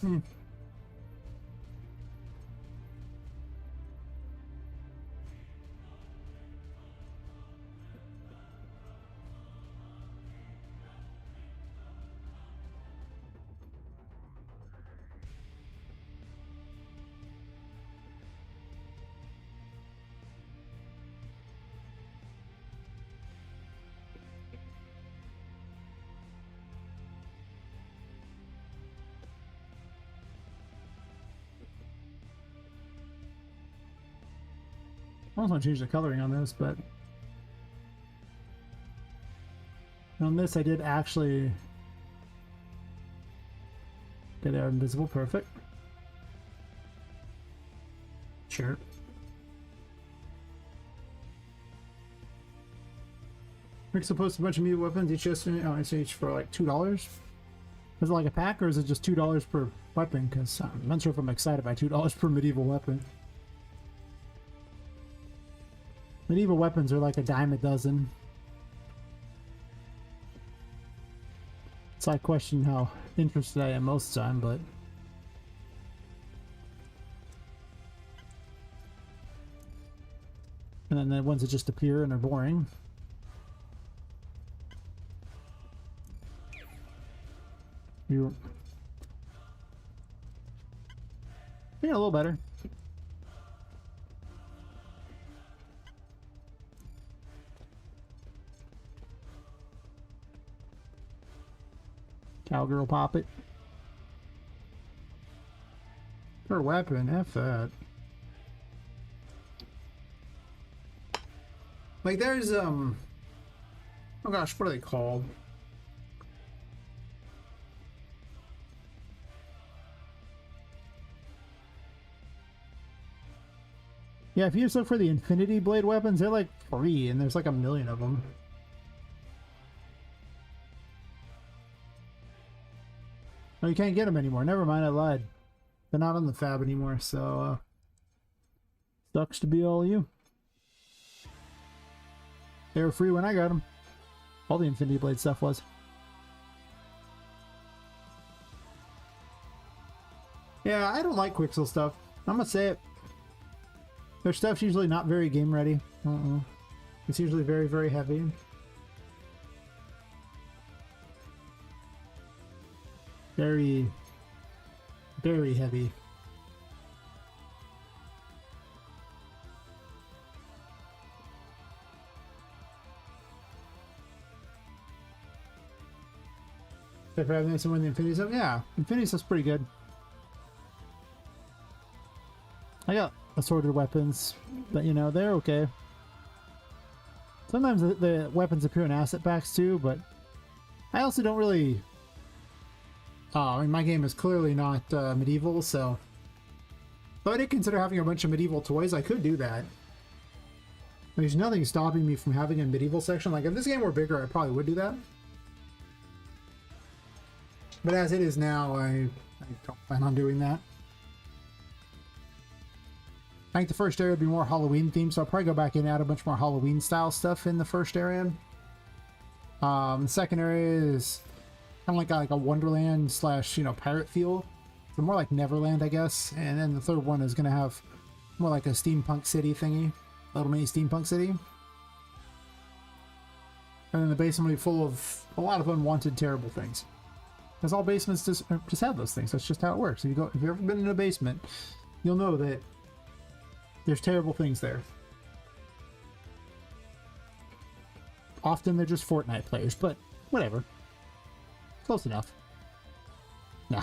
I also want to change the coloring on this, but on this I did actually get our invisible perfect. Sure. Rick's supposed to post a bunch of mutant weapons each estimate. Oh, it's each for like $2. Is it like a pack, or is it just $2 per weapon? Because I'm not sure if I'm excited by $2 per medieval weapon. Medieval weapons are like a dime a dozen. So I question how interested I am most of the time, but and then the ones that just appear and are boring. You a little better. Cowgirl Poppet. Per weapon, F that. Like there's oh gosh, what are they called? Yeah, if you just look for the Infinity Blade weapons, they're like free, and there's like a million of them. Oh, you can't get them anymore. Never mind, I lied. They're not on the Fab anymore, so sucks to be all you. They were free when I got them. All the Infinity Blade stuff was. Yeah, I don't like Quixel stuff. I'm gonna say it. Their stuff's usually not very game ready. It's usually very, very heavy. Very, very heavy. If I have someone in the Infinity stuff, yeah, Infinity stuff's pretty good. I got assorted weapons, but you know, they're okay. Sometimes the weapons appear in asset packs too, but I also don't really... I mean, my game is clearly not medieval, so... Though I did consider having a bunch of medieval toys, I could do that. There's nothing stopping me from having a medieval section. Like, if this game were bigger, I probably would do that. But as it is now, I don't plan on doing that. I think the first area would be more Halloween themed, so I'll probably go back and add a bunch more Halloween style stuff in the first area. The second area is kind of like a Wonderland slash, you know, pirate feel. So more like Neverland, I guess. And then the third one is going to have more like a steampunk city thingy. A little mini steampunk city. And then the basement will be full of a lot of unwanted, terrible things. Because all basements just have those things. That's just how it works. If you've ever been in a basement, you'll know that there's terrible things there. Often they're just Fortnite players, but whatever. Close enough. Nah.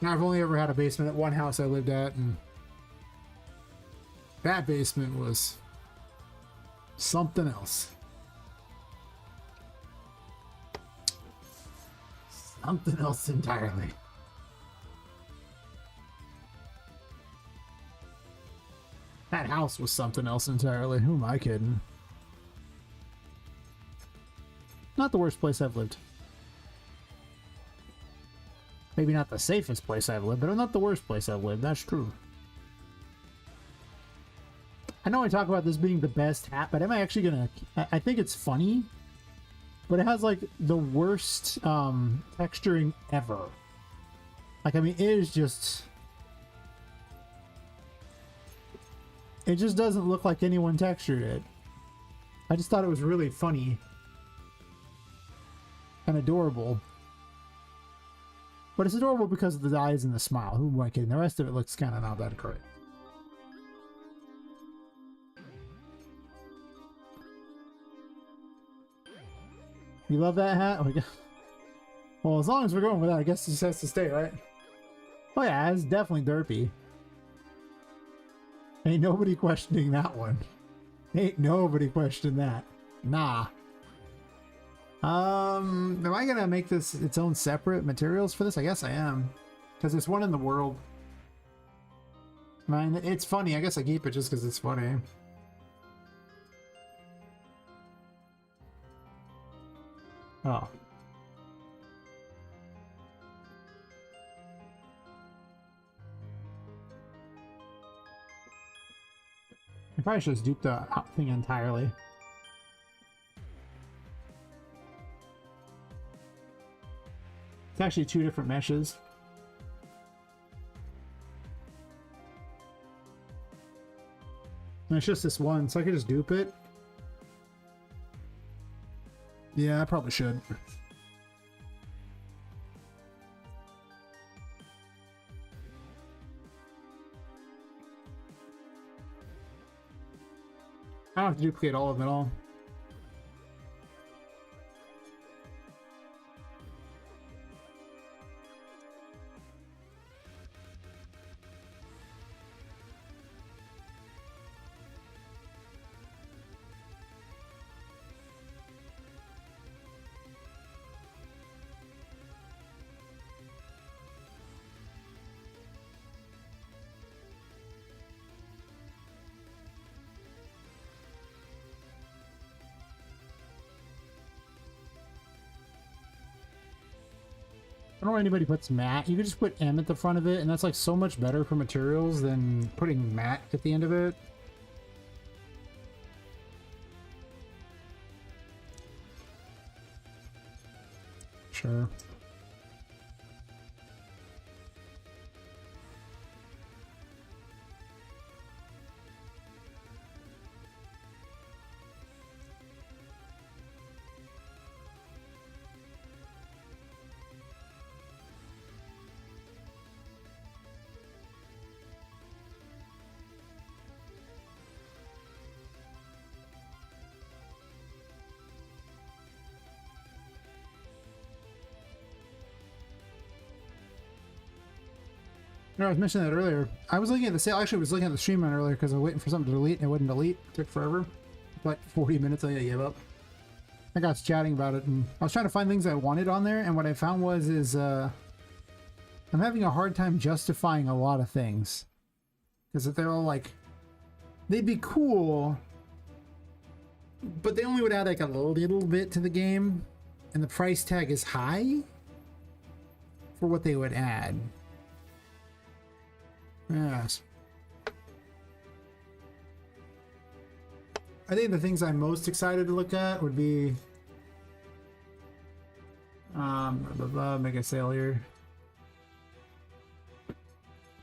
Now, I've only ever had a basement at one house I lived at, and that basement was something else. Something else entirely. That house was something else entirely. Who am I kidding? Not the worst place I've lived. Maybe not the safest place I've lived, but not the worst place I've lived. That's true. I know I talk about this being the best hat, but am I actually gonna... I think it's funny, but it has like the worst texturing ever. Like, I mean, it is just... It just doesn't look like anyone textured it. I just thought it was really funny and adorable. But it's adorable because of the eyes and the smile. Who am I kidding? The rest of it looks kind of not that great. You love that hat? Oh my God. Well, as long as we're going with that, I guess it just has to stay, right? Oh yeah, it's definitely derpy. Ain't nobody questioning that one. Ain't nobody questioning that. Nah. Am I gonna make this its own separate materials for this? I guess I am. Because there's one in the world. Man, it's funny. I guess I keep it just because it's funny. Oh. I probably should have duped the thing entirely. It's actually two different meshes. And it's just this one, so I could just dupe it. Yeah, I probably should. I don't have to duplicate all of them at all. I don't know why anybody puts matte. You could just put M at the front of it, and that's like so much better for materials than putting matte at the end of it. Sure. No, I was mentioning that earlier. I was looking at the sale. Actually, I was looking at the stream on earlier because I was waiting for something to delete and it wouldn't delete. It took forever. Like 40 minutes, I gave up. I got chatting about it and I was trying to find things I wanted on there, and what I found was I'm having a hard time justifying a lot of things. Because they're all like, they'd be cool, but they only would add like a little bit to the game, and the price tag is high for what they would add. Yes. I think the things I'm most excited to look at would be make a sale here.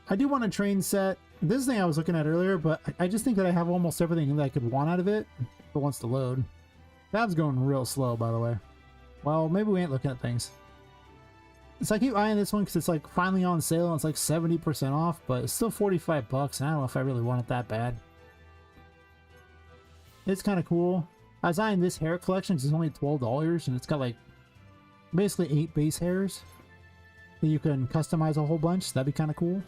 I do want a train set. This thing I was looking at earlier, but I just think that I have almost everything that I could want out of it if it wants to load. That's going real slow, by the way. Well, maybe we ain't looking at things. So I keep eyeing this one because it's like finally on sale and it's like 70% off, but it's still 45 bucks, and I don't know if I really want it that bad. It's kind of cool. I was eyeing this hair collection because it's only $12, and it's got like basically 8 base hairs that you can customize a whole bunch. That'd be kind of cool.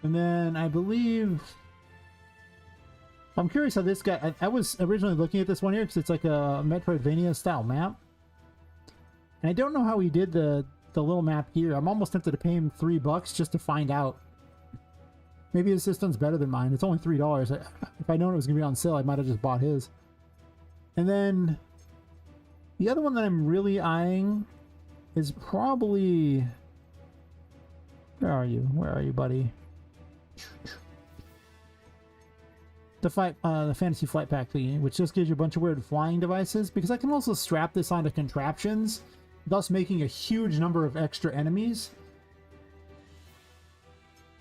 And then I believe... I'm curious how this guy... I was originally looking at this one here because it's like a Metroidvania style map. And I don't know how he did the little map here. I'm almost tempted to pay him $3 just to find out. Maybe his system's better than mine. It's only $3. If I known it was going to be on sale, I might have just bought his. And then the other one that I'm really eyeing is probably... Where are you? Where are you, buddy? The fantasy flight pack thingy, which just gives you a bunch of weird flying devices, because I can also strap this onto contraptions, thus making a huge number of extra enemies.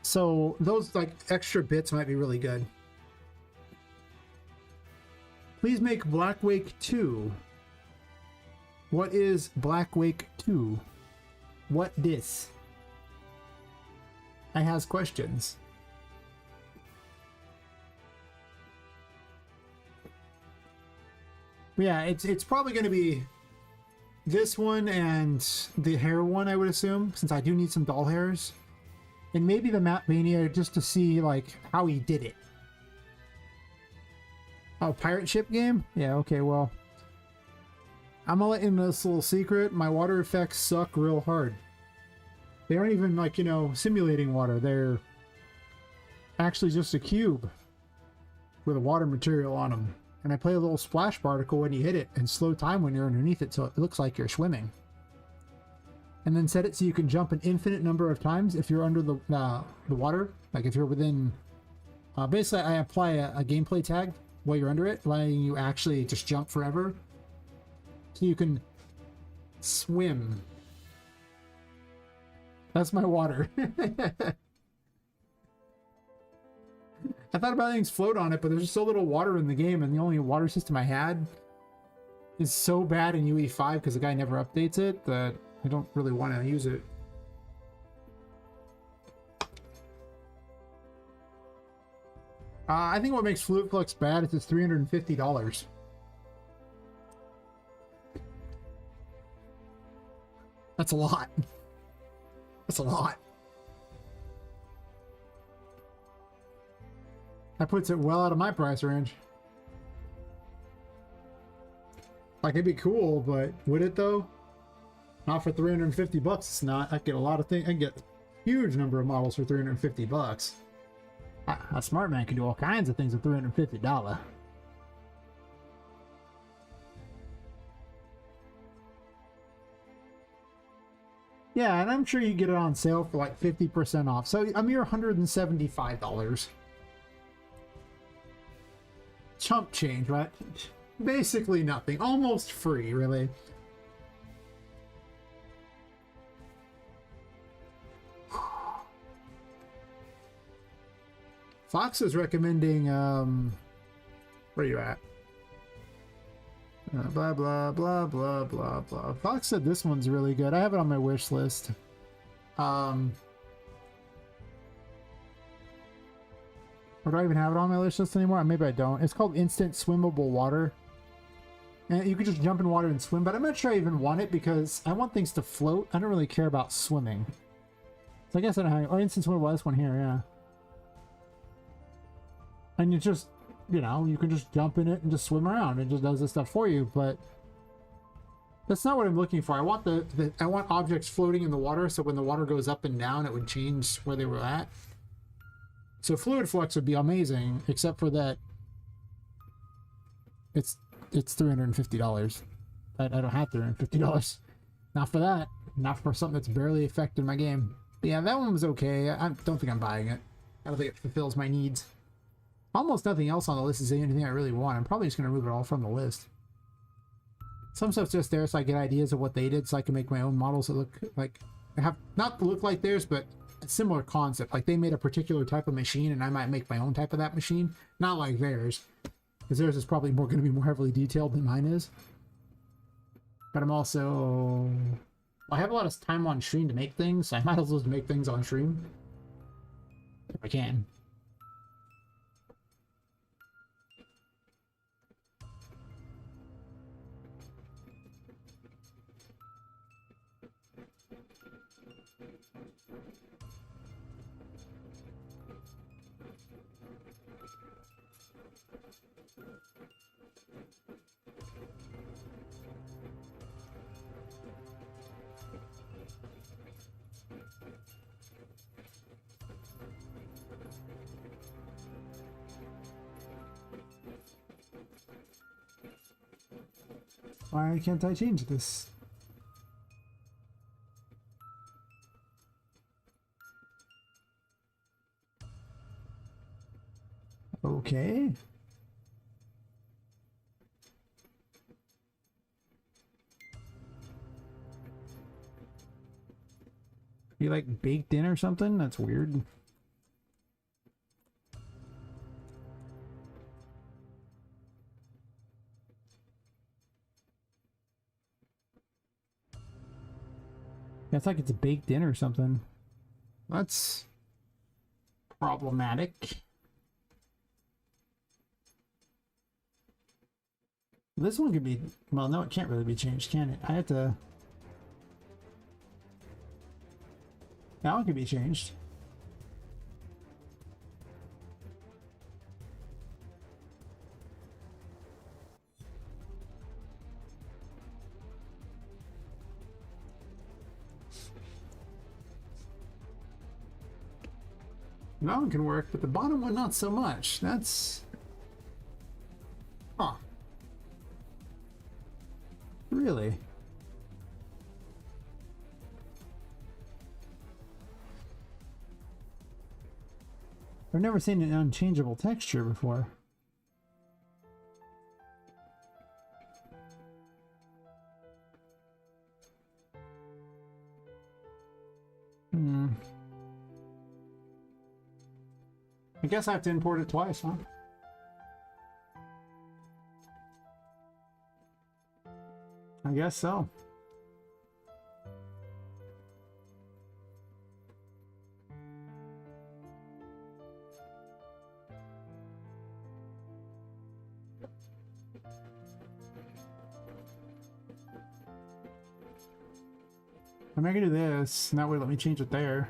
So those like extra bits might be really good. Please make Black Wake 2. What is Black Wake 2? What this? I has questions. Yeah, it's probably going to be this one and the hair one, I would assume, since I do need some doll hairs. And maybe the Metroidvania just to see, like, how he did it. Oh, pirate ship game? Yeah, okay, well. I'm gonna let you know this little secret. My water effects suck real hard. They aren't even, like, you know, simulating water. They're actually just a cube with a water material on them. And I play a little splash particle when you hit it and slow time when you're underneath it so it looks like you're swimming. And then set it so you can jump an infinite number of times if you're under the water. Like if you're within... basically, I apply a gameplay tag while you're under it, letting you actually just jump forever. So you can swim. That's my water. I thought about things float on it, but there's just so little water in the game, and the only water system I had is so bad in UE5 because the guy never updates it that I don't really want to use it. I think what makes Fluid Flux bad is it's $350. That's a lot. That's a lot. That puts it well out of my price range. Like, it'd be cool, but would it though? Not for 350 bucks. It's not. I get a lot of things. I can get a huge number of models for 350 bucks. A smart man can do all kinds of things with $350. Yeah, and I'm sure you get it on sale for like 50% off. So a mere $175. Chump change, right? Basically nothing. Almost free, really. Fox is recommending, where are you at? Blah, blah, blah, blah, blah, blah. Fox said this one's really good. I have it on my wish list. Or do I even have it on my wish list anymore? Maybe I don't. It's called Instant Swimmable Water. And you can just jump in water and swim, but I'm not sure I even want it because I want things to float. I don't really care about swimming. So I guess I don't have... Or Instant Swimmable, this one here, yeah. And you just, you know, you can just jump in it and just swim around. It just does this stuff for you, but that's not what I'm looking for. I want I want objects floating in the water, so when the water goes up and down, it would change where they were at. So Fluid Flux would be amazing, except for that it's $350. I don't have $350. Not for that. Not for something that's barely affected my game. But yeah, that one was okay. I don't think I'm buying it. I don't think it fulfills my needs. Almost nothing else on the list is anything I really want. I'm probably just going to remove it all from the list. Some stuff's just there so I get ideas of what they did so I can make my own models that look like... have not look like theirs, but a similar concept. Like they made a particular type of machine and I might make my own type of that machine. Not like theirs. Because theirs is probably going to be more heavily detailed than mine is. But I'm also... I have a lot of time on stream to make things, so I might as well just make things on stream. If I can. Why can't I change this? Okay. You like baked in or something? That's weird. Yeah, it's like it's baked in or something. That's problematic. This one could be... Well, no, it can't really be changed, can it? I have to... That one could be changed. That one can work, but the bottom one not so much. That's... Huh. Really? I've never seen an unchangeable texture before. I guess I have to import it twice, huh? I guess so. I'm not gonna do this, and that way let me change it there.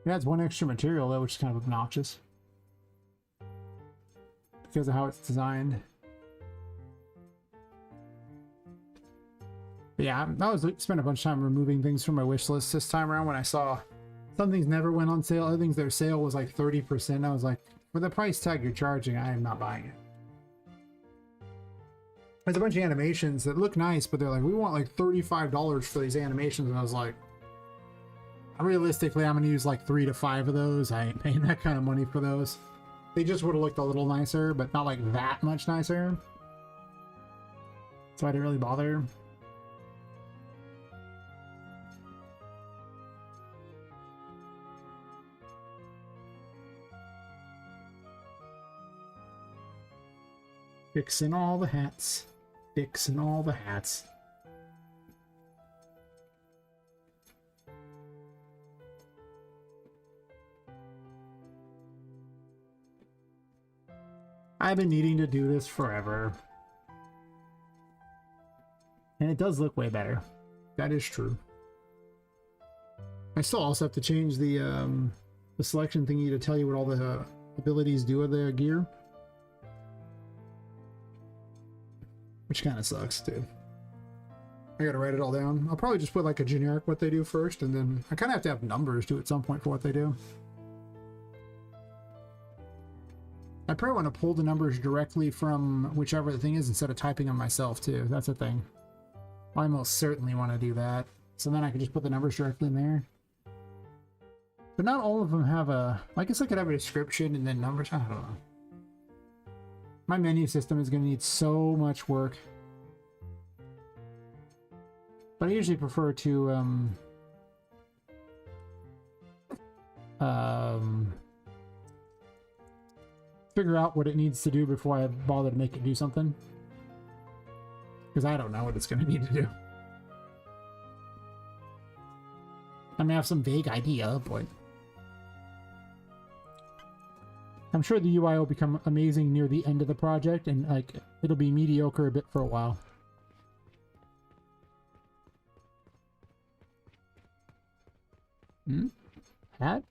It adds one extra material though, which is kind of obnoxious. Because of how it's designed. But yeah, I was spent a bunch of time removing things from my wish list this time around when I saw some things never went on sale, other things their sale was like 30%. I was like, For the price tag you're charging, I am not buying it. There's a bunch of animations that look nice, but they're like, we want like $35 for these animations, and I was like, realistically, I'm gonna use like 3 to 5 of those. I ain't paying that kind of money for those. They just would have looked a little nicer, but not like that much nicer. So I didn't really bother. Fixing all the hats. Fixing all the hats. I've been needing to do this forever. And it does look way better. That is true. I still also have to change the selection thingy to tell you what all the abilities do with the gear. Which kind of sucks, dude. I gotta write it all down. I'll probably just put like a generic what they do first, and then I kind of have to have numbers too at some point for what they do. I probably want to pull the numbers directly from whichever the thing is instead of typing them myself too. That's the thing. I most certainly want to do that. So then I can just put the numbers directly in there. But not all of them have a... I guess I could have a description and then numbers. I don't know. My menu system is going to need so much work. But I usually prefer to figure out what it needs to do before I bother to make it do something. Because I don't know what it's going to need to do. I may have some vague idea, but... I'm sure the UI will become amazing near the end of the project, and like it'll be mediocre a bit for a while. Hat?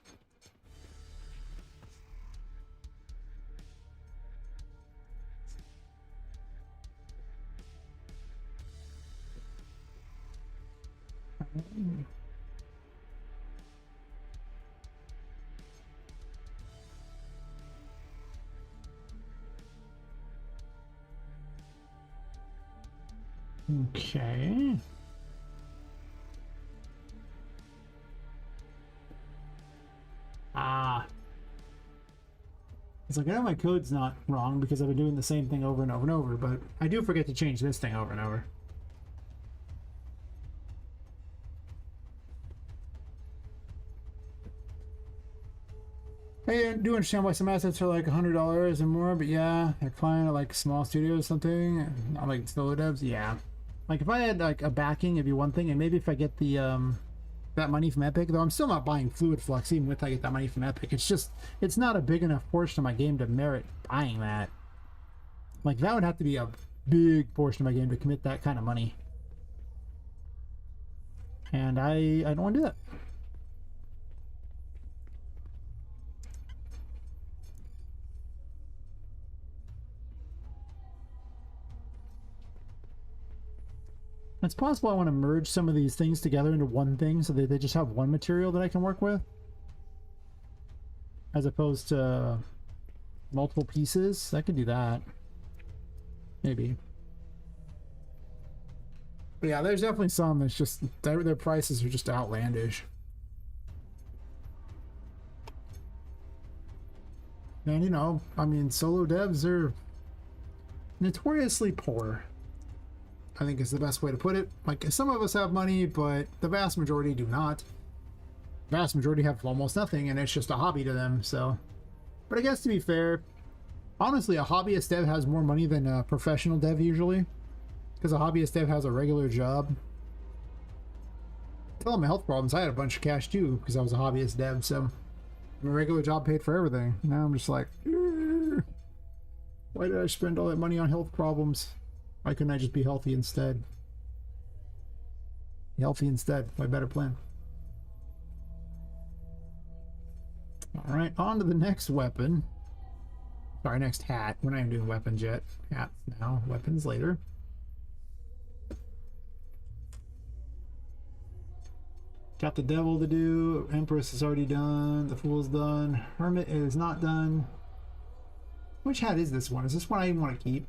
Okay. It's like, I know my code's not wrong because I've been doing the same thing over and over and over, but I do forget to change this thing over and over. I do understand why some assets are like $100 and more, but yeah, they're fine at like small studios or something, not like solo devs, yeah. Like if I had like a backing, it'd be one thing, and maybe if I get the that money from Epic, though I'm still not buying Fluid Flux even if I get that money from Epic. It's just, it's not a big enough portion of my game to merit buying that. Like that would have to be a big portion of my game to commit that kind of money. And I don't want to do that. It's possible I want to merge some of these things together into one thing so that they just have one material that I can work with, as opposed to multiple pieces. I could do that. Maybe. But yeah, there's definitely some that's just, their prices are just outlandish. And you know, I mean, solo devs are notoriously poor, I think is the best way to put it. Like, some of us have money, but the vast majority do not. The vast majority have almost nothing, and it's just a hobby to them, so. But I guess to be fair, honestly, a hobbyist dev has more money than a professional dev usually. Because a hobbyist dev has a regular job. Until all my health problems, I had a bunch of cash too, because I was a hobbyist dev, so. My regular job paid for everything. Now I'm just like, why did I spend all that money on health problems? Why couldn't I just be healthy instead? Be healthy instead. My better plan. Alright, on to the next weapon. Sorry, next hat. We're not even doing weapons yet. Hats now. Weapons later. Got the devil to do. Empress is already done. The fool's done. Hermit is not done. Which hat is this one? Is this one I even want to keep?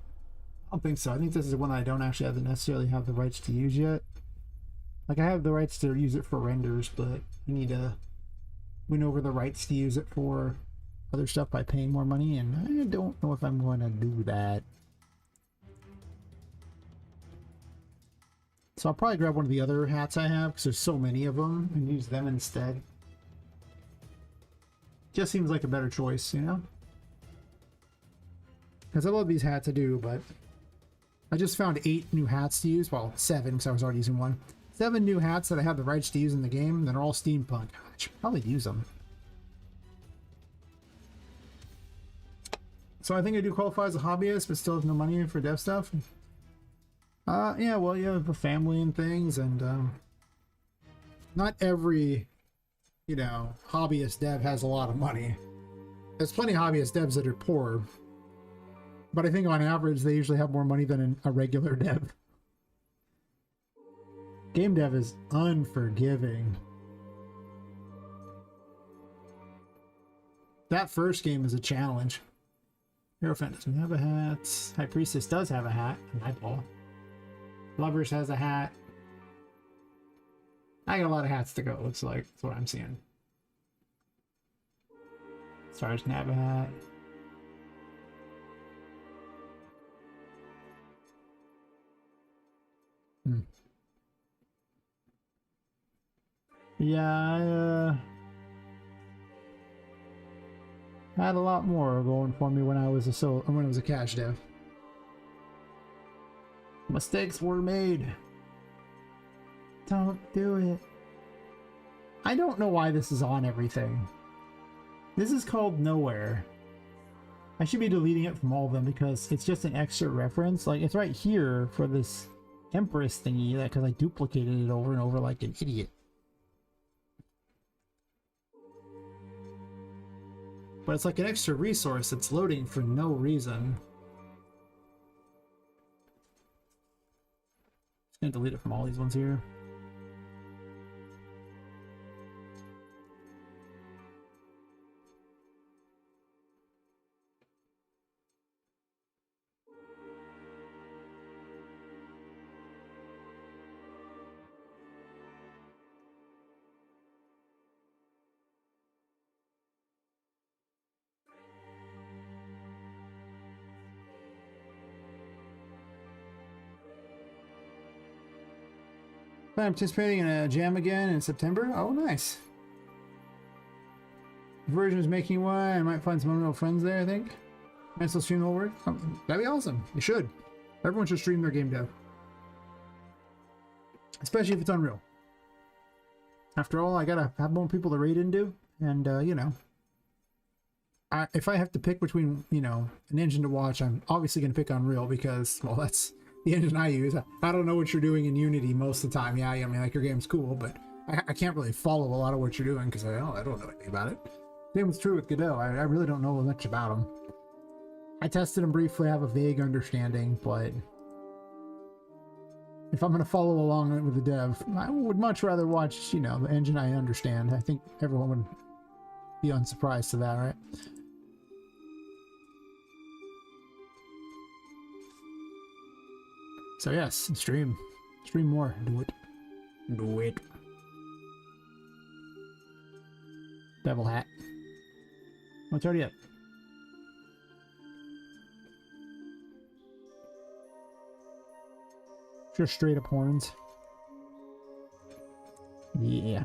I don't think so. I think this is one I don't actually necessarily have the rights to use yet. Like, I have the rights to use it for renders, but I need to win over the rights to use it for other stuff by paying more money, and I don't know if I'm going to do that. So I'll probably grab one of the other hats I have, because there's so many of them, and use them instead. Just seems like a better choice, you know? Because I love these hats, I do, but I just found 8 new hats to use. Well, 7, because I was already using one. 7 new hats that I have the rights to use in the game that are all steampunk. I should probably use them. So I think I do qualify as a hobbyist, but still have no money for dev stuff. Yeah, well, you have a family and things, and not every, you know, hobbyist dev has a lot of money. There's plenty of hobbyist devs that are poor, but I think on average they usually have more money than a regular dev. Game dev is unforgiving. That first game is a challenge. Hierophant doesn't have a hat. High Priestess does have a hat. Nightball. Lovers has a hat. I got a lot of hats to go, looks like. That's what I'm seeing. Stars can have a hat. Yeah, I had a lot more going for me when I was a cash dev. Mistakes were made. Don't do it. I don't know why this is on everything. This is called Nowhere. I should be deleting it from all of them because it's just an extra reference. Like, it's right here for this Empress thingy, because I duplicated it over and over like an idiot. But it's like an extra resource that's loading for no reason. Just gonna delete it from all these ones here. I'm participating in a jam again in September. Oh, nice. The version is making one. I might find some real friends there, I think. Might still stream the whole work. Oh, that'd be awesome. You should. Everyone should stream their game dev. Especially if it's Unreal. After all, I gotta have more people to raid into. And, you know. If I have to pick between, you know, an engine to watch, I'm obviously going to pick Unreal because, well, that's the engine I use. I don't know what you're doing in Unity most of the time. Yeah, I mean, like, your game's cool, but I can't really follow a lot of what you're doing because I don't know anything about it. Same was true with Godot. I really don't know much about him. I tested him briefly. I have a vague understanding, but if I'm going to follow along with the dev, I would much rather watch, you know, the engine I understand. I think everyone would be unsurprised to that, right? So yes, stream more. Do it. Devil hat. What's already up? Just straight up horns. Yeah.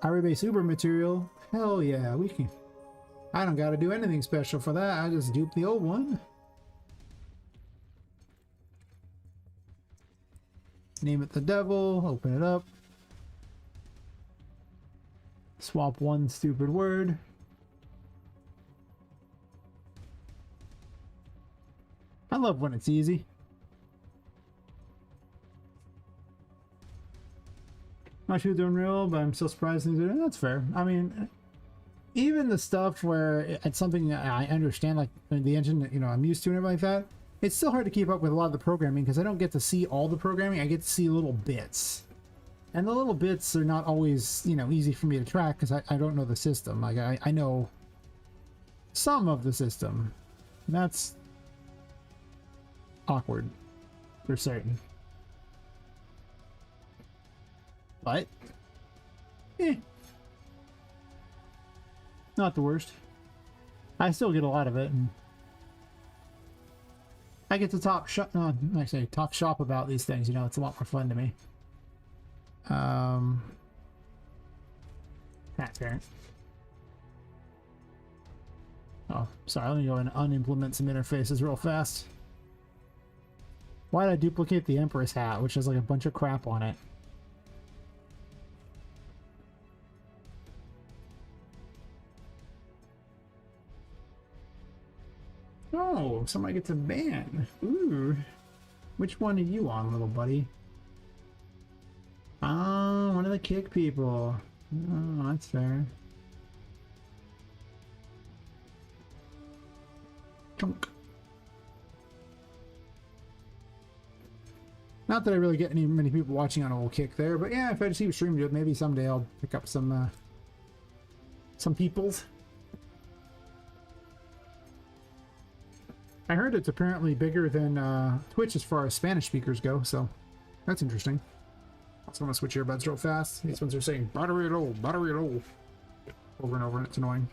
Irebase Uber material. Hell yeah, we can. I don't gotta do anything special for that. I just dupe the old one. Name it the devil. Open it up. Swap one stupid word. I love when it's easy. Not sure they're Unreal, but I'm still surprised things are. That's fair. I mean, even the stuff where it's something that I understand, like the engine that, you know, I'm used to and everything like that, it's still hard to keep up with a lot of the programming because I don't get to see all the programming. I get to see little bits. And the little bits are not always, you know, easy for me to track because I don't know the system. Like, I know some of the system. And that's awkward for certain. But, not the worst. I still get a lot of it, and I get to talk shop. No, I say talk shop about these things. You know, it's a lot more fun to me. Hat parent. Oh, sorry. Let me go and unimplement some interfaces real fast. Why did I duplicate the Empress hat, which has like a bunch of crap on it? Oh, somebody gets a ban. Ooh. Which one are you on, little buddy? Oh, one of the kick people. Oh, that's fair. Chunk. Not that I really get many people watching on old kick there, but yeah, if I just see you stream it, maybe someday I'll pick up some peoples. I heard it's apparently bigger than Twitch as far as Spanish speakers go, so that's interesting. Also, I'm gonna switch earbuds real fast. These ones are saying battery low, over and over, and it's annoying.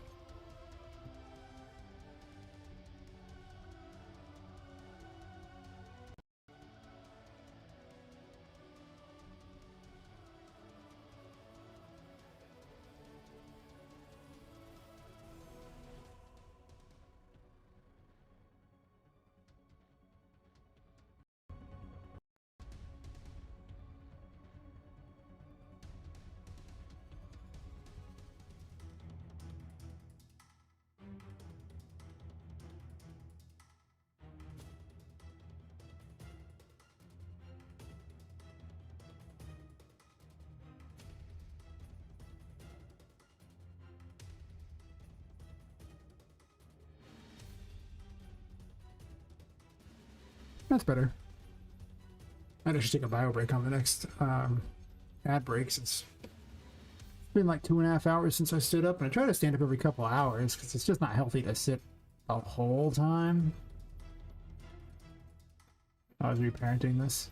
That's better. I'd actually take a bio break on the next ad break since it's been like 2.5 hours since I stood up, and I try to stand up every couple hours because it's just not healthy to sit the whole time. I was reparenting this.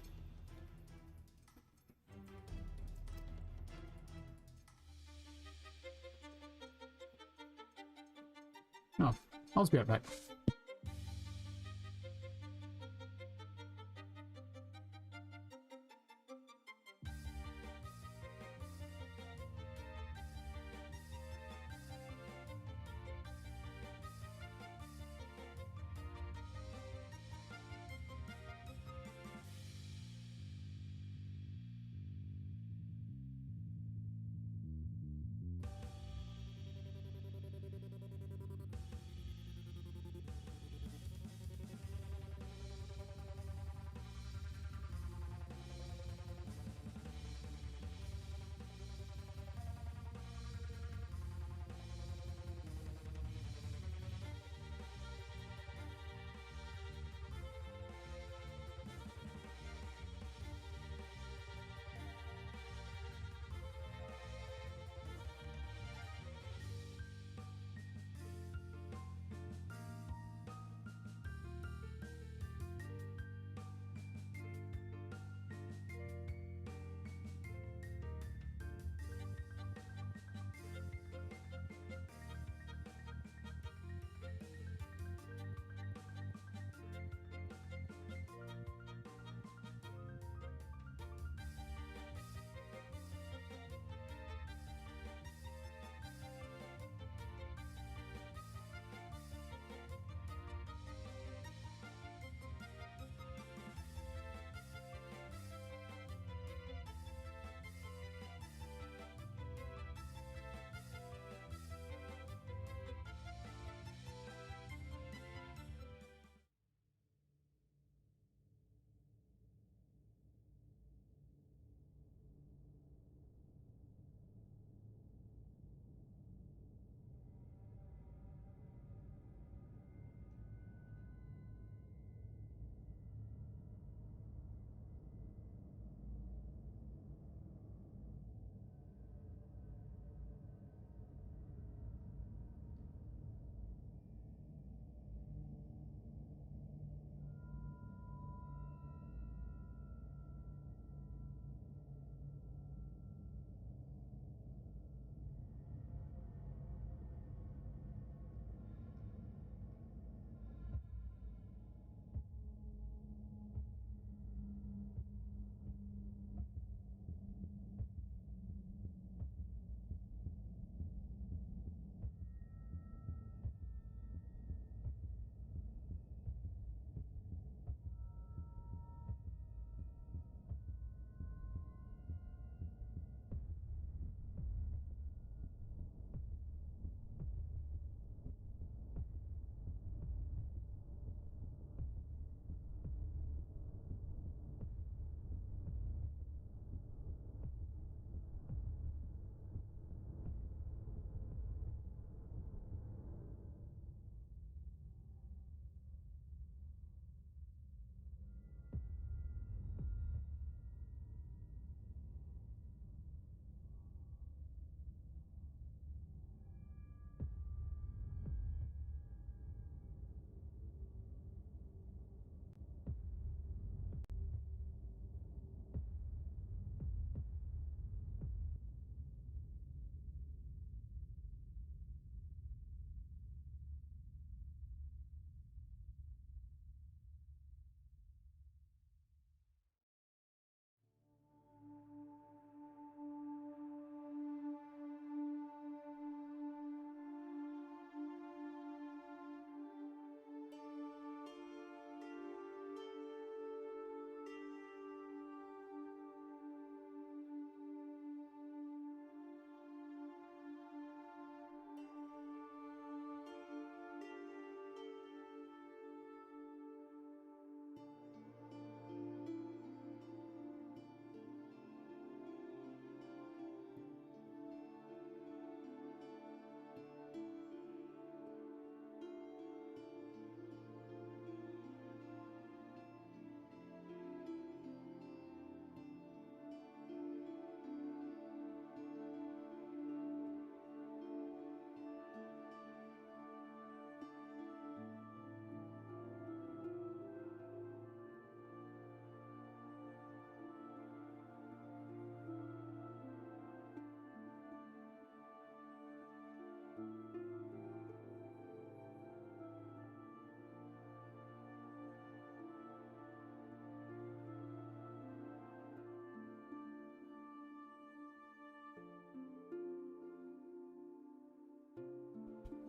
Oh, I'll just be right back.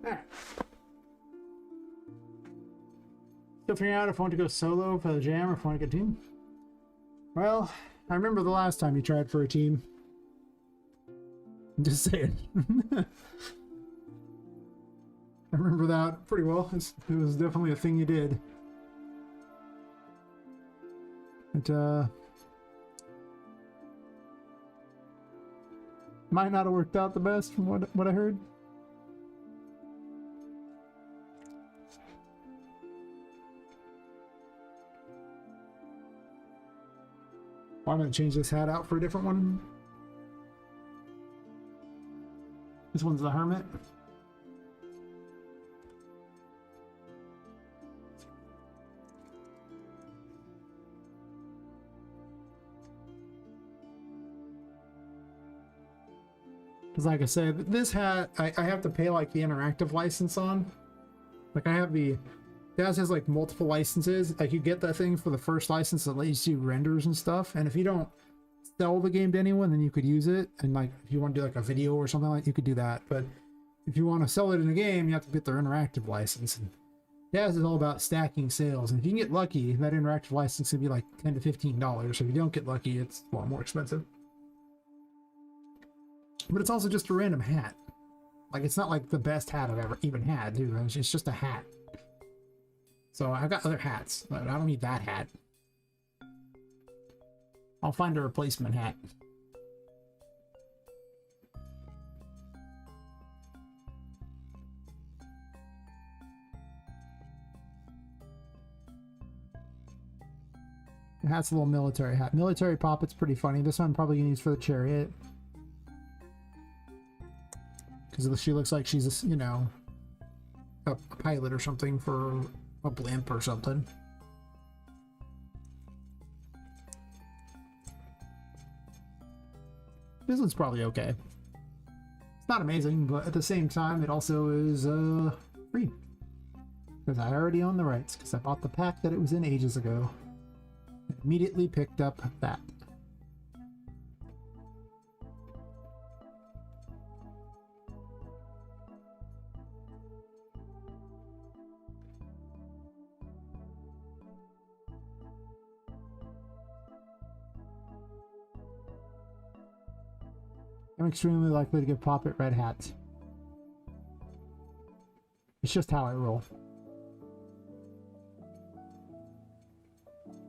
Alright. Still figuring out if I want to go solo for the jam or if I want to get a team. Well, I remember the last time you tried for a team. I'm just saying. I remember that pretty well. It was definitely a thing you did. It might not have worked out the best from what I heard. I'm going to change this hat out for a different one. This one's the Hermit. Because like I said, this hat, I have to pay like the interactive license on. Like I have the... Daz has like multiple licenses. Like you get that thing for the first license that lets you do renders and stuff. And if you don't sell the game to anyone, then you could use it. And like if you want to do like a video or something like, you could do that. But if you want to sell it in a game, you have to get their interactive license. And Daz is all about stacking sales. And if you can get lucky, that interactive license can be like $10 to $15. So if you don't get lucky, it's a lot more expensive. But it's also just a random hat. Like it's not like the best hat I've ever even had, dude. It's just a hat. So I've got other hats, but I don't need that hat. I'll find a replacement hat. The hat's a little military hat. Military Poppet's pretty funny. This one I'm probably gonna use for the chariot. Because she looks like she's, you know, a pilot or something for a blimp or something. This one's probably okay. It's not amazing, but at the same time, it also is free. Because I already own the rights, because I bought the pack that it was in ages ago. And immediately picked up that. I'm extremely likely to give Poppet red hats. It's just how I roll.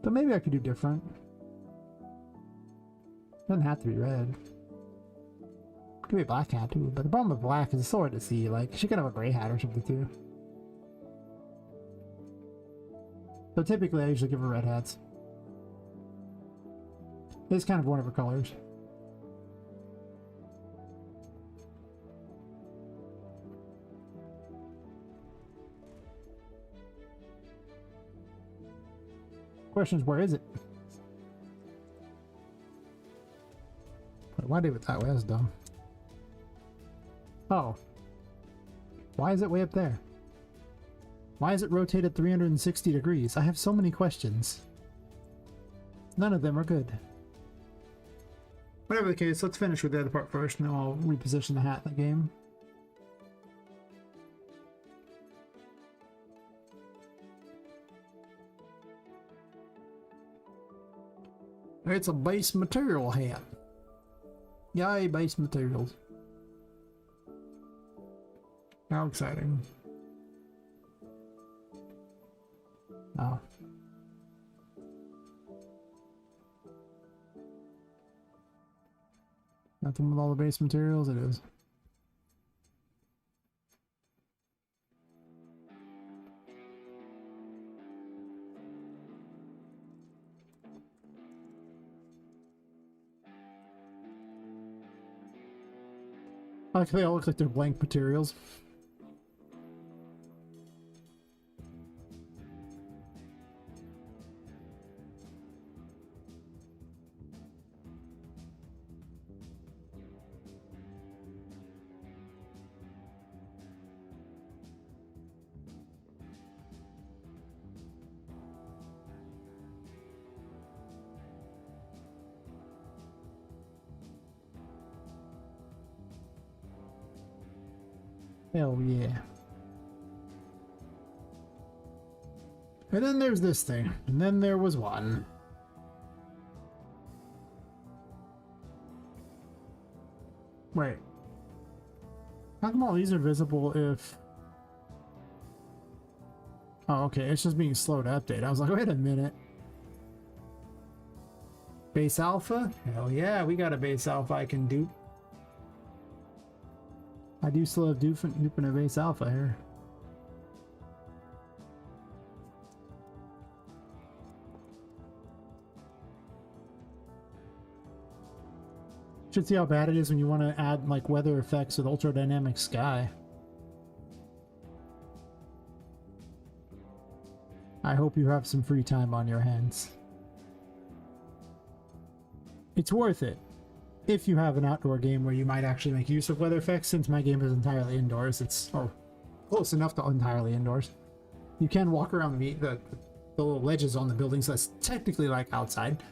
But maybe I could do different. Doesn't have to be red. Could be a black hat too, but the problem with black is it's so hard to see. Like, she could have a gray hat or something too. So typically I usually give her red hats. It's kind of one of her colors. Question is, where is it? Why do it that way? That's dumb. Oh. Why is it way up there? Why is it rotated 360 degrees? I have so many questions. None of them are good. Whatever the case, let's finish with the other part first, and then I'll reposition the hat in the game. It's a base material hat. Yay, base materials. How exciting. Oh. Nothing with all the base materials, it is. I like they all look like they're blank materials. Hell yeah. And then there's this thing. And then there was one. Wait. How come all these are visible if... Oh, okay. It's just being slow to update. I was like, wait a minute. Base alpha? Hell yeah, we got a base alpha I can dupe. I do still have duping a base alpha here. Should see how bad it is when you want to add like weather effects with ultra dynamic sky. I hope you have some free time on your hands. It's worth it if you have an outdoor game where you might actually make use of weather effects. Since my game is entirely indoors, it's close enough to entirely indoors. You can walk around the little ledges on the buildings. So that's technically like outside.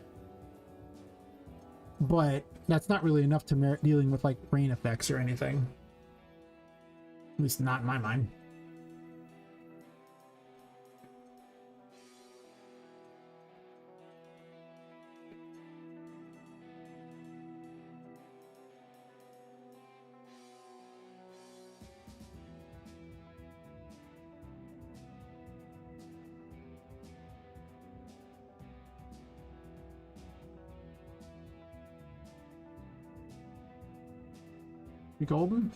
But that's not really enough to merit dealing with like rain effects or anything. At least not in my mind. You golden?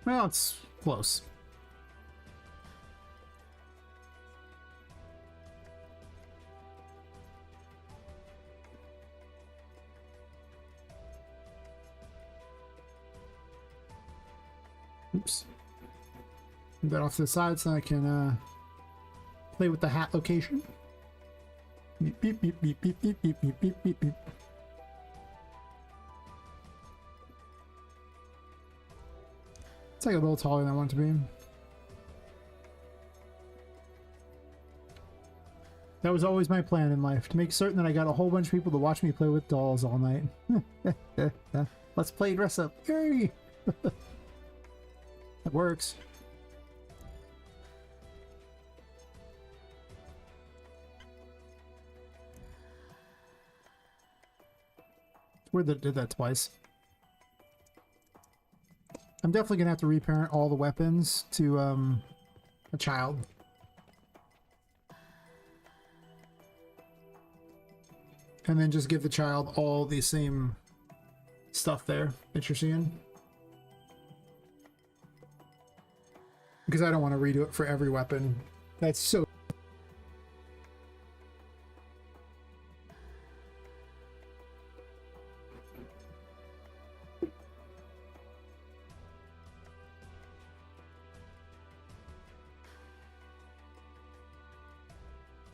Well, it's close. Oops. Move that off to the side so I can play with the hat location. Beep, beep, beep, beep, beep, beep, beep, beep, beep, beep, beep. It's like a little taller than I want it to be. That was always my plan in life, to make certain that I got a whole bunch of people to watch me play with dolls all night. Let's play dress up. Yay! That works. It's weird that it did that twice. I'm definitely gonna have to reparent all the weapons to a child. And then just give the child all the same stuff there that you're seeing. Because I don't want to redo it for every weapon. That's so...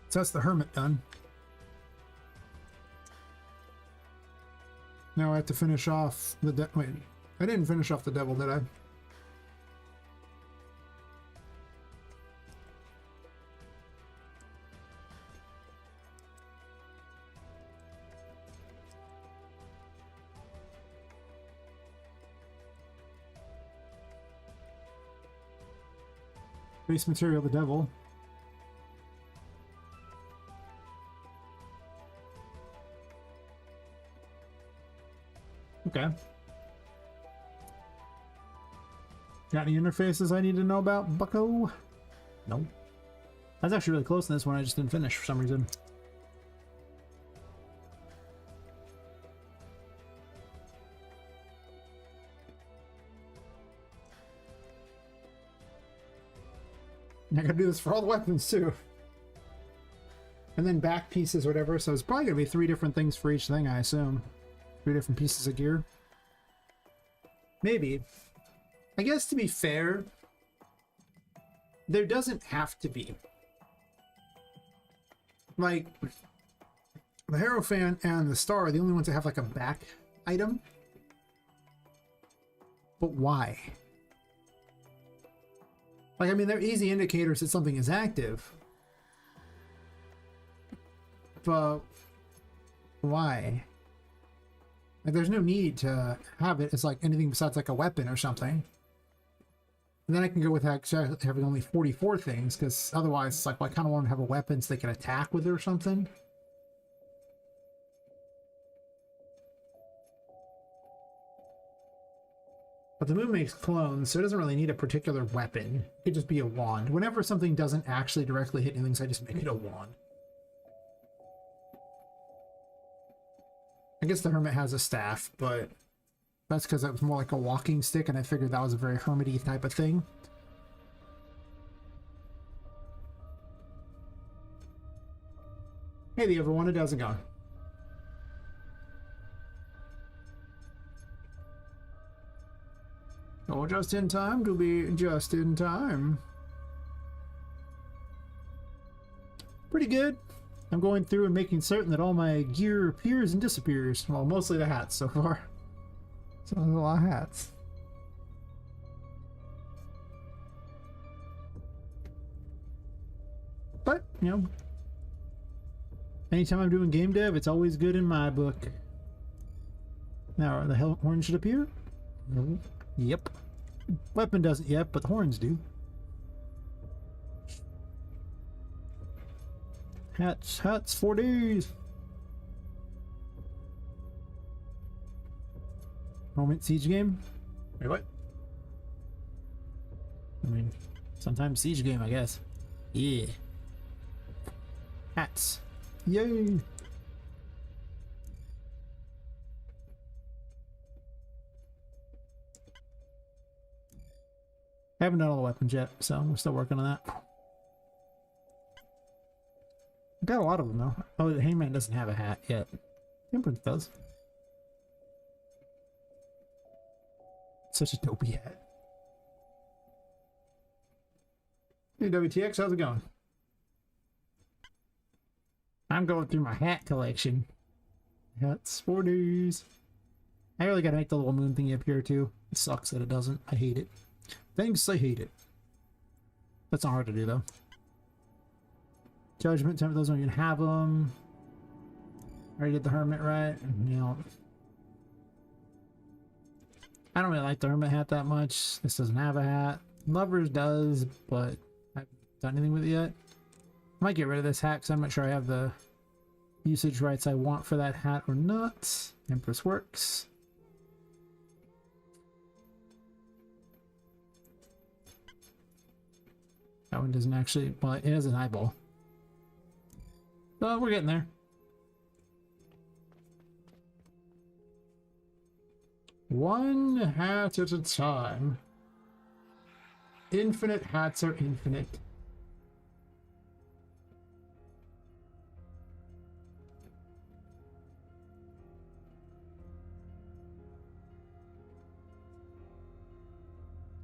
So that's the hermit done. Now I have to finish off the wait, I didn't finish off the devil, did I? Base material, the devil. Okay. Got any interfaces I need to know about, bucko? No. I was actually really close in this one, I just didn't finish for some reason. I gotta do this for all the weapons too. And then back pieces, whatever, so it's probably gonna be 3 different things for each thing, I assume. 3 different pieces of gear. Maybe. I guess to be fair, there doesn't have to be. Like, the Hierophant and the Star are the only ones that have like a back item. But why? Like, I mean, they're easy indicators that something is active. But why? Like, there's no need to have it as like anything besides like a weapon or something. And then I can go with actually having only 44 things, because otherwise it's like, well, I kind of want to have a weapon so they can attack with it or something. But the moon makes clones, so it doesn't really need a particular weapon. It could just be a wand. Whenever something doesn't actually directly hit anything, so I just make it a wand. I guess the Hermit has a staff, but that's because it was more like a walking stick, and I figured that was a very hermity type of thing. Hey there, everyone. How's it going? Oh, just in time to be just in time. Pretty good. I'm going through and making certain that all my gear appears and disappears. Well, mostly the hats so far. So there's a lot of hats. But, you know, anytime I'm doing game dev, it's always good in my book. Now, the horn should appear? No. Yep. Weapon doesn't yet, but the horns do. Hats, 4 days. Moment siege game? Wait, what? I mean, sometimes siege game, I guess. Yeah. Hats. Yay! I haven't done all the weapons yet, so we're still working on that. Got a lot of them though. Oh, the Hangman doesn't have a hat yet. Temperance does. Such a dopey hat. Hey WTX, how's it going? I'm going through my hat collection. Hats, 4 days. I really gotta make the little moon thingy up here too. It sucks that it doesn't. I hate it. Thanks, I hate it. That's not hard to do though. Judgment, some of those don't even have them. I already did the Hermit right. No. I don't really like the Hermit hat that much. This doesn't have a hat. Lovers does, but I haven't done anything with it yet. I might get rid of this hat because I'm not sure I have the usage rights I want for that hat or not. Empress works. That one doesn't actually, well, it has an eyeball. But we're getting there. One hat at a time. Infinite hats are infinite.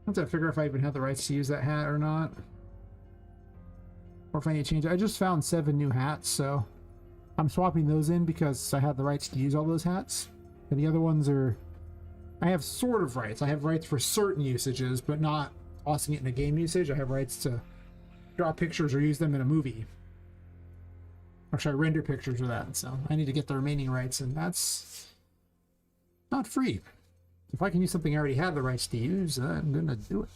I have to figure if I even have the rights to use that hat or not. Or if I need to change it. I just found 7 new hats, so I'm swapping those in because I have the rights to use all those hats. And the other ones are... I have sort of rights. I have rights for certain usages, but not tossing it in a game usage. I have rights to draw pictures or use them in a movie. Or should I render pictures of that? So I need to get the remaining rights, and that's not free. If I can use something I already have the rights to use, I'm gonna do it.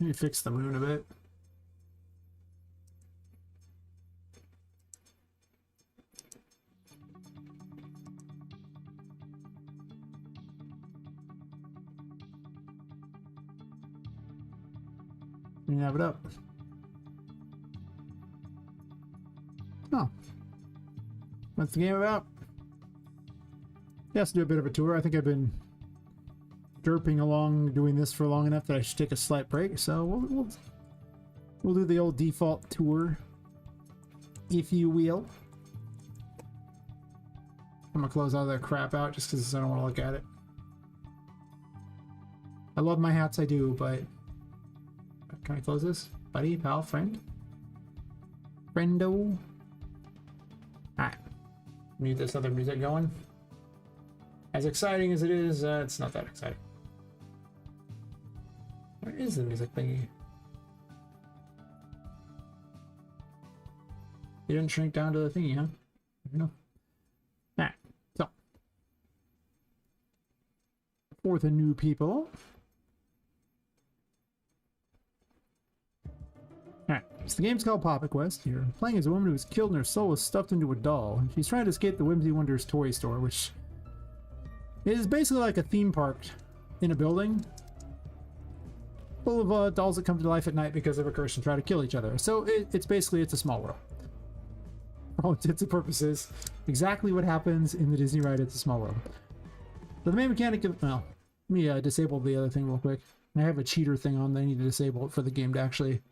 Let me fix the moon a bit. Let me have it up. Oh. What's the game about? Yeah, let's do a bit of a tour. I think I've been derping along doing this for long enough that I should take a slight break, so we'll do the old default tour, if you will. I'm gonna close all that crap out just because I don't want to look at it. I love my hats, I do, but can I close this? Buddy, pal, friend? Friendo? Alright. Need this other music going. As exciting as it is, it's not that exciting. Where is the music thingy? You didn't shrink down to the thingy, huh? No. Alright, so. For the new people. Alright, so the game's called Poppet Quest. You're playing as a woman who was killed and her soul was stuffed into a doll. And she's trying to escape the Whimsy Wonders toy store, which is basically like a theme park in a building full of dolls that come to life at night because of a curse and try to kill each other. So it's basically, it's a small world. For all intents and purposes, exactly what happens in the Disney ride It's a Small World. So the main mechanic of, well, let me disable the other thing real quick. I have a cheater thing on that I need to disable it for the game to actually,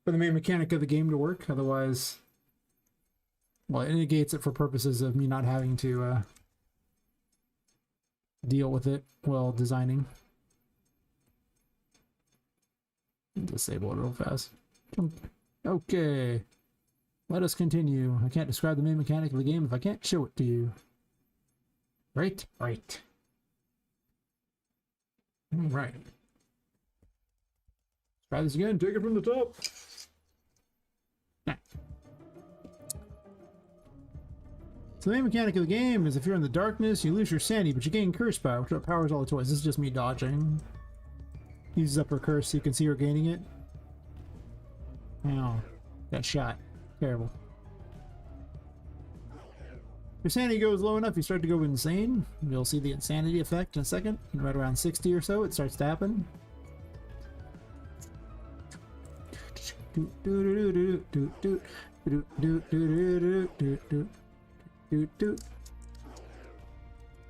for the main mechanic of the game to work. Otherwise, well, it negates it for purposes of me not having to deal with it while designing. Disable it real fast. Okay. Let us continue. I can't describe the main mechanic of the game if I can't show it to you. Right? Right. Alright. Let's try this again. Take it from the top. So the main mechanic of the game is if you're in the darkness, you lose your sanity, but you gain curse power, which powers all the toys. This is just me dodging. Uses up her curse so you can see her gaining it. Ow. Got shot. Terrible. Your sanity goes low enough, you start to go insane. You'll see the insanity effect in a second. Right around 60 or so, it starts to happen.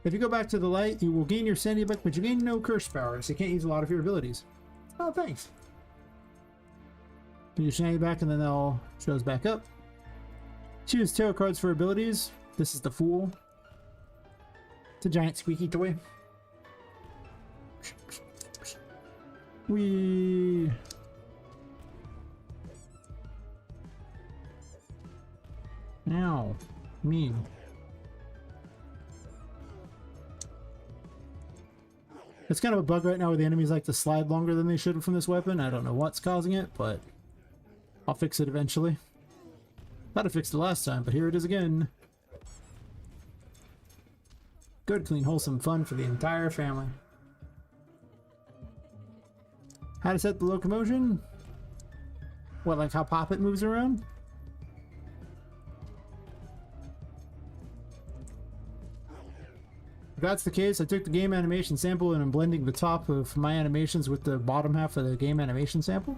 If you go back to the light, you will gain your sanity back, but you gain no curse power, so you can't use a lot of your abilities. Oh, thanks. Put your sanity back and then it all shows back up. Choose tarot cards for abilities. This is the Fool. It's a giant squeaky toy. Wee. Ow. Mean. It's kind of a bug right now where the enemies like to slide longer than they should from this weapon. I don't know what's causing it, but I'll fix it eventually. Thought I fixed it last time, but here it is again. Good, clean, wholesome fun for the entire family. How to set the locomotion? What, like how Poppet moves around? If that's the case, I took the game animation sample and I'm blending the top of my animations with the bottom half of the game animation sample.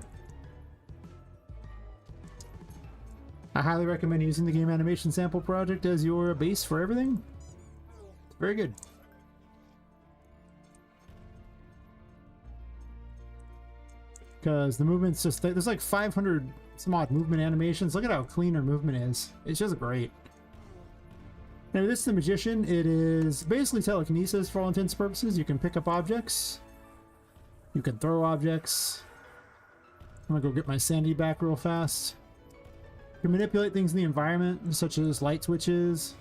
I highly recommend using the game animation sample project as your base for everything. It's very good. Because the movement's just, there's like 500 some odd movement animations. Look at how clean her movement is. It's just great. Now this is the Magician. It is basically telekinesis for all intents and purposes. You can pick up objects. You can throw objects. I'm gonna go get my sanity back real fast. You can manipulate things in the environment, such as light switches,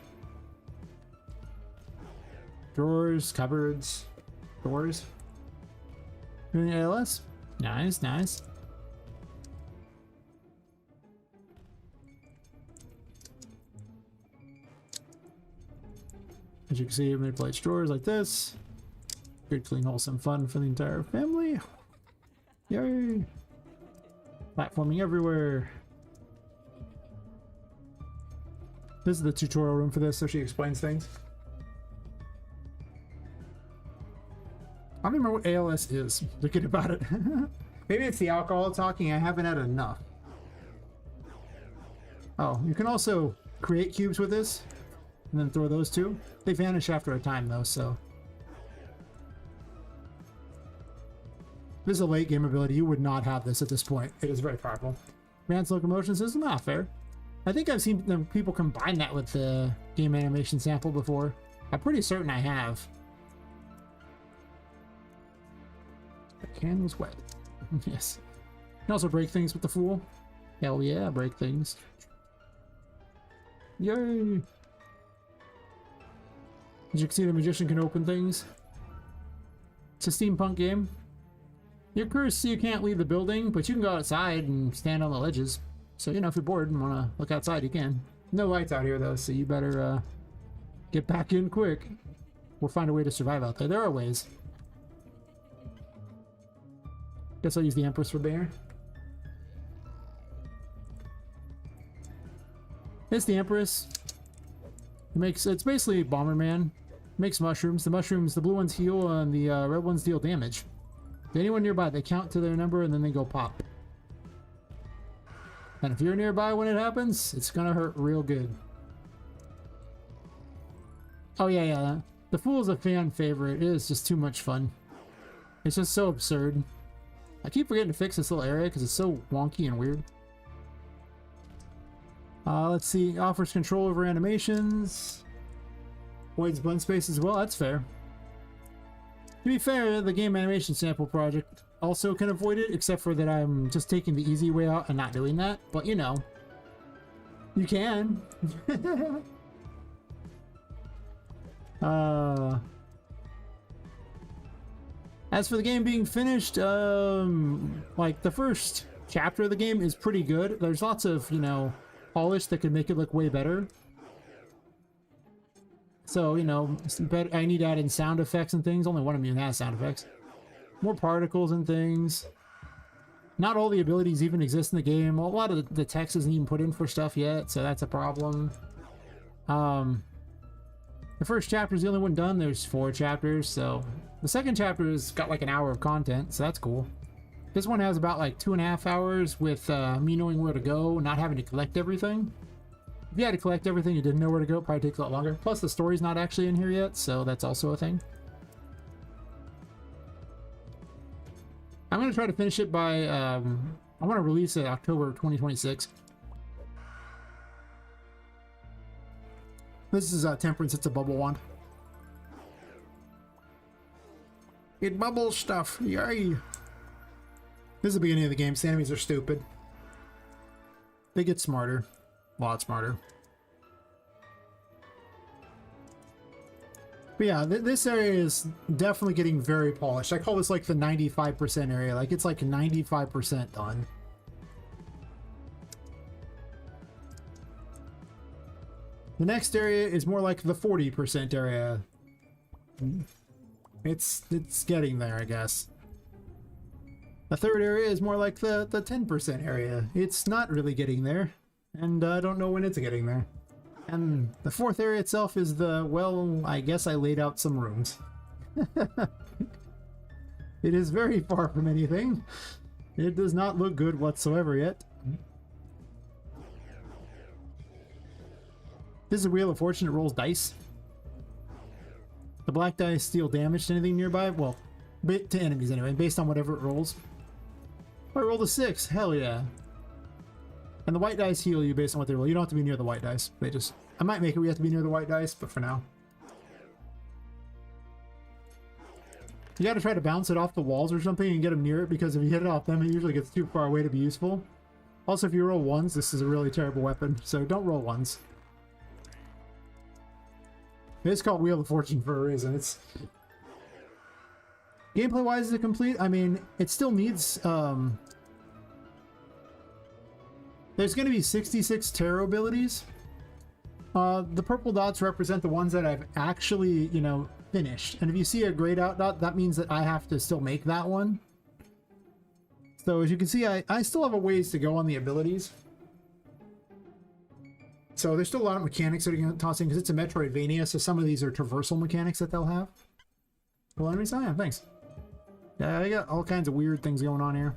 drawers, cupboards, doors. Doing ALS? Nice, nice. As you can see, it manipulates drawers like this. Good, clean, wholesome fun for the entire family. Yay! Platforming everywhere. This is the tutorial room for this, so she explains things. I don't remember what ALS is. Thinking about it. Maybe it's the alcohol talking. I haven't had enough. Oh, you can also create cubes with this and then throw those too. They vanish after a time though, so. This is a late game ability. You would not have this at this point. It is very powerful. Man's locomotion system? Not fair. I think I've seen people combine that with the game animation sample before. I'm pretty certain I have. The can was wet. Yes. You can also break things with the Fool. Hell yeah, break things. Yay! As you can see, the Magician can open things. It's a steampunk game. You're cursed, so you can't leave the building, but you can go outside and stand on the ledges. So, you know, if you're bored and want to look outside, you can. No lights out here, though, so you better get back in quick. We'll find a way to survive out there. There are ways. Guess I'll use the Empress for Bear. It's the Empress. It's basically Bomberman. Makes mushrooms. The mushrooms, the blue ones heal and the red ones deal damage. To anyone nearby, they count to their number and then they go pop. And if you're nearby when it happens, it's gonna hurt real good. Oh yeah. The Fool is a fan favorite. It is just too much fun. It's just so absurd. I keep forgetting to fix this little area because it's so wonky and weird. Let's see. Offers control over animations. Voids blend space as well. That's fair. To be fair, the game animation sample project also can avoid it, except for that I'm just taking the easy way out and not doing that. But you know, you can. As for the game being finished, like the first chapter of the game is pretty good. There's lots of, you know, polish that could make it look way better. So, you know, I need to add in sound effects and things. Only one of them has sound effects. More particles and things. Not all the abilities even exist in the game. A lot of the text isn't even put in for stuff yet, so that's a problem. The first chapter is the only one done. There's 4 chapters, so the second chapter has got like an hour of content, so that's cool. This one has about like 2.5 hours with me knowing where to go, not having to collect everything. If you had to collect everything, you didn't know where to go, it probably takes a lot longer. Plus, the story's not actually in here yet, so that's also a thing. I'm going to try to finish it by, I want to release it October 2026. This is Temperance, it's a bubble wand. It bubbles stuff, yay! This is the beginning of the game, the enemies are stupid. They get smarter. A lot smarter. But yeah, this area is definitely getting very polished. I call this like the 95% area. Like it's like 95% done. The next area is more like the 40% area. It's getting there, I guess. The third area is more like the 10% area. It's not really getting there. And I don't know when it's getting there. And the fourth area itself is the, well, I guess I laid out some rooms. It is very far from anything. It does not look good whatsoever yet. This is a Wheel of Fortune. It rolls dice. The black dice deal damage to anything nearby. Well, to enemies anyway, based on whatever it rolls. Oh, I rolled a 6. Hell yeah. And the white dice heal you based on what they roll. You don't have to be near the white dice. They just... I might make it we have to be near the white dice, but for now. You gotta try to bounce it off the walls or something and get them near it, because if you hit it off them, it usually gets too far away to be useful. Also, if you roll 1s, this is a really terrible weapon, so don't roll 1s. It's called Wheel of Fortune for a reason. It's... Gameplay-wise, is it complete? I mean, it still needs, there's going to be 66 tarot abilities. The purple dots represent the ones that I've actually, you know, finished. And if you see a grayed out dot, that means that I have to still make that one. So as you can see, I still have a ways to go on the abilities. So there's still a lot of mechanics that are going to toss in, because it's a Metroidvania, so some of these are traversal mechanics that they'll have. Well, enemies? Oh yeah, thanks. Yeah, I got all kinds of weird things going on here.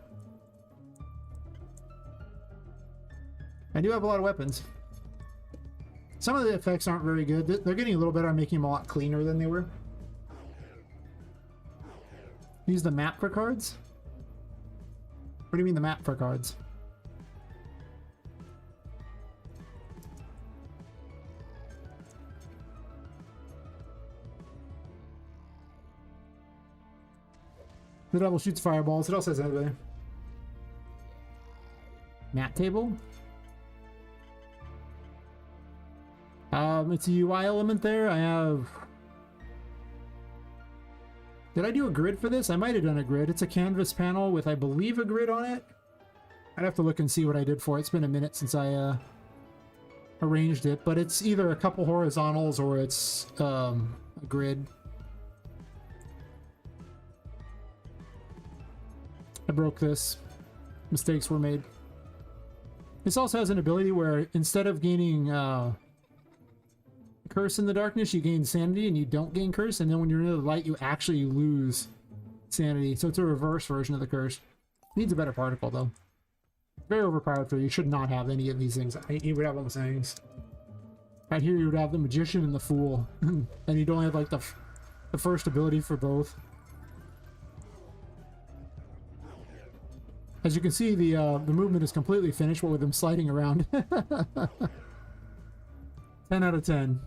I do have a lot of weapons. Some of the effects aren't very good. They're getting a little better on making them a lot cleaner than they were. Use the map for cards? What do you mean the map for cards? The devil shoots fireballs. It also says anyway. Map table. It's a UI element there. I have... Did I do a grid for this? I might have done a grid. It's a canvas panel with, I believe, a grid on it. I'd have to look and see what I did for it. It's been a minute since I arranged it, but it's either a couple horizontals or it's a grid. I broke this. Mistakes were made. This also has an ability where instead of gaining curse in the darkness, you gain sanity, and you don't gain curse, and then when you're in the light, you actually lose sanity. So it's a reverse version of the curse. Needs a better particle, though. Very overpowered for you. You should not have any of these things. You would have all the sayings. Right here, you would have the magician and the fool, and you'd only have like the first ability for both. As you can see, the movement is completely finished, what with them sliding around. 10 out of 10.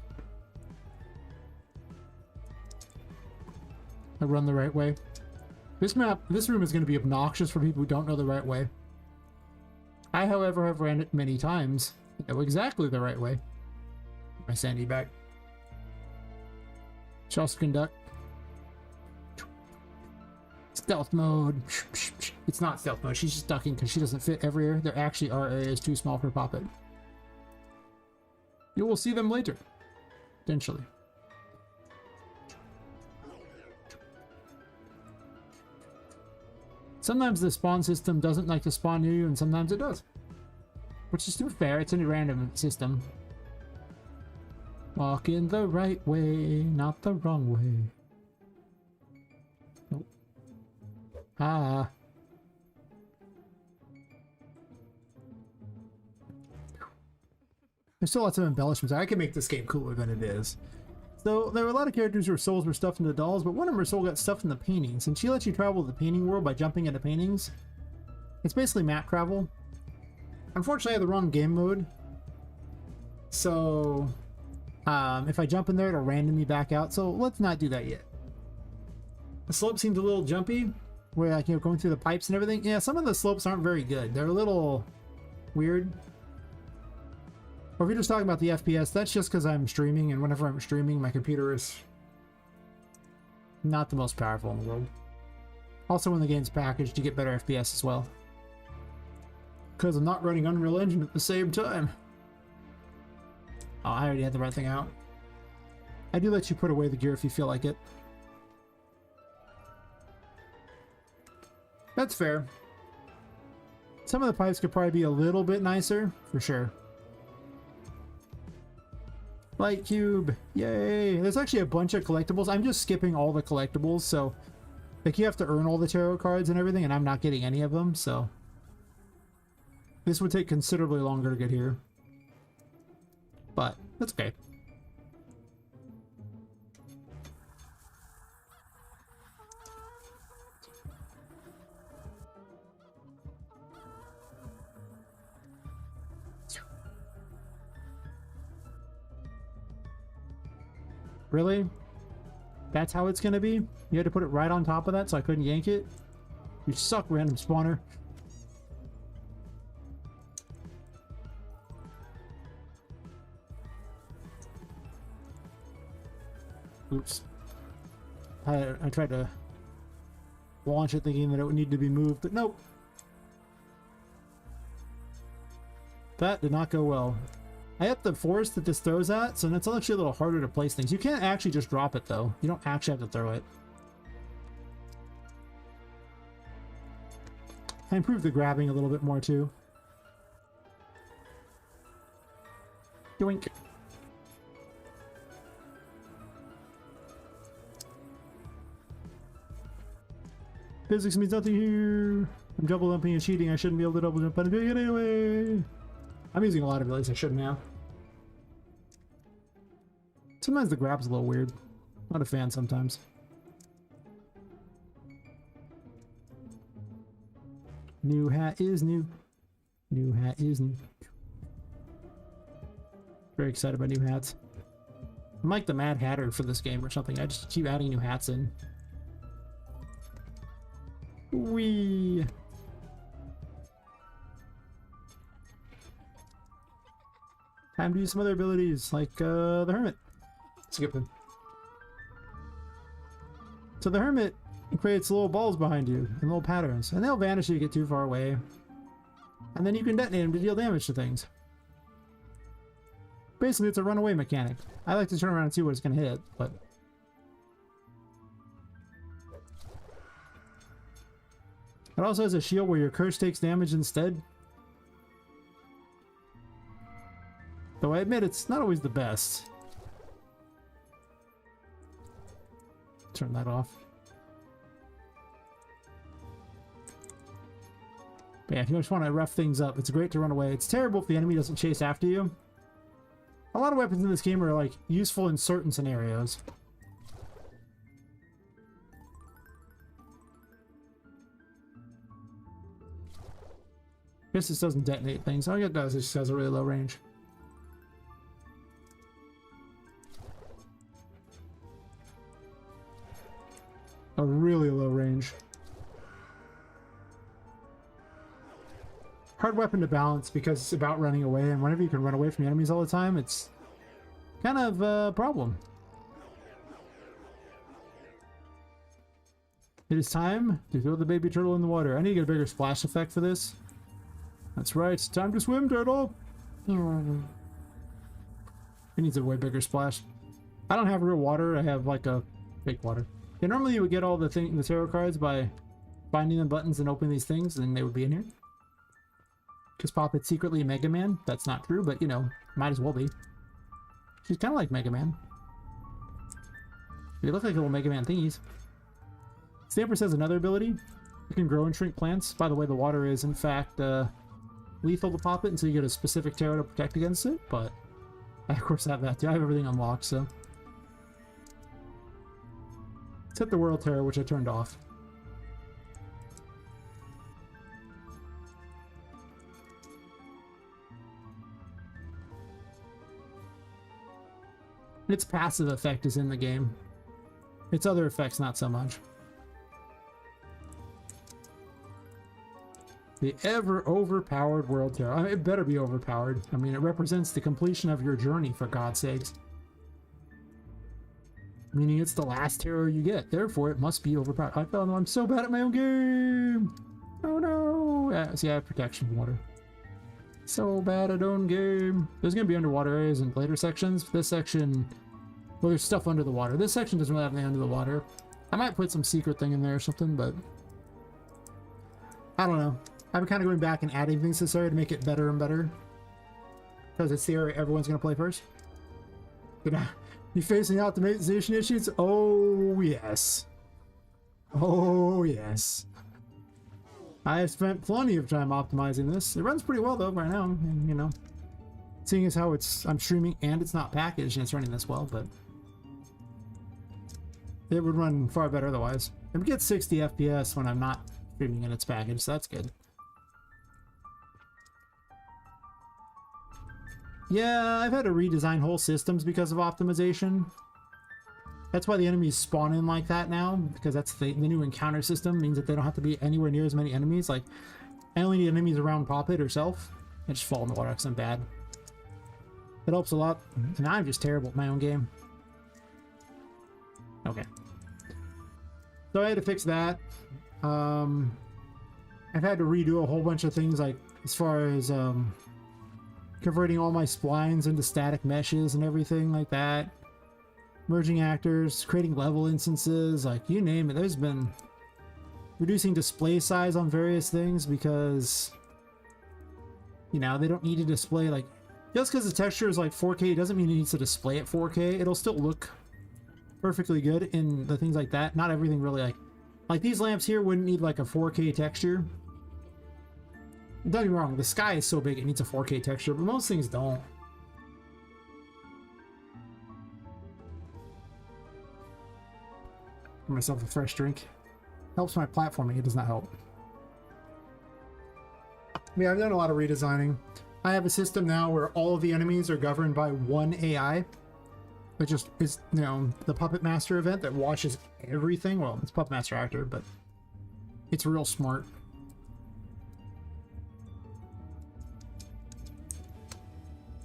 I run the right way. This room is going to be obnoxious for people who don't know the right way. I, however, have ran it many times. I know exactly the right way. My sanity back. Chelsea conduct. Stealth mode. It's not stealth mode. She's just ducking because she doesn't fit everywhere. There actually are areas too small for Poppet. You will see them later. Potentially. Sometimes the spawn system doesn't like to spawn near you, and sometimes it does. Which is too fair. It's a random system. Walk in the right way, not the wrong way. Nope. Ah. There's still lots of embellishments. I can make this game cooler than it is. So there were a lot of characters whose souls were stuffed into dolls, but one of them, her soul got stuffed in the paintings, and she lets you travel the painting world by jumping into paintings. It's basically map travel. Unfortunately, I have the wrong game mode. So if I jump in there, it'll random me back out. So let's not do that yet. The slope seems a little jumpy, where like, you know, going through the pipes and everything. Yeah, some of the slopes aren't very good. They're a little weird. Or if you're just talking about the FPS, that's just because I'm streaming, and whenever I'm streaming, my computer is not the most powerful in the world. Also, when the game's packaged, you get better FPS as well. Because I'm not running Unreal Engine at the same time. Oh, I already had the right thing out. I do let you put away the gear if you feel like it. That's fair. Some of the pipes could probably be a little bit nicer, for sure. Light cube, yay! There's actually a bunch of collectibles. I'm just skipping all the collectibles, so like you have to earn all the tarot cards and everything, and I'm not getting any of them, so this would take considerably longer to get here. But that's okay. Really? That's how it's gonna be? You had to put it right on top of that so I couldn't yank it? You suck, random spawner. Oops. I tried to launch it thinking that it would need to be moved, but nope. That did not go well. I have the force that this throws at, so it's actually a little harder to place things. You can't actually just drop it, though. You don't actually have to throw it. I improved the grabbing a little bit more, too. Yoink. Physics means nothing here. I'm double jumping and cheating. I shouldn't be able to double jump, but I'm doing it anyway. I'm using a lot of abilities I shouldn't have. Sometimes the grab's a little weird. Not a fan sometimes. New hat is new. New hat is new. Very excited about new hats. I'm like the Mad Hatter for this game or something. I just keep adding new hats in. Wee. Time to use some other abilities, like the Hermit. Skip him. So the Hermit creates little balls behind you and little patterns, and they'll vanish if you get too far away. And then you can detonate them to deal damage to things. Basically, it's a runaway mechanic. I like to turn around and see what it's going to hit, but... It also has a shield where your curse takes damage instead. Though I admit it's not always the best. Turn that off. But yeah, if you just want to rough things up, it's great to run away. It's terrible if the enemy doesn't chase after you. A lot of weapons in this game are like useful in certain scenarios. Guess this doesn't detonate things. Oh, yeah, it does. It just has a really low range. A really low range. Hard weapon to balance because it's about running away, and whenever you can run away from enemies all the time, it's kind of a problem. It is time to throw the baby turtle in the water. I need to get a bigger splash effect for this. That's right, it's time to swim, turtle! It needs a way bigger splash. I don't have real water, I have like a fake water. Yeah, normally you would get all the tarot cards by finding the buttons and opening these things, and they would be in here. Because Poppet's secretly Mega Man. That's not true, but you know, might as well be. She's kind of like Mega Man. They look like little Mega Man thingies. Stamper says another ability. You can grow and shrink plants. By the way, the water is in fact lethal to Poppet until you get a specific tarot to protect against it, but I of course have that too. I have everything unlocked, so. Let's hit the World Tarot, which I turned off. Its passive effect is in the game. Its other effects, not so much. The ever overpowered World Tarot. I mean, it better be overpowered. I mean, it represents the completion of your journey, for God's sakes. Meaning it's the last tarot you get. Therefore, it must be overpowered. I fell. I'm so bad at my own game. Oh no. See, I have protection from water. So bad at own game. There's going to be underwater areas in later sections. This section, well, there's stuff under the water. This section doesn't really have anything under the water. I might put some secret thing in there or something, but I don't know. I'm kind of going back and adding things to this area to make it better and better. Because it's the area everyone's going to play first. You facing optimization issues? Oh, yes. Oh, yes. I have spent plenty of time optimizing this. It runs pretty well though right now, and, you know, seeing as how I'm streaming and it's not packaged and it's running this well, but it would run far better otherwise. It gets 60 FPS when I'm not streaming and it's packaged, so that's good. Yeah, I've had to redesign whole systems because of optimization. That's why the enemies spawn in like that now, because that's the new encounter system. Means that they don't have to be anywhere near as many enemies. Like, I only need enemies around Poppet herself. I just fall in the water because I'm bad. It helps a lot. And I'm just terrible at my own game. Okay. So I had to fix that. I've had to redo a whole bunch of things, like as far as converting all my splines into static meshes and everything like that. Merging actors, creating level instances, like you name it. There's been reducing display size on various things because, you know, they don't need to display, like, just because the texture is like 4K doesn't mean it needs to display at 4K. It'll still look perfectly good in the things like that. Not everything really, like these lamps here wouldn't need like a 4K texture. Don't get me wrong, the sky is so big it needs a 4K texture, but most things don't. Give myself a fresh drink. Helps my platforming, it does not help. Yeah, I've done a lot of redesigning. I have a system now where all of the enemies are governed by one AI. It just is, you know, the Puppet Master event that washes everything. Well, it's Puppet Master Actor, but It's real smart.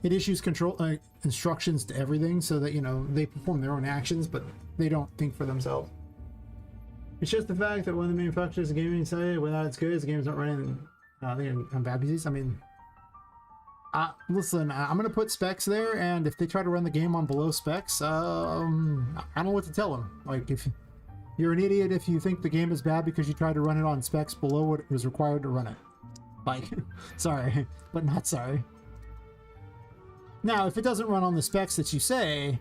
It issues control instructions to everything so that, you know, they perform their own actions, but they don't think for themselves. It's just the fact that when the manufacturers of gaming say whether it's good, the game's not running on bad PCs. I mean, listen, I'm gonna put specs there, and if they try to run the game on below specs, I don't know what to tell them. Like, if you're an idiot if you think the game is bad because you tried to run it on specs below what was required to run it. Like, sorry, but not sorry. Now, if it doesn't run on the specs that you say,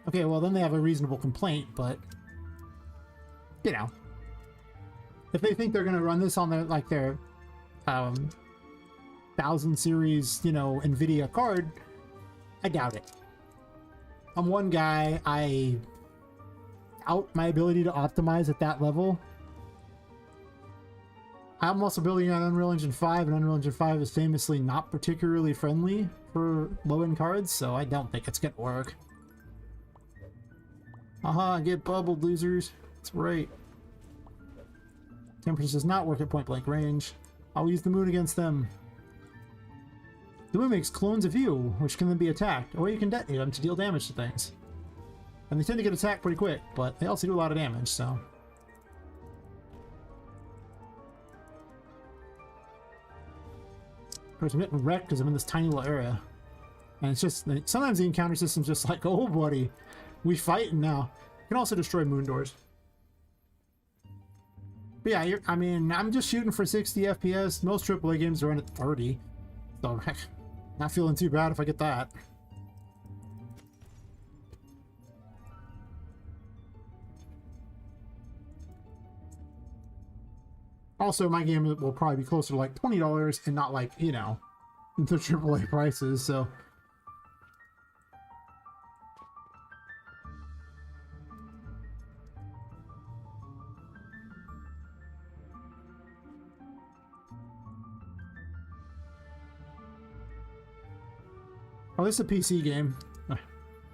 okay, well, then they have a reasonable complaint, but, you know, if they think they're going to run this on their, like, their 1000 series, you know, NVIDIA card, I doubt it. I'm one guy, I doubt my ability to optimize at that level. I'm also building on Unreal Engine 5, and Unreal Engine 5 is famously not particularly friendly for low-end cards, so I don't think it's gonna work. Aha, get bubbled, losers. That's right. Temperature does not work at point-blank range. I'll use the moon against them. The moon makes clones of you, which can then be attacked, or you can detonate them to deal damage to things. And they tend to get attacked pretty quick, but they also do a lot of damage, so... Of course, I'm getting wrecked because I'm in this tiny little area. And it's just, sometimes the encounter system's just like, oh buddy, we fighting now. You can also destroy moon doors. But yeah, I mean, I'm just shooting for 60 FPS. Most AAA games run at 30. So, heck, not feeling too bad if I get that. Also, my game will probably be closer to like $20 and not like, you know, the AAA prices, so. Oh, this is a PC game.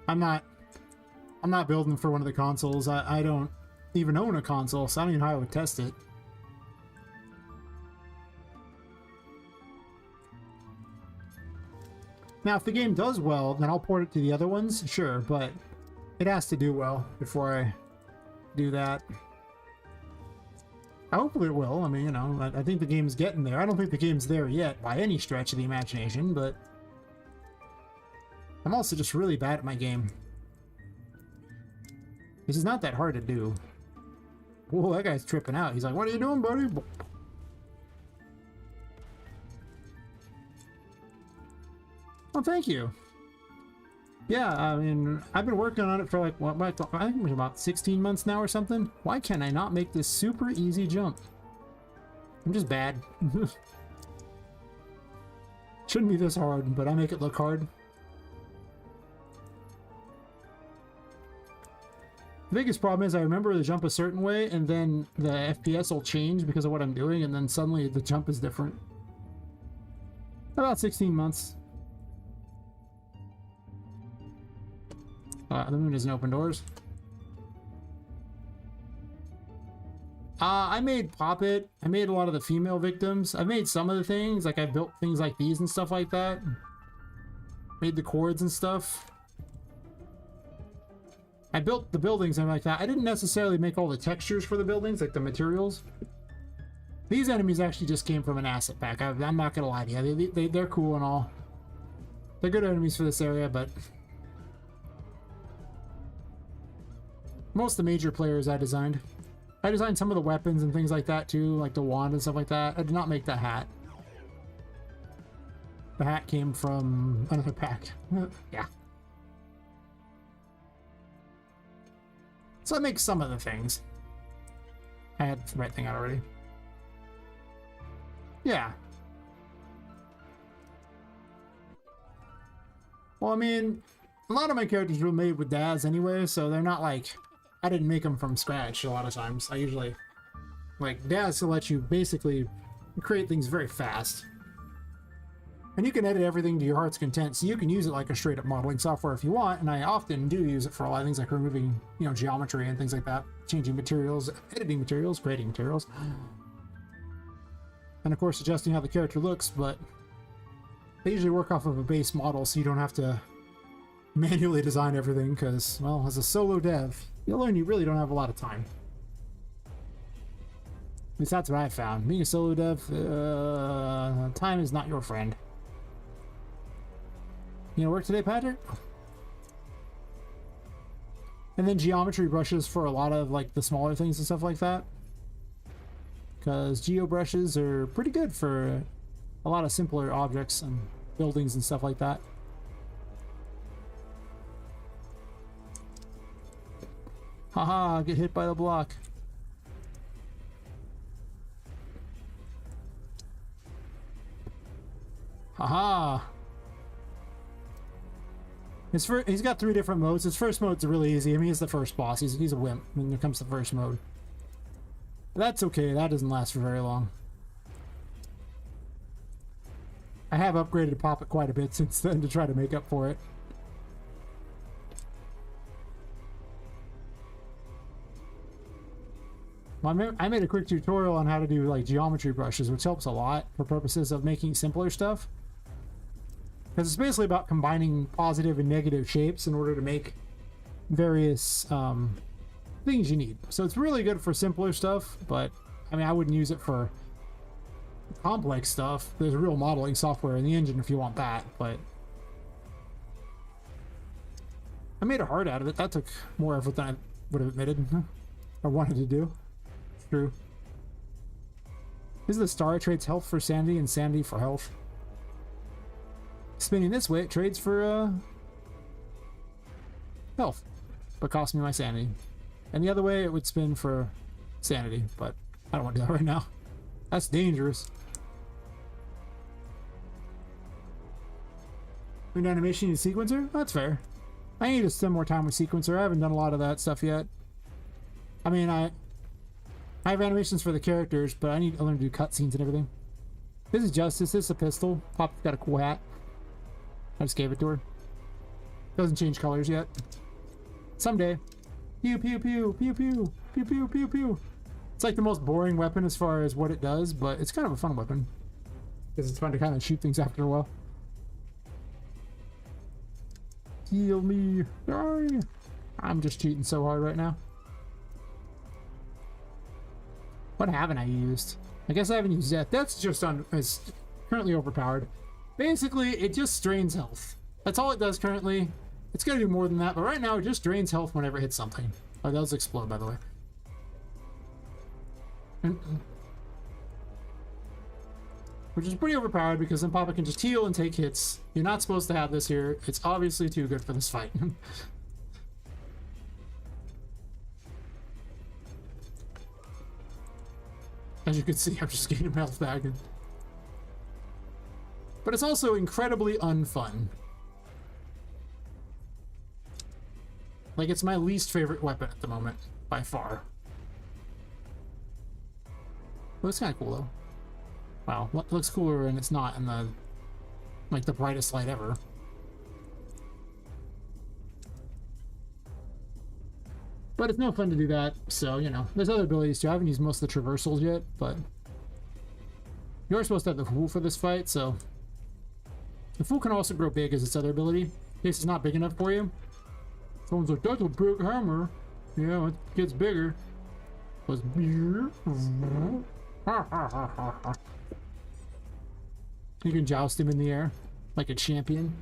I'm not building for one of the consoles. I don't even own a console, so I don't even know how I would test it. Now, if the game does well, then I'll port it to the other ones, sure, but it has to do well before I do that. Hopefully it will. I mean, you know, I think the game's getting there. I don't think the game's there yet by any stretch of the imagination, but I'm also just really bad at my game. This is not that hard to do. Whoa, that guy's tripping out. He's like, what are you doing, buddy? Oh, thank you. Yeah, I mean, I've been working on it for like, what, I think it was about 16 months now or something. Why can't I not make this super easy jump? I'm just bad. Shouldn't be this hard, but I make it look hard. The biggest problem is I remember the jump a certain way, and then the FPS will change because of what I'm doing, and then suddenly the jump is different. About 16 months. The moon doesn't open doors. I made Poppet. I made a lot of the female victims. I made some of the things, like I built things like these and stuff like that. Made the cords and stuff. I built the buildings and like that. I didn't necessarily make all the textures for the buildings, like the materials. These enemies actually just came from an asset pack. I'm not gonna lie to you. They're cool and all. They're good enemies for this area, but most of the major players I designed. I designed some of the weapons and things like that too, like the wand and stuff like that. I did not make the hat. The hat came from another pack. Yeah. So I make some of the things. I had the right thing out already. Yeah. Well, I mean, a lot of my characters were made with DAS anyway, so they're not like... I didn't make them from scratch a lot of times. I usually... Like, DAS will let you basically create things very fast. And you can edit everything to your heart's content, so you can use it like a straight-up modeling software if you want, and I often do use it for a lot of things like removing, you know, geometry and things like that, changing materials, editing materials, creating materials. and of course adjusting how the character looks, but they usually work off of a base model so you don't have to manually design everything because, well, as a solo dev, you'll learn you really don't have a lot of time. At least that's what I found. Being a solo dev, time is not your friend. You gonna work today, Patrick? And then geometry brushes for a lot of like the smaller things and stuff like that. Because geo brushes are pretty good for a lot of simpler objects and buildings and stuff like that. Haha, get hit by the block. Haha. He's got 3 different modes. His first mode's really easy. I mean, he's the first boss. He's a wimp when it comes to first mode. But that's okay. That doesn't last for very long. I have upgraded Poppet quite a bit since then to try to make up for it. Well, I made a quick tutorial on how to do like geometry brushes, which helps a lot for purposes of making simpler stuff. Because it's basically about combining positive and negative shapes in order to make various things you need. So it's really good for simpler stuff, but I mean, I wouldn't use it for complex stuff. There's real modeling software in the engine if you want that, but I made a heart out of it. That took more effort than I would have admitted or wanted to do. It's true. This is the star. It trades health for sanity and sanity for health. Spinning this way, it trades for health, but costs me my sanity. And the other way, it would spin for sanity, but I don't want to do that right now. That's dangerous. Doing animation in sequencer? That's fair. I need to spend more time with sequencer. I haven't done a lot of that stuff yet. I mean, I have animations for the characters, but I need to learn to do cutscenes and everything. This is Justice. This is a pistol. Pop's got a cool hat. I just gave it to her. Doesn't change colors yet. Someday. Pew pew pew pew pew pew pew pew pew. It's like the most boring weapon as far as what it does, but it's kind of a fun weapon. Because it's fun to kind of shoot things after a while. Heal me. Sorry. I'm just cheating so hard right now. What haven't I used? I guess I haven't used that. That's just it's currently overpowered. Basically, it just drains health. That's all it does currently. It's gonna do more than that, but right now it just drains health whenever it hits something. Oh, those explode, by the way. Which is pretty overpowered because then Papa can just heal and take hits. You're not supposed to have this here. It's obviously too good for this fight. As you can see, I'm just getting my health back. But it's also incredibly unfun. Like, it's my least favorite weapon at the moment, by far. Well, it's kind of cool, though. Wow, it looks cooler and it's not in the, like, the brightest light ever. But it's no fun to do that, so, you know, there's other abilities too. I haven't used most of the traversals yet, but you're supposed to have the Fool for this fight, so the Fool can also grow big as its other ability, in case it's not big enough for you. Someone's like, that's a big hammer. Yeah, it gets bigger. Was you can joust him in the air like a champion.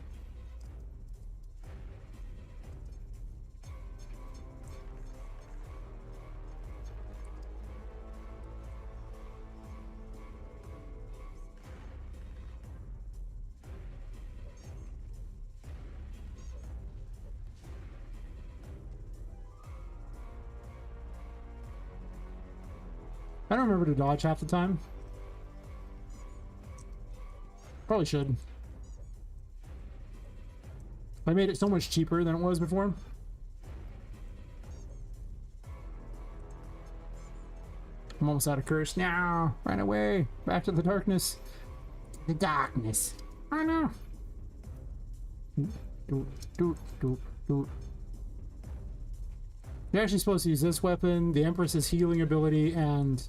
I don't remember to dodge half the time. Probably should. I made it so much cheaper than it was before. I'm almost out of curse. Now, run away. Back to the darkness. The darkness. Oh no. You're actually supposed to use this weapon, the Empress's healing ability, and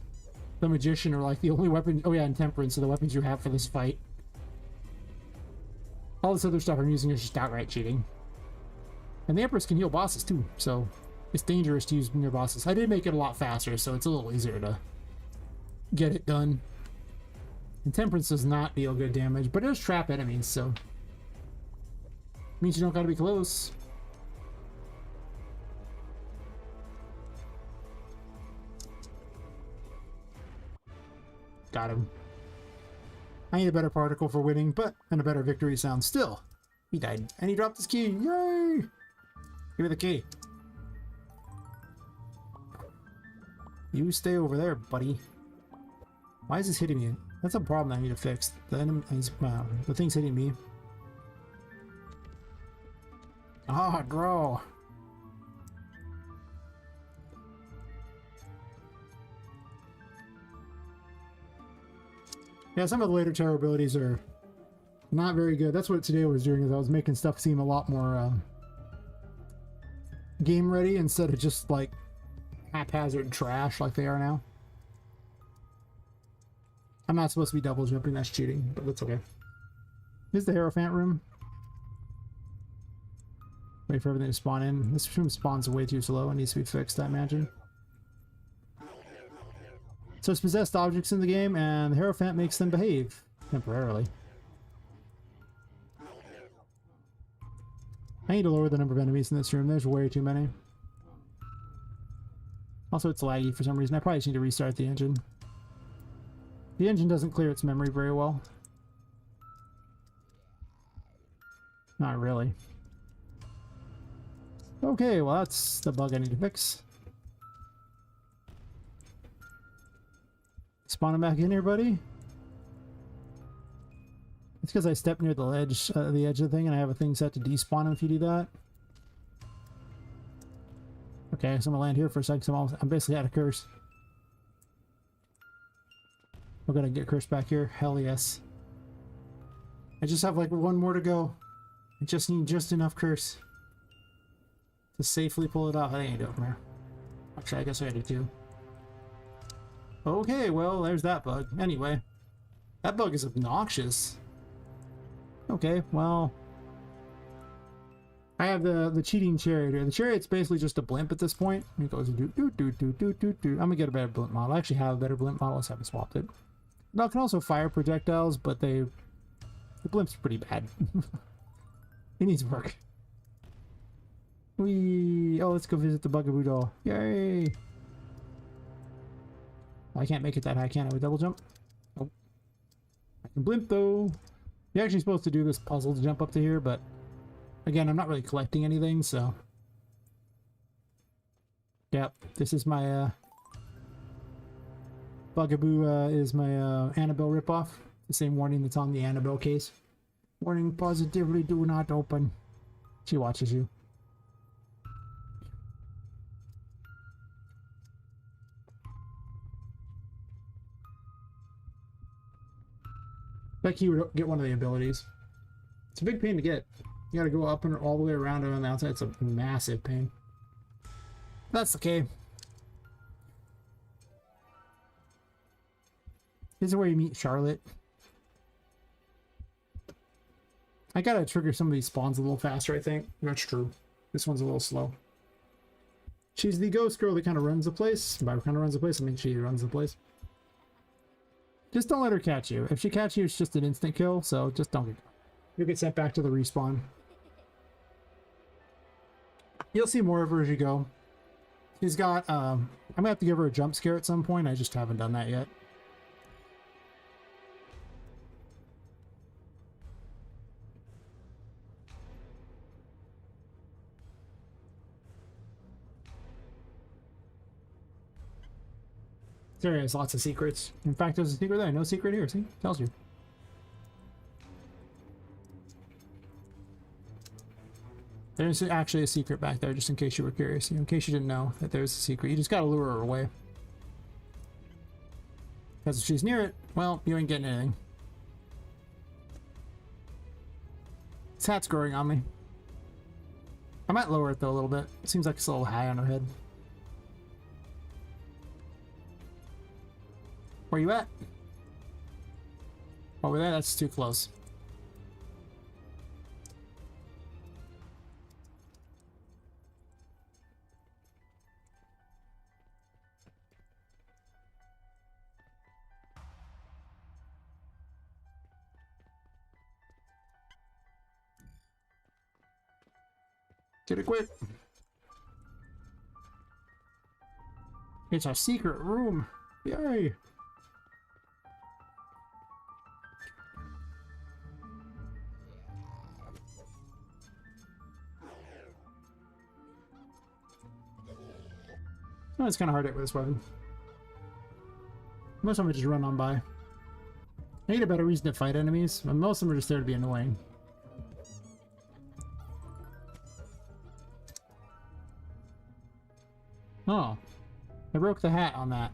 the magician are like the only weapon. Oh yeah, and temperance are the weapons you have for this fight. All this other stuff I'm using is just outright cheating. And the Empress can heal bosses too, so it's dangerous to use near bosses. I did make it a lot faster, so it's a little easier to get it done. And temperance does not deal good damage, but it does trap enemies, so means you don't gotta be close. Got him. I need a better particle for winning, but and a better victory sound still. He died. And he dropped his key. Yay! Give me the key. You stay over there, buddy. Why is this hitting me? That's a problem I need to fix. The thing's hitting me. Ah, draw. Yeah, some of the later terror abilities are not very good. That's what today was doing, is I was making stuff seem a lot more game ready instead of just like haphazard trash like they are now. I'm not supposed to be double jumping, that's cheating, but that's okay. This is the Hierophant room. Wait for everything to spawn in. This room spawns way too slow and needs to be fixed, I imagine. So it's possessed objects in the game, and the Hierophant makes them behave temporarily. I need to lower the number of enemies in this room. There's way too many. Also, it's laggy for some reason. I probably just need to restart the engine. The engine doesn't clear its memory very well. Not really. Okay, well that's the bug I need to fix. Spawn him back in here, buddy. It's because I stepped near the edge of the thing, and I have a thing set to despawn him if you do that. Okay, so I'm gonna land here for a second. So I'm basically out of curse. We're gonna get curse back here. Hell yes. I just have like one more to go. I just need just enough curse to safely pull it off. I think I do it from here. Actually, I guess I do too. Okay, well, there's that bug. Anyway, that bug is obnoxious. Okay, well, I have the cheating chariot here. The chariot's basically just a blimp at this point. It goes do do do do do do do. I'm gonna get a better blimp model. I actually have a better blimp model. I just haven't swapped it. Now it can also fire projectiles, but the blimp's pretty bad. It needs work. Oh, let's go visit the Bugaboo doll. Yay! I can't make it that high, can I? With double jump? Nope. I can blimp though. You're actually supposed to do this puzzle to jump up to here, but again, I'm not really collecting anything, so. Yep, this is my Bugaboo is my Annabelle ripoff. The same warning that's on the Annabelle case. Warning, positively do not open. She watches you. Like you would get one of the abilities. It's a big pain to get. You gotta go up and all the way around and on the outside. It's a massive pain. That's okay. This is where you meet Charlotte. I gotta trigger some of these spawns a little faster, I think. That's true. This one's a little slow. She's the ghost girl that kind of runs the place. By kind of runs the place, I mean she runs the place. Just don't let her catch you. If she catch you, it's just an instant kill, so just don't. You'll get sent back to the respawn. You'll see more of her as you go. She's got, I'm gonna have to give her a jump scare at some point. I just haven't done that yet. There is lots of secrets. In fact, there's a secret there. No secret here. See? Tells you. There's actually a secret back there, just in case you were curious. In case you didn't know that there's a secret. You just gotta lure her away. Because if she's near it, well, you ain't getting anything. This hat's growing on me. I might lower it though a little bit. It seems like it's a little high on her head. Where you at? Over there? That's too close. Get it quick. It's a secret room. Yay. Oh, it's kind of hard to hit with this weapon. Most of them just run on by. I need a better reason to fight enemies, but most of them are just there to be annoying. Oh. I broke the hat on that.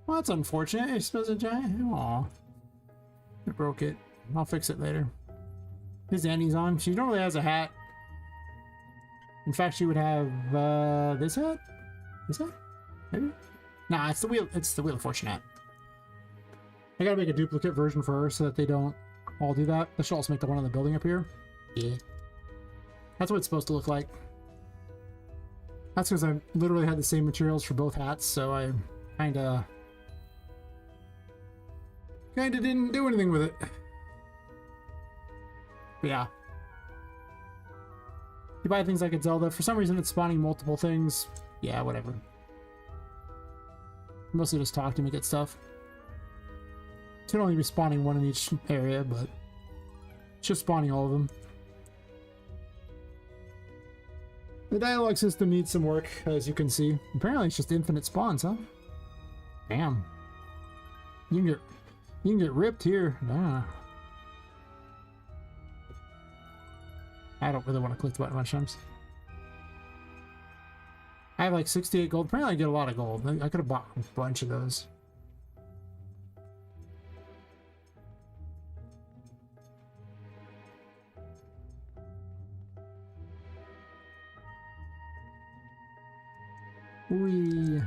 Well, that's unfortunate. I suppose a giant. Aw. I broke it. I'll fix it later. This Annie's on. She normally has a hat. In fact, she would have this hat? This hat? Maybe? Nah, it's the wheel. It's the Wheel of Fortune hat. I gotta make a duplicate version for her so that they don't all do that. I should also make the one on the building up here. Yeah. That's what it's supposed to look like. That's because I literally had the same materials for both hats, so I kinda didn't do anything with it. But yeah. You buy things like a Zelda, for some reason it's spawning multiple things. Yeah, whatever. Mostly just talk to me, get stuff. It should only be spawning one in each area, but it's just spawning all of them. The dialogue system needs some work, as you can see. Apparently it's just infinite spawns, huh? Damn. You can get ripped here. Nah. I don't really want to click the button much times. I have like 68 gold. Apparently I get a lot of gold. I could have bought a bunch of those. Whee.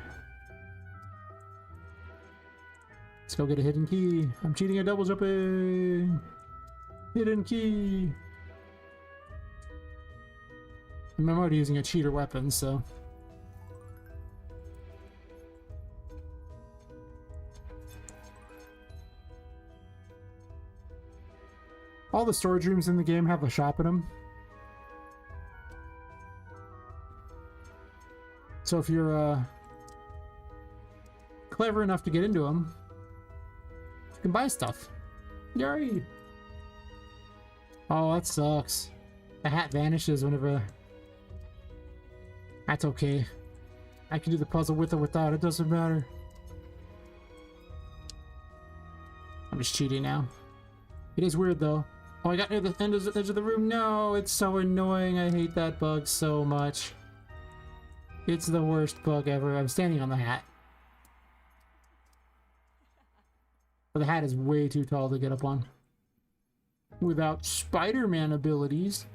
Let's go get a hidden key. I'm cheating at double jumping. Hidden key. I'm already using a cheater weapon, so. All the storage rooms in the game have a shop in them. So if you're clever enough to get into them, you can buy stuff. Yay! Oh, that sucks. The hat vanishes whenever... That's okay. I can do the puzzle with or without. It doesn't matter. I'm just cheating now. It is weird though. Oh, I got near the edge of the room. No, it's so annoying. I hate that bug so much. It's the worst bug ever. I'm standing on the hat. But the hat is way too tall to get up on. Without Spider-Man abilities.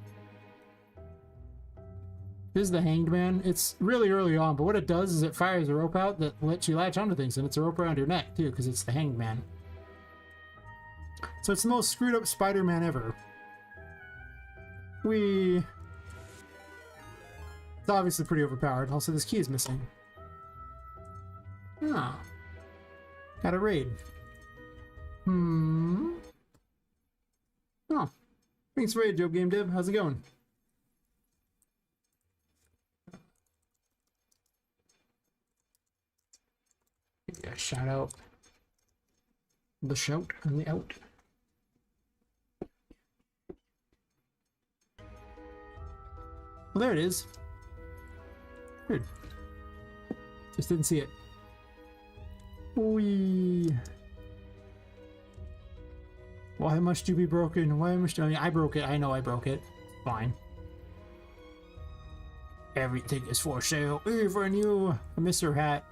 This is the Hanged Man. It's really early on, but what it does is it fires a rope out that lets you latch onto things, and it's a rope around your neck, too, because it's the Hanged Man. So it's the most screwed up Spider-Man ever. It's obviously pretty overpowered. Also, this key is missing. Ah. Got a raid. Oh. Thanks for raid, Joe Game Dev. How's it going? Yeah, shout out. The shout and the out. Well, there it is. Weird. Just didn't see it. Whee. Why must you be broken? Why must you... I mean, I broke it. I know I broke it. Fine. Everything is for sale. Even you. I miss your hat.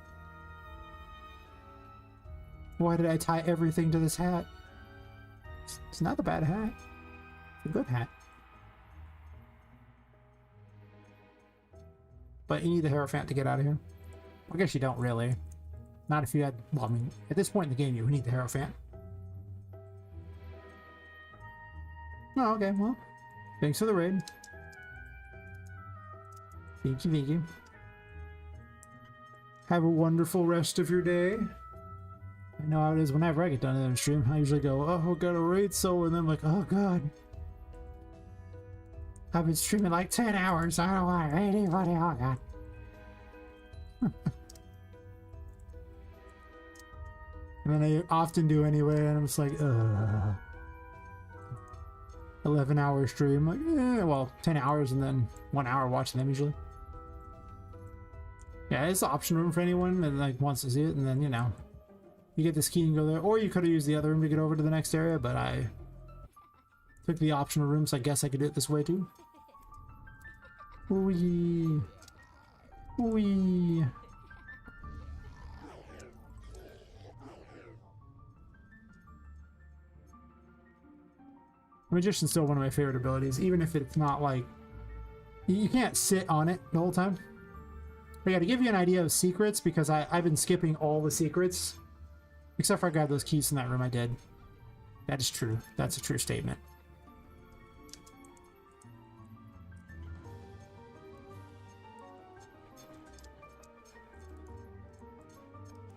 Why did I tie everything to this hat? It's not a bad hat. It's a good hat. But you need the Hierophant to get out of here. I guess you don't really. Not if you had, well, I mean, at this point in the game, you need the Hierophant. Oh, okay, well, thanks for the raid. Thank you, thank you. Have a wonderful rest of your day. I know how it is whenever I get done in the stream. I usually go, oh, got a raid so, and then I'm like, oh god. I've been streaming like 10 hours. I don't want to raid anybody. Oh god. And then I often do anyway, and I'm just like, 11-hour stream. Like, well, 10 hours and then 1 hour watching them usually. Yeah, it's the option room for anyone that like wants to see it, and then, you know, you get this key and go there. Or you could have used the other room to get over to the next area, but I took the optional room, so I guess I could do it this way too. Wee. Wee. Magician's still one of my favorite abilities, even if it's not like... You can't sit on it the whole time. But yeah, to give you an idea of secrets, because I've been skipping all the secrets, except for I grabbed those keys in that room, I did. That is true. That's a true statement.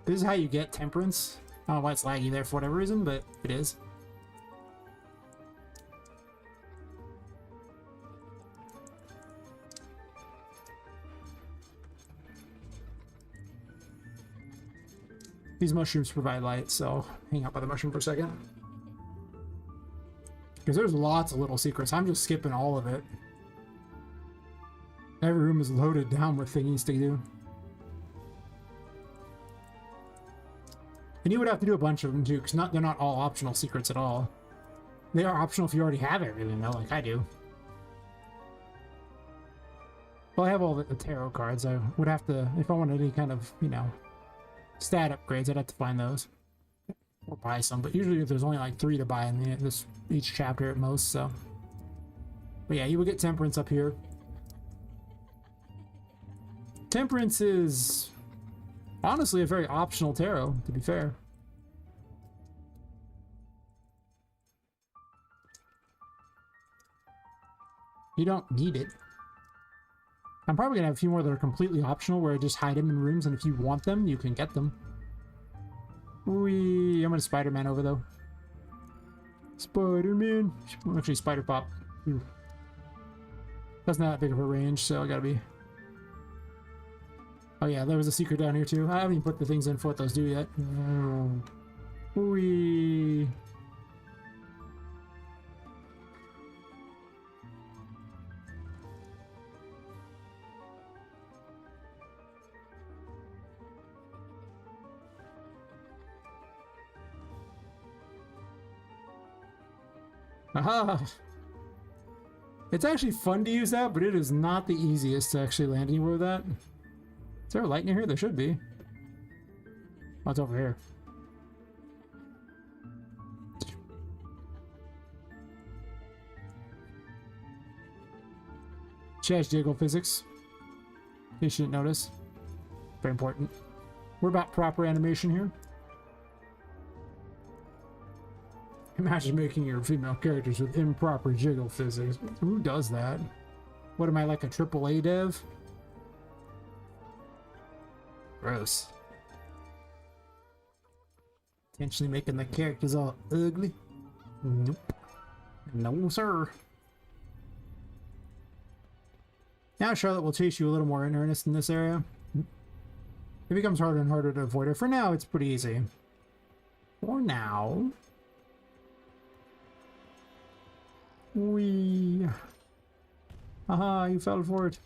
This is how you get temperance. I don't know why it's laggy there for whatever reason, but it is. These mushrooms provide light, so hang out by the mushroom for a second. Because there's lots of little secrets. I'm just skipping all of it. Every room is loaded down with thingies to do. And you would have to do a bunch of them too, because they're not all optional secrets at all. They are optional if you already have everything though, like I do. Well, I have all the tarot cards. I would have to, if I wanted any kind of, you know, stat upgrades, I'd have to find those. Or buy some, but usually there's only like 3 to buy in each chapter at most, so. But yeah, you would get Temperance up here. Temperance is honestly a very optional tarot, to be fair. You don't need it. I'm probably gonna have a few more that are completely optional where I just hide them in rooms, and if you want them, you can get them. Wee, I'm gonna Spider-Man over though. Spider-Man. Actually, Spider-Pop. That's not that big of a range, so I gotta be... Oh yeah, there was a secret down here too. I haven't even put the things in for what those do yet. Wee. Aha! It's actually fun to use that, but it is not the easiest to actually land anywhere with that. Is there a light near here? There should be. Oh, it's over here. She has jiggle physics. In case you didn't notice. Very important. We're about proper animation here. Imagine making your female characters with improper jiggle physics. Who does that? What am I, like a AAA dev? Gross. Intentionally making the characters all ugly? Nope. No, sir. Now Charlotte will chase you a little more in earnest in this area. It becomes harder and harder to avoid her. For now, it's pretty easy. For now. Wee. Haha, you fell for it.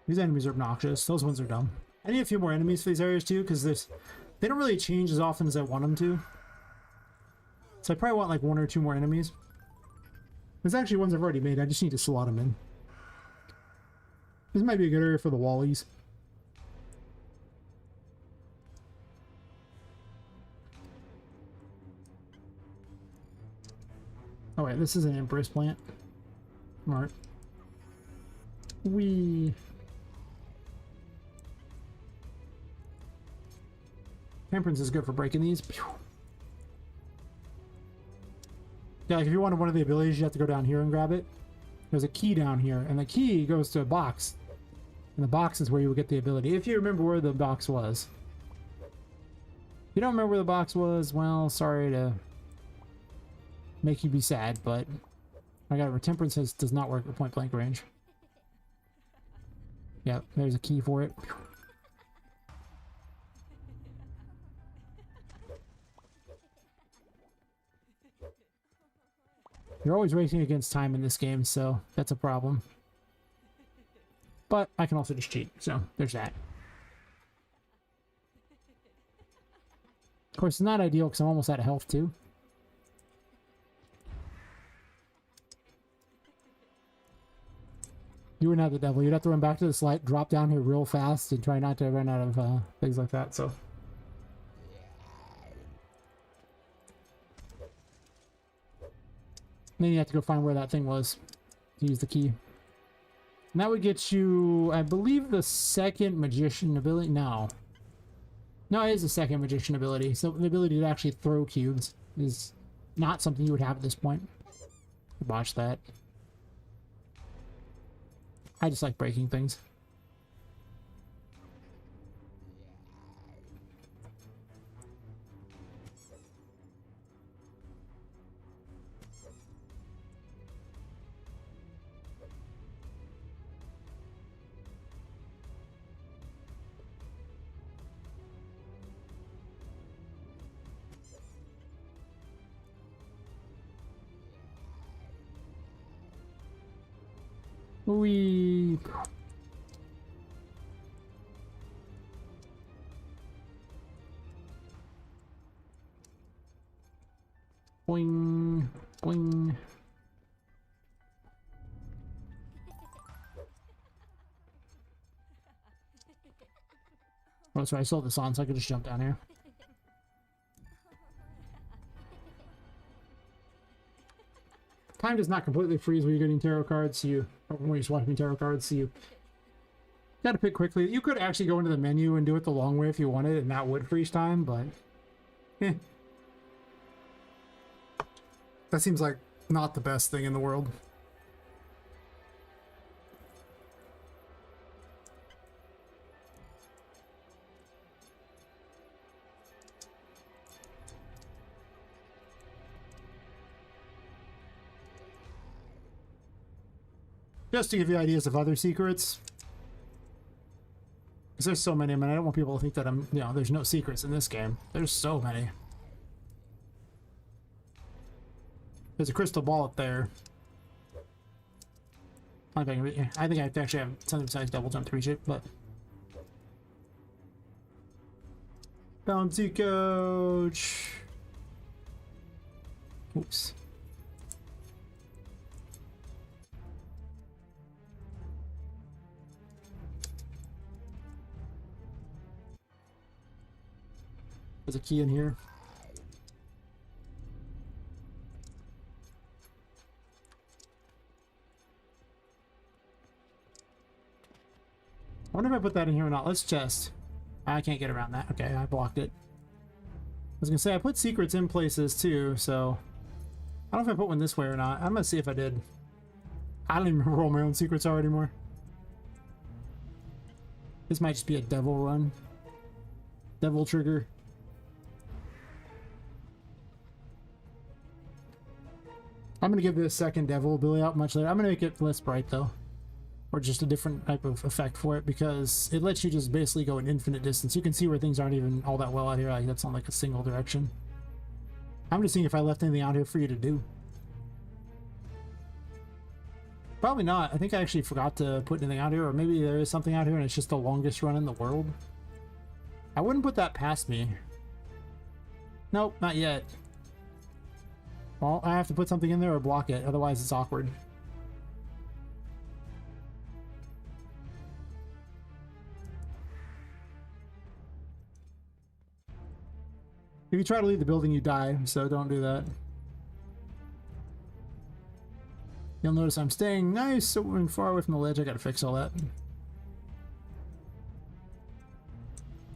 These enemies are obnoxious. Those ones are dumb. I need a few more enemies for these areas too, because they don't really change as often as I want them to. So I probably want like 1 or 2 more enemies. There's actually ones I've already made. I just need to slot them in. This might be a good area for the Wallies. Oh wait, this is an Empress plant. Smart. We Temperance is good for breaking these. Yeah, like if you wanted one of the abilities, you have to go down here and grab it. There's a key down here, and the key goes to a box. And the box is where you would get the ability, if you remember where the box was. If you don't remember where the box was, well, sorry to make you be sad, but I got Temperance does not work at point blank range. Yep, there's a key for it. You're always racing against time in this game, so that's a problem. But I can also just cheat, so there's that. Of course, it's not ideal because I'm almost out of health, too. You wouldn't have the devil. You'd have to run back to the slide, drop down here real fast, and try not to run out of things like that, so... Then you have to go find where that thing was to use the key. And that would get you, I believe, the second magician ability. No. No, it is the second magician ability. So the ability to actually throw cubes is not something you would have at this point. Botch that. I just like breaking things. We boing boing. Oh, sorry, I sold this on, so I could just jump down here. Time does not completely freeze when you're getting tarot cards, so when you're swiping tarot cards, so you gotta pick quickly. You could actually go into the menu and do it the long way if you wanted, and that would freeze time, but that seems like not the best thing in the world. Just to give you ideas of other secrets. Because there's so many, I mean, I don't want people to think that there's no secrets in this game. There's so many. There's a crystal ball up there. I think I have to actually have something besides double jump to reach it, but... Bouncy coach! Oops. There's a key in here. I wonder if I put that in here or not. Let's test. I can't get around that. Okay, I blocked it. I was gonna say I put secrets in places too, so I don't know if I put one this way or not. I'm gonna see if I did. I don't even remember where all my own secrets are anymore. This might just be a devil run. Devil trigger. I'm gonna give this second devil ability out much later. I'm gonna make it less bright though. Or just a different type of effect for it, because it lets you just basically go an infinite distance. You can see where things aren't even all that well out here. Like, that's not like a single direction. I'm just seeing if I left anything out here for you to do. Probably not. I think I actually forgot to put anything out here, or maybe there is something out here and it's just the longest run in the world. I wouldn't put that past me. Nope, not yet. Well, I have to put something in there or block it, otherwise it's awkward. If you try to leave the building, you die, so don't do that. You'll notice I'm staying nice so far away from the ledge. I gotta fix all that.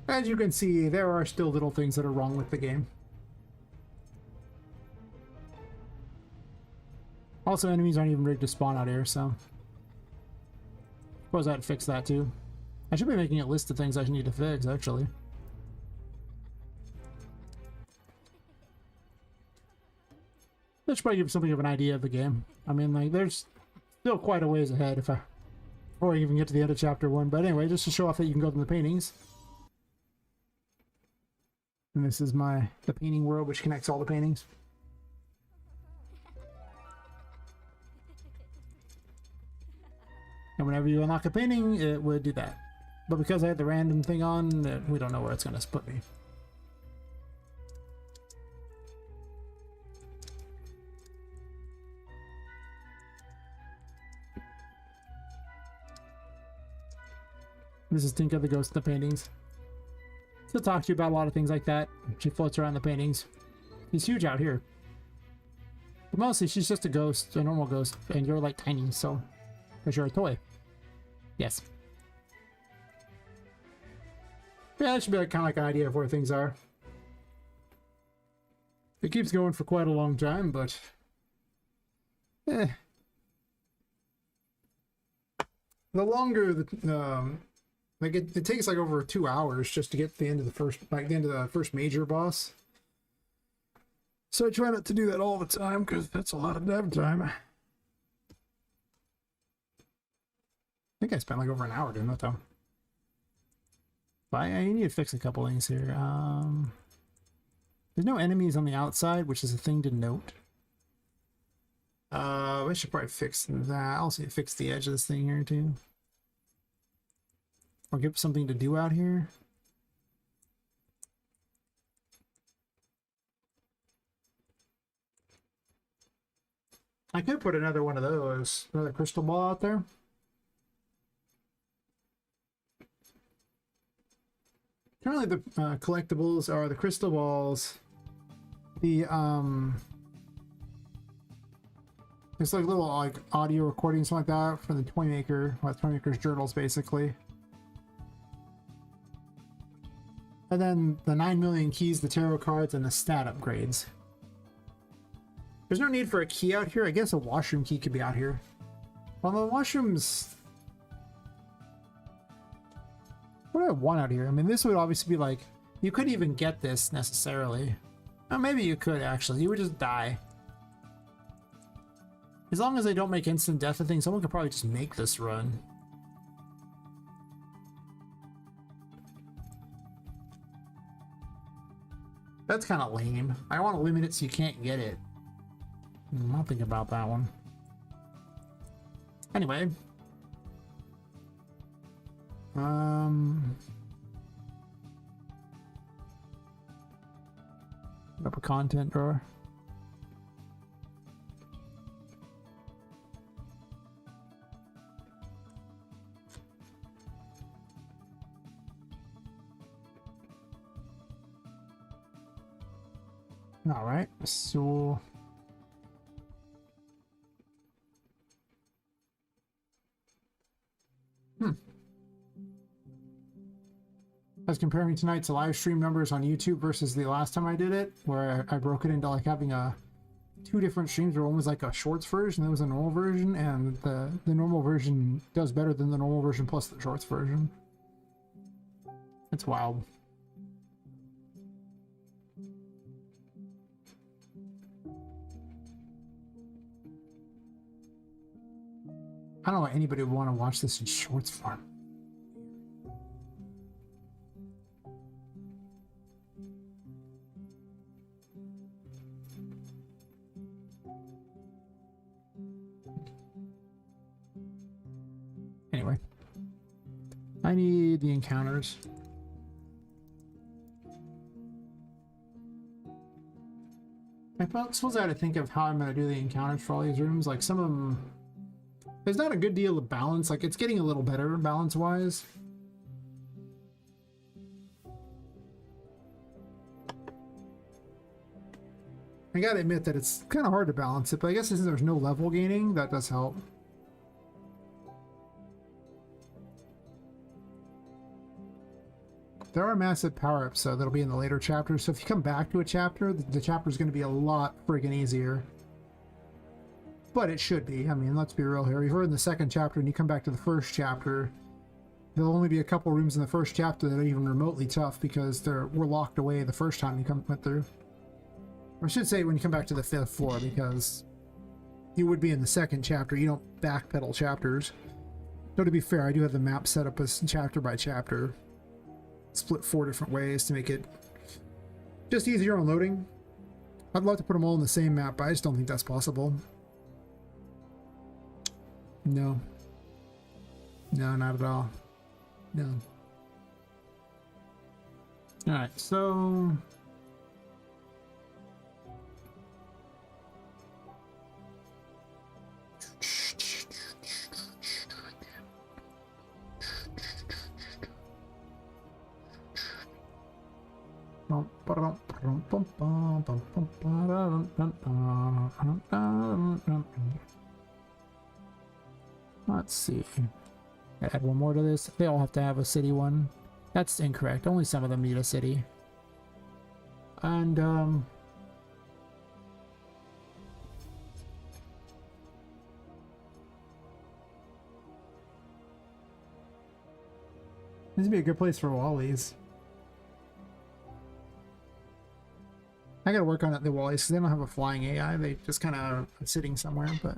As you can see, there are still little things that are wrong with the game. Also, enemies aren't even rigged to spawn out here, so... suppose I'd fix that too. I should be making a list of things I need to fix, actually. That should probably give something of an idea of the game. I mean, like, there's still quite a ways ahead before I even get to the end of chapter 1. But anyway, just to show off that you can go through the paintings. And this is the painting world, which connects all the paintings. And whenever you unlock a painting, it would do that. But because I had the random thing on, we don't know where it's going to put me. This is Tinka, the ghost in the paintings. She'll talk to you about a lot of things like that. She floats around the paintings. She's huge out here. But mostly, she's just a ghost, a normal ghost, and you're like tiny, so... because you're a toy. Yes. Yeah, that should be like, kind of like an idea of where things are. It keeps going for quite a long time, but... the longer the... like, it takes like over 2 hours just to get to the end of the first major boss. So I try not to do that all the time, because that's a lot of dev time. I think I spent like over an hour doing that though. But I need to fix a couple things here. There's no enemies on the outside, which is a thing to note. I should probably fix that. I'll also fix the edge of this thing here too. Or give something to do out here. I could put another one of those, another crystal ball out there. Currently the collectibles are the crystal balls, the there's like little like audio recordings like that from the Toymaker, Toymaker's journals basically. And then the 9 million keys, the tarot cards, and the stat upgrades. There's no need for a key out here. I guess a washroom key could be out here. Well, the washrooms... what do I want out here? I mean, this would obviously be like... you couldn't even get this, necessarily. Oh, maybe you could, actually. You would just die. As long as they don't make instant death of things, someone could probably just make this run. That's kind of lame. I want to limit it so you can't get it. I'll think about that one. Anyway. Up a content drawer. All right, so I was comparing tonight's live stream numbers on YouTube versus the last time I did it, where I broke it into like having two different streams, where one was like a shorts version, there was a normal version, and the normal version does better than the normal version plus the shorts version. It's wild. I don't know why anybody would want to watch this in shorts form. Anyway, I need the encounters. I suppose I had to think of how I'm going to do the encounters for all these rooms. Like, some of them, there's not a good deal of balance. Like, it's getting a little better balance-wise. I gotta admit that it's kind of hard to balance it, but I guess since there's no level gaining, that does help. There are massive power-ups, though, that'll be in the later chapters, so if you come back to a chapter, the chapter's going to be a lot friggin' easier. But it should be. I mean, let's be real here. If you're in the second chapter and you come back to the first chapter, there'll only be a couple rooms in the first chapter that are even remotely tough because were locked away the first time you went through. Or I should say when you come back to the 5th floor, because you would be in the second chapter. You don't backpedal chapters. Though to be fair, I do have the map set up as chapter by chapter. Split 4 different ways to make it just easier on loading. I'd love to put them all in the same map, but I just don't think that's possible. No. No, not at all. No. Alright, so... Let's see. Add one more to this. They all have to have a city one. That's incorrect. Only some of them need a city. And this would be a good place for Wallies. I gotta work on it, the Wallies, because they don't have a flying AI. They just kind of sitting somewhere, but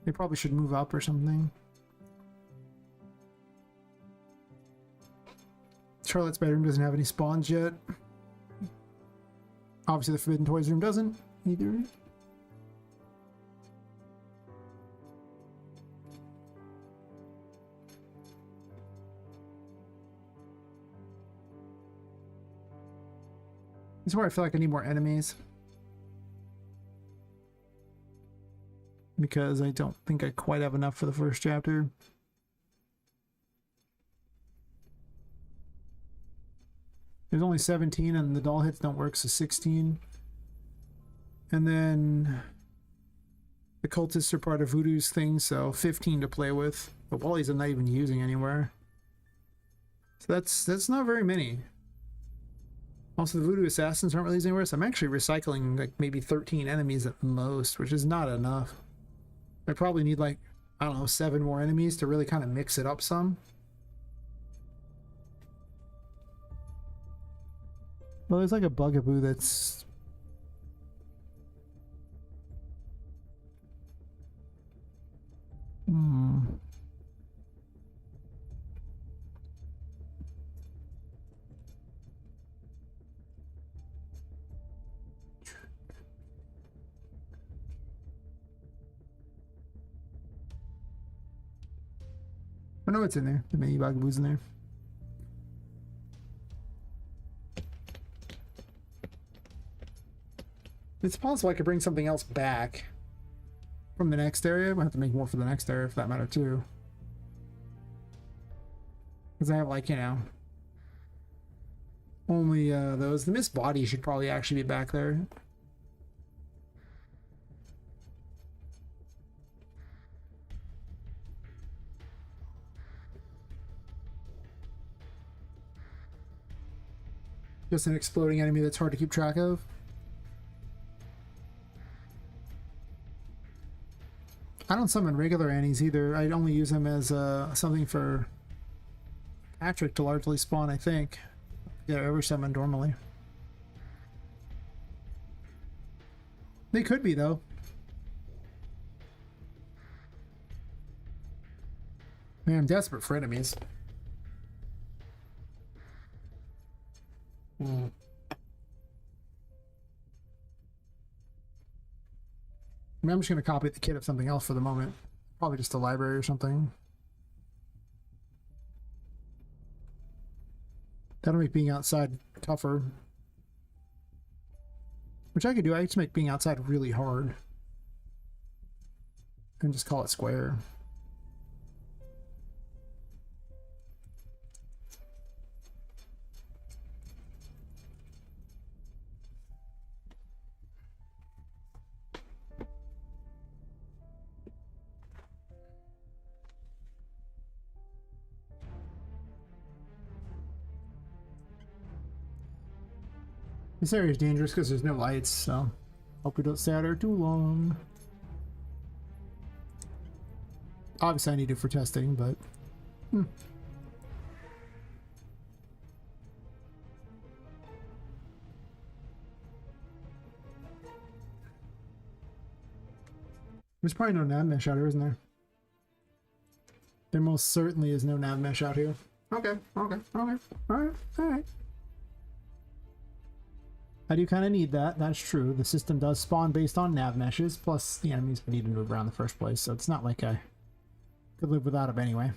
they probably should move up or something. Charlotte's bedroom doesn't have any spawns yet. Obviously the Forbidden Toys room doesn't either. This is where I feel like I need more enemies. Because I don't think I quite have enough for the first chapter. There's only 17 and the doll hits don't work, so 16. And then the cultists are part of Voodoo's thing, so 15 to play with. The Wallies I'm not even using anywhere. So that's not very many. Also, the Voodoo Assassins aren't really using anywhere, so I'm actually recycling like maybe 13 enemies at most, which is not enough. I probably need like, I don't know, 7 more enemies to really kind of mix it up some. Well, there's like a bugaboo that's... I know it's in there. The mini bugaboo's in there. It's possible I could bring something else back from the next area. I'll have to make more for the next area for that matter too. Because I have like, you know, only those. The missed body should probably actually be back there. Just an exploding enemy that's hard to keep track of. I don't summon regular Annies either. I only use them as something for Patrick to largely spawn, I think. They're ever summoned normally. They could be, though. Man, I'm desperate for enemies. I mean, I'm just going to copy the kit of something else for the moment. Probably just a library or something. That'll make being outside tougher. Which I could do. I could just make being outside really hard. And just call it square. This area is dangerous because there's no lights, so hope we don't stay out there too long. Obviously I need it for testing, but... There's probably no nav mesh out here, isn't there? There most certainly is no nav mesh out here. Okay. Alright. I do kind of need that, that's true. The system does spawn based on nav meshes, plus the enemies need to move around in the first place, so it's not like I could live without them anyway.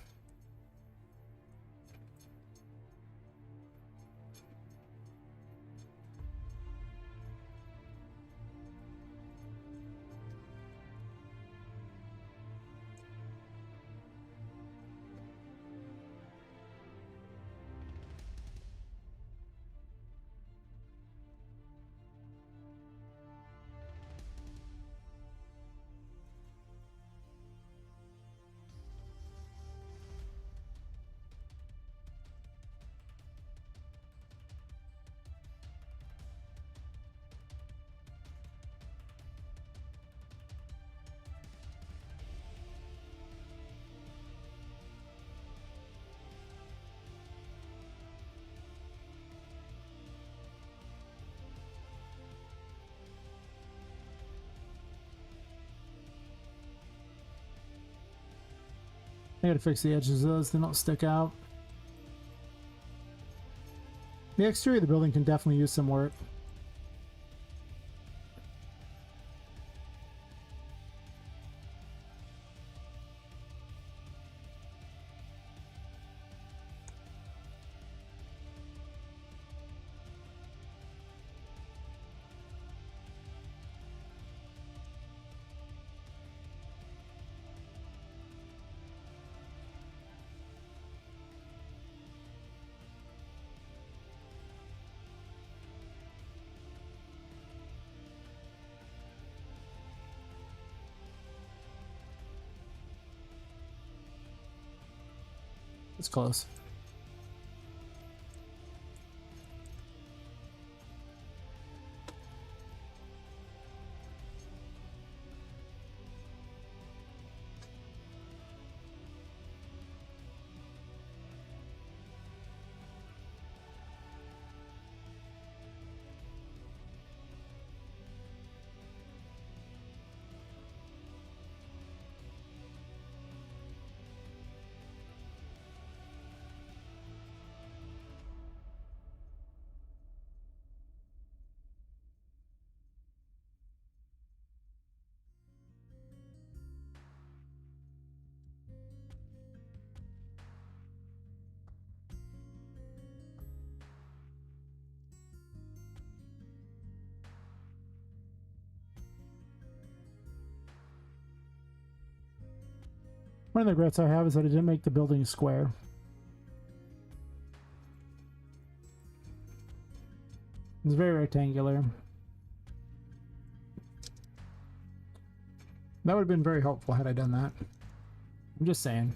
I gotta fix the edges of those, they don't stick out. The exterior of the building can definitely use some work. It's close. One of the regrets I have is that I didn't make the building square. It's very rectangular. That would have been very helpful had I done that. I'm just saying.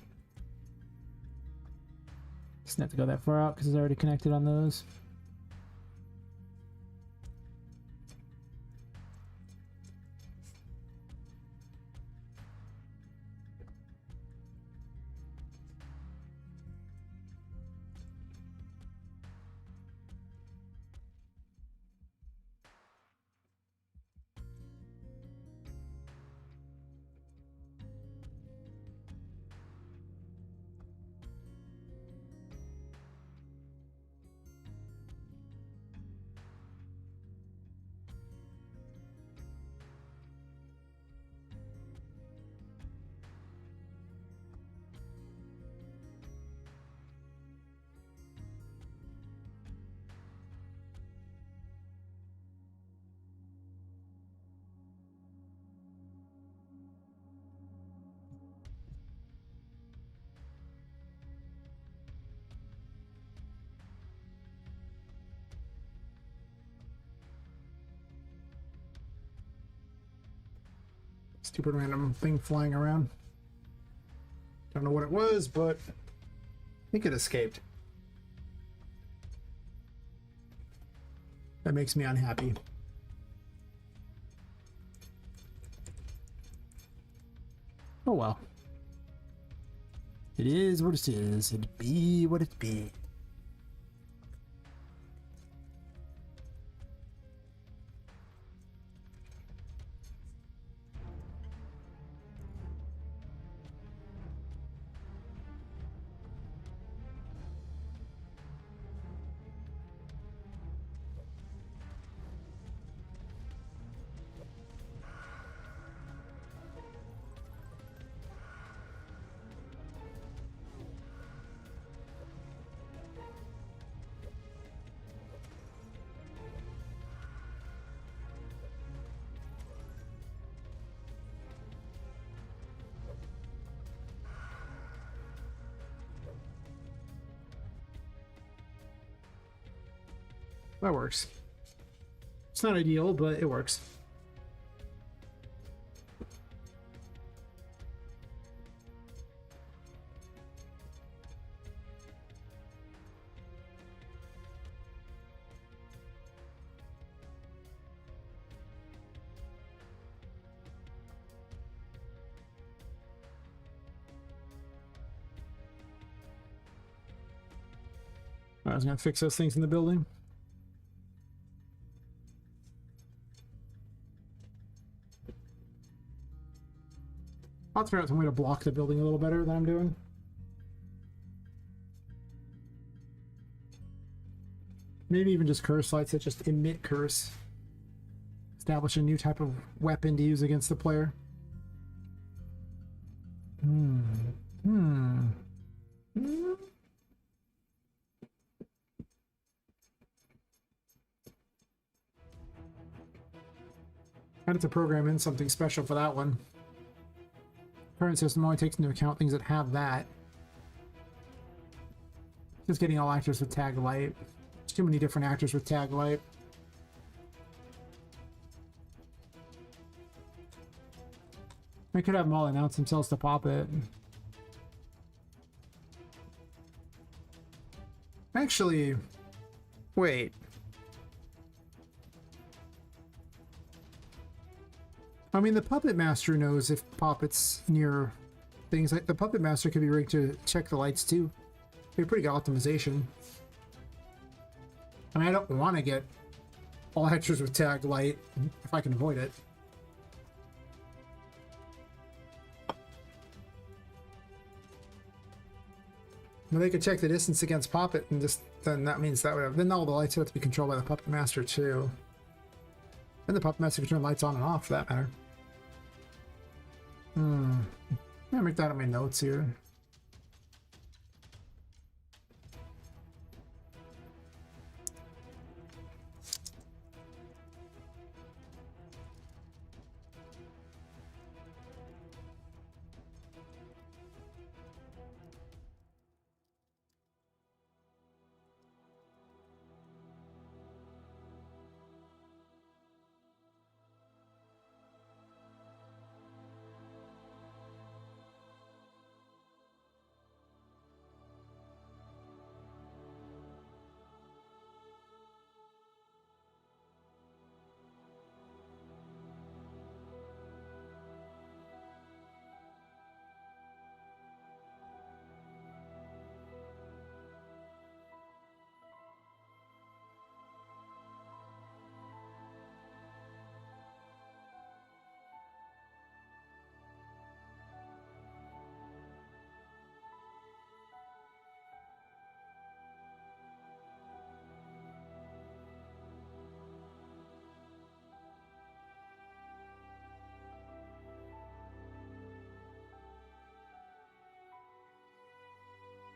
Just not to go that far out because it's already connected on those. Stupid random thing flying around. Don't know what it was, but I think it escaped. That makes me unhappy. Oh well. It is what it is. It be what it be. That works. It's not ideal, but it works. I was gonna fix those things in the building. I'll figure out some way to block the building a little better than I'm doing. Maybe even just curse lights that just emit curse. Establish a new type of weapon to use against the player. I had to program in something special for that one. Current system only takes into account things that have that. Just getting all actors with tag light. There's too many different actors with tag light. I could have them all announce themselves to Poppet. Actually, wait. I mean, the Puppet Master knows if Poppet's near things. Like the Puppet Master could be rigged to check the lights too. Be pretty good optimization. I mean, I don't want to get all actors with tag light if I can avoid it. But they could check the distance against Poppet, and just then that means that would have, then all the lights have to be controlled by the Puppet Master too. And the Puppet Master can turn lights on and off for that matter. I'm gonna make that in my notes here.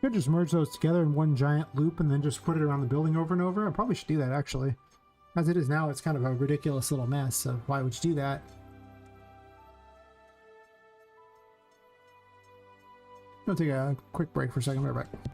Could just merge those together in one giant loop and then just put it around the building over and over. I probably should do that actually. As it is now, it's kind of a ridiculous little mess, so why would you do that? I'm gonna take a quick break for a second. We're right back.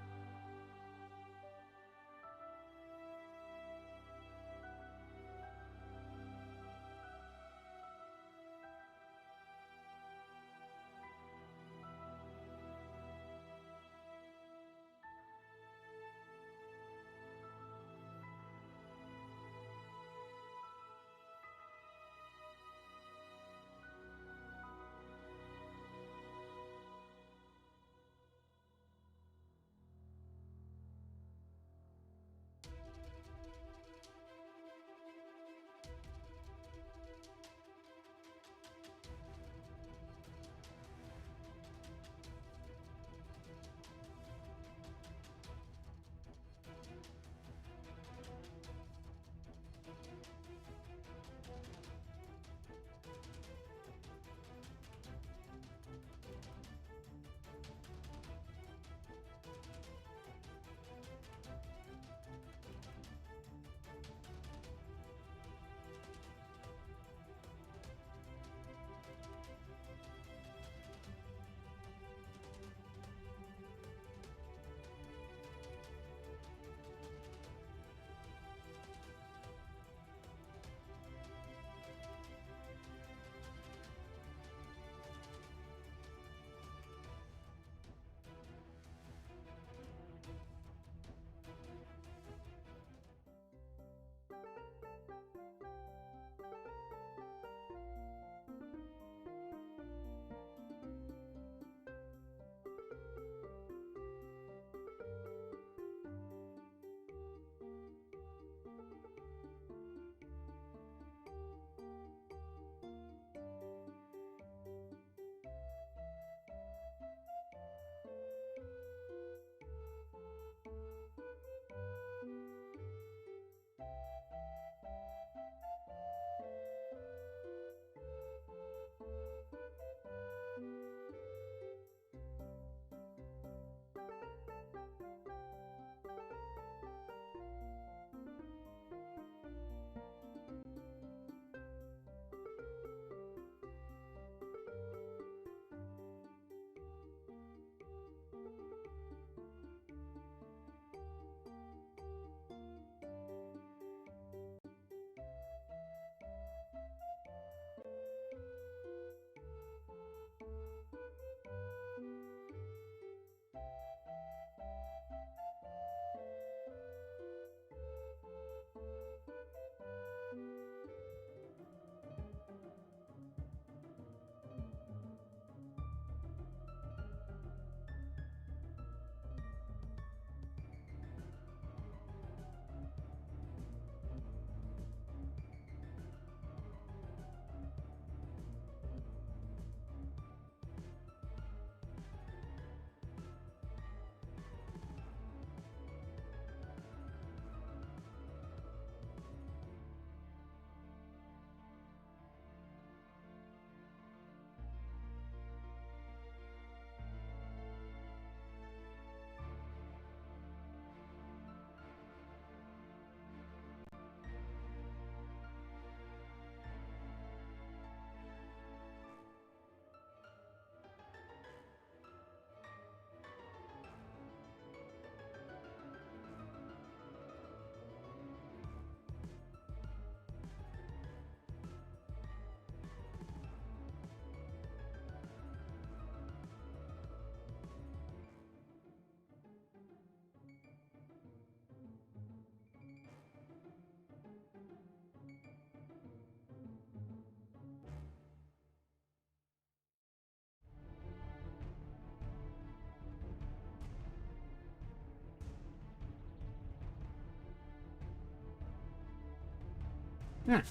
Alright.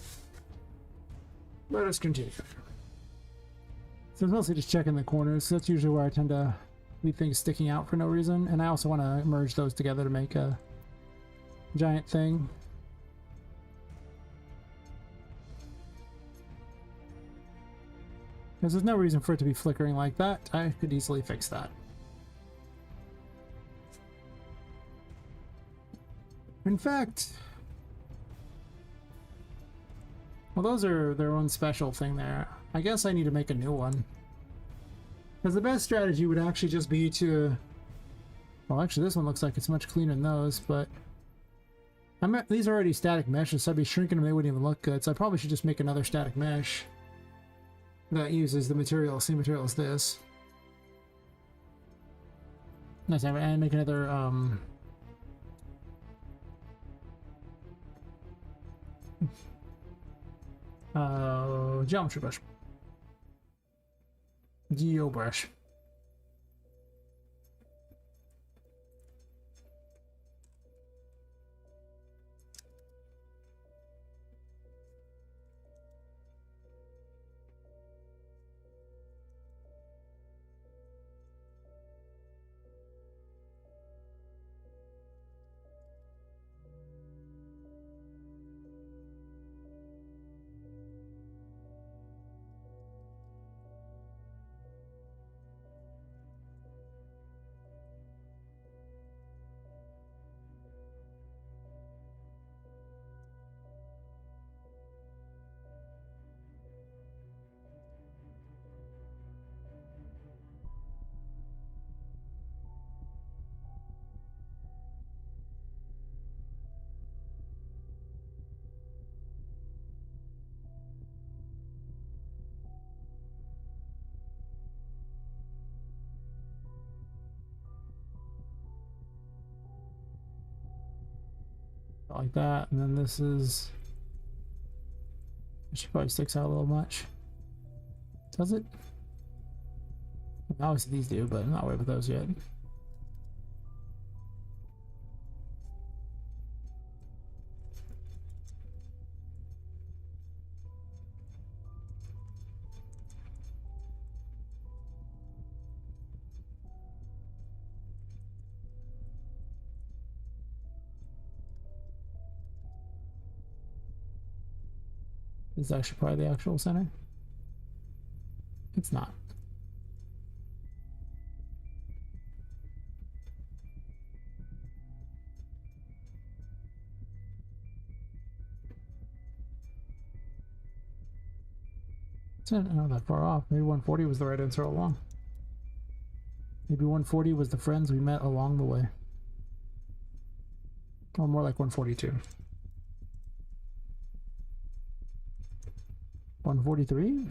Let us continue. So it's mostly just checking the corners. So that's usually where I tend to leave things sticking out for no reason. And I also want to merge those together to make a giant thing. Because there's no reason for it to be flickering like that. I could easily fix that. In fact, well, those are their own special thing there. I guess I need to make a new one. Because the best strategy would actually just be to... Well, actually, this one looks like it's much cleaner than those, but... these are already static meshes, so I'd be shrinking them, they wouldn't even look good. So I probably should just make another static mesh that uses the material, same material as this. Nice, and make another, geometry brush. Geo brush. Like that, and then this is... It should probably sticks out a little much. Does it? Obviously these do, but I'm not worried about those yet. This is actually probably the actual center. It's not. It's not that far off. Maybe 140 was the right answer all along. Maybe 140 was the friends we met along the way. Or more like 142. 143?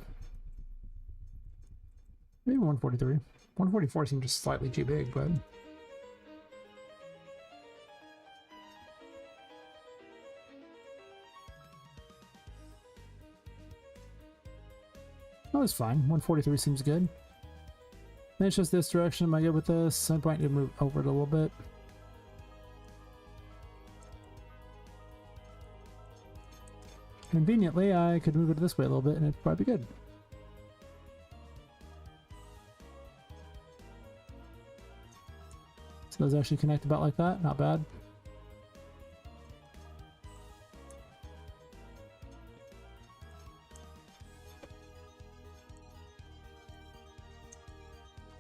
Maybe 143. 144 seemed just slightly too big, but... Oh, it's fine. 143 seems good. Then it's just this direction. Am I good with this? I might need to move over it a little bit. Conveniently, I could move it this way a little bit and it'd probably be good. So those actually connect about like that. Not bad.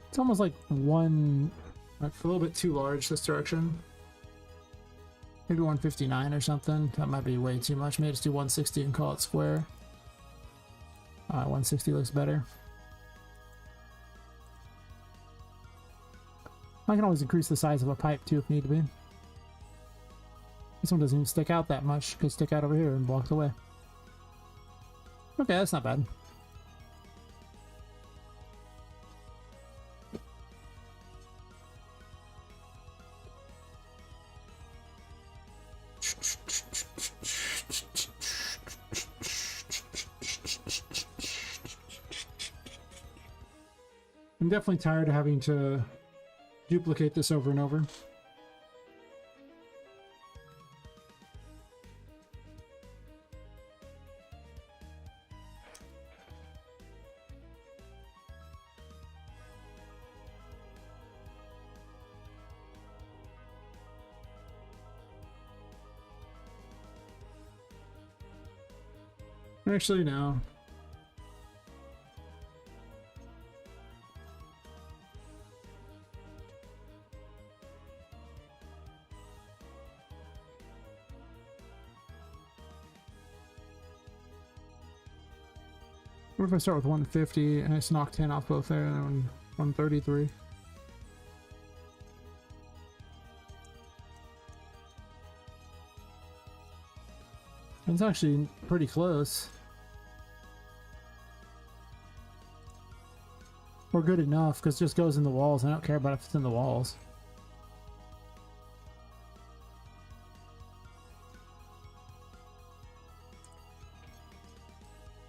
It's almost like one, like a little bit too large this direction. Maybe 159 or something. That might be way too much. Maybe just do 160 and call it square. 160 looks better. I can always increase the size of a pipe too if need to be. This one doesn't even stick out that much. Could stick out over here and block the way. Okay, that's not bad. I'm definitely tired of having to duplicate this over and over. Actually, no. What if I start with 150 and I just knock 10 off both there and then 133? That's actually pretty close. Or good enough, because it just goes in the walls. I don't care about if it's in the walls.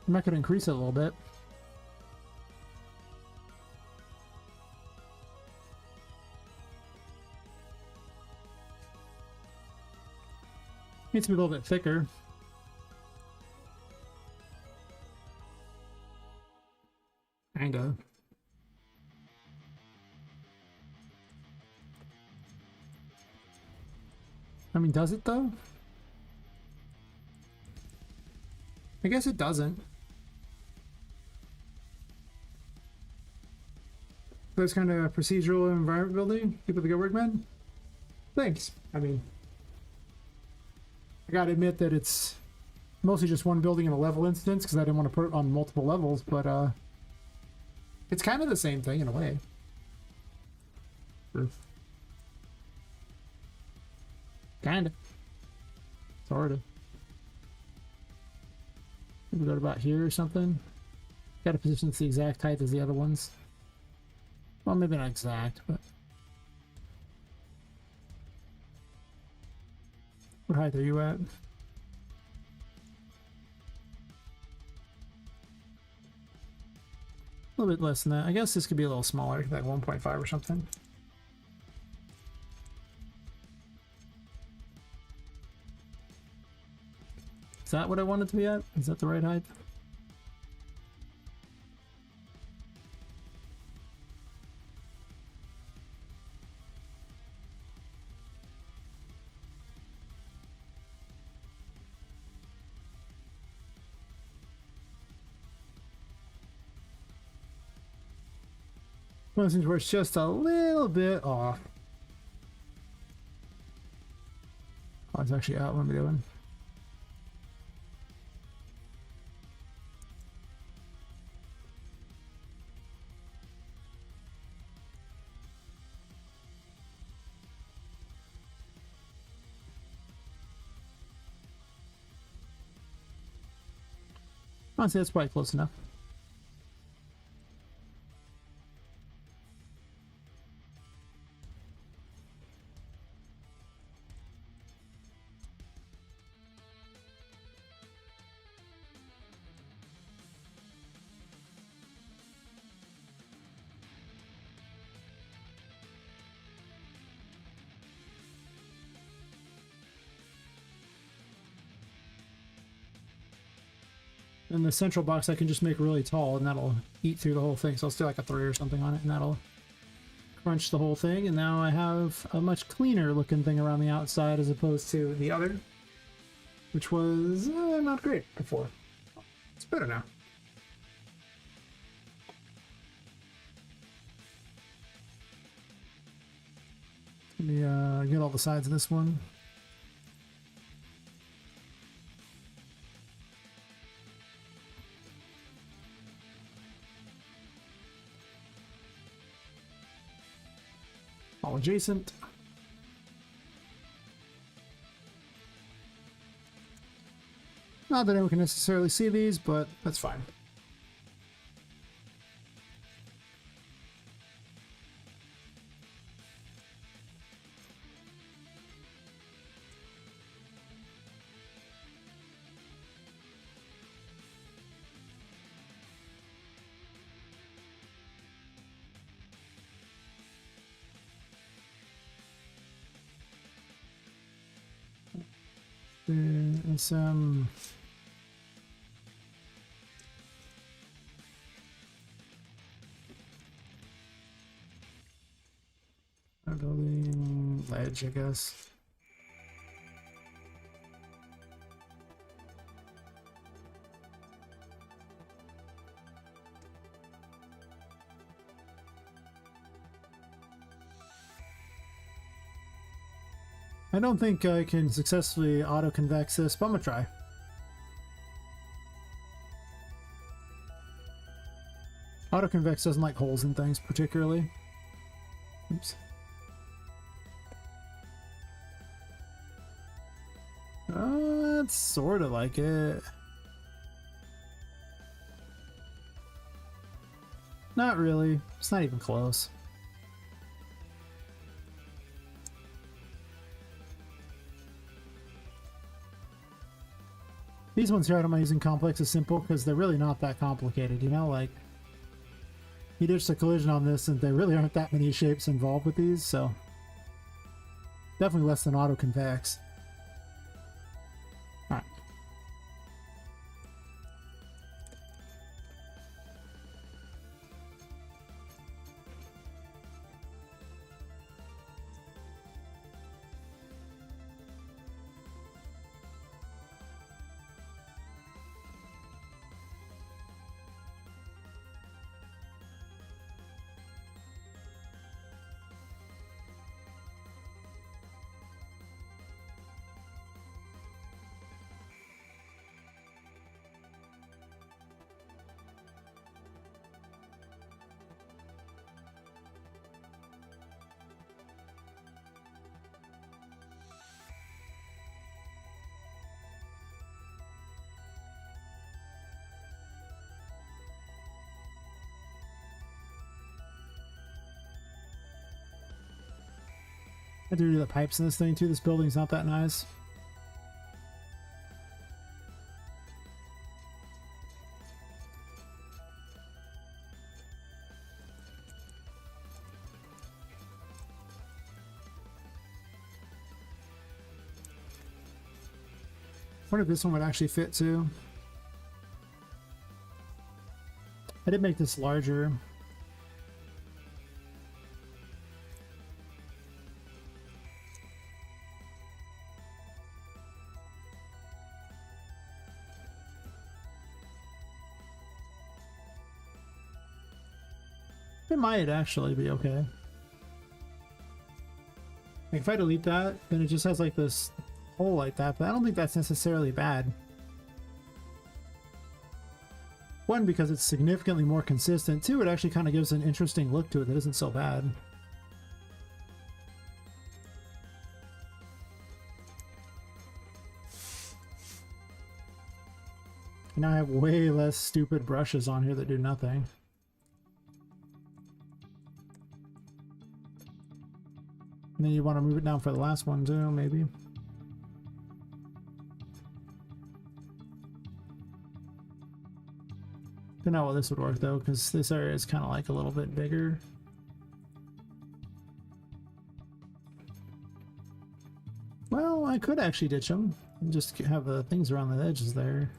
I might could increase it a little bit. Needs to be a little bit thicker. Kinda. I mean, does it though? I guess it doesn't. Those kind of procedural environment building. Keep up the good work, man. Thanks. I mean, I gotta admit that it's mostly just one building in a level instance because I didn't want to put it on multiple levels, but it's kind of the same thing in a way. Kinda. Sorta. Maybe go to about here or something. Got a position that's the exact height as the other ones. Well, maybe not exact, but... What height are you at? A little bit less than that. I guess this could be a little smaller, like 1.5 or something. Is that what I want it to be at? Is that the right height? One of those things where it's just a little bit off. Oh, it's actually out. What am I doing? Honestly, that's probably close enough. And the central box I can just make really tall and that'll eat through the whole thing. So I'll still like a 3 or something on it and that'll crunch the whole thing. And now I have a much cleaner looking thing around the outside as opposed to the other, which was not great before. It's better now. Let me get all the sides of this one. All adjacent. Not that anyone can necessarily see these, but that's fine. There's a building ledge, I guess. don't think I can successfully auto-convex this, but I'm gonna try. Auto-convex doesn't like holes in things particularly. Oops. It's sort of like it. Not really. It's not even close. These ones here I don't mind using complex as simple because they're really not that complicated, you know? Like, you ditch a collision on this and there really aren't that many shapes involved with these, so definitely less than auto-convex. Alright. I have to do the pipes in this thing too. This building's not that nice. I wonder if this one would actually fit too. I did make this larger. It might actually be okay. Like if I delete that, then it just has like this hole like that, but I don't think that's necessarily bad. One, because it's significantly more consistent. Two, it actually kind of gives an interesting look to it that isn't so bad. And now I have way less stupid brushes on here that do nothing. And then you want to move it down for the last one too, maybe. Don't know how this would work though, because this area is kind of like a little bit bigger. Well, I could actually ditch them and just have the things around the edges there.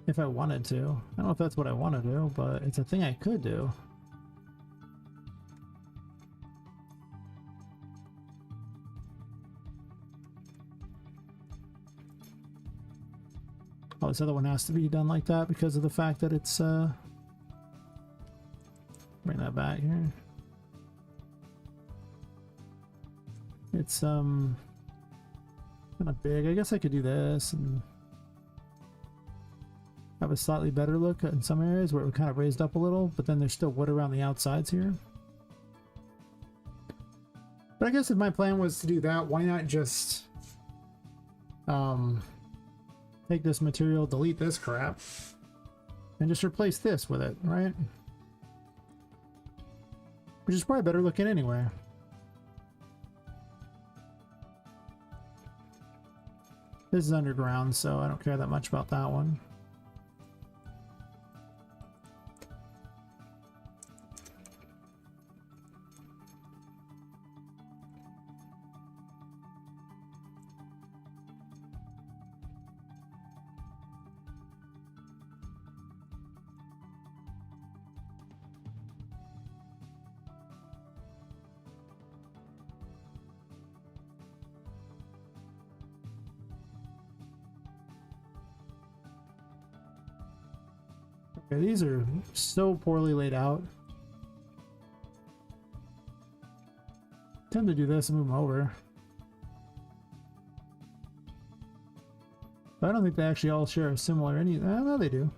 If I wanted to. I don't know if that's what I want to do, but it's a thing I could do. Oh, this other one has to be done like that because of the fact that it's, bring that back here. It's, kind of big. I guess I could do this and have a slightly better look in some areas where it kind of raised up a little, but then there's still wood around the outsides here. But I guess if my plan was to do that, why not just, take this material, delete this crap, and just replace this with it, right? Which is probably better looking anyway. This is underground, so I don't care that much about that one. Okay, these are so poorly laid out. Tend to do this and move them over. But I don't think they actually all share a similar any. No, they do.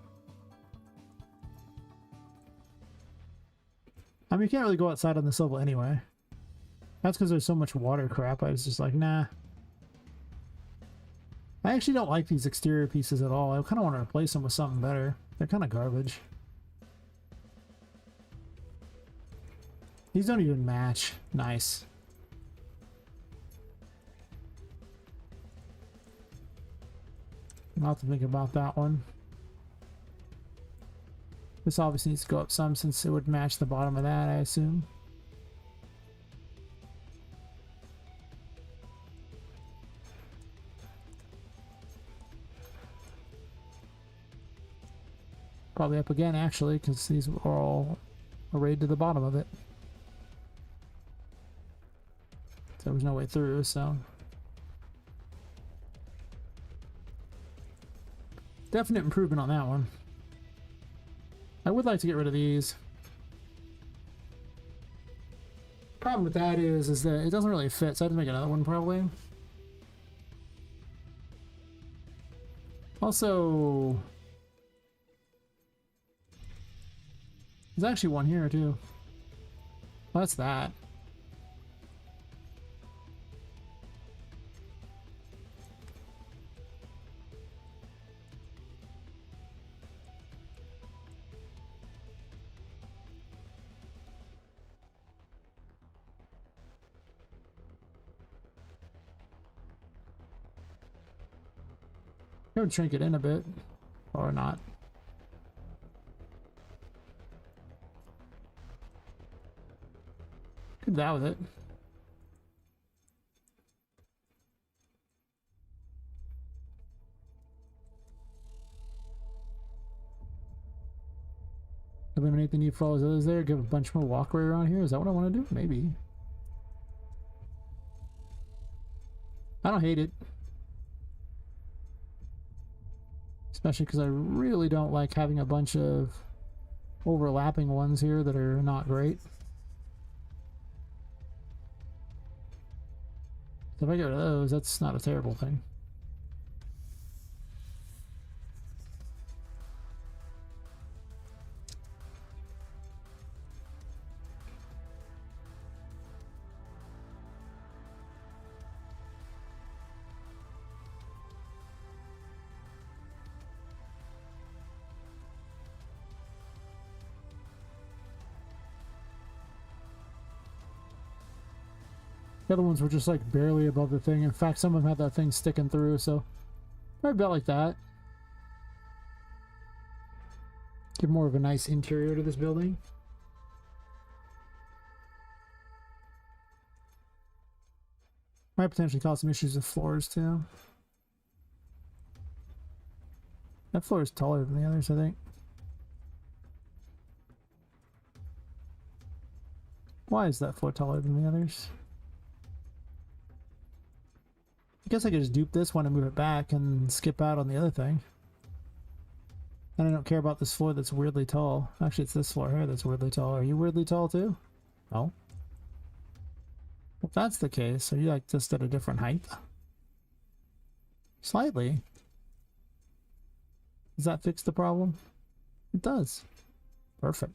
I mean, you can't really go outside on this level anyway. That's because there's so much water crap. I was just like, nah. I actually don't like these exterior pieces at all. I kind of want to replace them with something better. They're kind of garbage. These don't even match. Nice. I'll have to think about that one. This obviously needs to go up some since it would match the bottom of that, I assume. Probably up again, actually, because these are all arrayed to the bottom of it. There was no way through, so... Definite improvement on that one. I would like to get rid of these. Problem with that is that it doesn't really fit, so I have to make another one probably. Also... There's actually one here too. Well, that's that. I would shrink it in a bit, or not. Could do that with it. Eliminate the need for all those others there. Give a bunch more walkway around here. Is that what I want to do? Maybe. I don't hate it. Especially because I really don't like having a bunch of overlapping ones here that are not great. So if I get rid of those, that's not a terrible thing. The other ones were just like barely above the thing. In fact, some of them had that thing sticking through, so probably about like that. Give more of a nice interior to this building. Might potentially cause some issues with floors too. That floor is taller than the others, I think. Why is that floor taller than the others? I guess I could just dupe this one and move it back and skip out on the other thing. And I don't care about this floor that's weirdly tall. Actually, it's this floor here that's weirdly tall. Are you weirdly tall too? No. If that's the case, are you like just at a different height? Slightly. Does that fix the problem? It does. Perfect.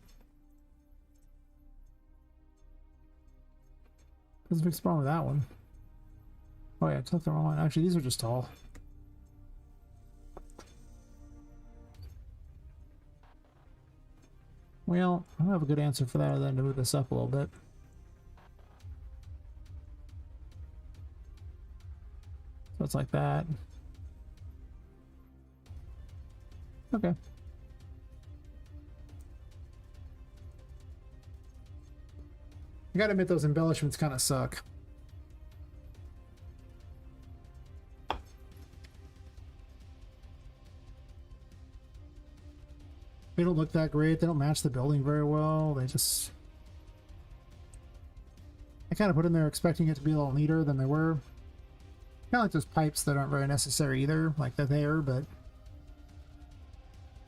Doesn't fix the problem with that one. Oh yeah, I took the wrong one. Actually, these are just tall. Well, I don't have a good answer for that other than to move this up a little bit. So it's like that. Okay. I gotta admit, those embellishments kind of suck. They don't look that great. They don't match the building very well. They just... I kind of put them there expecting it to be a little neater than they were. Kind of like those pipes that aren't very necessary either. Like they're there, but...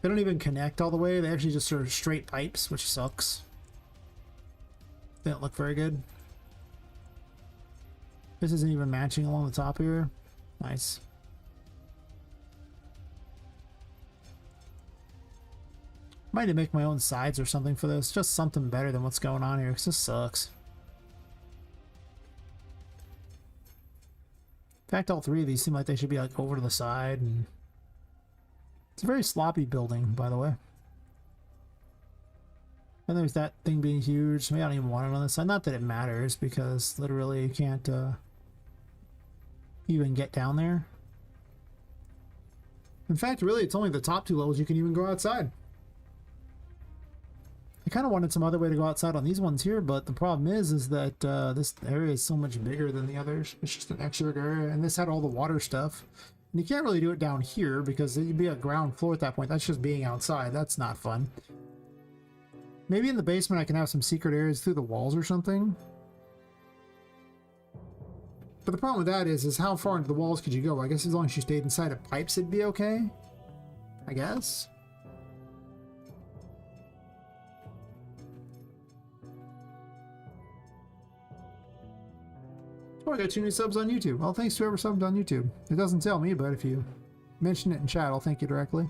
They don't even connect all the way. They actually just sort of straight pipes, which sucks. They don't look very good. This isn't even matching along the top here. Nice. Might need to make my own sides or something for this. Just something better than what's going on here, because this sucks. In fact, all three of these seem like they should be like over to the side, and it's a very sloppy building, by the way. And there's that thing being huge. Maybe I don't even want it on this side. Not that it matters, because literally you can't even get down there. In fact, really, it's only the top two levels you can even go outside. I kind of wanted some other way to go outside on these ones here, but the problem is that this area is so much bigger than the others. It's just an extra area, and this had all the water stuff. And you can't really do it down here because you'd be at ground floor at that point. That's just being outside. That's not fun. Maybe in the basement I can have some secret areas through the walls or something. But the problem with that is how far into the walls could you go? I guess as long as you stayed inside of pipes, it'd be okay. I guess. Oh, I got 2 new subs on YouTube. Well, thanks to whoever subbed on YouTube. It doesn't tell me, but if you mention it in chat, I'll thank you directly.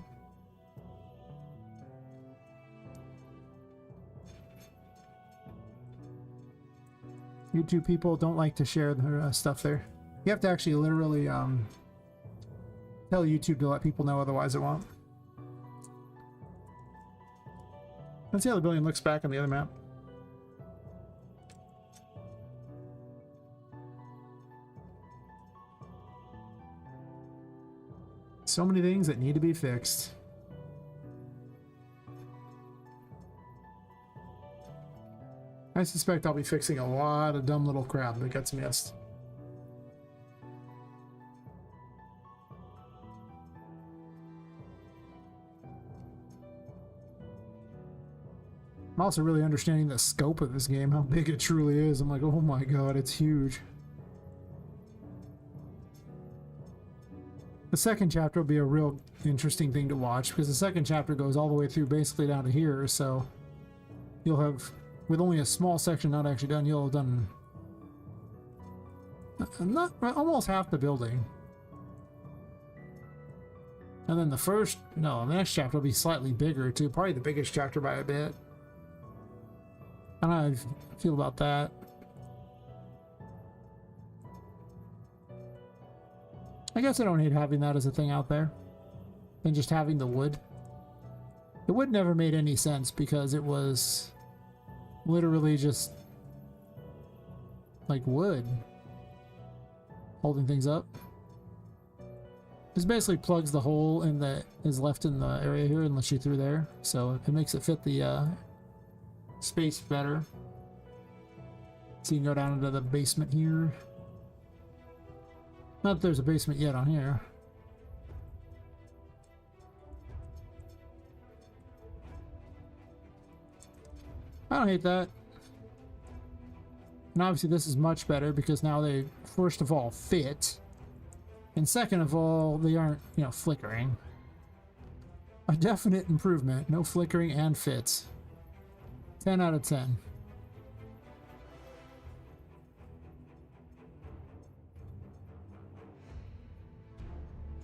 YouTube people don't like to share their stuff there. You have to actually literally tell YouTube to let people know, otherwise it won't. Let's see how the building looks back on the other map. So many things that need to be fixed. I suspect I'll be fixing a lot of dumb little crap that gets missed. I'm also really understanding the scope of this game, how big it truly is. I'm like, oh my god, it's huge. The second chapter will be a real interesting thing to watch, because the second chapter goes all the way through basically down to here, so you'll have, with only a small section not actually done, you'll have done not almost half the building. And then the next chapter will be slightly bigger too, probably the biggest chapter by a bit. I don't know how I feel about that. I guess I don't hate having that as a thing out there, and just having the wood. The wood never made any sense because it was literally just like wood holding things up. This basically plugs the hole in that is left in the area here and lets you through there, so it makes it fit the space better. So you can go down into the basement here. Not that there's a basement yet on here. I don't hate that. And obviously this is much better because now they, first of all, fit. And second of all, they aren't, you know, flickering. A definite improvement. No flickering and fits. 10 out of 10.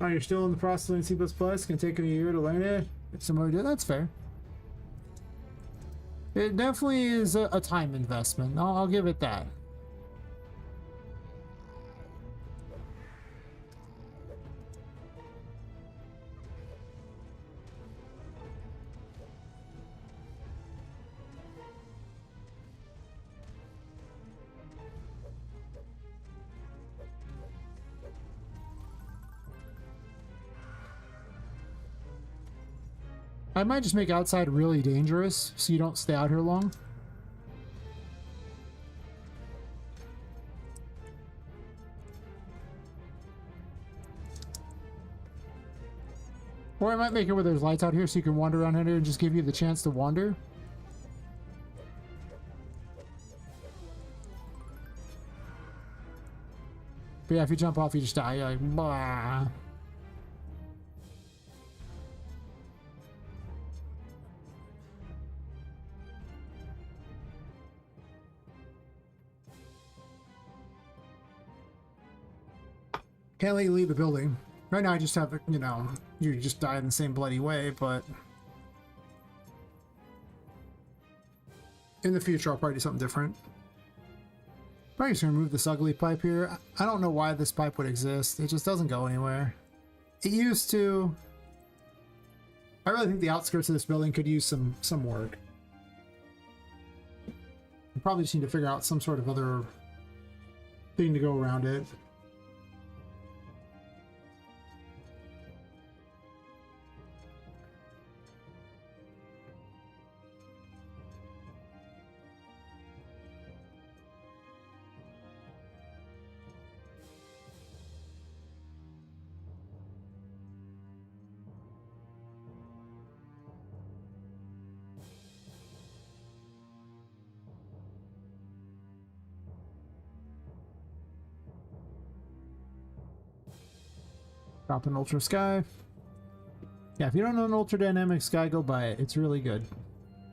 Oh, you're still in the process of learning C++? Can take a year to learn it? If somebody did, that's fair. It definitely is a time investment. I'll give it that. I might just make outside really dangerous so you don't stay out here long. Or I might make it where there's lights out here so you can wander around here and just give you the chance to wander. But yeah, if you jump off, you just die. You're like, blah. Can't let you leave the building. Right now I just have, you know, you just die in the same bloody way, but In the future, I'll probably do something different. Probably just gonna remove this ugly pipe here. I don't know why this pipe would exist. It just doesn't go anywhere. It used to. I really think the outskirts of this building could use some work. I probably just need to figure out some sort of other thing to go around it. Drop an Ultra Sky. Yeah, if you don't know an Ultra Dynamic Sky, go buy it. It's really good.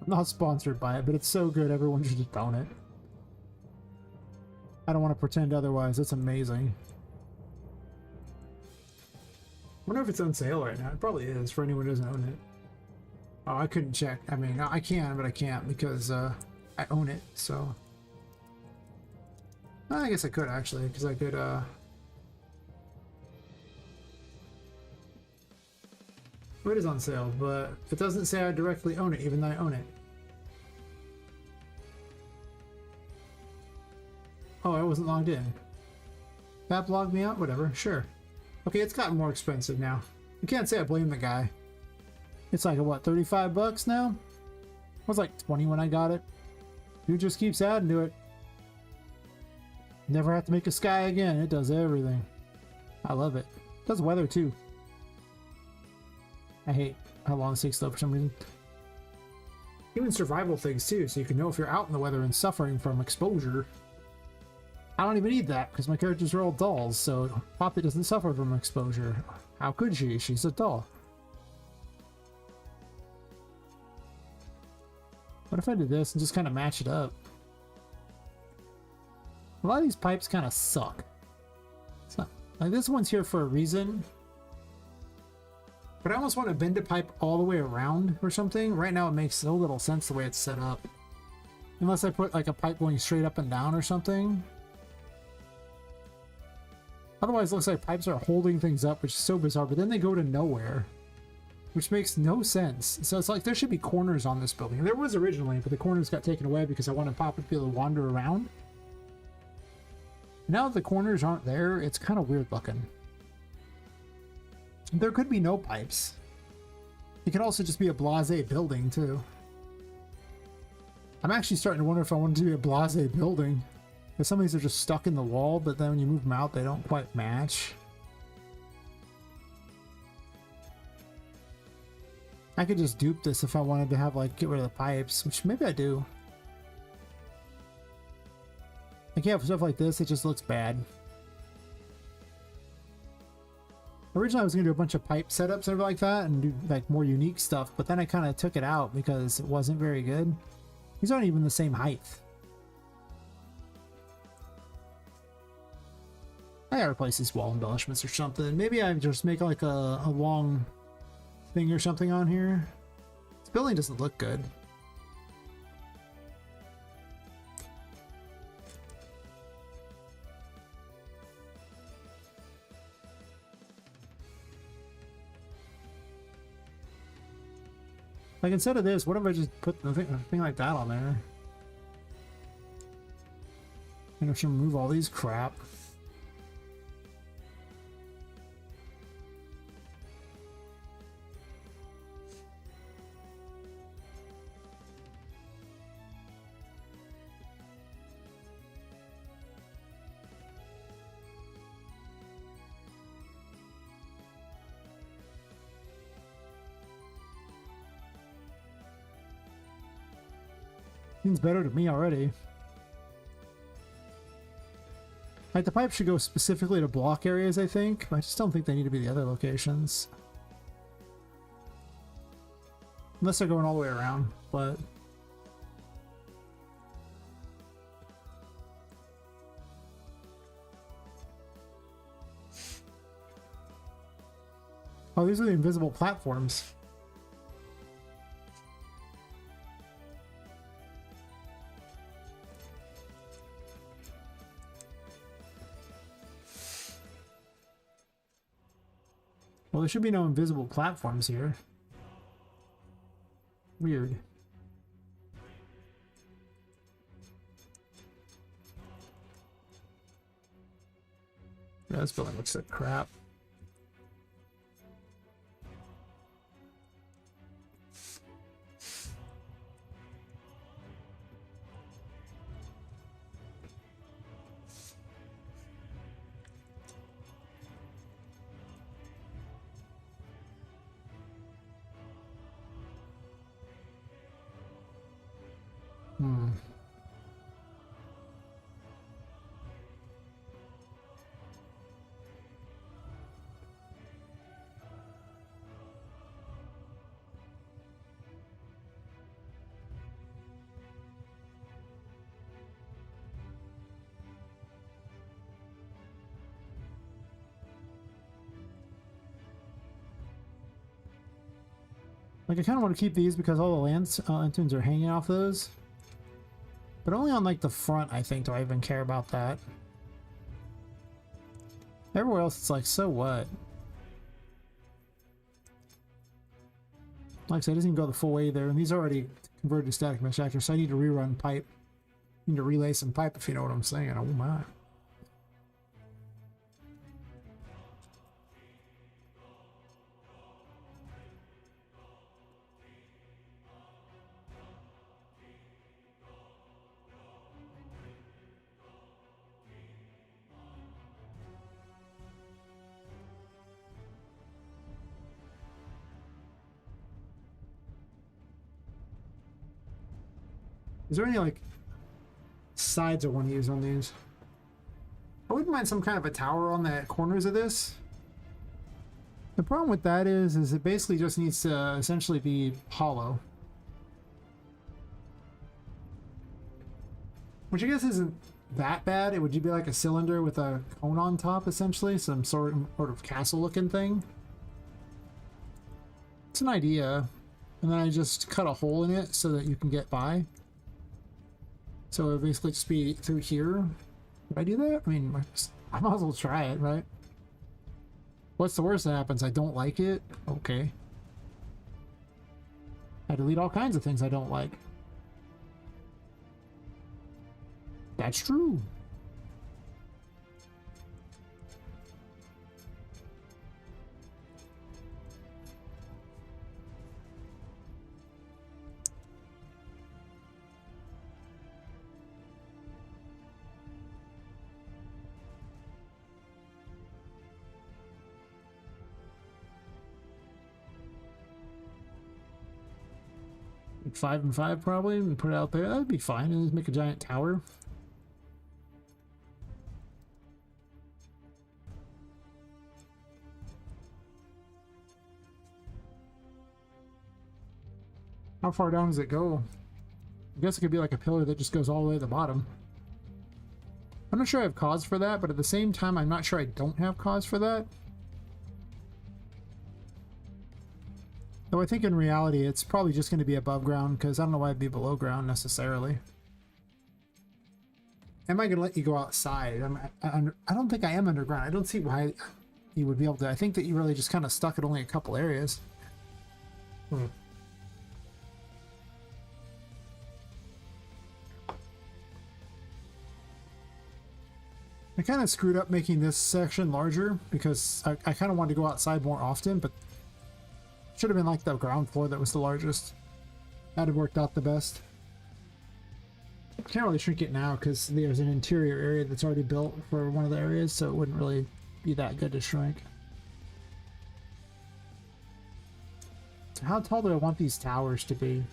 I'm not sponsored by it, but it's so good everyone should just own it. I don't want to pretend otherwise. It's amazing. I wonder if it's on sale right now. It probably is for anyone who doesn't own it. Oh, I couldn't check. I mean, I can, but I can't because I own it, so... I guess I could, actually, because I could, It is on sale, but it doesn't say I directly own it, even though I own it. Oh, I wasn't logged in. That logged me out? Whatever, sure. Okay, it's gotten more expensive now. You can't say I blame the guy. It's like, what, 35 bucks now? It was like 20 when I got it. Dude just keeps adding to it. Never have to make a sky again. It does everything. I love it. It does weather too. I hate how long it takes though for some reason. Even survival things too, so you can know if you're out in the weather and suffering from exposure. I don't even need that because my characters are all dolls, so Poppet doesn't suffer from exposure. How could she? She's a doll. What if I did this and just kind of match it up? A lot of these pipes kind of suck. So, like this one's here for a reason. But I almost want to bend a pipe all the way around or something. Right now it makes so little sense the way it's set up. Unless I put like a pipe going straight up and down or something. Otherwise it looks like pipes are holding things up, which is so bizarre, but then they go to nowhere. Which makes no sense. So it's like there should be corners on this building. There was originally, but the corners got taken away because I wanted Poppet to be able to wander around. Now that the corners aren't there, it's kind of weird looking. There could be no pipes. It could also just be a blasé building too. I'm actually starting to wonder if I want it to be a blasé building. Because some of these are just stuck in the wall, but then when you move them out, they don't quite match. I could just dupe this if I wanted to have, like, get rid of the pipes, which maybe I do. Like, yeah, for stuff like this, it just looks bad. Originally, I was going to do a bunch of pipe setups and everything like that and do, like, more unique stuff, but then I kind of took it out because it wasn't very good. These aren't even the same height. I gotta replace these wall embellishments or something. Maybe I just make, like, a long thing or something on here. This building doesn't look good. Like, instead of this, what if I just put a thing like that on there? And I should remove all these crap. Seems better to me already. Like, the pipe should go specifically to block areas, I think. I just don't think they need to be the other locations. Unless they're going all the way around, but... Oh, these are the invisible platforms. Well, there should be no invisible platforms here. Weird. Yeah, this building looks like crap. Like, I kind of want to keep these because all the lanterns are hanging off those. But only on, like, the front, I think, do I even care about that. Everywhere else, it's like, so what? Like I said, it doesn't even go the full way there. And these are already converted to static mesh actors, so I need to rerun pipe. I need to relay some pipe, if you know what I'm saying. Oh, my. Is there any, like, sides I want to use on these? I wouldn't mind some kind of a tower on the corners of this. The problem with that is it basically just needs to essentially be hollow. Which I guess isn't that bad. It would be like a cylinder with a cone on top, essentially. Some sort of castle-looking thing. It's an idea. And then I just cut a hole in it so that you can get by. So it would basically just be through here. Did I do that? I mean, I might as well try it, right? What's the worst that happens? I don't like it? Okay. I delete all kinds of things I don't like. That's true. Like 5 and 5 probably, and put it out there. That'd be fine. And just make a giant tower. How far down does it go? I guess it could be like a pillar that just goes all the way to the bottom. I'm not sure I have cause for that, but at the same time, I'm not sure I don't have cause for that. Though I think in reality, it's probably just going to be above ground, because I don't know why it'd be below ground necessarily. Am I going to let you go outside? I don't think I am underground. I don't see why you would be able to. I think that you really just kind of stuck at only a couple areas. I kind of screwed up making this section larger because I kind of wanted to go outside more often, but should have been like the ground floor that was the largest. That'd have worked out the best. Can't really shrink it now because there's an interior area that's already built for one of the areas, so it wouldn't really be that good to shrink. So how tall do I want these towers to be?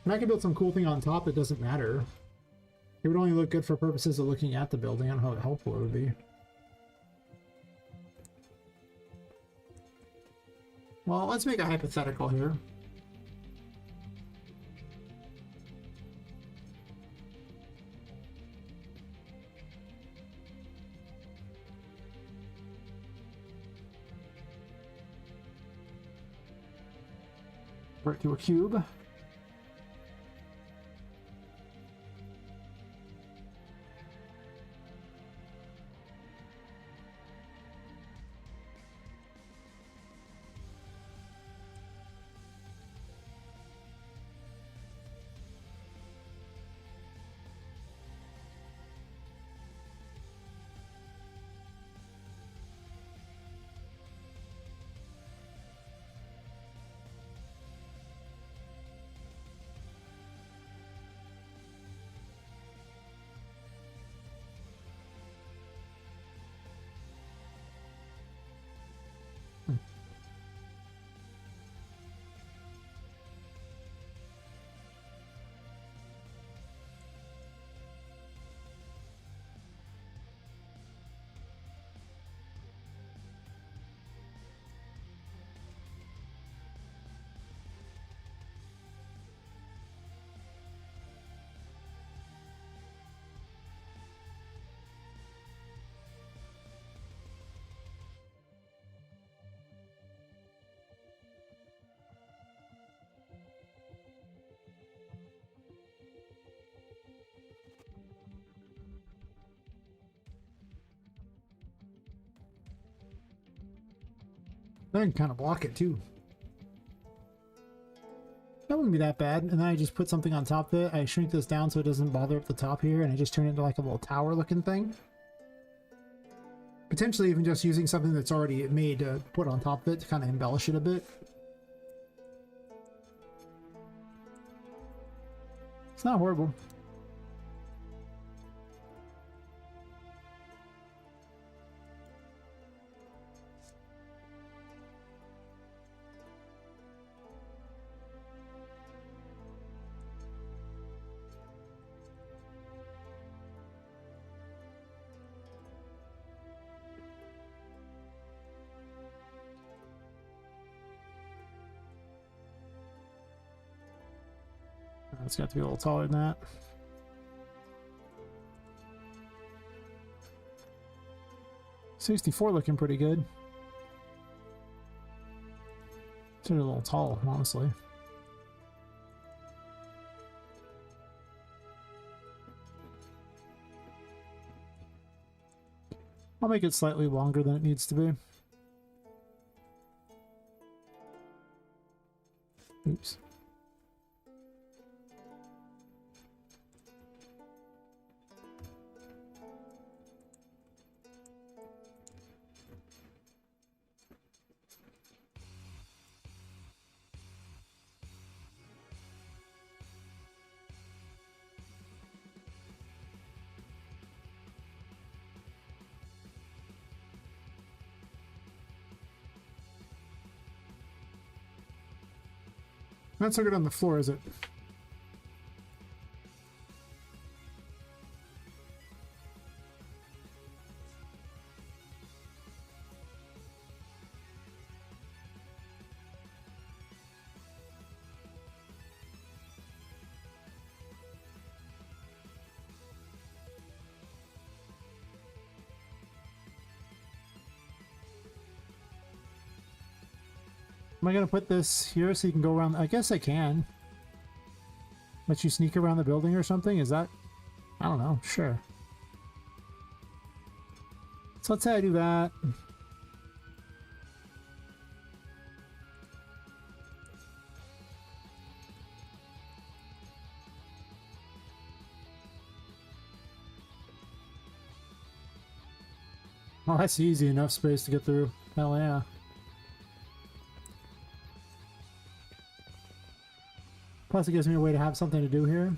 And I could build some cool thing on top, it doesn't matter. It would only look good for purposes of looking at the building. I don't know how helpful it would be. Well, let's make a hypothetical here. Convert to a cube. I can kind of block it too. That wouldn't be that bad. And then I just put something on top of it. I shrink this down so it doesn't bother up the top here, and I just turn it into like a little tower looking thing. Potentially even just using something that's already made to put on top of it to kind of embellish it a bit. It's not horrible. It's got to be a little taller than that. $64 looking pretty good. It's a little tall, honestly. I'll make it slightly longer than it needs to be. Oops. Not so good on the floor, is it? Am I gonna put this here so you can go around? I guess I can. Let you sneak around the building or something? Is that... I don't know. Sure. So let's say I do that. Oh, that's easy enough space to get through. Hell yeah. Plus it gives me a way to have something to do here.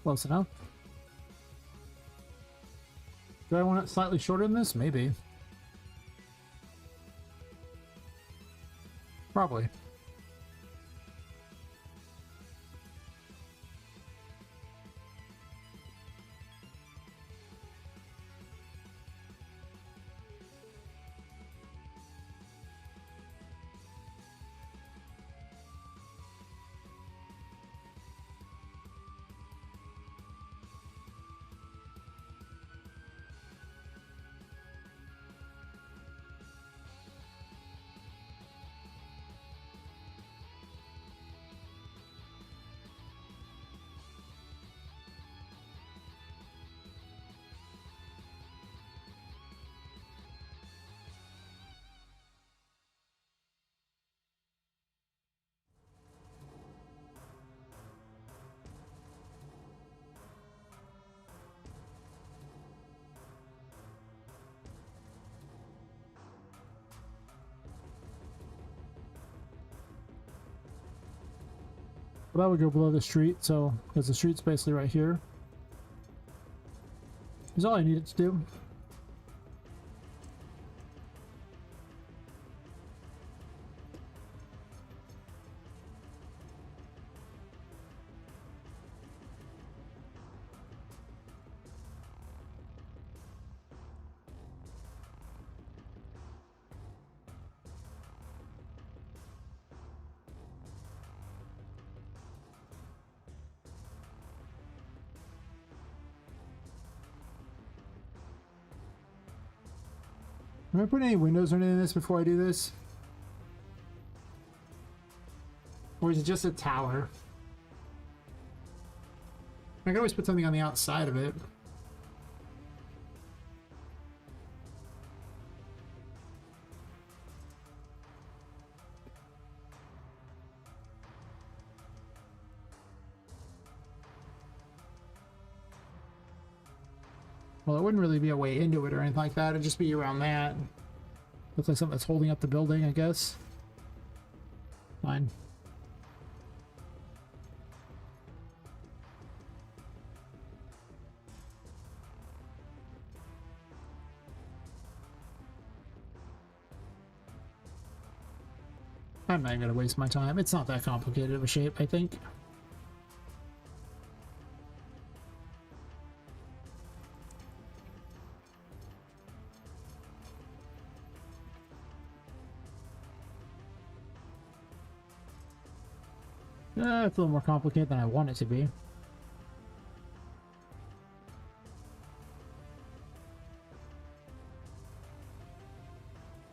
Close enough. Do I want it slightly shorter than this? Maybe. Probably. Well, that would go below the street, so because the street's basically right here. Is all I needed to do. Am I putting any windows or anything in this before I do this? Or is it just a tower? I can always put something on the outside of it. Well, it wouldn't really be a way into it or anything like that. It'd just be around that. Looks like something that's holding up the building, I guess. Fine. I'm not even gonna waste my time. It's not that complicated of a shape, I think. It's a little more complicated than I want it to be.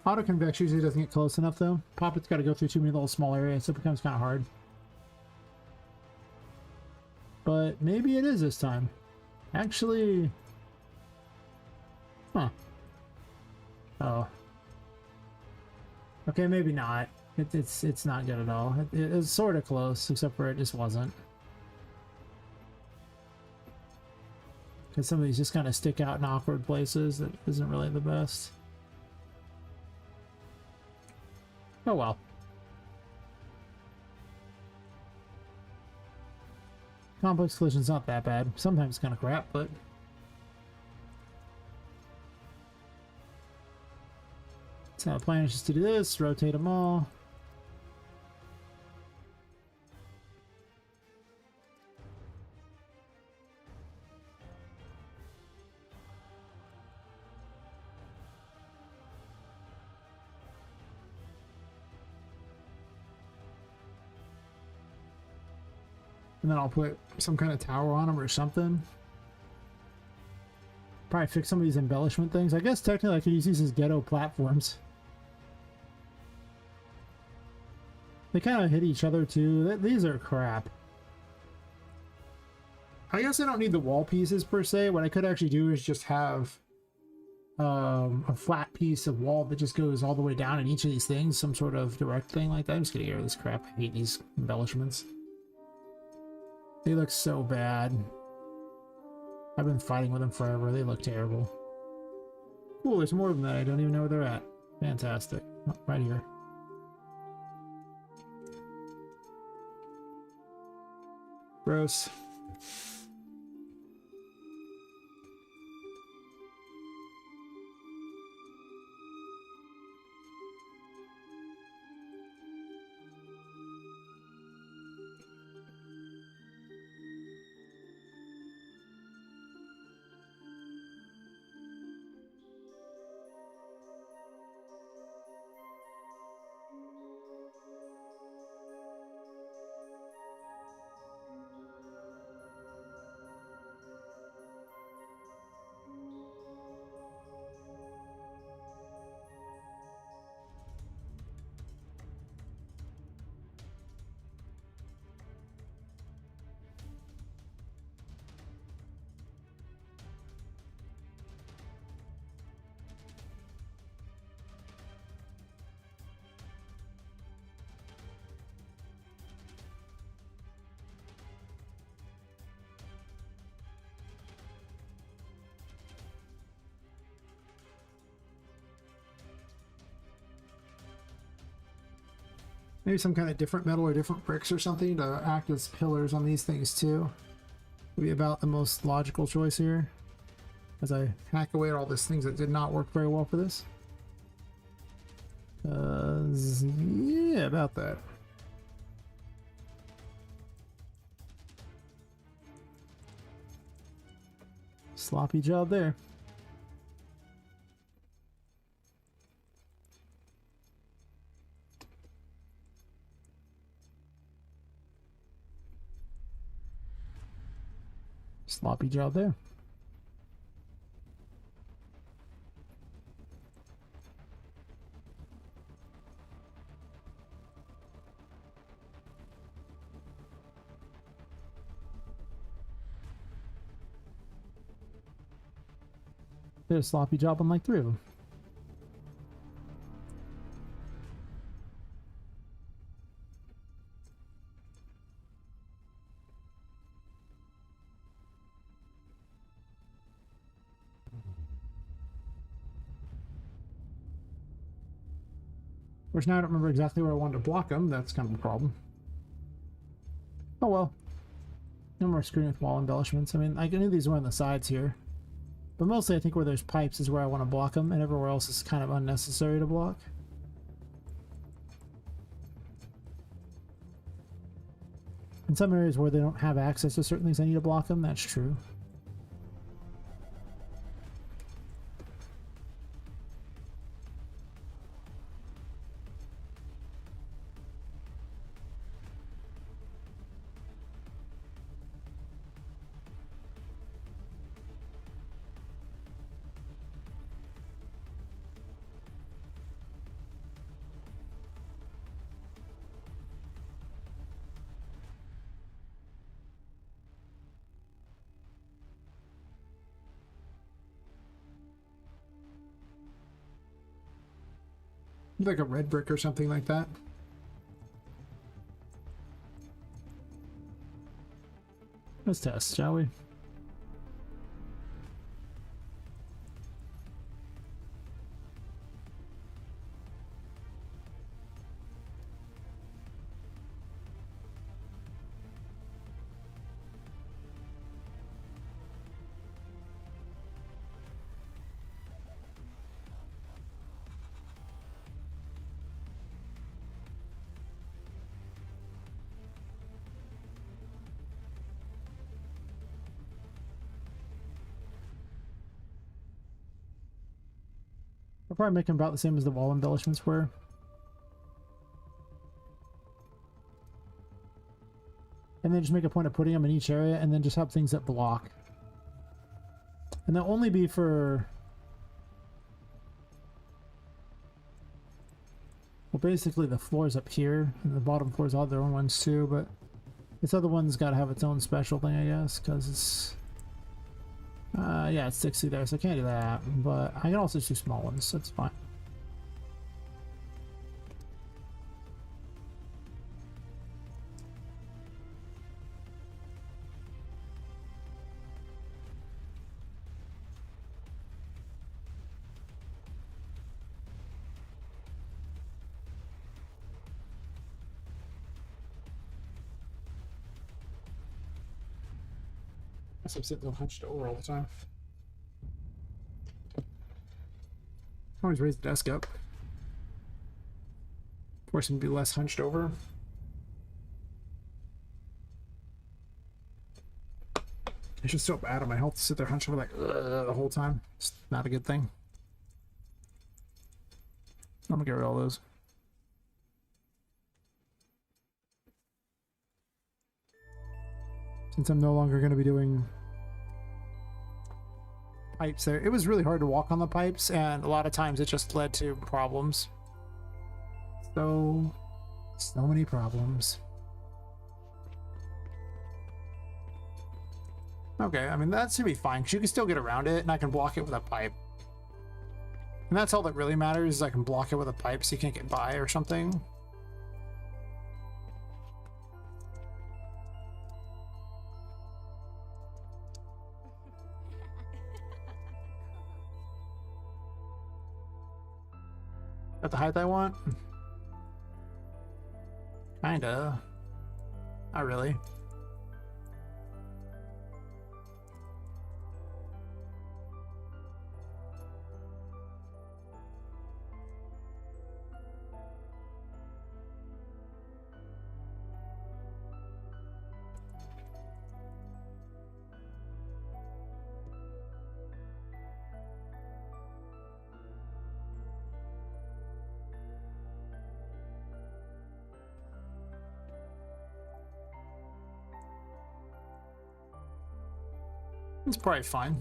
Auto-convex usually doesn't get close enough, though. Poppet's got to go through too many little small areas, so it becomes kind of hard. But maybe it is this time. Actually... Huh. Oh. Okay, maybe not. It's not good at all. It was sort of close, except for it just wasn't. Because some of these just kind of stick out in awkward places that isn't really the best. Oh well. Complex collision's not that bad. Sometimes it's kind of crap, but... So the plan is just to do this, rotate them all. And then I'll put some kind of tower on them or something. Probably fix some of these embellishment things. I guess technically I could use these as ghetto platforms. They kind of hit each other too. These are crap. I guess I don't need the wall pieces per se. What I could actually do is just have a flat piece of wall that just goes all the way down in each of these things. Some sort of direct thing like that. I'm just gonna get rid of this crap. I hate these embellishments. They look so bad. I've been fighting with them forever. They look terrible. Cool, there's more of them that I don't even know where they're at. Fantastic. Oh, right here. Gross. Maybe some kind of different metal or different bricks or something to act as pillars on these things too. Would be about the most logical choice here. As I hack away at all these things that did not work very well for this. Yeah, about that. Sloppy job there. Sloppy job there. Did a sloppy job on like 3 of them. Which now I don't remember exactly where I wanted to block them. That's kind of a problem. Oh well. No more screen with wall embellishments. I mean, I knew these were on the sides here. But mostly I think where there's pipes is where I want to block them, and everywhere else is kind of unnecessary to block. In some areas where they don't have access to certain things I need to block them, that's true. Like a red brick or something like that. Let's test, shall we? I'll probably make them about the same as the wall embellishments were. And then just make a point of putting them in each area and then just have things that block. And they'll only be for... well, basically the floors up here, and the bottom floors all have their own ones too, but this other one's got to have its own special thing, I guess, because it's... yeah, it's 60 there, so I can't do that, but I can also do small ones, so it's fine. I guess I'm sitting there hunched over all the time. Always raise the desk up. Force him to be less hunched over. It's just so bad on my health to sit there hunched over like the whole time. It's not a good thing. I'm gonna get rid of all those. Since I'm no longer going to be doing pipes there. It was really hard to walk on the pipes, and a lot of times it just led to problems. So many problems. Okay, I mean, that should be fine, because you can still get around it, and I can block it with a pipe. And that's all that really matters, is I can block it with a pipe so you can't get by or something. At the height I want? Kinda. Not really. It's probably fine.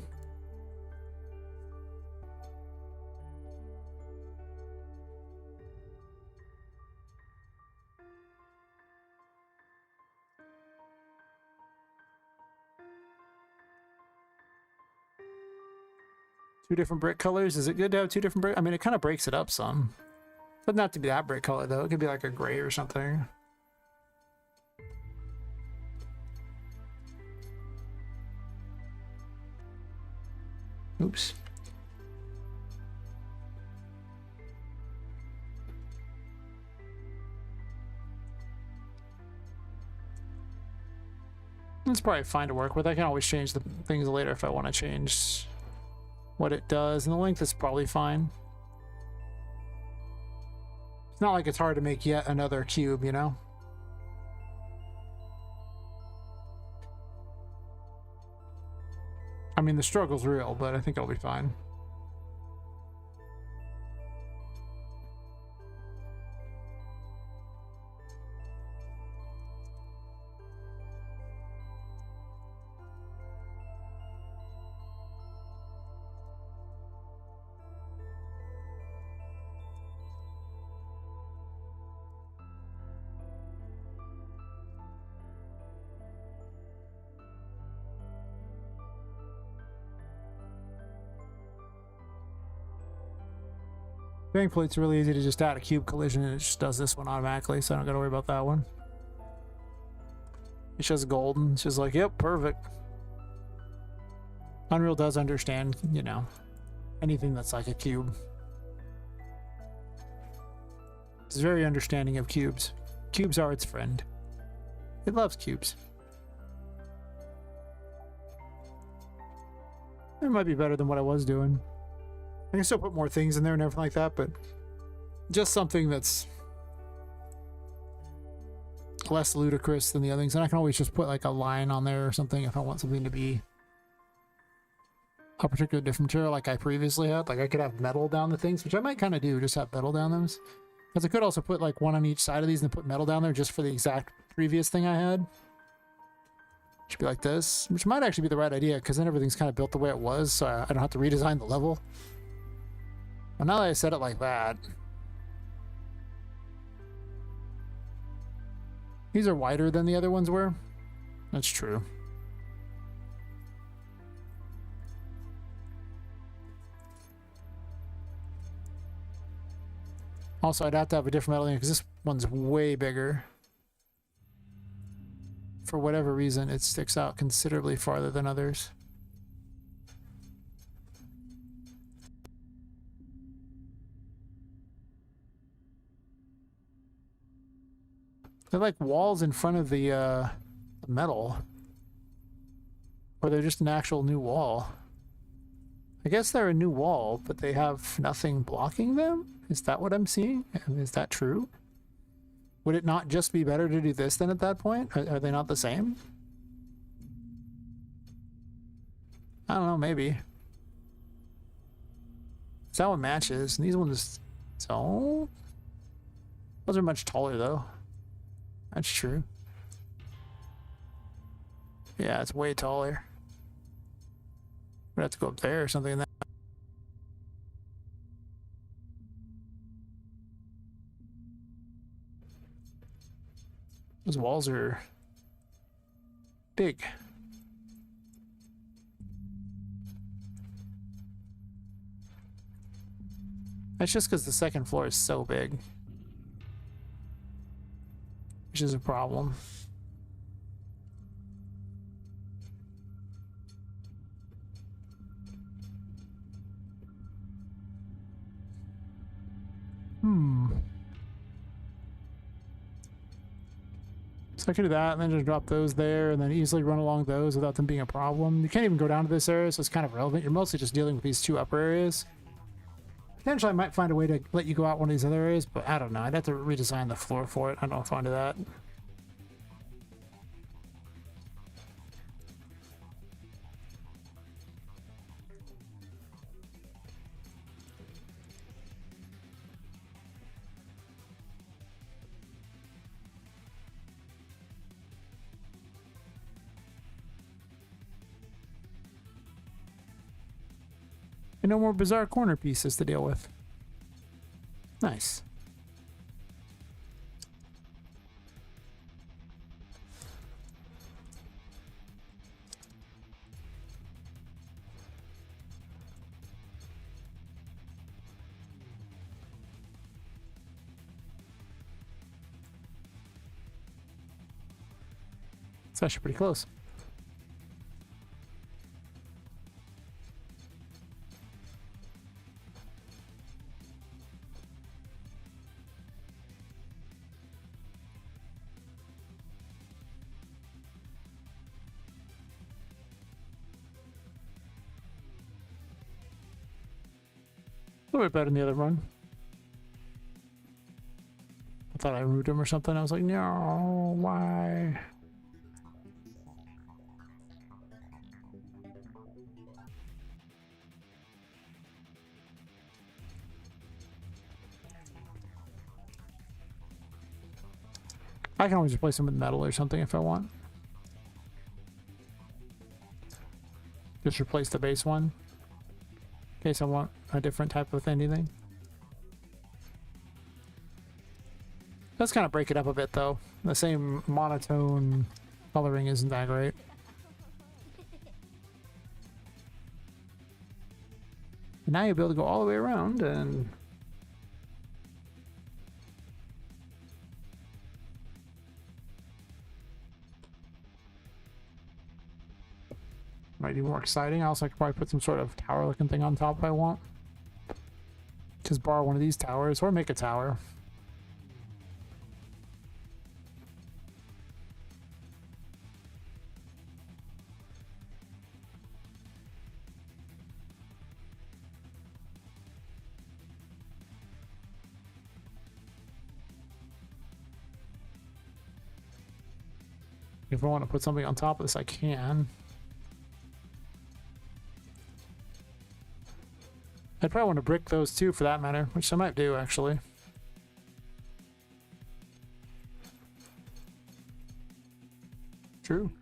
2 different brick colors. Is it good to have 2 different brick? I mean, it kind of breaks it up some. But not to be that brick color, though. It could be like a gray or something. Oops. It's probably fine to work with. I can always change the things later if I want to change what it does. And the length is probably fine. It's not like it's hard to make yet another cube, you know? I mean, the struggle's real, but I think I'll be fine. Thankfully, it's really easy to just add a cube collision and it just does this one automatically, so I don't gotta worry about that one. It's just golden. It's just like, yep, perfect. Unreal does understand, you know, anything that's like a cube. It's very understanding of cubes. Cubes are its friend. It loves cubes. It might be better than what I was doing. I can still put more things in there and everything like that, but just something that's less ludicrous than the other things. And I can always just put like a line on there or something if I want something to be a particular different material like I previously had. Like I could have metal down the things, which I might kind of do, just have metal down them. Because I could also put like one on each side of these and put metal down there just for the exact previous thing I had. Should be like this, which might actually be the right idea because then everything's kind of built the way it was, so I don't have to redesign the level. But now that I said it like that, these are wider than the other ones were. That's true. Also, I'd have to have a different metal because this one's way bigger. For whatever reason, it sticks out considerably farther than others. They're like walls in front of the metal. Or they're just an actual new wall. I guess they're a new wall, but they have nothing blocking them? Is that what I'm seeing? Is that true? Would it not just be better to do this then at that point? Are they not the same? I don't know, maybe. That one matches. And these ones don't. Those are much taller though. That's true. Yeah, it's way taller. We'd have to go up there or something. Those walls are big. That's just because the second floor is so big. Which is a problem. So I could do that and then just drop those there and then easily run along those without them being a problem. You can't even go down to this area, so it's kind of irrelevant. You're mostly just dealing with these 2 upper areas. Potentially I might find a way to let you go out one of these other areas, but I don't know. I'd have to redesign the floor for it. I don't know if I'll do that. And no more bizarre corner pieces to deal with. Nice. It's actually pretty close. A little bit better than the other run. I thought I removed him or something. I was like, no, why? I can always replace him with metal or something if I want. Just replace the base one. In case I want a different type of anything. Let's kind of break it up a bit though. The same monotone coloring isn't that great. And now you'll be able to go all the way around and might be more exciting. Also, I could probably put some sort of tower looking thing on top if I want. Just borrow one of these towers or make a tower. If I want to put something on top of this, I can. I'd probably want to brick those too, for that matter, which I might do actually. True.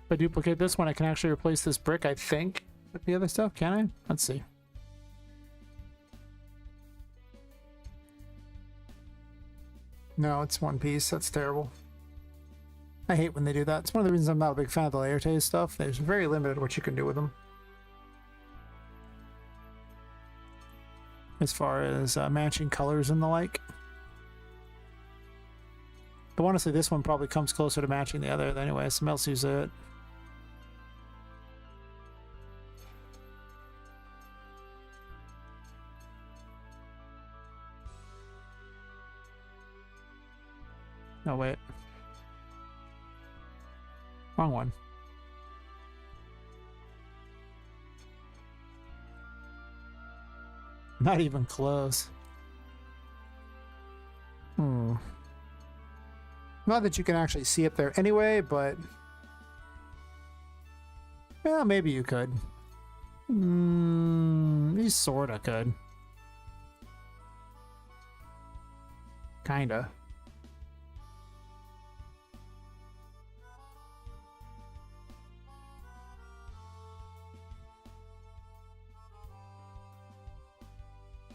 If I duplicate this one, I can actually replace this brick, I think, with the other stuff. Can I? Let's see. No, it's one piece. That's terrible. I hate when they do that. It's one of the reasons I'm not a big fan of the layer taste stuff. There's very limited what you can do with them. As far as matching colors and the like. But honestly, this one probably comes closer to matching the other anyway. Somebody else use it. No, wait. Wrong one. Not even close. Not that you can actually see it there anyway, but... yeah, maybe you could. You sorta could. Kinda.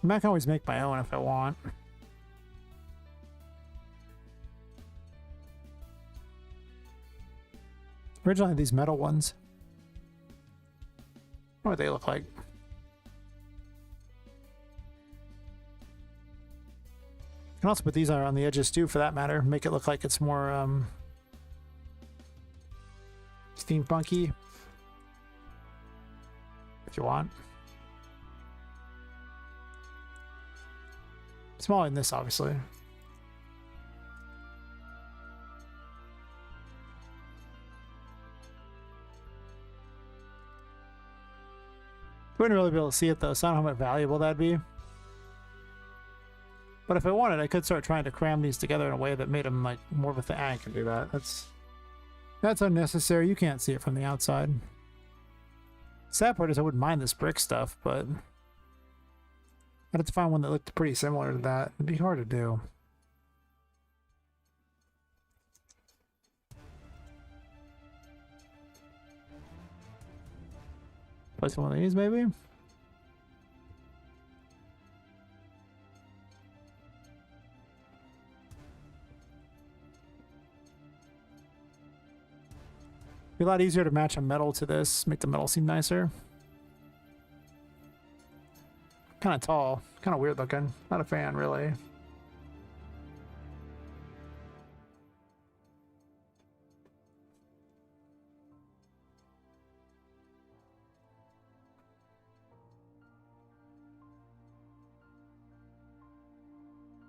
I can always make my own if I want. Originally these metal ones. What do they look like? You can also put these on the edges too, for that matter. Make it look like it's more steampunky, if you want. Smaller than this, obviously. Wouldn't really be able to see it though, so I don't know how much valuable that'd be. But if I wanted, I could start trying to cram these together in a way that made them like more of a thing. I can do that. That's unnecessary. You can't see it from the outside. Sad part is I wouldn't mind this brick stuff, but I'd have to find one that looked pretty similar to that. It'd be hard to do. Place one of these, maybe? Be a lot easier to match a metal to this, make the metal seem nicer. Kind of tall, kind of weird looking. Not a fan, really.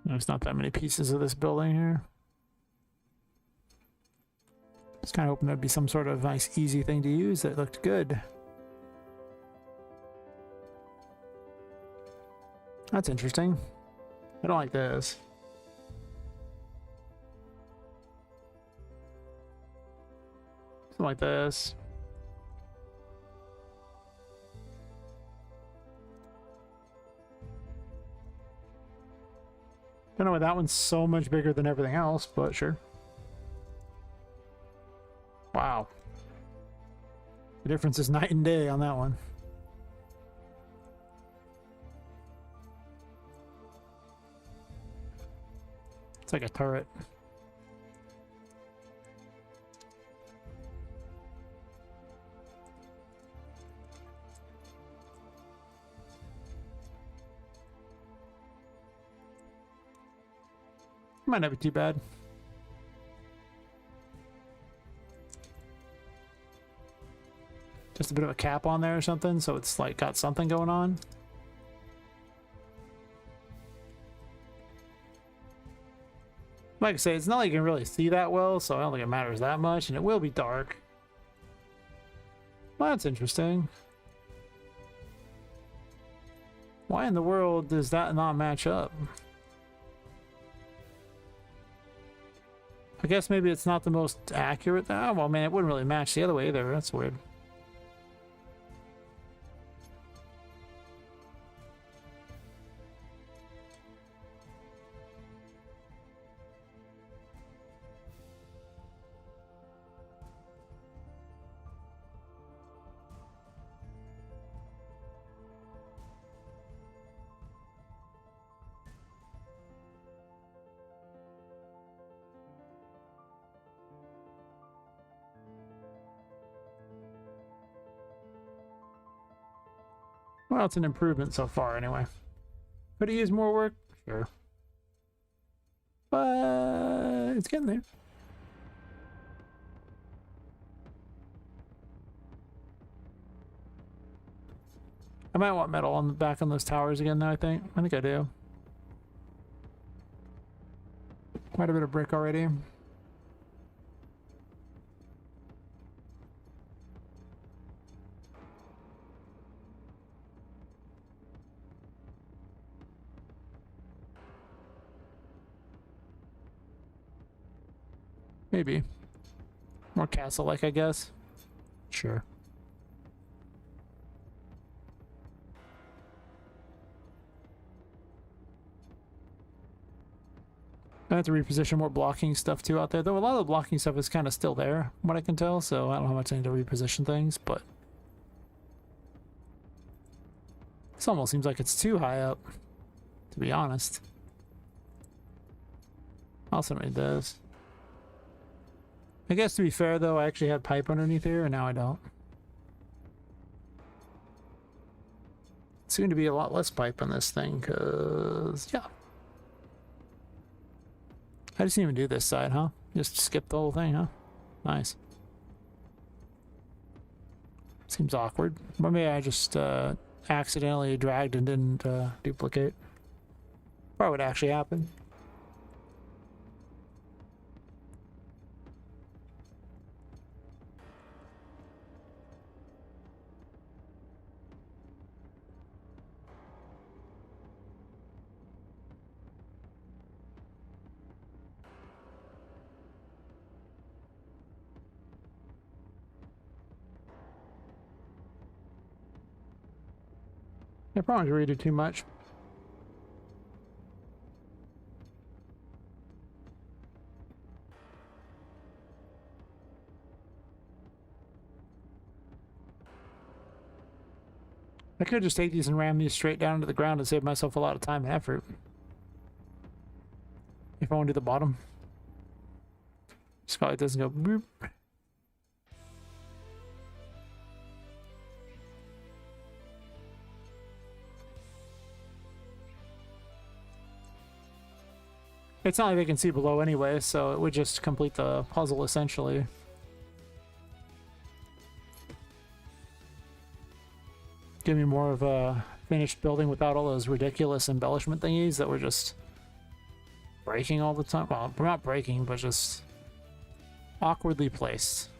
There's not that many pieces of this building here. Just kind of hoping there'd be some sort of nice, easy thing to use that looked good. That's interesting. I don't like this. Something like this. Don't know why that one's so much bigger than everything else, but sure. Wow. The difference is night and day on that one. It's like a turret. Might not be too bad. Just a bit of a cap on there or something, so it's like got something going on. Like I say, it's not like you can really see that well, so I don't think it matters that much, and it will be dark. Well, that's interesting. Why in the world does that not match up? I guess maybe it's not the most accurate. Oh, well, man, it wouldn't really match the other way either. That's weird. Well, it's an improvement so far, anyway. Could it use more work? Sure. But it's getting there. I might want metal on the back on those towers again, though, I think. I think I do. Quite a bit of brick already. Maybe. More castle-like, I guess. Sure. I have to reposition more blocking stuff too out there, though a lot of the blocking stuff is kind of still there, from what I can tell, so I don't know how much I need to reposition things, but this almost seems like it's too high up, to be honest. Also made this. I guess to be fair though, I actually had pipe underneath here and now I don't. Soon to be a lot less pipe on this thing, cause yeah. I just didn't even do this side, huh? Just skip the whole thing, huh? Nice. Seems awkward. Maybe I just accidentally dragged and didn't duplicate. Probably would actually happen. I probably read it too much. I could just take these and ram these straight down to the ground and save myself a lot of time and effort. If I want to do the bottom. Scarlet doesn't go boop. It's not like they can see below anyway, so it would just complete the puzzle essentially. Give me more of a finished building without all those ridiculous embellishment thingies that were just breaking all the time. Well, not breaking, but just awkwardly placed.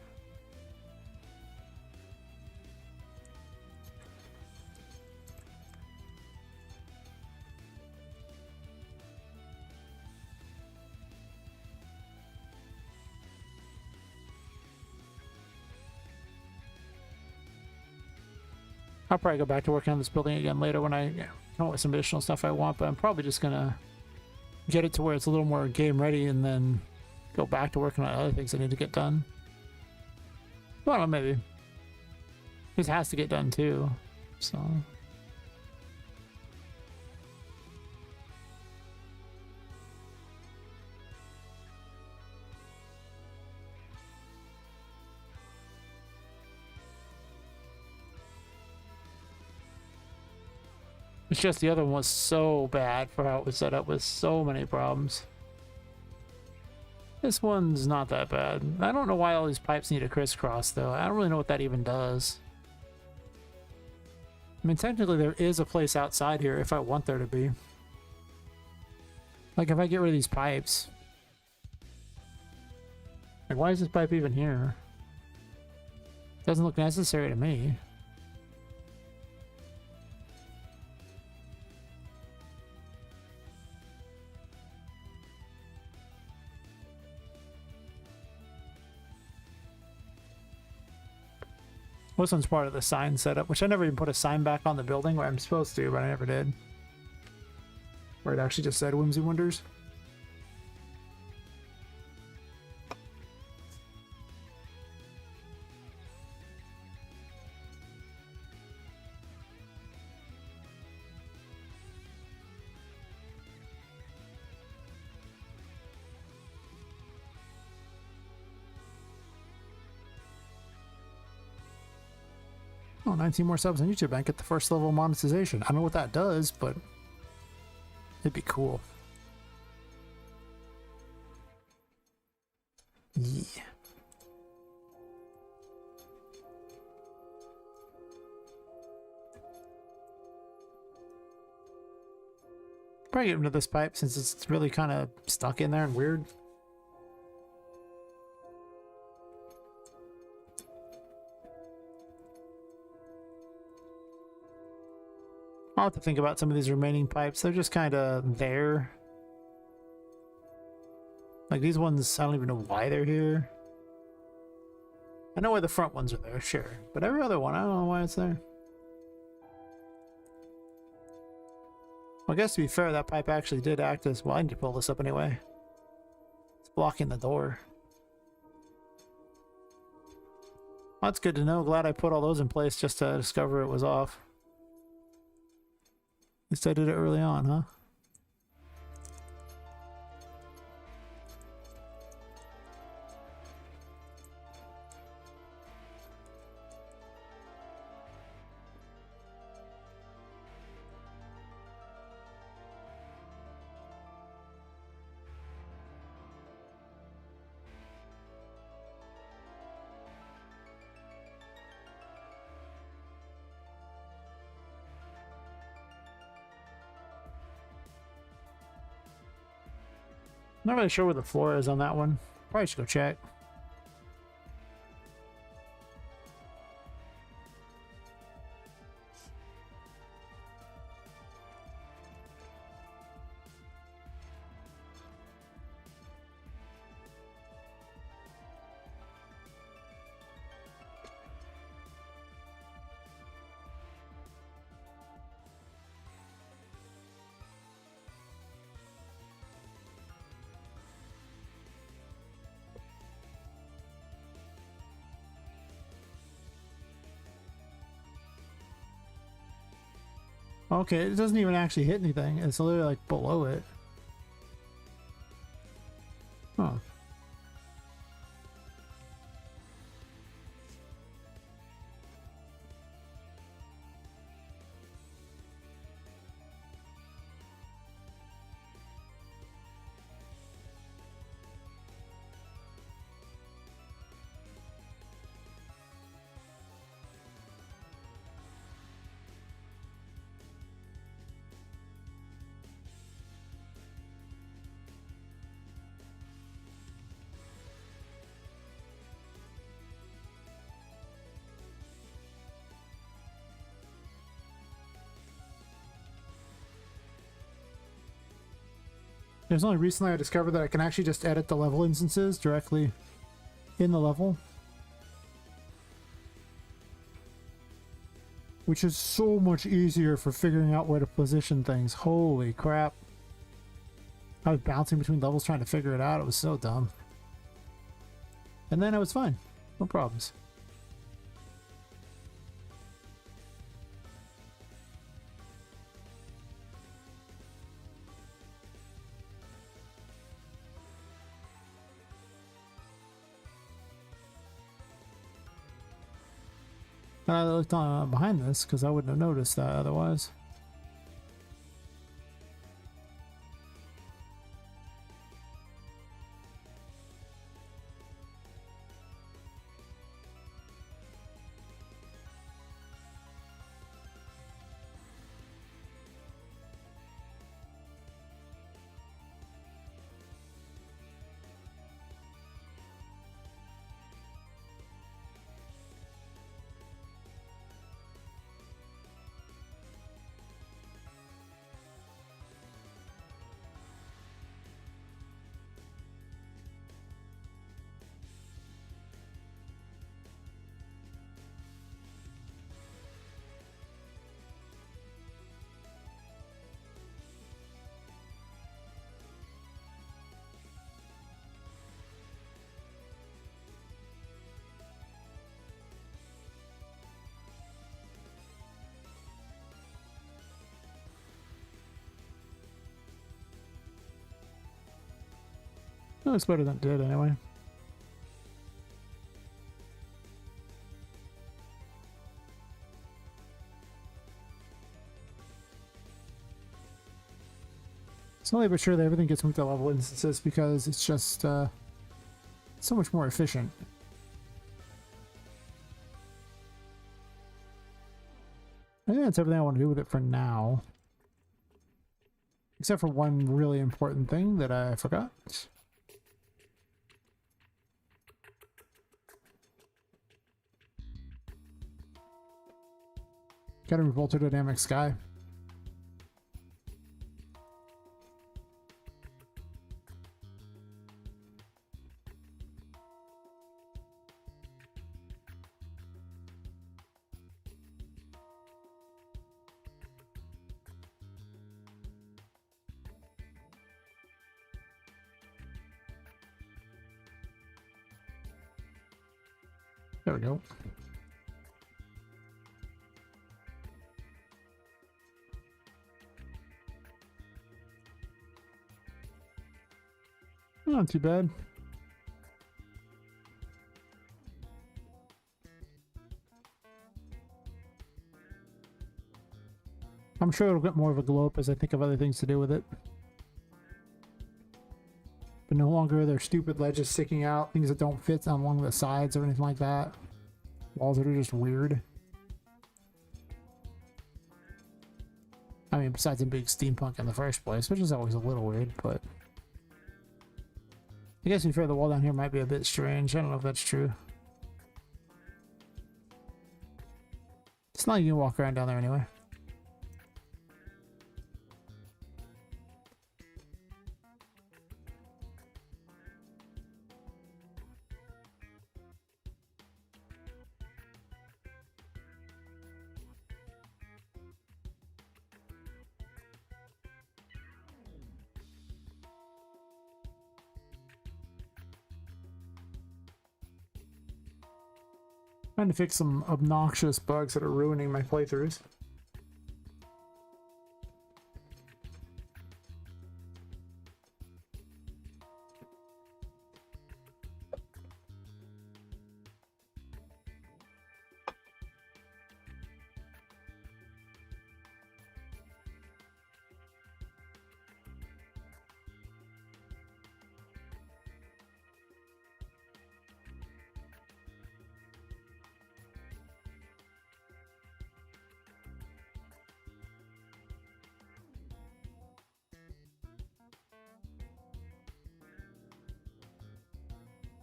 I'll probably go back to working on this building again later when I come up with some additional stuff I want, but I'm probably just gonna get it to where it's a little more game ready and then go back to working on other things I need to get done. Well, maybe. This has to get done too, so... It's just the other one was so bad for how it was set up with so many problems. This one's not that bad. I don't know why all these pipes need a crisscross though. I don't really know what that even does. I mean, technically there is a place outside here if I want there to be. Like if I get rid of these pipes. Like why is this pipe even here? Doesn't look necessary to me. This one's part of the sign setup, which I never even put a sign back on the building where I'm supposed to, but I never did. Where it actually just said Whimsy Wonders. Oh, 19 more subs on YouTube. I get the first level monetization. I don't know what that does, but it'd be cool. Yeah. Probably get rid of this pipe since it's really kind of stuck in there and weird. I'll have to think about some of these remaining pipes. They're just kind of there. Like these ones, I don't even know why they're here. I know why the front ones are there, sure. But every other one, I don't know why it's there. Well, I guess to be fair, that pipe actually did act as... Well, I need to pull this up anyway. It's blocking the door. Well, that's good to know. Glad I put all those in place just to discover it was off. At least I did it early on, huh? Not really sure where the floor is on that one. Probably should go check. Okay, it doesn't even actually hit anything. It's literally like below it. Huh. It was only recently I discovered that I can actually just edit the level instances directly in the level. Which is so much easier for figuring out where to position things. Holy crap. I was bouncing between levels trying to figure it out. It was so dumb. And then I was fine. No problems. And I looked on behind this because I wouldn't have noticed that otherwise. No, it's better than it did anyway. Slowly but surely everything gets moved to level instances because it's just so much more efficient. I think that's everything I want to do with it for now. Except for one really important thing that I forgot. Gotta remove ultradynamic sky. There we go. Not too bad. I'm sure it'll get more of a glow up as I think of other things to do with it. But no longer are there stupid ledges sticking out, things that don't fit along the sides or anything like that. Walls that are just weird. I mean, besides them being steampunk in the first place, which is always a little weird, but... I guess to be fair, the wall down here might be a bit strange. I don't know if that's true. It's not like you can walk around down there anyway. Trying to fix some obnoxious bugs that are ruining my playthroughs.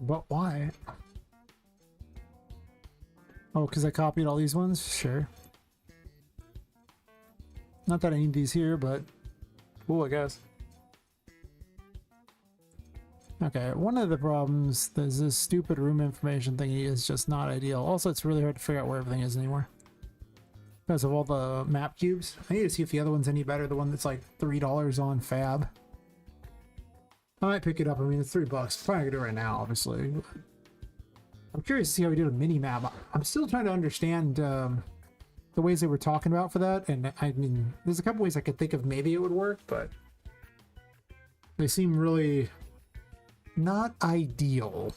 But why? Oh, because I copied all these ones? Sure. Not that I need these here, but cool, I guess. Okay, one of the problems is this stupid room information thingy is just not ideal. Also, it's really hard to figure out where everything is anymore. Because of all the map cubes. I need to see if the other one's any better. The one that's like $3 on Fab. I might pick it up. I mean, it's $3. Probably gonna do it right now, obviously. I'm curious to see how we did a mini map. I'm still trying to understand the ways they were talking about for that. And I mean, there's a couple ways I could think of maybe it would work, but they seem really not ideal.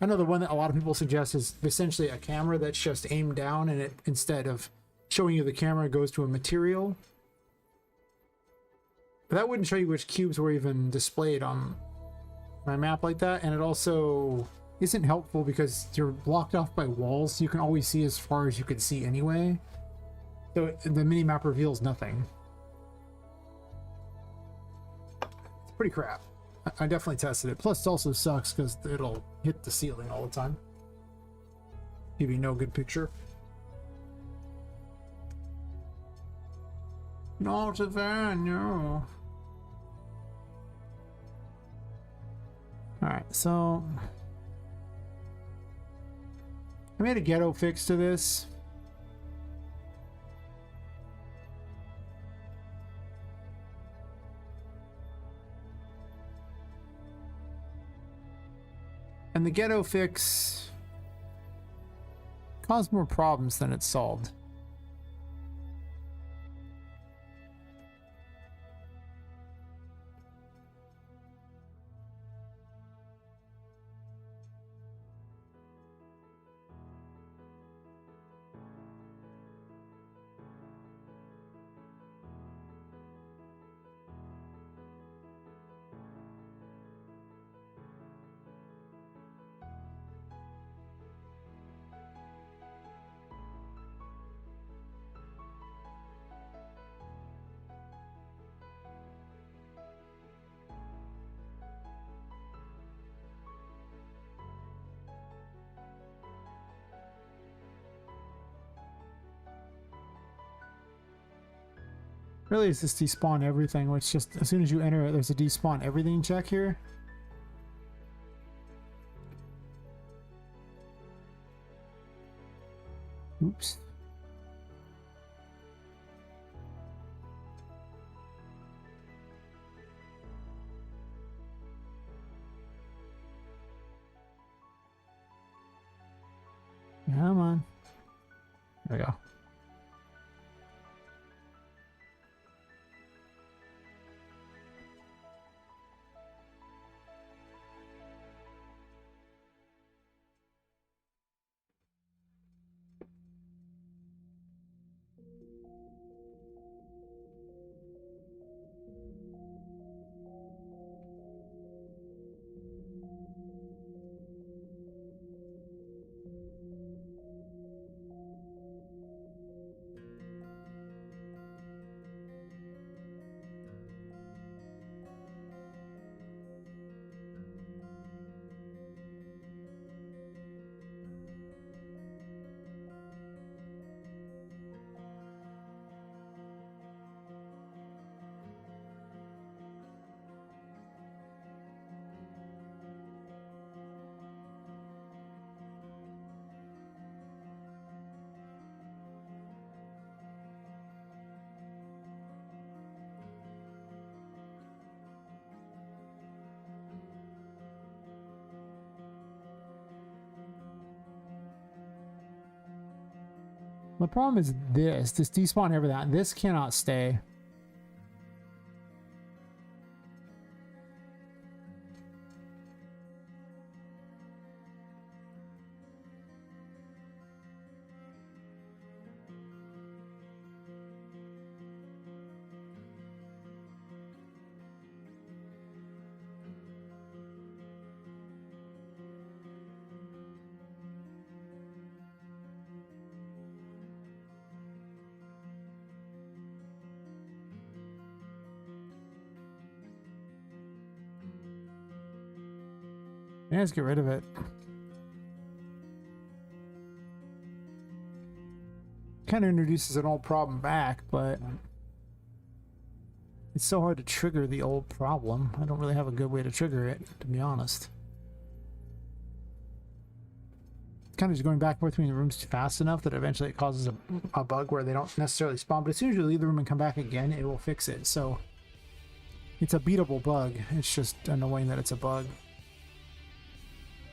I know the one that a lot of people suggest is essentially a camera that's just aimed down, and it, instead of showing you the camera, goes to a material. But that wouldn't show you which cubes were even displayed on my map like that, and it also isn't helpful because you're blocked off by walls, so you can always see as far as you can see anyway. So the mini-map reveals nothing. It's pretty crap. I definitely tested it. Plus, it also sucks because it'll hit the ceiling all the time. Give you no good picture. No, it's a van, no. Alright, so I made a ghetto fix to this. And the ghetto fix caused more problems than it solved. Really, it's just despawn everything, which just as soon as you enter it, there's a despawn everything check here. Oops. Come on. There we go. The problem is this despawn everything. This cannot stay. Yeah, let's get rid of it. Kind of introduces an old problem back, but it's so hard to trigger the old problem. I don't really have a good way to trigger it, to be honest. It's kind of just going back and forth between the rooms fast enough that eventually it causes a bug where they don't necessarily spawn, but as soon as you leave the room and come back again, it will fix it. So it's a beatable bug. It's just annoying that it's a bug.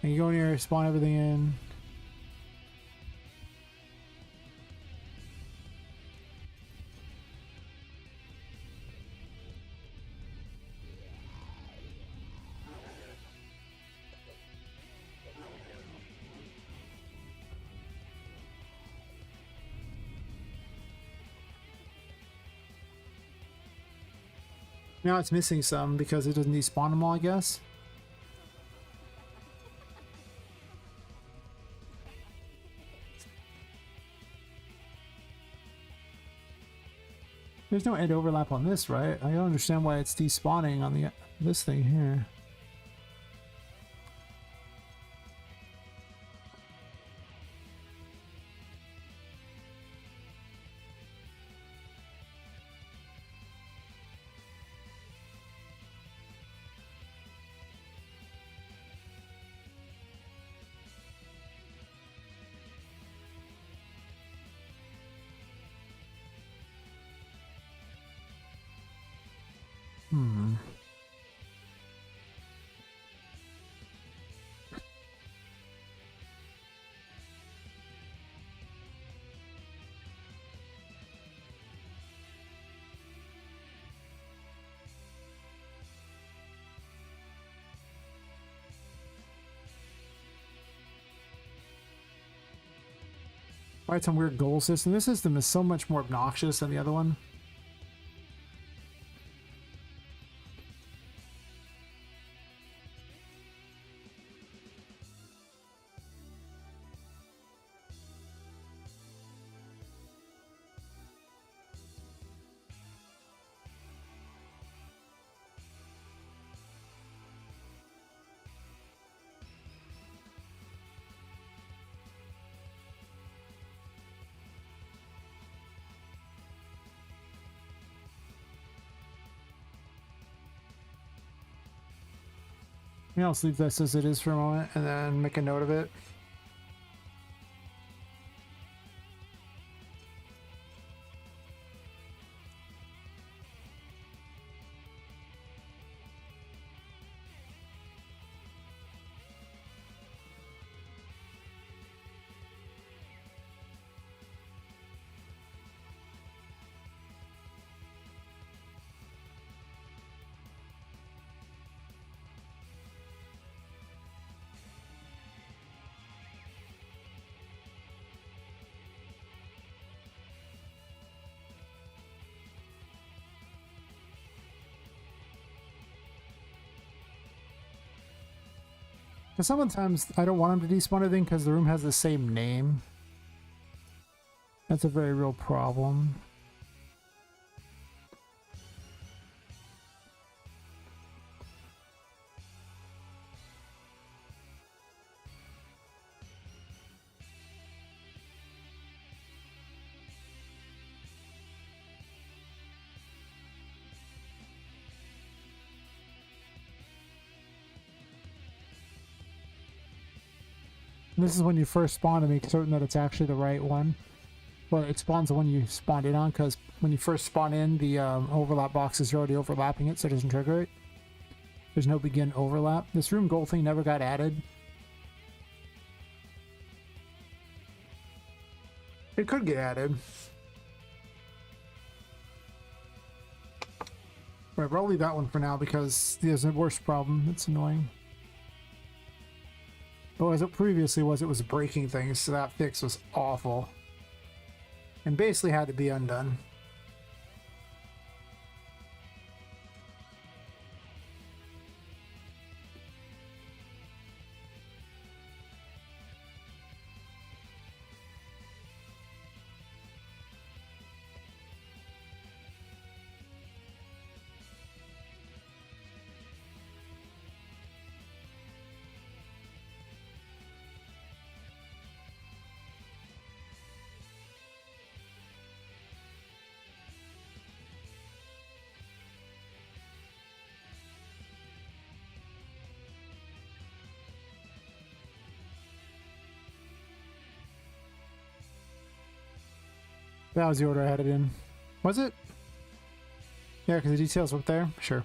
And you go in here, spawn everything in. Now it's missing some because it doesn't despawn them all, I guess. There's no end overlap on this, right? I don't understand why it's despawning on the this thing here. Right, some weird goal system. This system is so much more obnoxious than the other one. Yeah, let's leave this as it is for a moment and then make a note of it. Because sometimes I don't want them to despawn anything because the room has the same name. That's a very real problem. This is when you first spawn to make certain that it's actually the right one. Well, it spawns the one you spawned in on, because when you first spawn in, the overlap boxes are already overlapping it, so it doesn't trigger it. There's no begin overlap. This room goal thing never got added. It could get added. Right, but I'll leave that one for now because there's a worse problem. It's annoying. But as it previously was, it was breaking things, so that fix was awful. And basically had to be undone. That was the order I had it in. Was it? Yeah, because the details were there. Sure.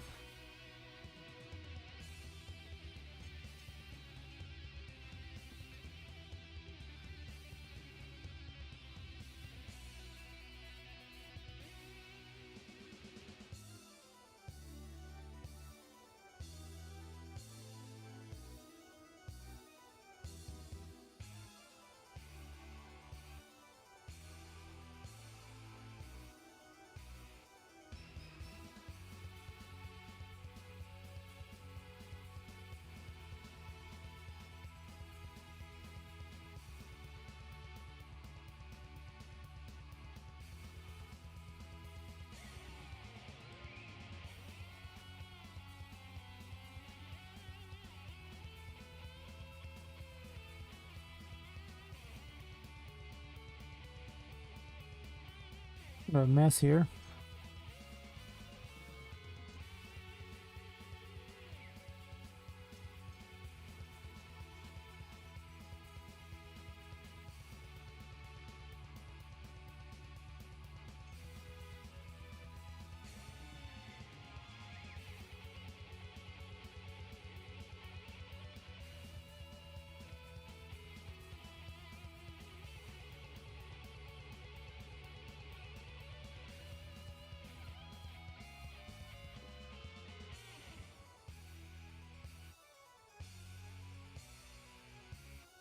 A mess here.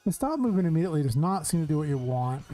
The stop moving immediately does not seem to do what you want.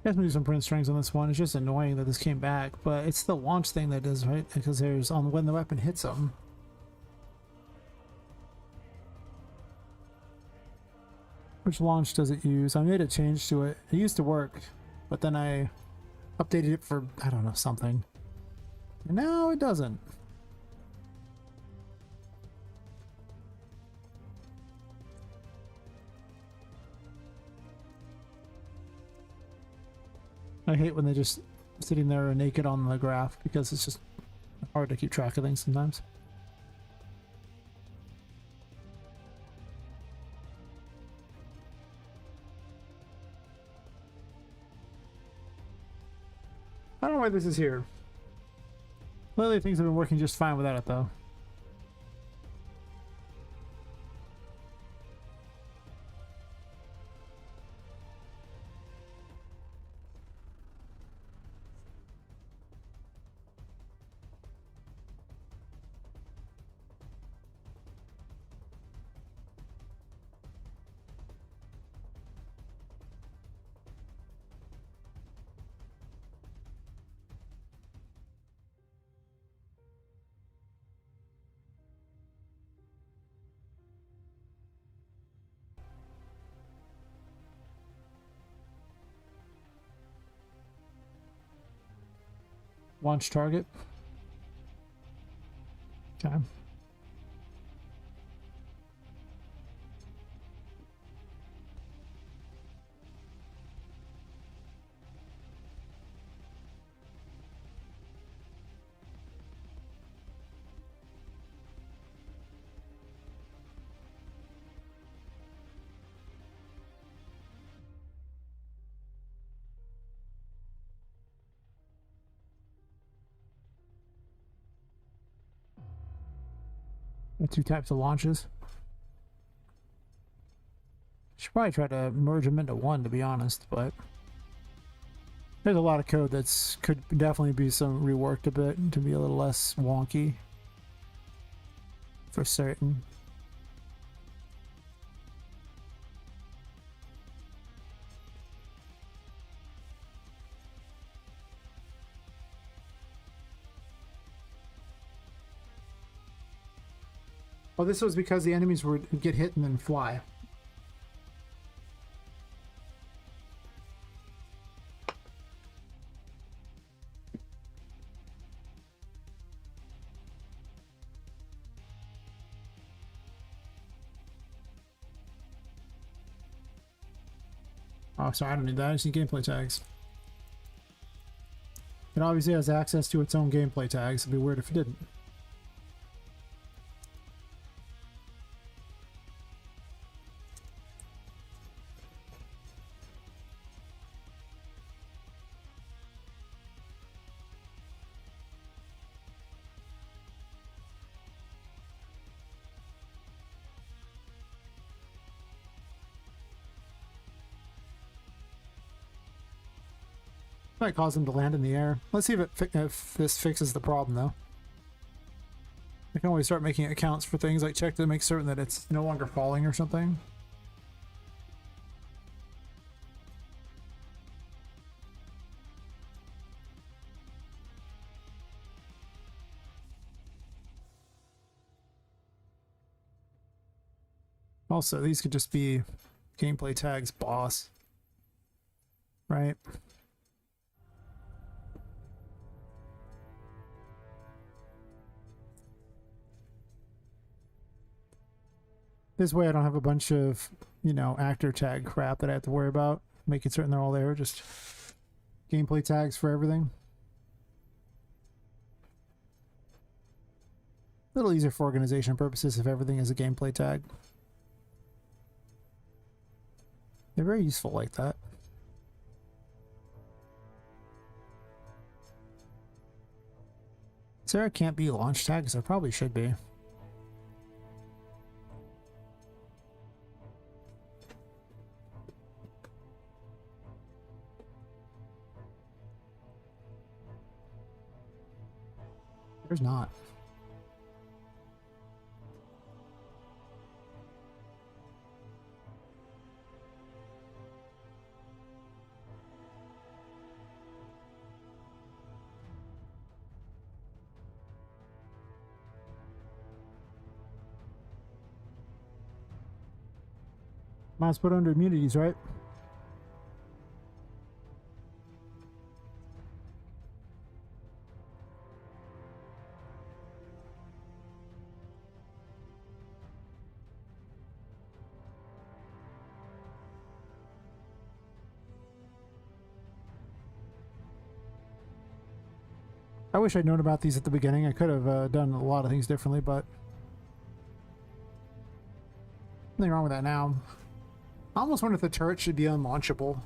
Guess we do some print strings on this one. It's just annoying that this came back, but it's the launch thing that does, right? Because there's on when the weapon hits them. Which launch does it use? I made a change to it. It used to work, but then I updated it for, I don't know, something. And now it doesn't. I hate when they're just sitting there naked on the graph because it's just hard to keep track of things sometimes. I don't know why this is here. Lately things have been working just fine without it though. Launch target. Okay. The two types of launches. Should probably try to merge them into one, to be honest, but there's a lot of code that's could definitely be some reworked a bit to be a little less wonky. For certain. Oh, this was because the enemies would get hit and then fly. Oh, sorry, I don't need that. I just need gameplay tags. It obviously has access to its own gameplay tags. It'd be weird if it didn't. Might cause them to land in the air. Let's see if this fixes the problem, though. I can always start making accounts for things, like check to make certain that it's no longer falling or something. Also, these could just be gameplay tags boss, right? This way I don't have a bunch of, you know, actor tag crap that I have to worry about. Making certain they're all there, just gameplay tags for everything. A little easier for organization purposes if everything is a gameplay tag. They're very useful like that. Sarah can't be launch tags, there probably should be. There's not. Might put under immunities, right? I wish I'd known about these at the beginning. I could have done a lot of things differently, but nothing wrong with that now. I almost wonder if the turret should be unlaunchable,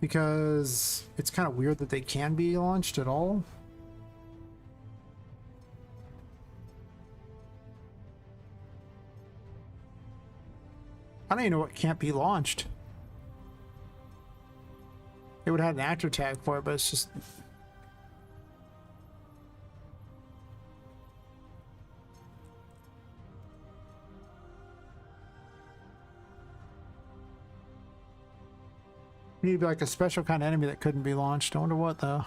because it's kind of weird that they can be launched at all. I don't even know what can't be launched. It would have an actor tag for it, but it's just... Need to be like a special kind of enemy that couldn't be launched. I wonder what though.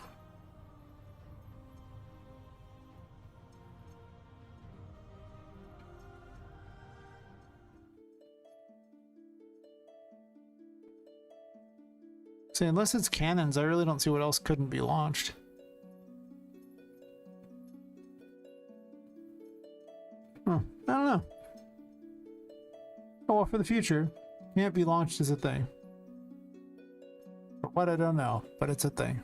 See, unless it's cannons, I really don't see what else couldn't be launched. Huh, I don't know. Oh, well, for the future, can't be launched is a thing. For what, I don't know, but it's a thing.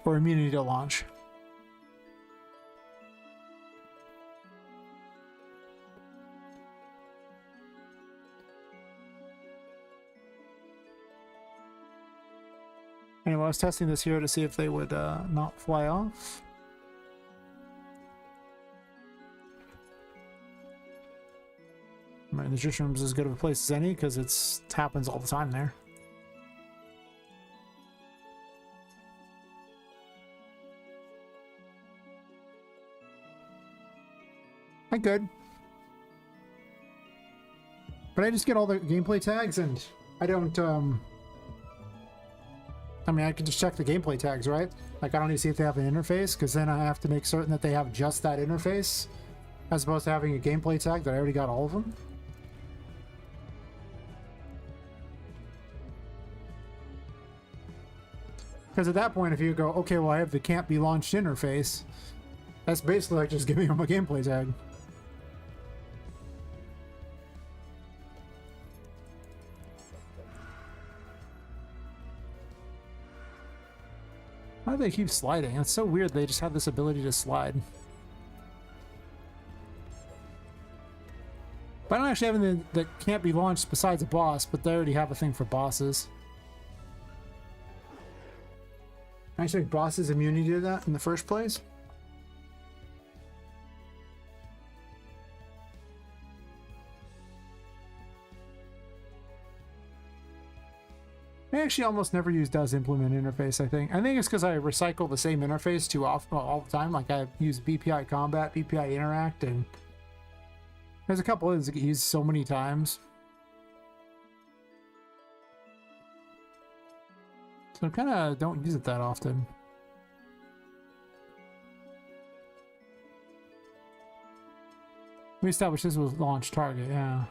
Or immunity to launch. Anyway, I was testing this here to see if they would not fly off. I mean, the Jish Room's as good of a place as any because it happens all the time there. I could. But I just get all the gameplay tags and I don't, I mean, I can just check the gameplay tags, right? Like, I don't need to see if they have an interface, because then I have to make certain that they have just that interface, as opposed to having a gameplay tag that I already got all of them. Because at that point, if you go, okay, well, I have the can't be launched interface, that's basically like just giving them a gameplay tag. Why do they keep sliding? It's so weird they just have this ability to slide. But I don't actually have anything that can't be launched besides a boss, but they already have a thing for bosses. I think bosses immunity to that in the first place. I actually almost never use does implement interface, I think. I think it's because I recycle the same interface too often all the time. Like I use BPI Combat, BPI Interact, and there's a couple of those that get used so many times. So I kind of don't use it that often. We established this was launch target, yeah.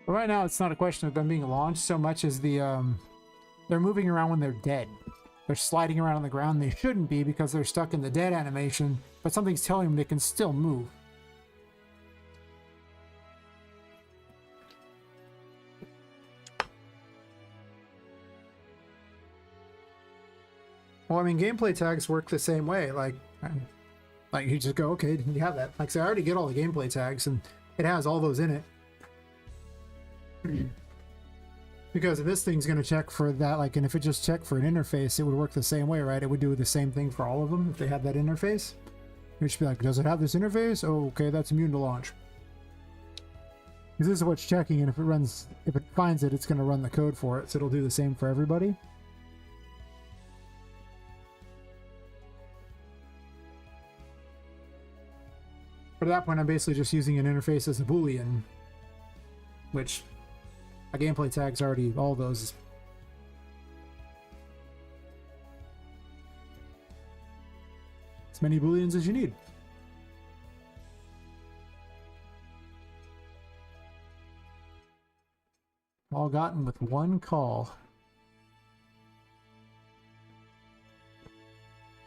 But right now, it's not a question of them being launched so much as the they're moving around when they're dead. They're sliding around on the ground. They shouldn't be because they're stuck in the dead animation, but something's telling them they can still move. Well, I mean, gameplay tags work the same way. Like you just go, okay, you have that. Like, so I already get all the gameplay tags, and it has all those in it. Because this thing's going to check for that, like, and if it just checked for an interface, it would work the same way, right? It would do the same thing for all of them if they had that interface. It should be like, does it have this interface? Oh, okay, that's immune to launch. Because this is what's checking, and if it finds it, it's going to run the code for it, so it'll do the same for everybody. But at that point, I'm basically just using an interface as a Boolean, which a gameplay tag's already all those. As many Booleans as you need. All gotten with one call.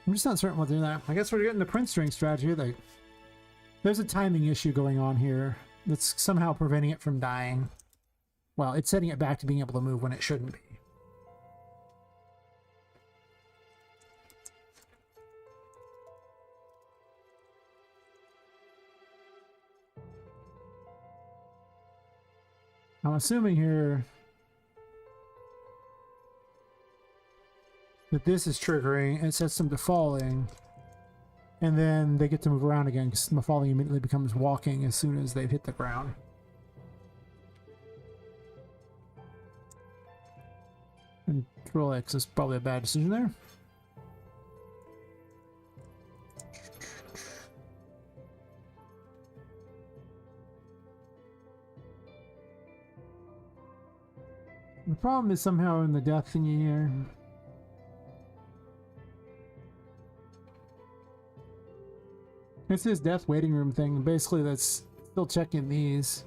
I'm just not certain what they're that. I guess we're getting the print string strategy. Like, there's a timing issue going on here that's somehow preventing it from dying. Well, it's setting it back to being able to move when it shouldn't be. I'm assuming here that this is triggering. It sets them to falling. And then they get to move around again because the falling immediately becomes walking as soon as they've hit the ground. And Control X is probably a bad decision there. The problem is somehow in the death thingy here. It's this death waiting room thing. Basically, that's still checking these.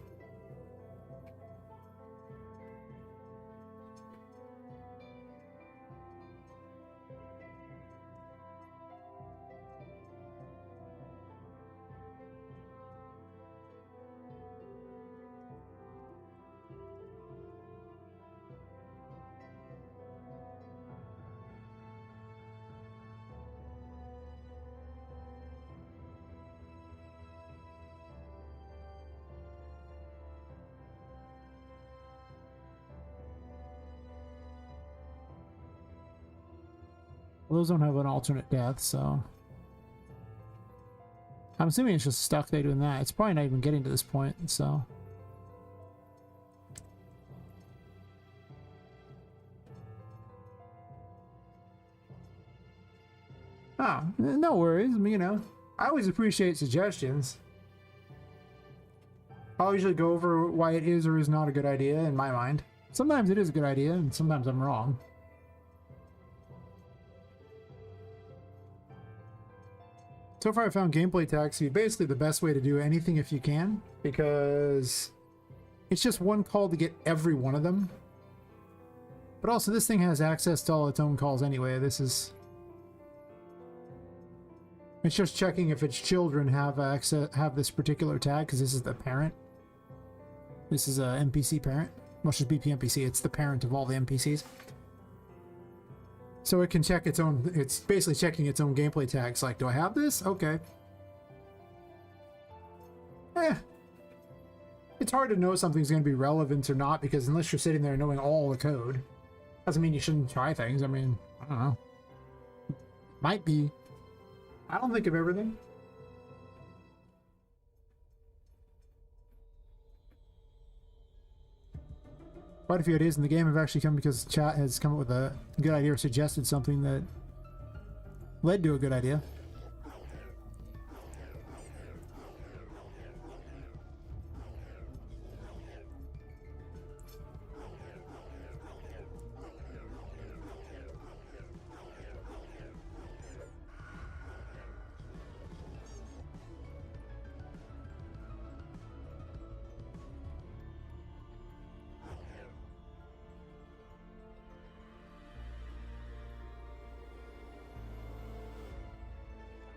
Those don't have an alternate death, so I'm assuming it's just stuck there doing that. It's probably not even getting to this point, so. Ah, no worries. I mean, you know, I always appreciate suggestions. I'll usually go over why it is or is not a good idea in my mind. Sometimes it is a good idea, and sometimes I'm wrong. So far, I found gameplay tags to be basically the best way to do anything if you can, because it's just one call to get every one of them. But also, this thing has access to all its own calls anyway. It's just checking if its children have this particular tag, because this is the parent. This is a NPC parent. Well, just BP NPC. It's the parent of all the NPCs. So it can check its own. It's basically checking its own gameplay tags. Like, do I have this? Okay. It's hard to know something's going to be relevant or not, because unless you're sitting there knowing all the code, doesn't mean you shouldn't try things. I mean, I don't know. Might be. I don't think of everything. Quite a few ideas in the game have actually come because chat has come up with a good idea or suggested something that led to a good idea.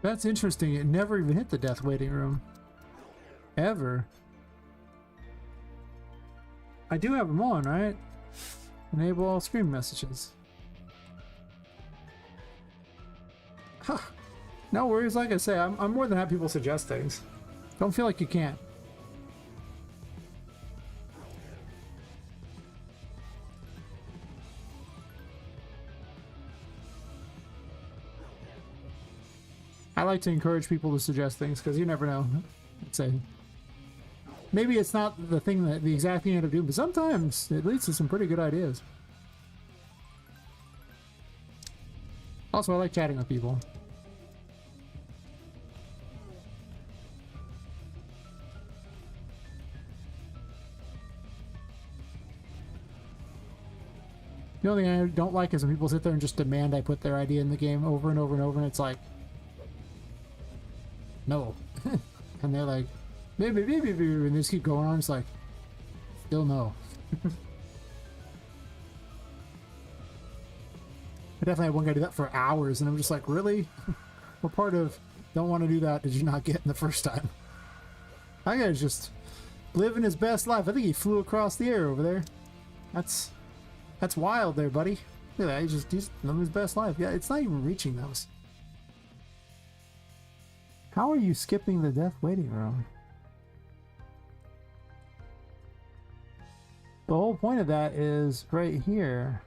That's interesting. It never even hit the death waiting room. Ever. I do have them on, right? Enable all screen messages. Huh. No worries. Like I say, I'm more than happy people suggest things. Don't feel like you can't. I like to encourage people to suggest things because you never know. Let's say maybe it's not the thing that the exact thing you end up doing, but sometimes it leads to some pretty good ideas. Also, I like chatting with people. The only thing I don't like is when people sit there and just demand I put their idea in the game over and over and over, and it's like, no. And they're like, maybe, and they just keep going on. It's like, still no. I definitely had one guy do that for hours, and I'm just like, really? What part of don't want to do that did you not get in the first time? That guy's just living his best life. I think he flew across the air over there. That's wild there, buddy. Look at that, he's living his best life. Yeah, it's not even reaching those. How are you skipping the death waiting room? The whole point of that is right here.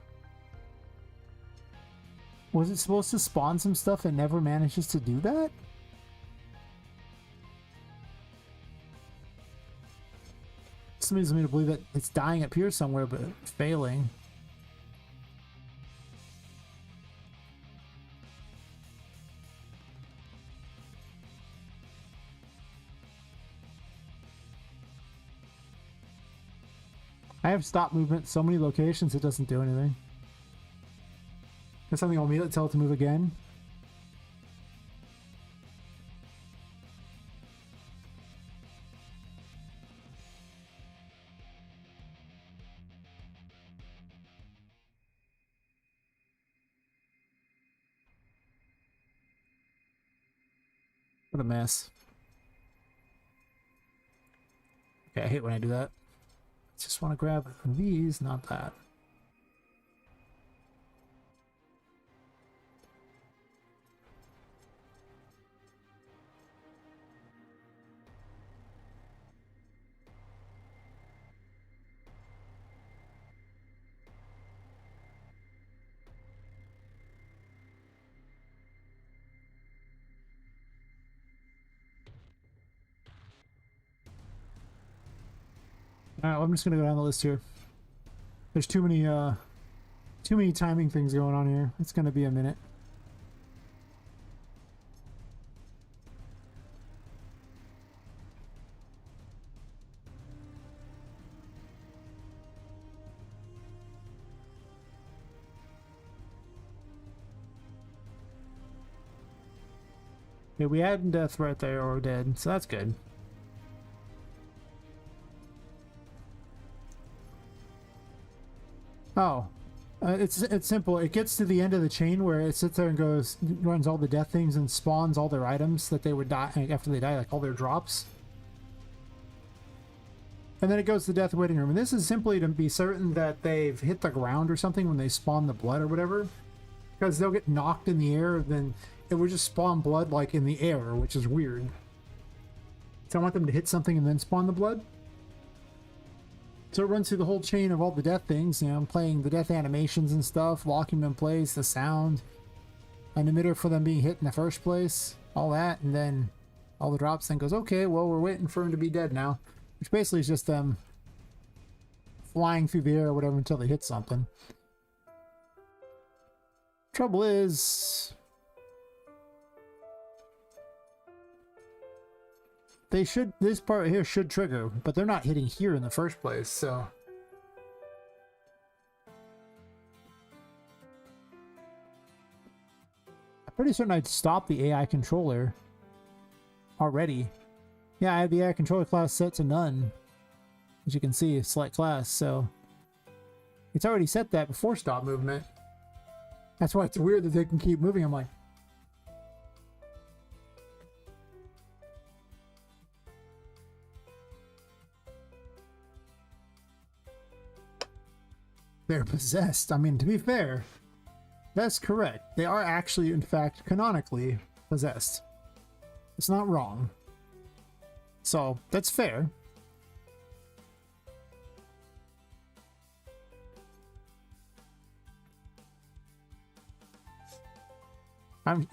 Was it supposed to spawn some stuff and never manages to do that? This leads me to believe that it's dying up here somewhere, but failing. I have stop movement so many locations it doesn't do anything. There's something I'll immediately tell it to move again. What a mess. Okay, I hate when I do that. Just want to grab these, not that. Alright, well, I'm just gonna go down the list here. There's too many timing things going on here. It's gonna be a minute. Okay, we had death right there, or dead, so that's good. Oh, it's simple. It gets to the end of the chain where it sits there and goes, runs all the death things and spawns all their items that they would die after they die, like all their drops. And then it goes to the death waiting room. And this is simply to be certain that they've hit the ground or something when they spawn the blood or whatever. Because they'll get knocked in the air, then it would just spawn blood like in the air, which is weird. So I want them to hit something and then spawn the blood. So it runs through the whole chain of all the death things. You know, I'm playing the death animations and stuff, locking them in place, the sound, an emitter for them being hit in the first place, all that, and then all the drops. Then goes, okay, well, we're waiting for him to be dead now, which basically is just them flying through the air or whatever until they hit something. Trouble is, they should, this part here should trigger, but they're not hitting here in the first place, so. I'm pretty certain I'd stop the AI controller already. Yeah, I have the AI controller class set to none. As you can see, select class, so. It's already set that before stop movement. That's why it's weird that they can keep moving. I'm like, they're possessed. I mean, to be fair, that's correct. They are actually, in fact, canonically possessed. It's not wrong. So, that's fair.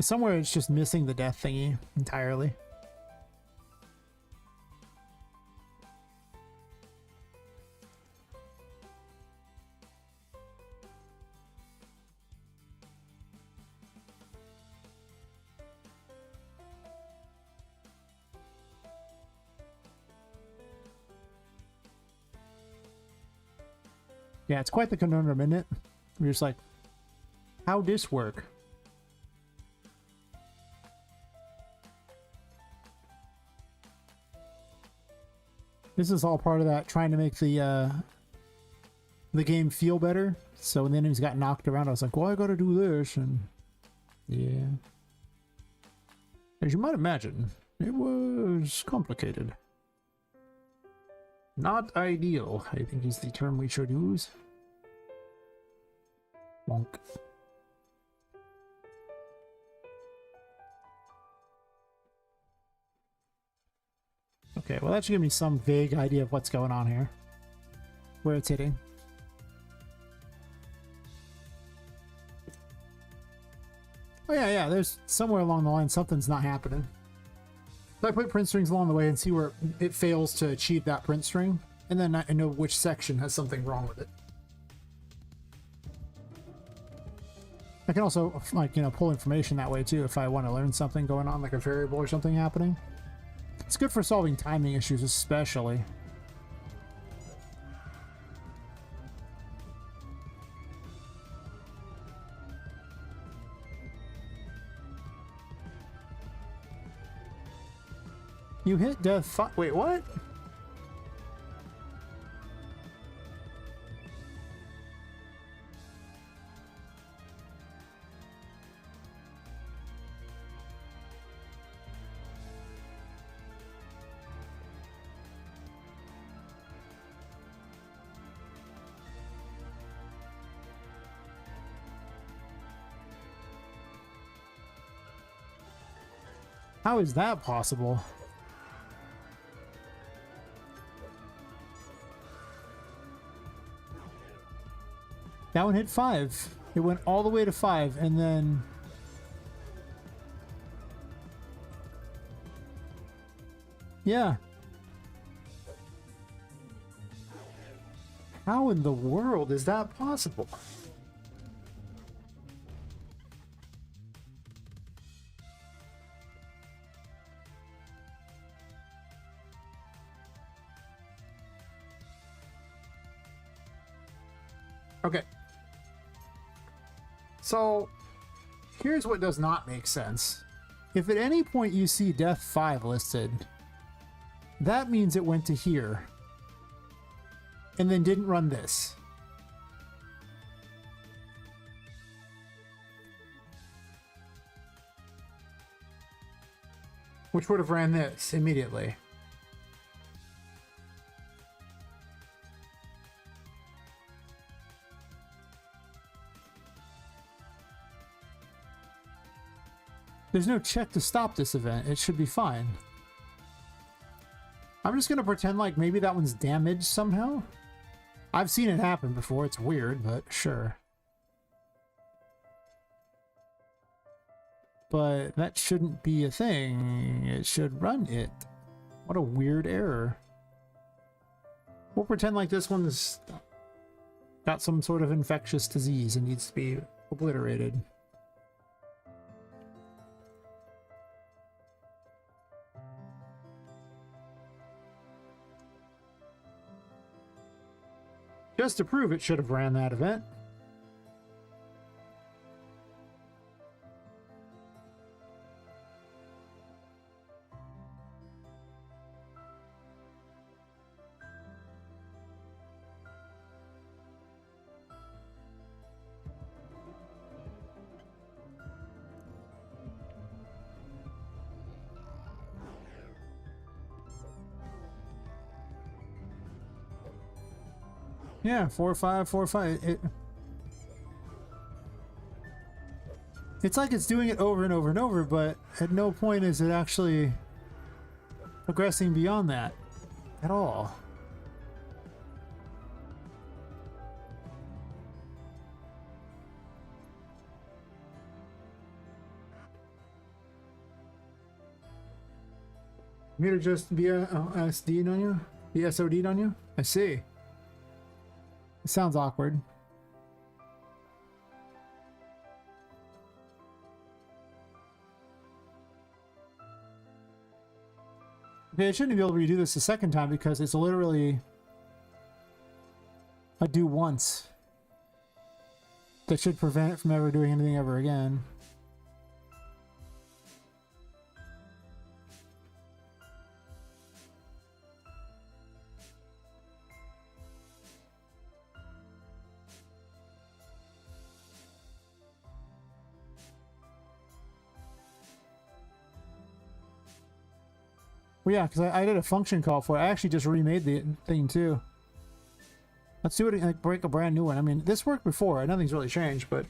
Somewhere it's just missing the death thingy entirely. Yeah, it's quite the conundrum, isn't it? You're just like, how'd this work? This is all part of that trying to make the game feel better. So when the enemies got knocked around, I was like, well, I gotta do this, and yeah. As you might imagine, it was complicated. Not ideal, I think is the term we should use. Wonk. Okay, well that should give me some vague idea of what's going on here. Where it's hitting. Oh yeah, there's somewhere along the line something's not happening. So I put print strings along the way and see where it fails to achieve that print string, and then I know which section has something wrong with it. I can also, like, you know, pull information that way too if I want to learn something going on, like a variable or something happening. It's good for solving timing issues, especially. You hit death. Wait, what? How is that possible? That one hit 5. It went all the way to 5, and then... How in the world is that possible? Okay. So, here's what does not make sense. If at any point you see Death 5 listed, that means it went to here and then didn't run this. Which would have ran this immediately. There's no check to stop this event. It should be fine. I'm just gonna pretend like maybe that one's damaged somehow. I've seen it happen before. It's weird, but sure. But that shouldn't be a thing. It should run it. What a weird error. We'll pretend like this one's got some sort of infectious disease and needs to be obliterated. Just to prove it should have ran that event. Yeah, 4-5, 4-5. It's like it's doing it over and over and over, but at no point is it actually progressing beyond that at all. Meter just BSD'd on you? BSOD'd on you? I see. It sounds awkward. Okay, I shouldn't be able to redo this a second time because it's literally a do once that should prevent it from ever doing anything ever again. Well, yeah, because I did a function call for it. I actually just remade the thing too. Let's do it, like break a brand new one. I mean, this worked before. Nothing's really changed, but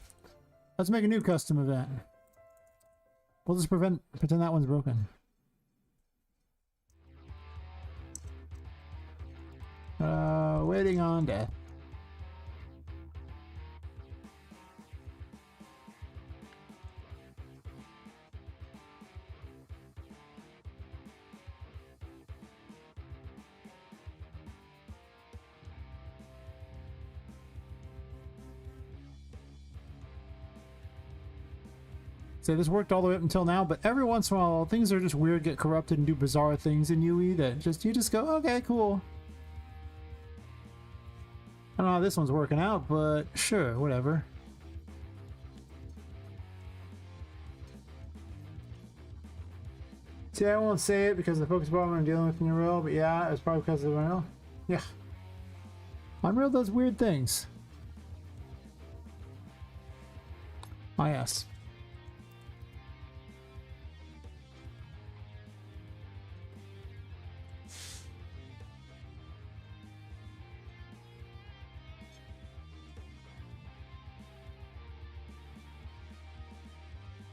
let's make a new custom event. We'll just pretend that one's broken. Waiting on death. So this worked all the way up until now, but every once in a while things are just weird, get corrupted and do bizarre things in UE that you just go, okay, cool. I don't know how this one's working out, but sure, whatever. See, I won't say it because the focus problem I'm dealing with in Unreal, but yeah, it's probably because of Unreal. Yeah. Unreal does weird things. Oh, yes.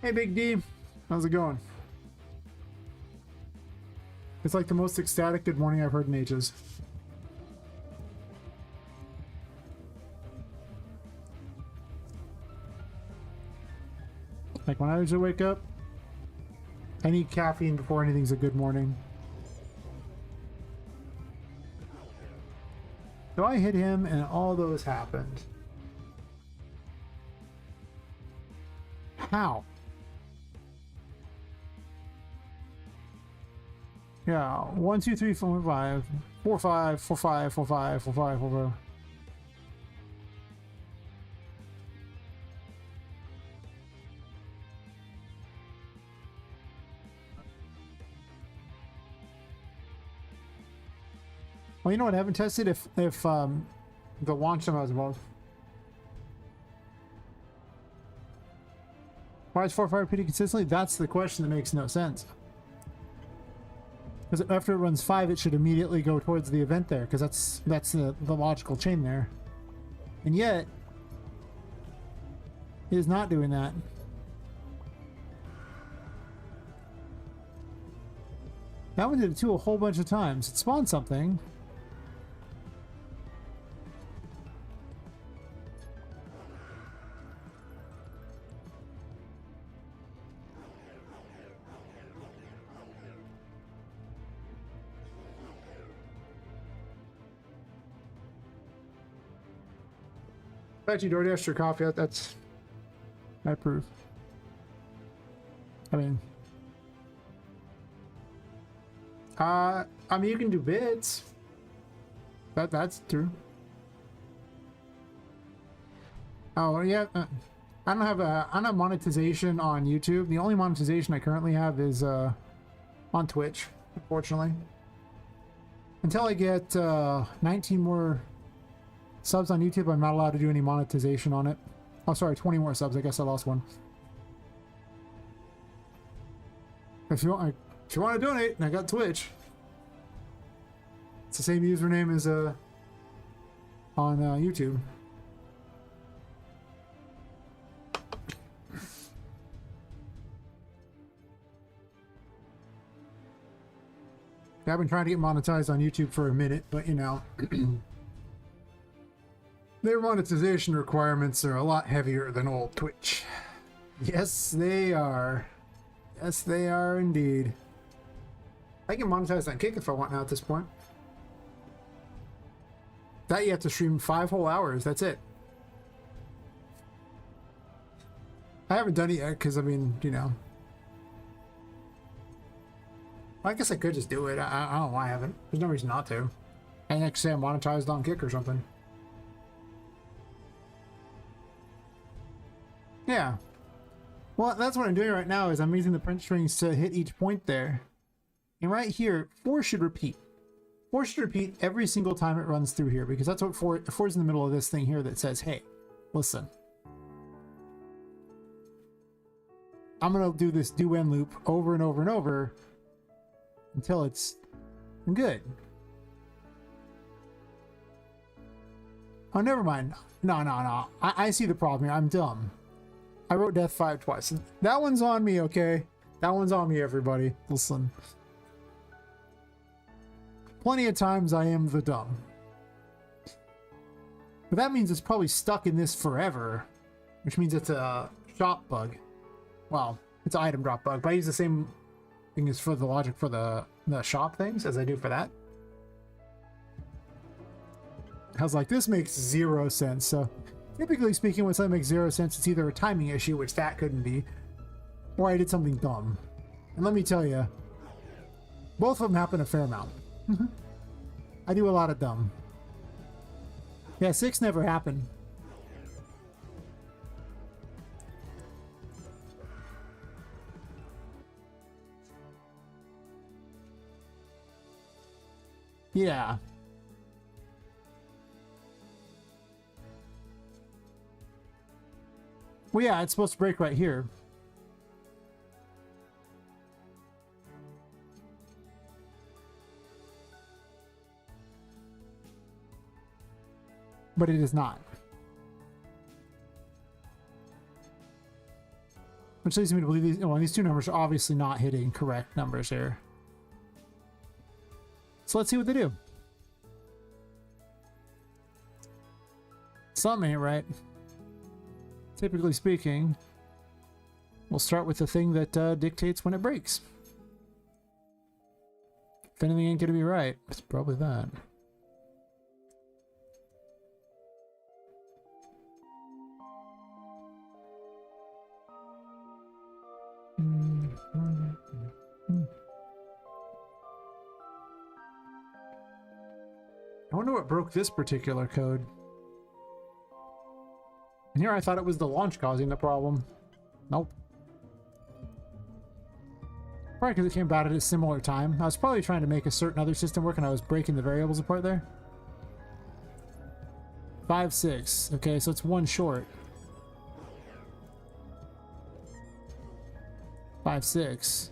Hey, Big D. How's it going? It's like the most ecstatic good morning I've heard in ages. Like when I usually wake up, I need caffeine before anything's a good morning. So I hit him and all those happened. How? Yeah, 1, 2, 3, 4, 5, 4, 5, 4, 5, 4, 5, 4, 5, 4, 5. Well, you know what I haven't tested if the launch time was involved. Why is 4 5 repeating consistently? That's the question that makes no sense. Because after it runs 5, it should immediately go towards the event there, because that's the logical chain there. And yet, it is not doing that. That one did it too a whole bunch of times. It spawned something. Actually, DoorDash your coffee. That's I approve. I mean, you can do bits. That's true. Oh yeah, I don't have monetization on YouTube. The only monetization I currently have is on Twitch, unfortunately. Until I get 19 more subs on YouTube, I'm not allowed to do any monetization on it. Oh, sorry, 20 more subs. I guess I lost one. If you want to donate, and I got Twitch. It's the same username as on YouTube. Yeah, I've been trying to get monetized on YouTube for a minute, but you know. Their monetization requirements are a lot heavier than old Twitch. Yes, they are. Yes, they are indeed. I can monetize on Kick if I want now at this point. That you have to stream 5 whole hours. That's it. I haven't done it yet because, I mean, you know. I guess I could just do it. I don't know why I haven't. There's no reason not to. And next say I'm monetized on Kick or something. Yeah. Well, that's what I'm doing right now is I'm using the print strings to hit each point there. And right here, 4 should repeat. 4 should repeat every single time it runs through here because that's what 4 is in the middle of this thing here that says, hey, listen. I'm going to do this do-end loop over and over and over until it's good. Oh, never mind. No. I see the problem here. I'm dumb. I wrote Death 5 twice. That one's on me, okay? That one's on me, everybody. Listen. Plenty of times I am the dumb. But that means it's probably stuck in this forever, which means it's a shop bug. Well, it's an item drop bug, but I use the same thing as for the logic for the shop things as I do for that. I was like, this makes 0 sense, so... Typically speaking, when something makes 0 sense, it's either a timing issue, which that couldn't be, or I did something dumb. And let me tell you, both of them happen a fair amount. I do a lot of dumb. Yeah, 6 never happened. Yeah. Well, yeah, it's supposed to break right here. But it is not. Which leads me to believe these two numbers are obviously not hitting correct numbers here. So let's see what they do. Something ain't right. Typically speaking, we'll start with the thing that dictates when it breaks. If anything ain't gonna be right, it's probably that. I wonder what broke this particular code. And here I thought it was the launch causing the problem. Nope. Probably because it came about at a similar time. I was probably trying to make a certain other system work and I was breaking the variables apart there. 5, 6. Okay, so it's one short. 5, 6.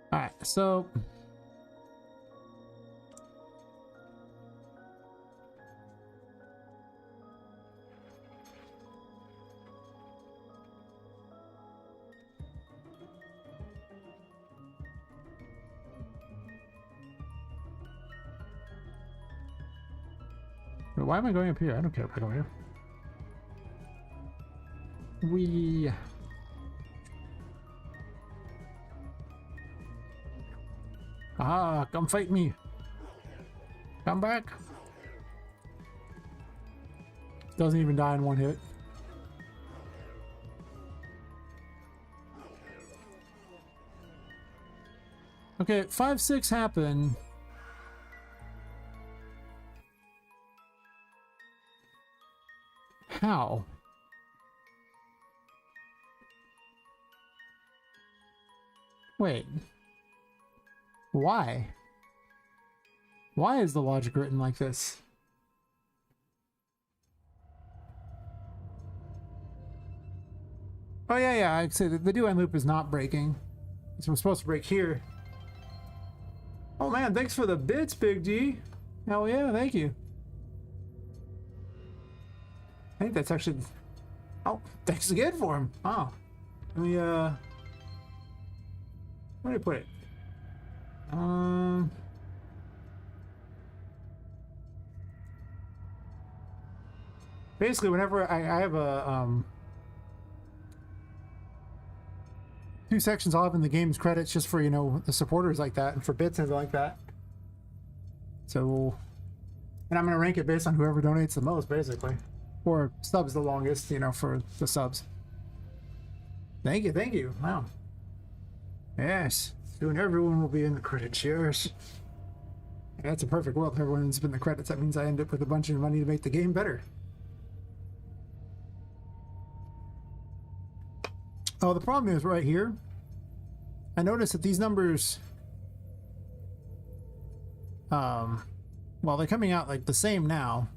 All right, so why am I going up here? I don't care if I go here. Come fight me. Come back. Doesn't even die in one hit. Okay, 5, 6 happen. How? Wait. Why? Why is the logic written like this? Oh yeah, I'd say the do-end loop is not breaking. So I'm supposed to break here. Oh man, thanks for the bits, Big D. Hell yeah, thank you. I think that's actually... Oh, thanks again for him. Oh. Let me, where do I put it? Basically, whenever I have a, 2 sections I'll have in the game's credits just for, you know, the supporters like that and for bits and like that. So, and I'm going to rank it based on whoever donates the most, basically. Or subs the longest, you know, for the subs. Thank you, thank you. Wow. Yes. Soon everyone will be in the credits, yes. That's a perfect world. If everyone's been in the credits, that means I end up with a bunch of money to make the game better. Oh, the problem is right here. I noticed that these numbers, well, they're coming out like the same now.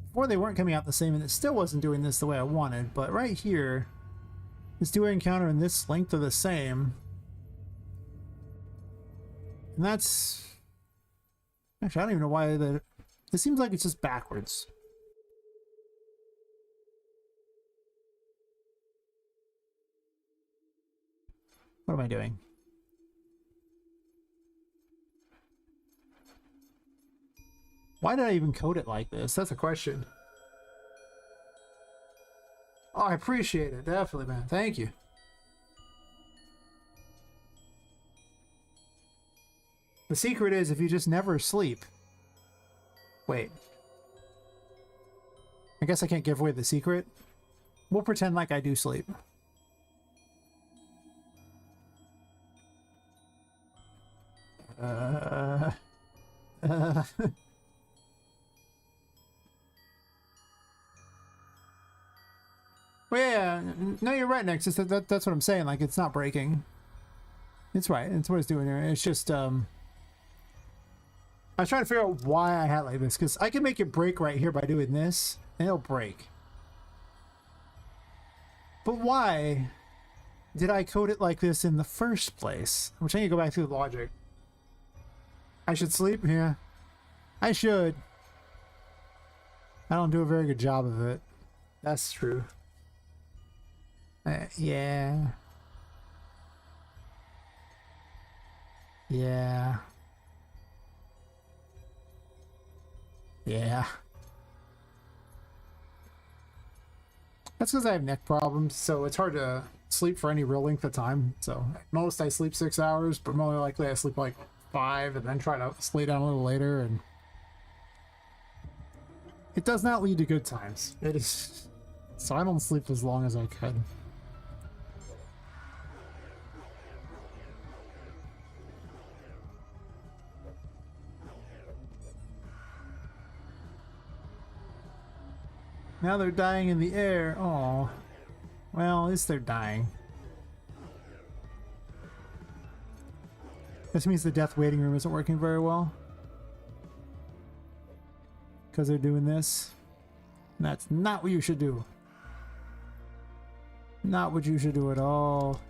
Before they weren't coming out the same, and it still wasn't doing this the way I wanted. But right here, this do-end counter and this length are the same. And that's... Actually, I don't even know why that... It seems like it's just backwards. What am I doing? Why did I even code it like this? That's a question. Oh, I appreciate it. Definitely, man. Thank you. The secret is if you just never sleep. Wait. I guess I can't give away the secret. We'll pretend like I do sleep. Well, yeah, no, you're right, Nexus. That's what I'm saying. Like, it's not breaking. It's right. It's what it's doing here. It's just, I was trying to figure out why I had it like this, because I can make it break right here by doing this, and it'll break. But why did I code it like this in the first place? I'm trying to go back through the logic. I should sleep? Yeah. I should. I don't do a very good job of it. That's true. Yeah. Yeah. Yeah. That's because I have neck problems, so it's hard to sleep for any real length of time. So at most I sleep 6 hours, but more likely I sleep like 5 and then try to lay down a little later, and it does not lead to good times. It is, so I don't sleep as long as I could. Now they're dying in the air. Oh, well, at least they're dying. This means the death waiting room isn't working very well, because they're doing this. And that's not what you should do. Not what you should do at all.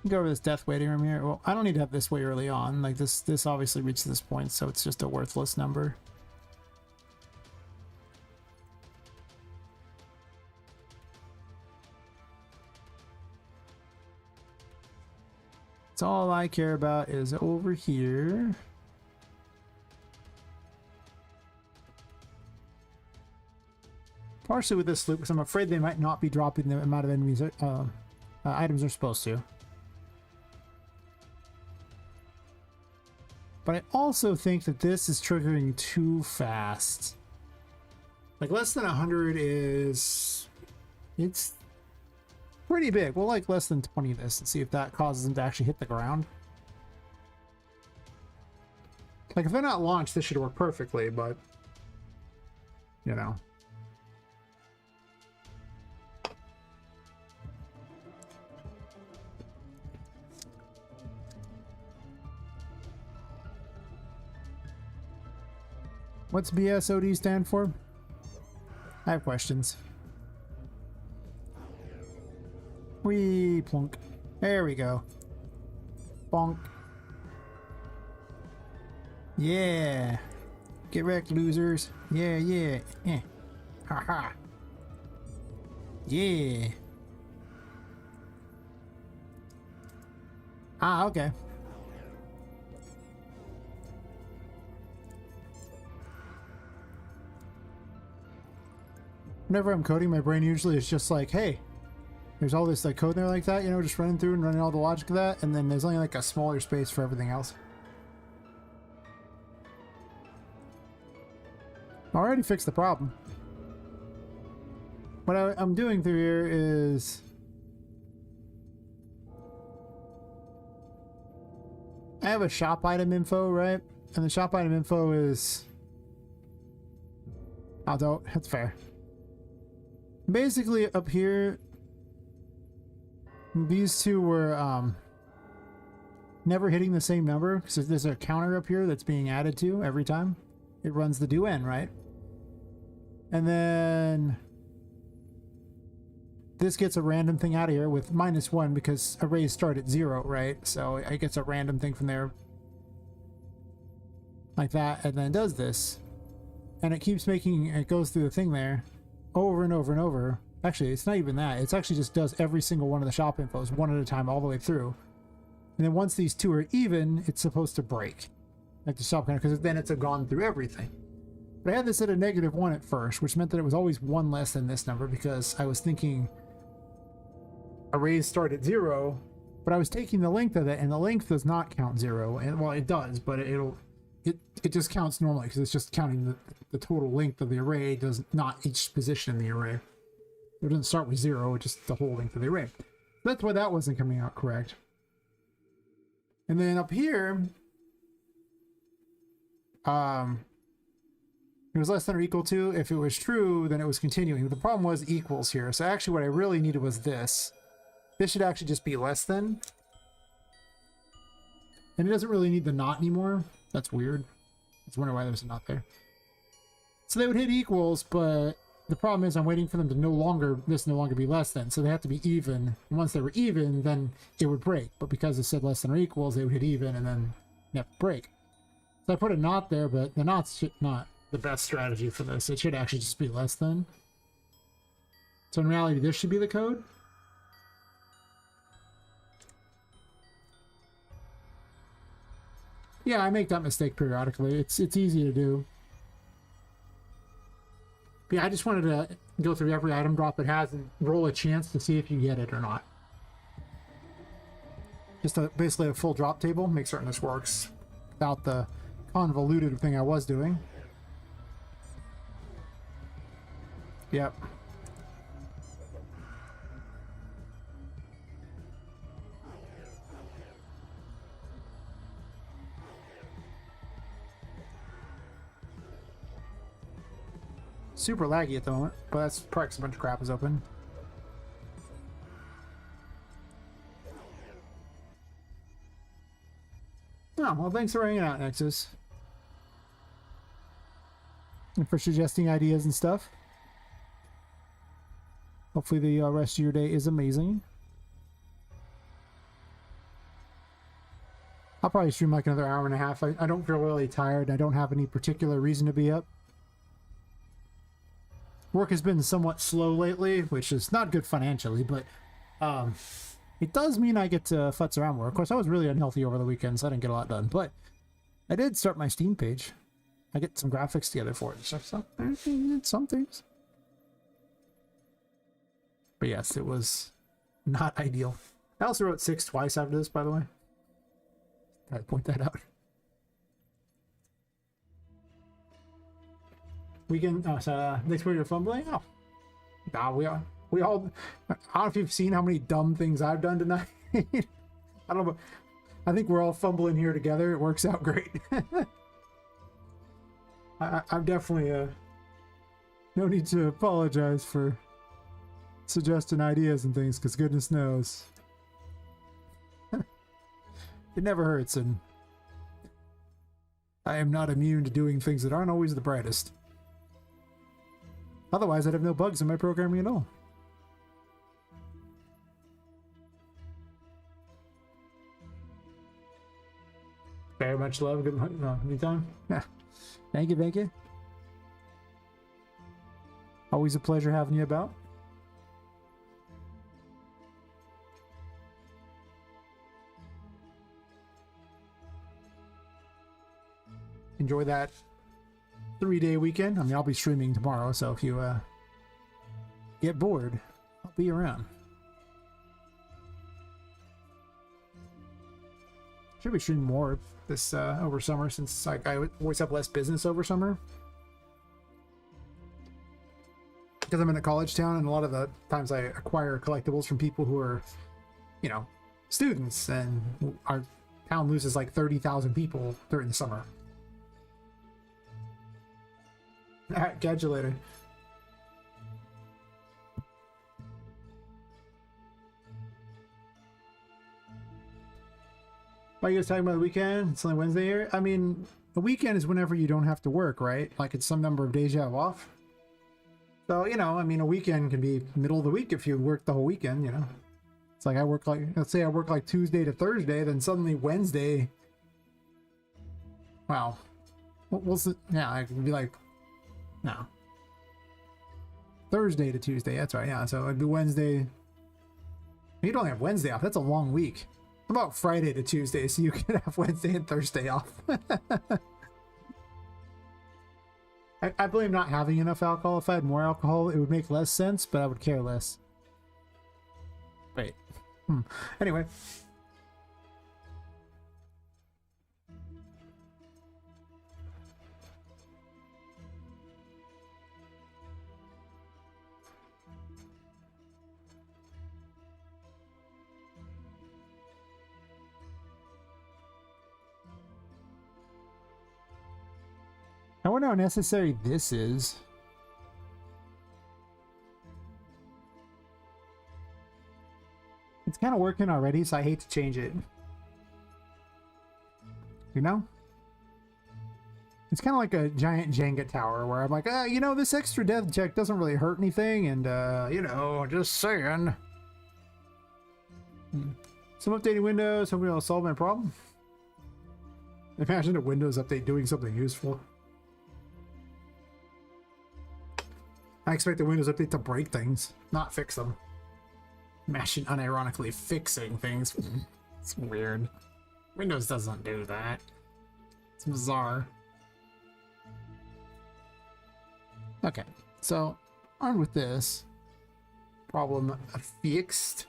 Go over this death waiting room here. Well, I don't need to have this way early on. Like this obviously reached this point, so it's just a worthless number. So all I care about is over here. Partially with this loop, because I'm afraid they might not be dropping the amount of enemies items they're supposed to. But I also think that this is triggering too fast. Like less than 100 is... it's pretty big. We'll like less than 20 this and see if that causes them to actually hit the ground. Like if they're not launched, this should work perfectly, but... you know. What's BSOD stand for? I have questions. Wee plunk. There we go. Bonk. Yeah. Get wrecked, losers. Yeah, yeah. Eh. Ha ha. Yeah. Ah, okay. Whenever I'm coding, my brain usually is just like, hey, there's all this like code there like that, you know, just running through and running all the logic of that, and then there's only like a smaller space for everything else. I already fixed the problem. What I'm doing through here is I have a shop item info, right? And the shop item info is... although, that's fair. Basically, up here, these two were never hitting the same number, because there's a counter up here that's being added to every time. It runs the do n, right? And then this gets a random thing out of here with -1 because arrays start at 0, right? So it gets a random thing from there like that, and then it does this. And it keeps making, it goes through the thing there over and over and over. Actually, it's not even that. It's actually just does every single one of the shop infos one at a time all the way through. And then once these two are even, it's supposed to break. Like the shop counter, because then it's gone through everything. But I had this at a -1 at first, which meant that it was always 1 less than this number because I was thinking arrays start at 0, but I was taking the length of it, and the length does not count 0. And well, it does, but it just counts normally because it's just counting the total length of the array, does not each position in the array. It doesn't start with 0, it's just the whole length of the array. That's why that wasn't coming out correct. And then up here, it was less than or equal to. If it was true, then it was continuing. The problem was equals here. So actually what I really needed was this. This should actually just be less than. And it doesn't really need the not anymore. That's weird. I was wondering why there's a not there. So they would hit equals, but the problem is I'm waiting for them to no longer be less than. So they have to be even. And once they were even, then it would break. But because it said less than or equals, they would hit even and then never break. So I put a knot there, but the knot's not the best strategy for this. It should actually just be less than. So in reality, this should be the code. Yeah, I make that mistake periodically. It's easy to do. But yeah, I just wanted to go through every item drop it has and roll a chance to see if you get it or not. Just basically a full drop table. Make certain this works without the convoluted thing I was doing. Yep. Super laggy at the moment, but that's probably 'cause a bunch of crap is open. Oh, well, thanks for hanging out, Nexus. And for suggesting ideas and stuff. Hopefully the rest of your day is amazing. I'll probably stream like another hour and a half. I don't feel really tired. I don't have any particular reason to be up. Work has been somewhat slow lately, which is not good financially, but it does mean I get to futz around more. Of course, I was really unhealthy over the weekend, so I didn't get a lot done, but I did start my Steam page. I get some graphics together for it and stuff, so I did some things. But yes, it was not ideal. I also wrote 6 twice after this, by the way. Gotta point that out. Weekend, so next week you're fumbling? Oh. Nah, we all, I don't know if you've seen how many dumb things I've done tonight. I don't know. I think we're all fumbling here together. It works out great. I'm definitely, no need to apologize for suggesting ideas and things, because goodness knows. It never hurts, and I am not immune to doing things that aren't always the brightest. Otherwise, I'd have no bugs in my programming at all. Very much love. Good anytime. Yeah. Thank you, thank you. Always a pleasure having you about. Enjoy that 3-day weekend. I mean, I'll be streaming tomorrow, so if you get bored, I'll be around. Should be streaming more this over summer, since like I always have less business over summer. Because I'm in a college town, and a lot of the times I acquire collectibles from people who are, you know, students, and our town loses like 30,000 people during the summer. Alright, catch you later. Why are you guys talking about the weekend? It's only Wednesday here. I mean, the weekend is whenever you don't have to work, right? Like, it's some number of days you have off. So, you know, I mean, a weekend can be middle of the week if you work the whole weekend, you know. It's like I work like, let's say I work like Tuesday to Thursday, then suddenly Wednesday. Wow. Yeah, I could be like, no. Thursday to Tuesday, that's right, yeah. So it'd be Wednesday. You'd only have Wednesday off. That's a long week. How about Friday to Tuesday, so you can have Wednesday and Thursday off? I blame not having enough alcohol. If I had more alcohol, it would make less sense, but I would care less. Wait. Anyway. I wonder how necessary this is. It's kind of working already, so I hate to change it. You know? It's kind of like a giant Jenga tower where I'm like, you know, this extra death check doesn't really hurt anything, and, you know, just saying. Some updating Windows, hopefully it'll solve my problem. Imagine a Windows update doing something useful. I expect the Windows update to break things, not fix them. Imagine unironically fixing things. It's weird. Windows doesn't do that. It's bizarre. Okay, so armed with this, problem fixed.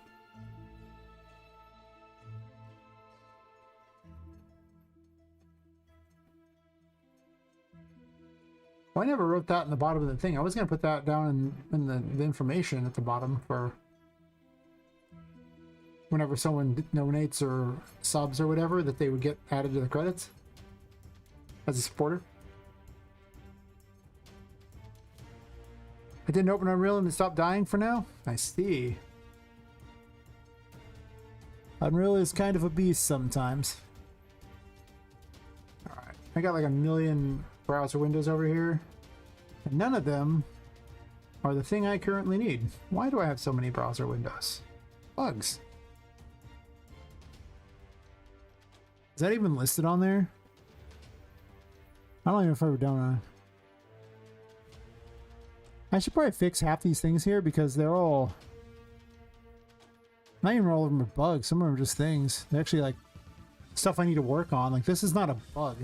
Well, I never wrote that in the bottom of the thing. I was going to put that down in the information at the bottom for whenever someone donates or subs or whatever, that they would get added to the credits as a supporter. I didn't open Unreal and it stopped dying for now? I see. Unreal is kind of a beast sometimes. Alright, I got like a million browser windows over here, and none of them are the thing I currently need. Why do I have so many browser windows? Bugs. Is that even listed on there? I don't even know if I wrote down I should probably fix half these things here because they're all... Not even all of them are bugs. Some of them are just things. They're actually like stuff I need to work on. Like, this is not a bug.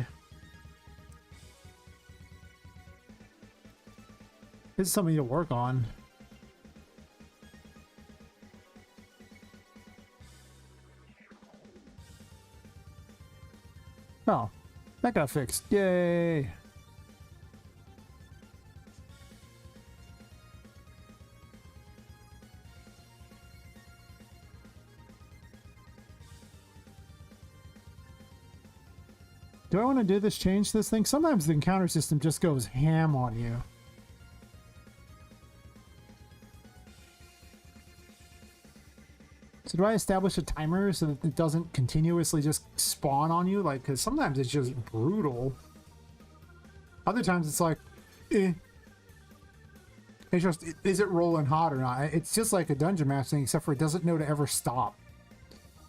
This is something to work on. Oh, that got fixed. Yay! Do I want to do this, change this thing? Sometimes the encounter system just goes ham on you. So do I establish a timer so that it doesn't continuously just spawn on you? Like, because sometimes it's just brutal. Other times it's like, eh. It's just, is it rolling hot or not? It's just like a dungeon match thing, except for it doesn't know to ever stop.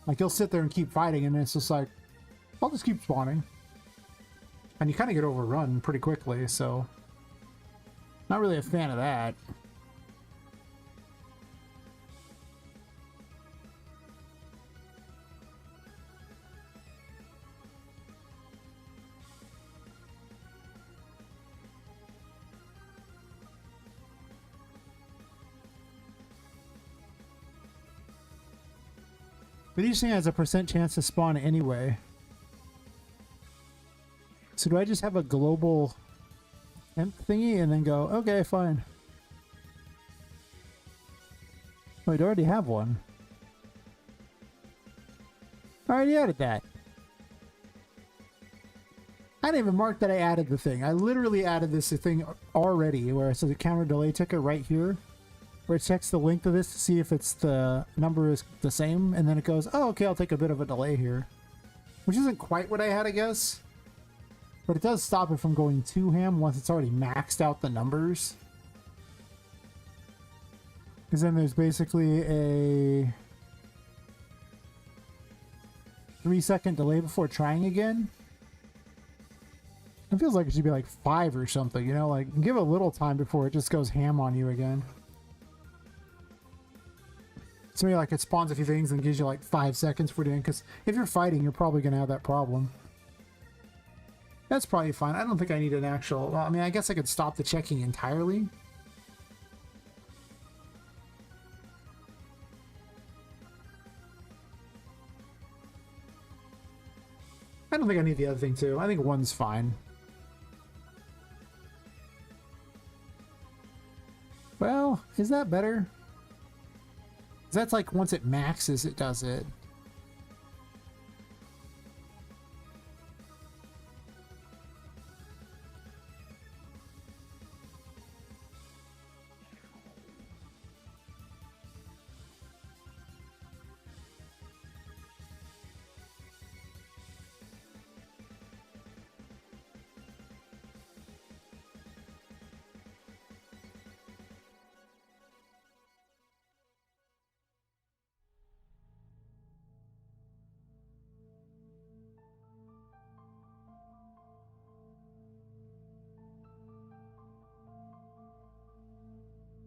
Like, you'll sit there and keep fighting, and it's just like, I'll just keep spawning. And you kind of get overrun pretty quickly, so... Not really a fan of that. But each thing has a % chance to spawn anyway. So do I just have a global temp thingy and then go, okay, fine. Wait, I already have one. I already added that. I didn't even mark that I added the thing. I literally added this thing already, where it says a counter delay ticker right here, where it checks the length of this to see if it's the number is the same, and then it goes, oh, okay, I'll take a bit of a delay here. Which isn't quite what I had, I guess. But it does stop it from going too ham once it's already maxed out the numbers. Because then there's basically a 3-second delay before trying again. It feels like it should be like 5 or something, you know? Like, give it a little time before it just goes ham on you again. So maybe like it spawns a few things and gives you like 5 seconds for doing, because if you're fighting, you're probably going to have that problem. That's probably fine. I don't think I need an actual... Well, I mean, I guess I could stop the checking entirely. I don't think I need the other thing too. I think one's fine. Well, is that better? 'Cause that's like once it maxes, it does it.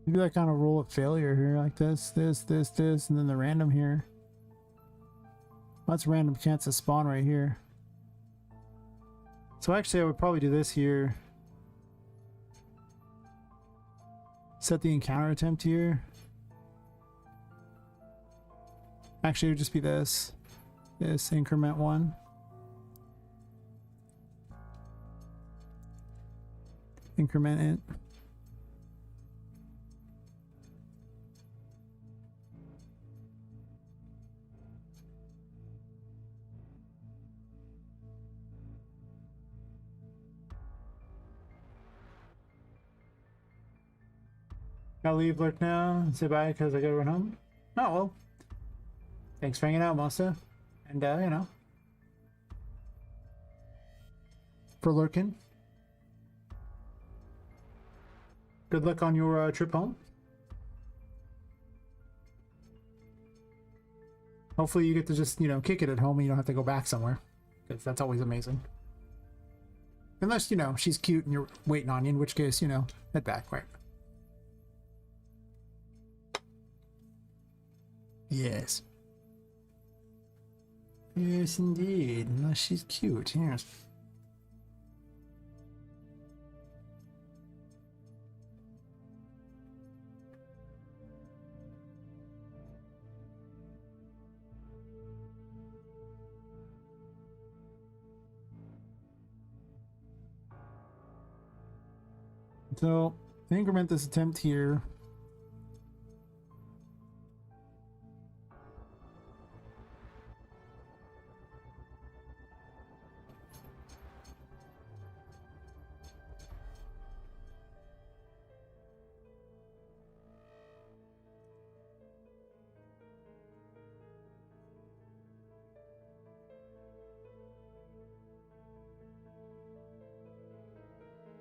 Maybe that kind of roll of failure here, like this, and then the random here. That's random chance to spawn right here. So actually I would probably do this here. Set the encounter attempt here. Actually it would just be this. This increment 1. Increment it. I'll leave Lurk now and say bye because I gotta run home. Oh, well. Thanks for hanging out, Mosta. And, you know. For lurking. Good luck on your trip home. Hopefully you get to just, you know, kick it at home and you don't have to go back somewhere. Because that's always amazing. Unless, you know, she's cute and you're waiting on you, in which case, you know, head back, right? Yes. Yes, indeed. Unless she's cute, yes. So, increment this attempt here.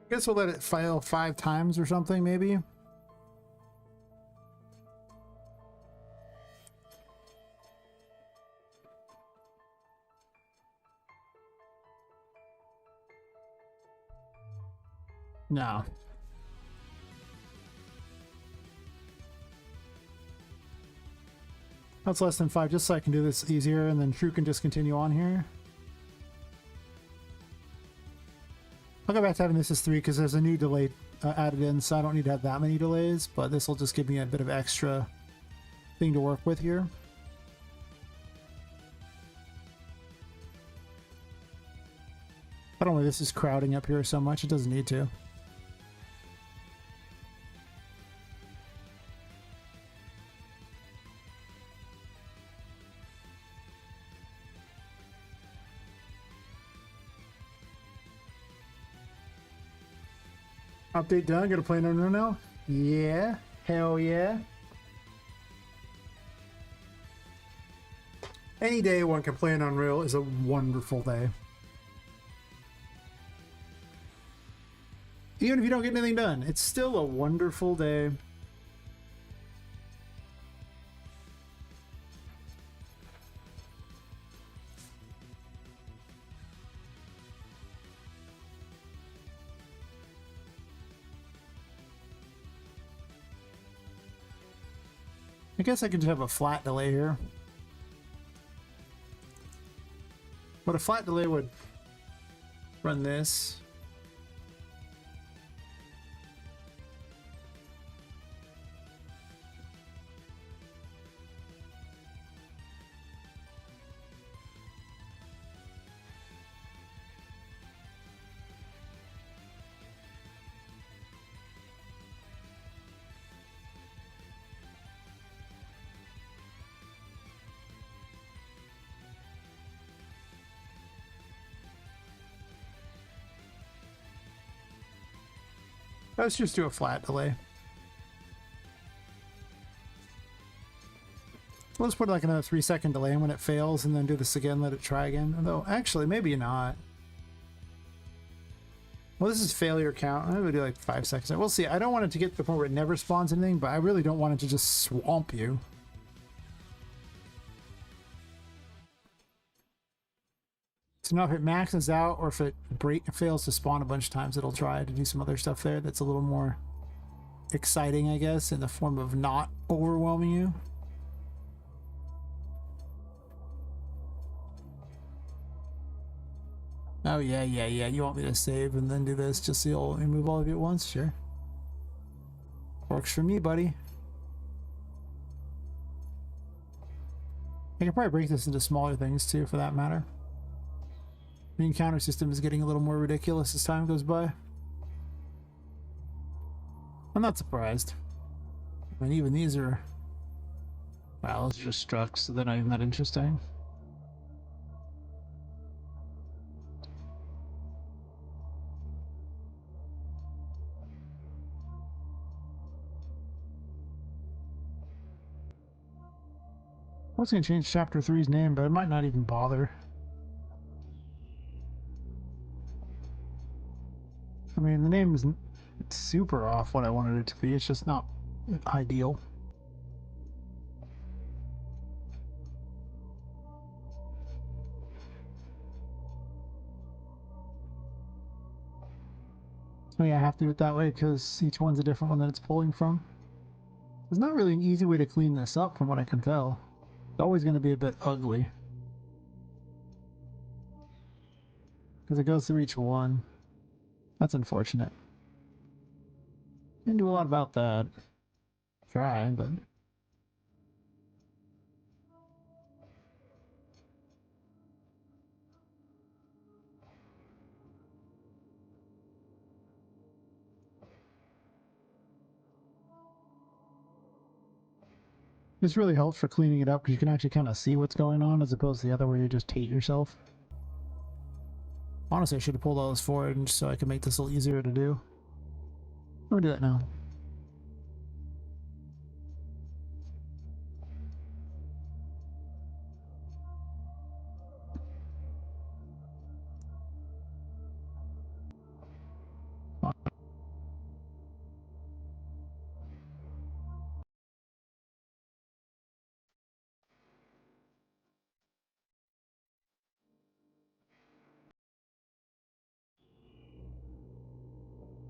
I guess we'll let it fail 5 times or something, maybe. No. That's less than 5, just so I can do this easier, and then True can just continue on here. I'll go back to having this as 3 because there's a new delay added in, so I don't need to have that many delays, but this will just give me a bit of extra thing to work with here. I don't know why this is crowding up here so much, it doesn't need to. Update done. Gonna play on Unreal now? Yeah. Hell yeah. Any day one can play on Unreal is a wonderful day. Even if you don't get anything done, it's still a wonderful day. I guess I could just have a flat delay here. But a flat delay would run this. Let's just do a flat delay. Let's put like another 3-second delay, and when it fails, and then do this again, let it try again. Although, actually, maybe not. Well, this is failure count. I'm gonna do like 5 seconds. We'll see. I don't want it to get to the point where it never spawns anything, but I really don't want it to just swamp you. So now if it maxes out, or if it fails to spawn a bunch of times, it'll try to do some other stuff there that's a little more exciting, I guess, in the form of not overwhelming you. Oh, yeah. You want me to save and then do this just so you'll remove all of you at once? Sure. Works for me, buddy. I can probably break this into smaller things, too, for that matter. The encounter system is getting a little more ridiculous as time goes by. I'm not surprised. I mean, even these are... Well, those are just structs, so they're not even that interesting. I was going to change Chapter 3's name, but I might not even bother. I mean, the name isn't super off what I wanted it to be. It's just not ideal. Oh yeah, I have to do it that way because each one's a different one that it's pulling from. There's not really an easy way to clean this up from what I can tell. It's always going to be a bit ugly. Because it goes through each one. That's unfortunate. Didn't do a lot about that. Try, but... This really helps for cleaning it up because you can actually kind of see what's going on as opposed to the other where you just hate yourself. Honestly, I should have pulled all this forward so I can make this a little easier to do. I'm gonna do that now.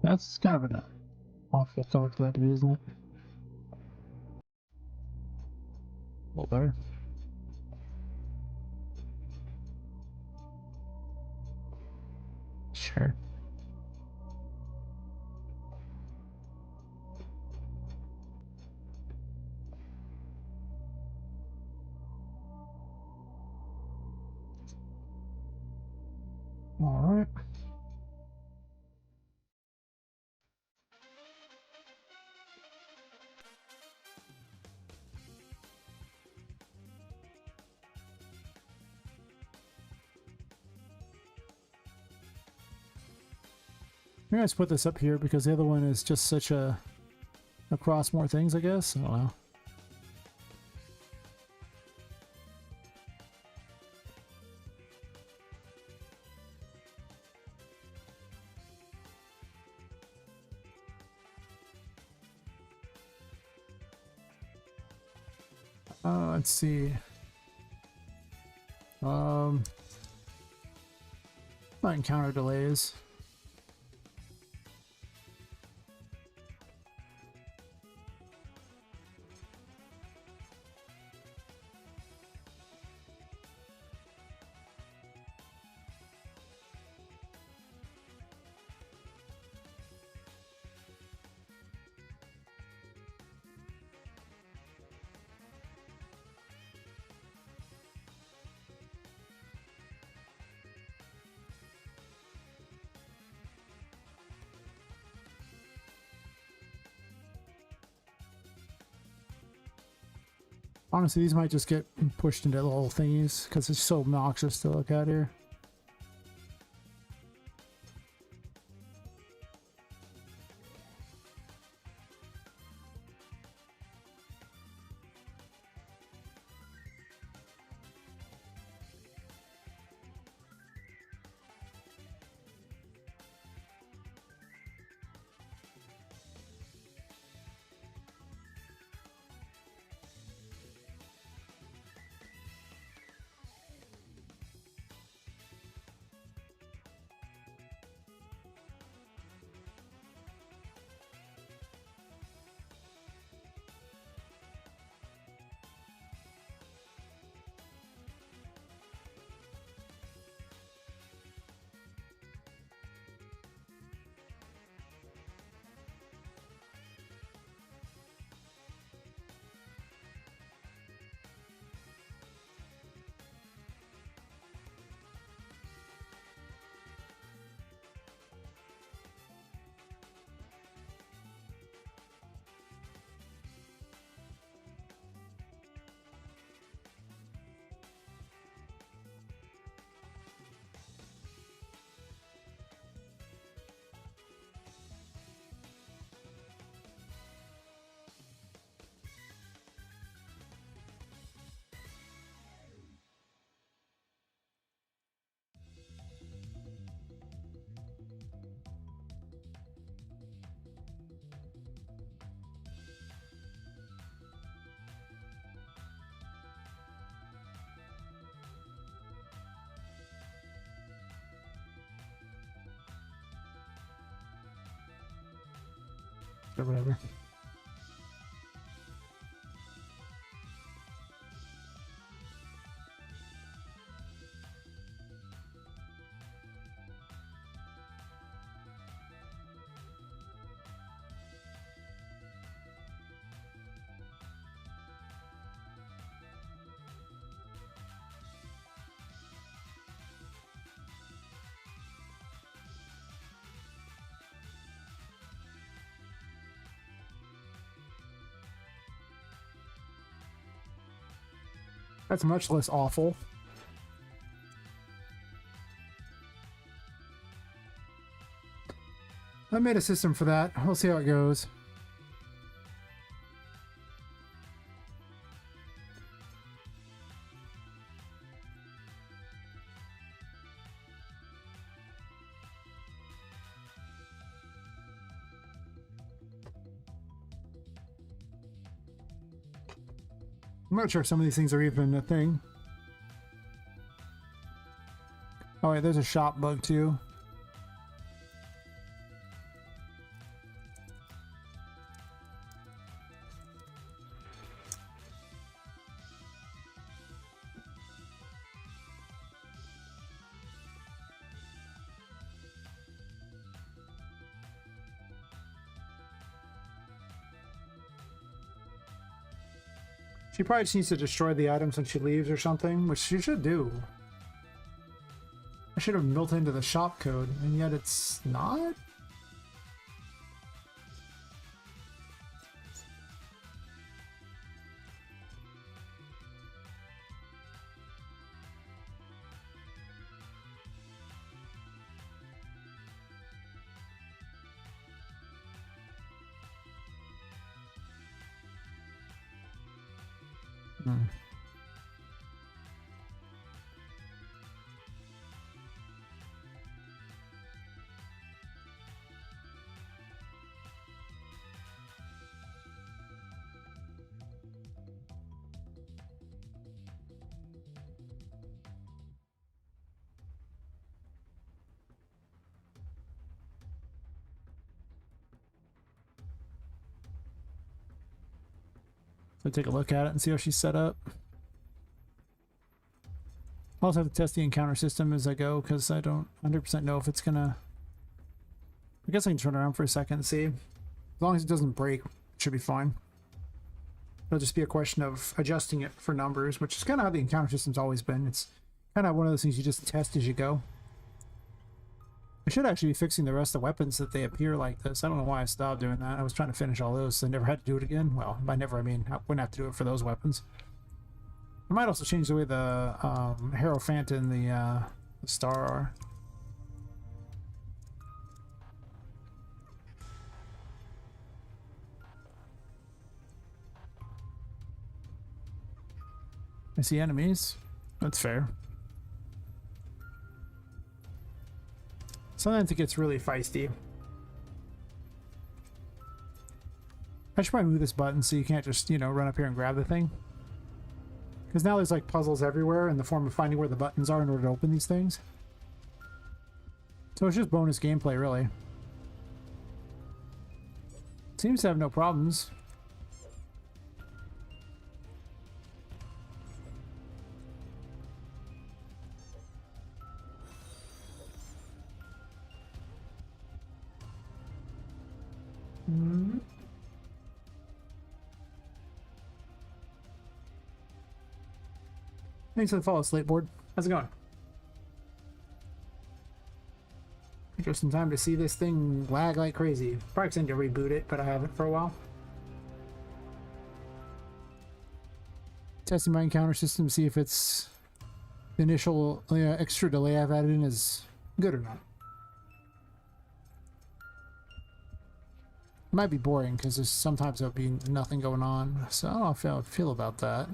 That's kind of an awful thought for that to be, isn't it? A little better. Sure. Alright. I'm gonna just put this up here because the other one is just such a across more things, I guess. I don't know. Let's see. Not encounter delays. Honestly, these might just get pushed into the little thingies because it's so obnoxious to look at here. or whatever. That's much less awful. I made a system for that. We'll see how it goes. I'm not sure if some of these things are even a thing. Oh wait, there's a shop bug too. She probably just needs to destroy the items when she leaves or something, which she should do. I should have built into the shop code, and yet it's not? Hmm. So take a look at it and see how she's set up. I'll also have to test the encounter system as I go because I don't 100% know if it's gonna... I guess I can turn around for a second and see. As long as it doesn't break, it should be fine. It'll just be a question of adjusting it for numbers, which is kind of how the encounter system's always been. It's kind of one of those things you just test as you go. I should actually be fixing the rest of the weapons that they appear like this. I don't know why I stopped doing that. I was trying to finish all those, so I never had to do it again. Well, by never, I mean I wouldn't have to do it for those weapons. I might also change the way the Hierophant and the Star are. I see enemies. That's fair. Sometimes it gets really feisty. I should probably move this button so you can't just, you know, run up here and grab the thing. Because now there's like puzzles everywhere in the form of finding where the buttons are in order to open these things. So it's just bonus gameplay, really. Seems to have no problems. Thanks for the follow, Slateboard. How's it going? Just in time to see this thing lag like crazy. Probably going to reboot it, but I haven't for a while. Testing my encounter system to see if it's the initial extra delay I've added in is good or not. It might be boring because there's sometimes there'll be nothing going on, so I don't know how I feel about that.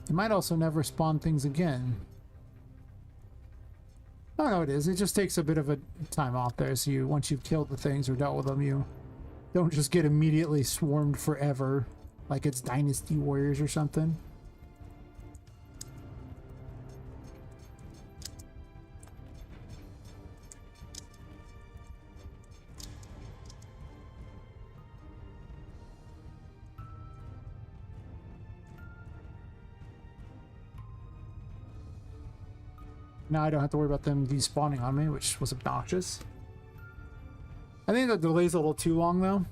It might also never spawn things again. I don't know what it is. It just takes a bit of a time off there, so you, once you've killed the things or dealt with them, you don't just get immediately swarmed forever like it's Dynasty Warriors or something. Now I don't have to worry about them despawning on me, which was obnoxious. I think the delay's a little too long though,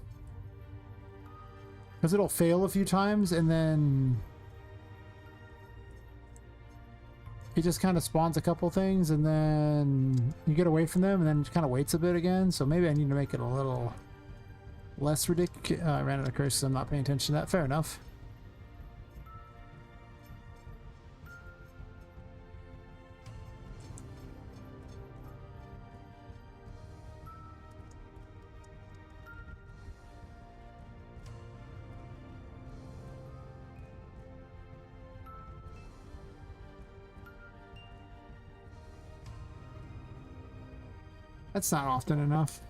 because it'll fail a few times and then it just kind of spawns a couple things and then you get away from them and then it kind of waits a bit again. So maybe I need to make it a little less ridiculous. I ran out of curses. I'm not paying attention to that. Fair enough. That's not often enough.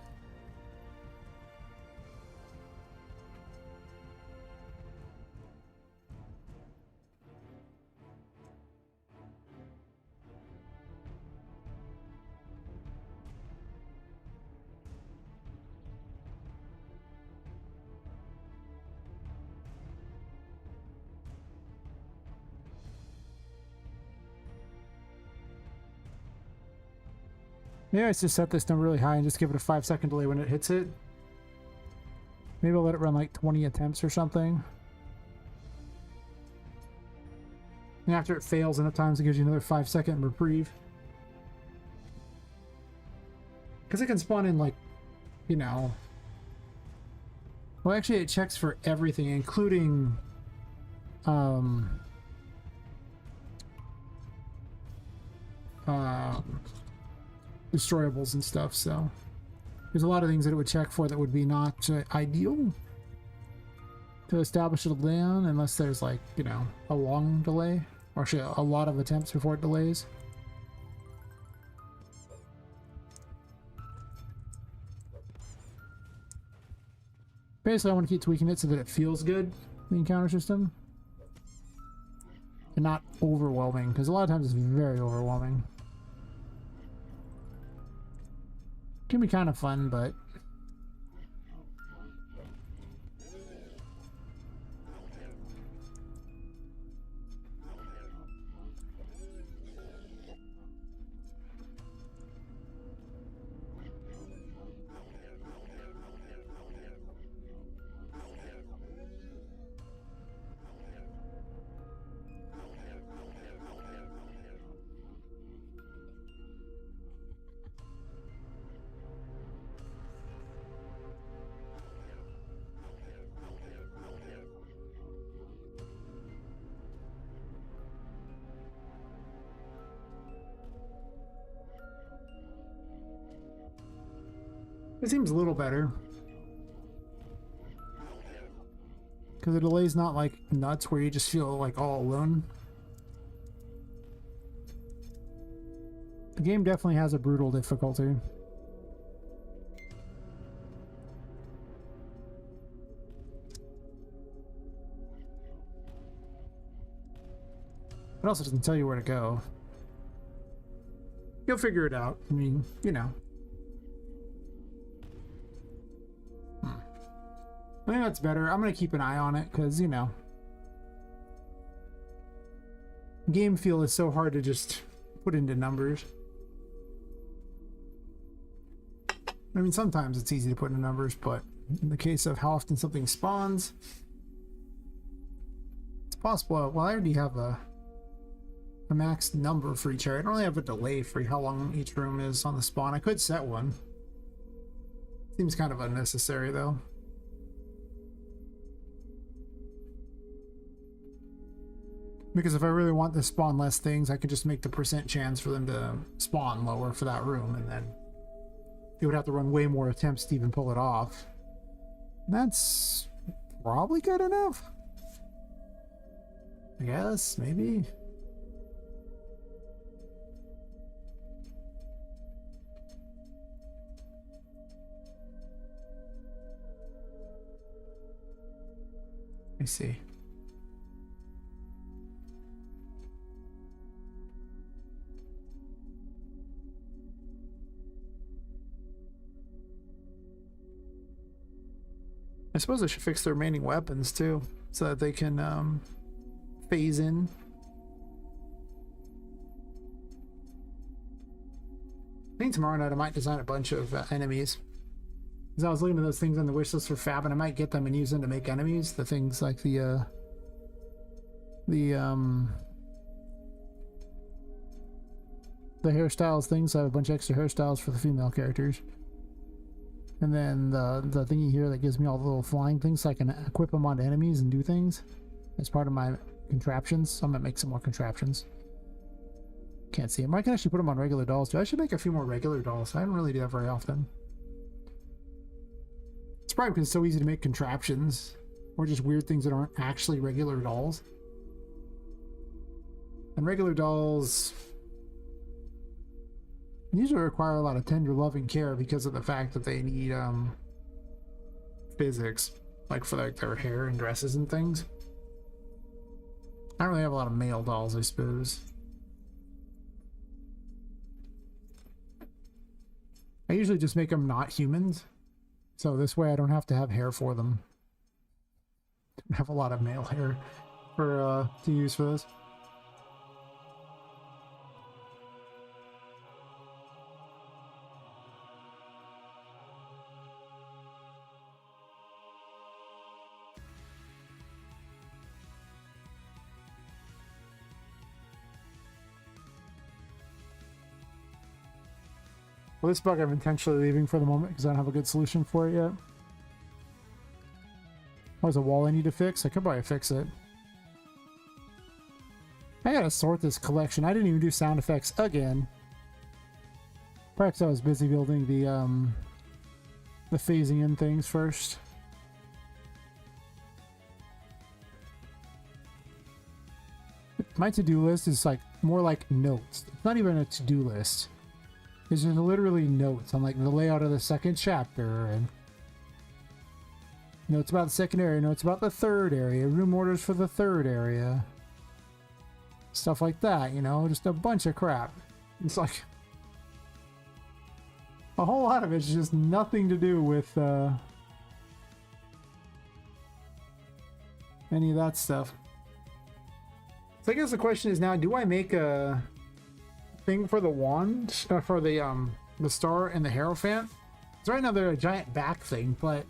Maybe I just set this number really high and just give it a 5-second delay when it hits it. Maybe I'll let it run like 20 attempts or something. And after it fails enough times, it gives you another 5-second reprieve. Because it can spawn in like, you know... Well, actually it checks for everything, including... destroyables and stuff, so there's a lot of things that it would check for that would be not ideal to establish a delay on, unless there's like, you know, a long delay, or actually a lot of attempts before it delays. Basically, I want to keep tweaking it so that it feels good, the encounter system, and not overwhelming, because a lot of times it's very overwhelming. Can be kind of fun, but it seems a little better. Because the delay's not like nuts where you just feel like all alone. The game definitely has a brutal difficulty. It also doesn't tell you where to go. You'll figure it out. I mean, you know. I think that's better. I'm going to keep an eye on it because, you know, game feel is so hard to just put into numbers. I mean, sometimes it's easy to put into numbers, but in the case of how often something spawns, it's possible. Well, I already have a max number for each area. I don't really have a delay for how long each room is on the spawn. I could set one. Seems kind of unnecessary, though. Because if I really want to spawn less things, I could just make the percent chance for them to spawn lower for that room, and then it would have to run way more attempts to even pull it off. That's probably good enough. I guess, maybe. Let me see. I suppose I should fix the remaining weapons too, so that they can phase in. think tomorrow night I might design a bunch of enemies. Because I was looking at those things on the wish list for Fab, and I might get them and use them to make enemies. The things like the hairstyles things. I have a bunch of extra hairstyles for the female characters. And then the thingy here that gives me all the little flying things so I can equip them onto enemies and do things. As part of my contraptions. So I'm going to make some more contraptions. Can't see them. I can actually put them on regular dolls too. I should make a few more regular dolls. I don't really do that very often. It's probably because it's so easy to make contraptions. Or just weird things that aren't actually regular dolls. And regular dolls usually require a lot of tender loving care because of the fact that they need physics, like for like their hair and dresses and things. I don't really have a lot of male dolls, I suppose. I usually just make them not humans, so this way I don't have to have hair for them. I have a lot of male hair for to use for this. Well, this bug I'm intentionally leaving for the moment because I don't have a good solution for it yet. Oh, there's a wall I need to fix. I could probably fix it. I gotta sort this collection. I didn't even do sound effects again. Perhaps I was busy building the phasing in things first. My to-do list is like more like notes. It's not even a to-do list. It's just literally notes on like the layout of the second chapter and notes about the second area, notes about the third area, room orders for the third area. Stuff like that, you know, just a bunch of crap. It's like a whole lot of it's just nothing to do with any of that stuff. So I guess the question is now, do I make a thing for the wand, for the star and the Hierophant? So right now they're a giant back thing, but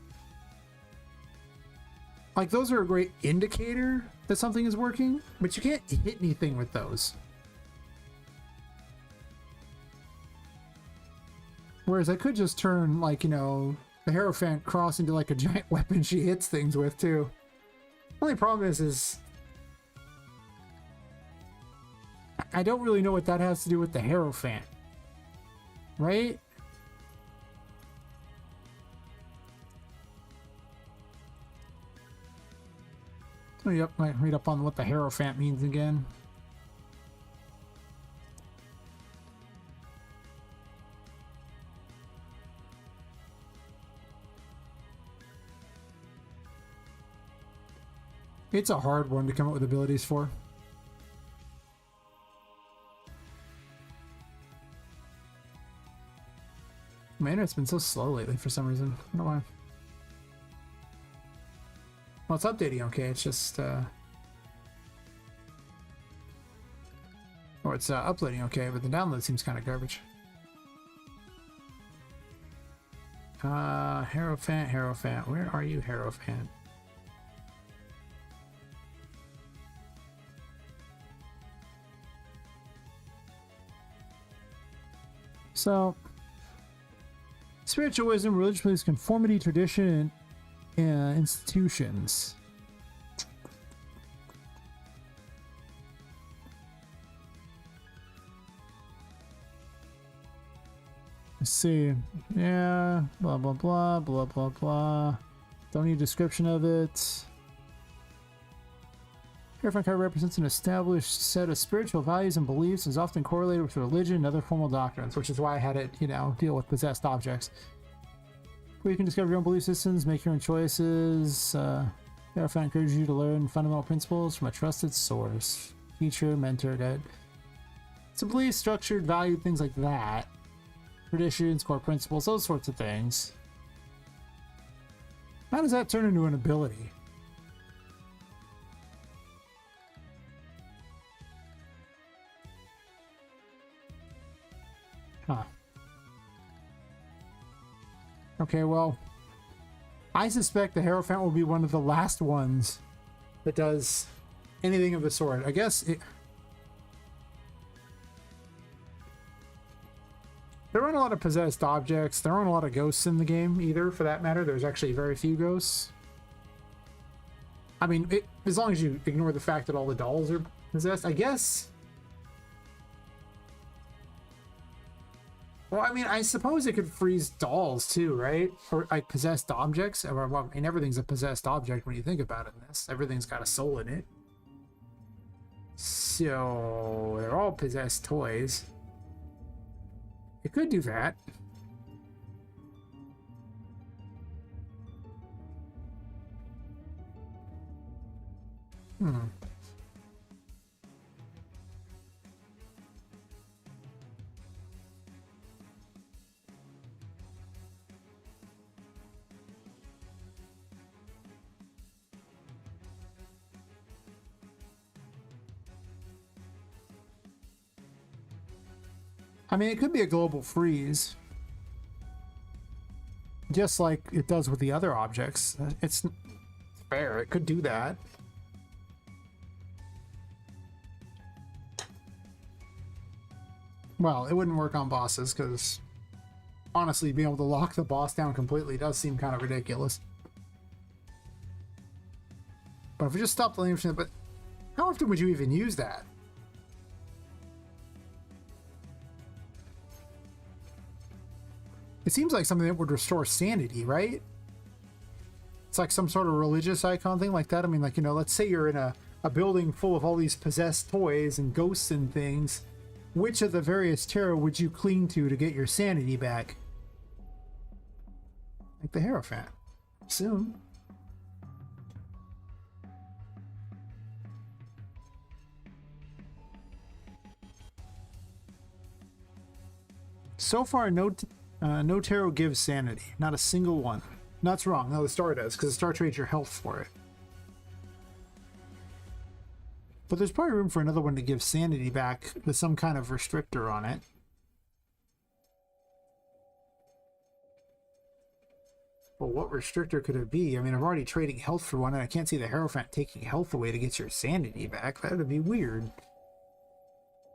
like those are a great indicator that something is working, but you can't hit anything with those. Whereas I could just turn, like, you know, the Hierophant cross into like a giant weapon she hits things with too. Only problem is I don't really know what that has to do with the Hierophant, right? Let me read up on what the Hierophant means again. It's a hard one to come up with abilities for. My internet's been so slow lately for some reason. I don't know why. Well, it's updating okay, it's just or it's uploading okay, but the download seems kind of garbage. Hierophant, where are you, Hierophant? So spiritual wisdom, religious beliefs, conformity, tradition, and institutions. Let's see. Yeah, blah, blah, blah, blah, blah, blah. Don't need a description of it. Hierophant card represents an established set of spiritual values and beliefs, is often correlated with religion and other formal doctrines, which is why I had it, you know, deal with possessed objects. Where you can discover your own belief systems, make your own choices. Hierophant encourages you to learn fundamental principles from a trusted source. Teacher, mentor, guide. So beliefs, structured, valued, things like that. Traditions, core principles, those sorts of things. How does that turn into an ability? Huh. Okay, well, I suspect the Hierophant will be one of the last ones that does anything of the sort. I guess there aren't a lot of possessed objects. There aren't a lot of ghosts in the game either, for that matter. There's actually very few ghosts. I mean, as long as you ignore the fact that all the dolls are possessed, I guess. Well, I mean, I suppose it could freeze dolls too, right? Or like possessed objects. Well, I mean, everything's a possessed object when you think about it in this. Everything's got a soul in it. So they're all possessed toys. It could do that. I mean, it could be a global freeze. Just like it does with the other objects. It's fair. It could do that. Well, it wouldn't work on bosses because honestly, being able to lock the boss down completely does seem kind of ridiculous. But if we just stop the animation, but how often would you even use that? It seems like something that would restore sanity, right? It's like some sort of religious icon thing like that. I mean, like, you know, let's say you're in a building full of all these possessed toys and ghosts and things. Which of the various tarot would you cling to get your sanity back? Like the Hierophant. Soon. So far, no tarot gives sanity. Not a single one. No, that's wrong. No, the star does, because the star trades your health for it. But there's probably room for another one to give sanity back with some kind of restrictor on it. Well, what restrictor could it be? I mean, I'm already trading health for one, and I can't see the Hierophant taking health away to get your sanity back. That would be weird.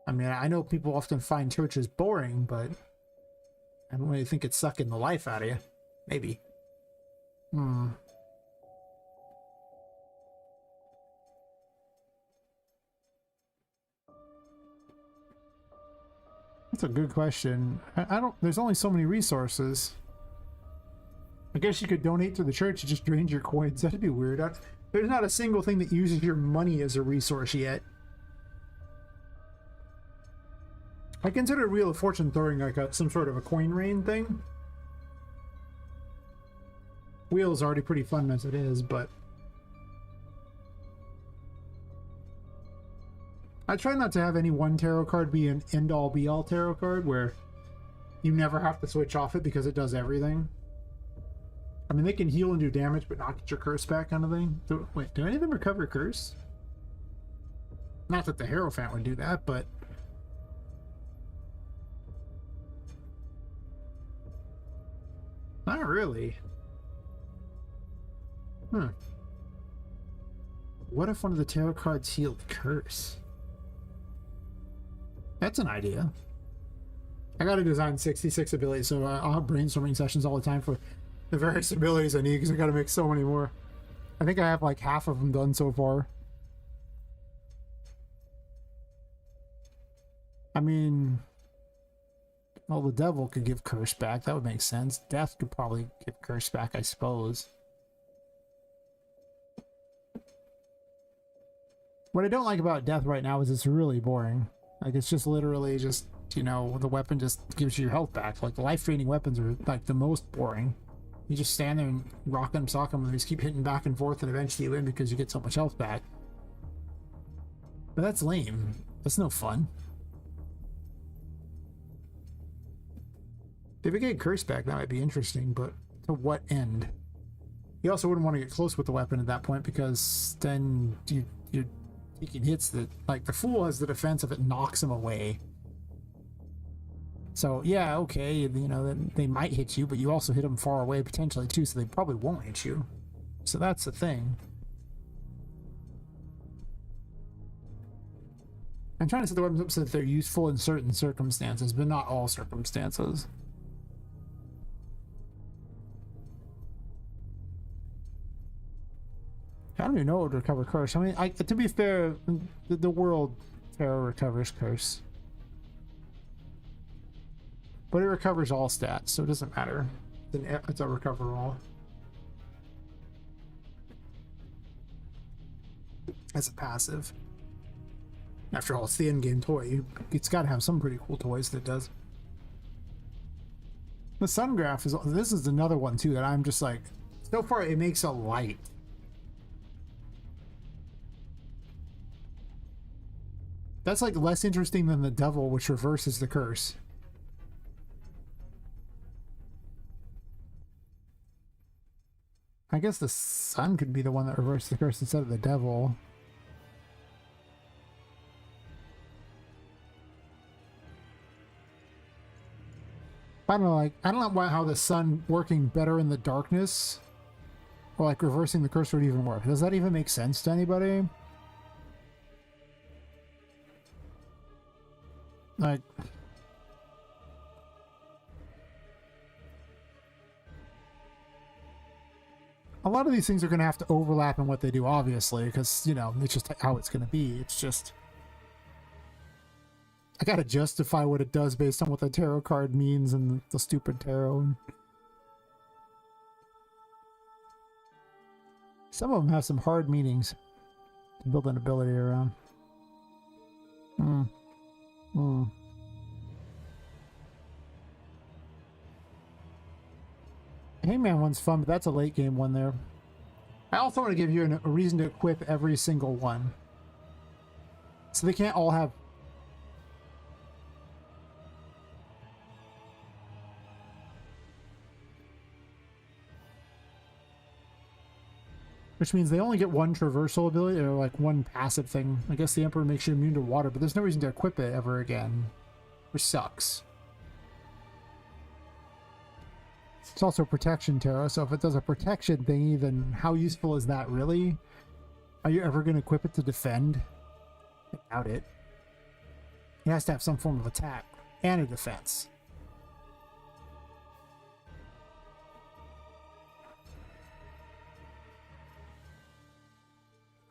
I mean, I know people often find churches boring, but I don't really think it's sucking the life out of you. Maybe. That's a good question. I don't... There's only so many resources. I guess you could donate to the church. It just drains your coins. That'd be weird. There's not a single thing that uses your money as a resource yet. I consider Wheel of Fortune throwing like some sort of a coin rain thing. Wheel is already pretty fun as it is, but I try not to have any one tarot card be an end-all be-all tarot card where you never have to switch off it because it does everything. I mean, they can heal and do damage, but not get your curse back kind of thing. Wait, do any of them recover curse? Not that the Hierophant would do that, but... Not really. What if one of the tarot cards healed curse? That's an idea. I gotta design 66 abilities, so I'll have brainstorming sessions all the time for the various abilities I need, because I gotta make so many more. I think I have like half of them done so far. I mean... Well, the devil could give curse back. That would make sense. Death could probably give curse back, I suppose. What I don't like about death right now is it's really boring. Like, it's just literally just, you know, the weapon just gives you your health back. Like, the life-draining weapons are, like, the most boring. You just stand there and rock them, sock them, and they just keep hitting back and forth, and eventually you win because you get so much health back. But that's lame. That's no fun. If we get curse back, that might be interesting, but to what end? You also wouldn't want to get close with the weapon at that point, because then you're taking hits that, like, the Fool has the defense if it knocks him away. So yeah, okay, you know, they might hit you, but you also hit them far away potentially too, so they probably won't hit you. So that's the thing. I'm trying to set the weapons up so that they're useful in certain circumstances, but not all circumstances. I don't even know what would recover curse. I mean, to be fair, the world terror recovers curse. But it recovers all stats, so it doesn't matter. It's a recover all. As a passive. After all, it's the endgame toy. It's got to have some pretty cool toys that it does. The sun graph is... This is another one, too, that I'm just like... So far, it makes a light. That's like less interesting than the devil, which reverses the curse. I guess the sun could be the one that reverses the curse instead of the devil. I don't know, like, I don't know how the sun working better in the darkness or like reversing the curse would even work. Does that even make sense to anybody? Like, a lot of these things are going to have to overlap in what they do, obviously, because, you know, it's just how it's going to be. It's just... I gotta justify what it does based on what the tarot card means and the stupid tarot. Some of them have some hard meanings to build an ability around. Hangman one's fun, but that's a late game one there. I also want to give you a reason to equip every single one. So they can't all have... Which means they only get one traversal ability, or like one passive thing. I guess the Emperor makes you immune to water, but there's no reason to equip it ever again. Which sucks. It's also protection tarot, so if it does a protection thingy, then how useful is that really? Are you ever going to equip it to defend? I doubt it. It has to have some form of attack and a defense.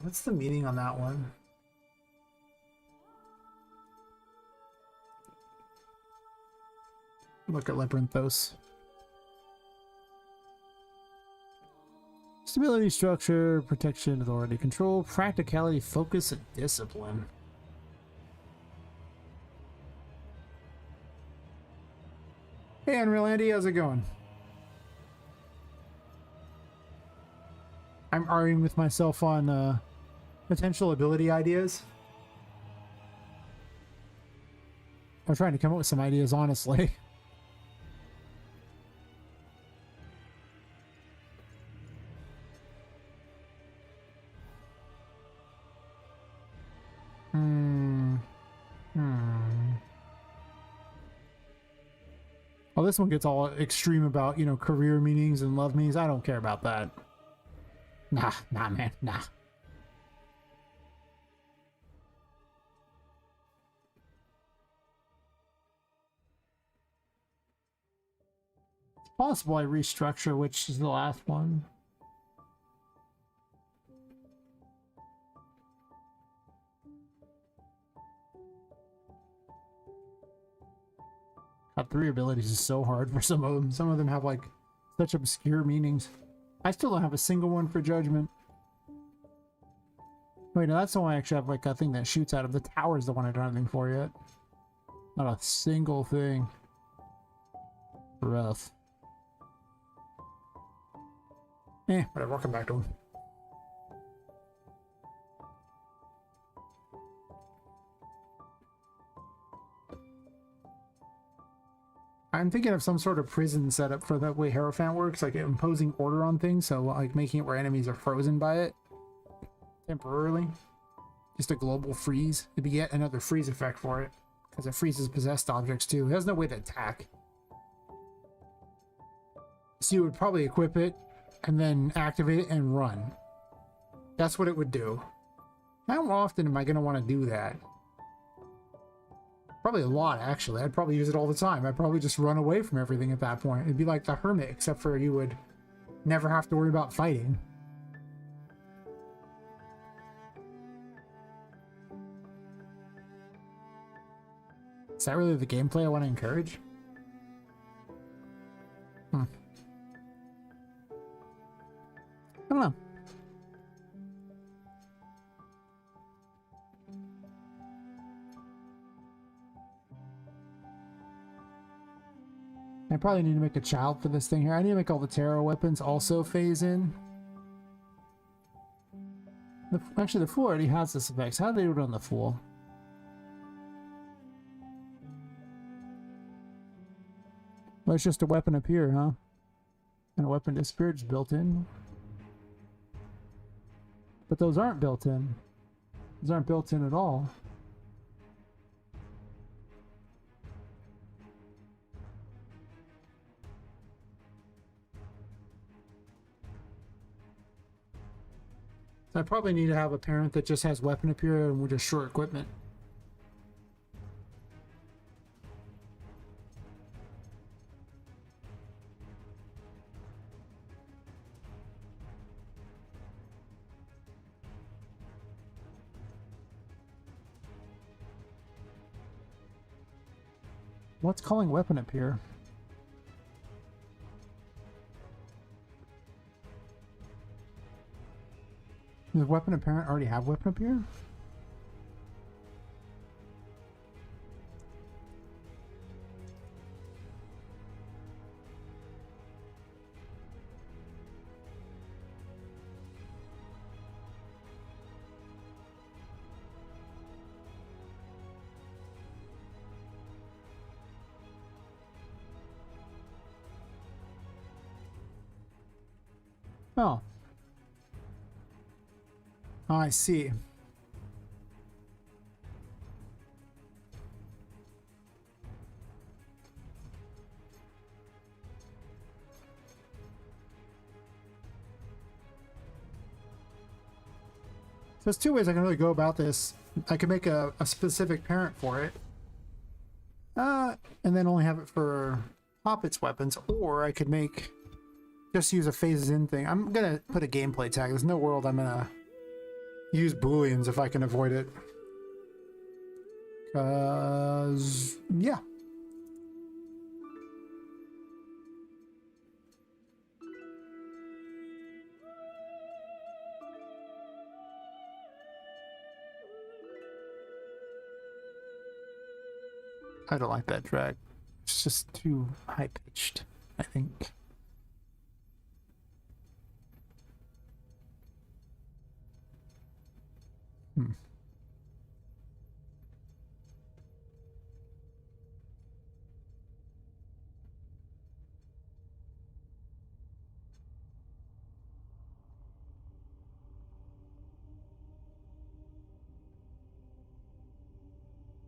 What's the meaning on that one? Look at Labyrinthos. Stability, structure, protection, authority, control, practicality, focus, and discipline. Hey, Unreal Andy, how's it going? I'm arguing with myself on potential ability ideas. I'm trying to come up with some ideas, honestly. Well, this one gets all extreme about, you know, career meanings and love meanings. I don't care about that. Nah, man, nah. It's possible I restructure which is the last one. Top 3 abilities is so hard for some of them. Some of them have like such obscure meanings. I still don't have a single one for judgment. Wait, no, that's the one I actually have like a thing that shoots out of. The tower's the one I don't have anything for yet. Not a single thing. Rough. Whatever, I'll come back to them. I'm thinking of some sort of prison setup for the way Hierophant works, like imposing order on things, so like making it where enemies are frozen by it temporarily. Just a global freeze. It'd be yet another freeze effect for it. Because it freezes possessed objects too. It has no way to attack. So you would probably equip it and then activate it and run. That's what it would do. How often am I going to want to do that? Probably a lot, actually. I'd probably use it all the time. I'd probably just run away from everything at that point. It'd be like the Hermit, except for you would never have to worry about fighting. Is that really the gameplay I want to encourage? I don't know. I probably need to make a child for this thing here. I need to make all the tarot weapons also phase in. Actually, the Fool already has this effect. How do they do it on the Fool? Well, it's just a weapon up here, huh? And a weapon to spirits built in. But those aren't built in. Those aren't built in at all. So I probably need to have a parent that just has weapon up here and we're just short equipment. What's calling weapon up here? Does weapon and parent already have weapon up here? Oh. Oh, I see. So there's two ways I can really go about this. I can make a specific parent for it. And then only have it for Poppet's weapons, or I could make just use a phases in thing. I'm gonna put a gameplay tag. There's no world I'm gonna use booleans if I can avoid it. Yeah. I don't like that drag. It's just too high-pitched, I think.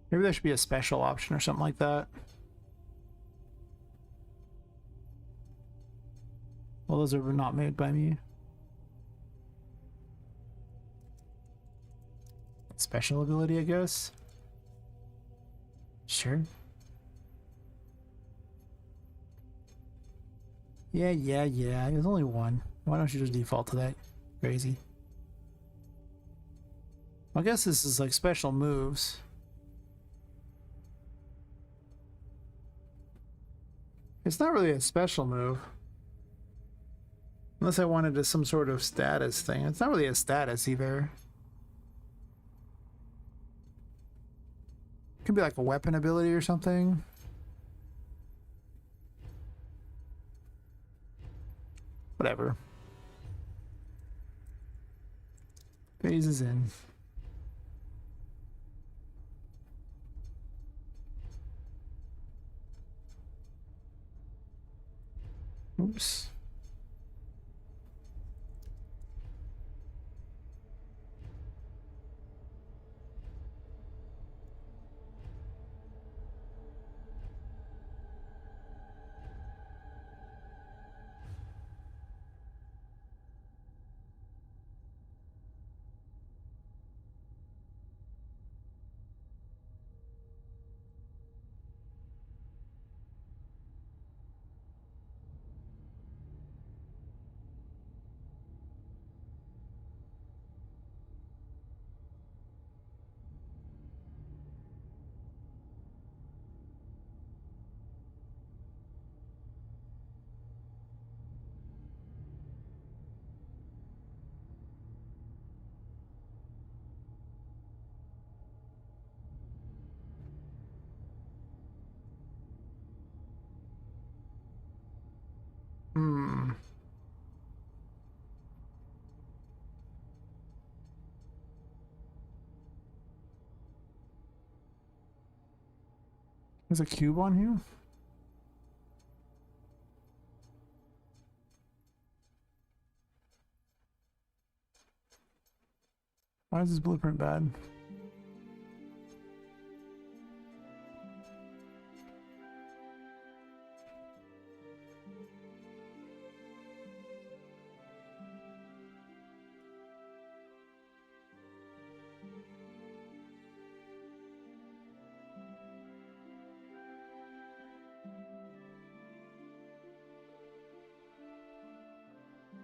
Maybe there should be a special option or something like that. Well, those are not made by me. Special ability, I guess. Sure. Yeah. There's only one. Why don't you just default to that? Crazy. I guess this is like special moves. It's not really a special move. Unless I wanted some sort of status thing. It's not really a status either. Could be like a weapon ability or something. Whatever. Phases in. Oops. There's a cube on here? Why is this blueprint bad?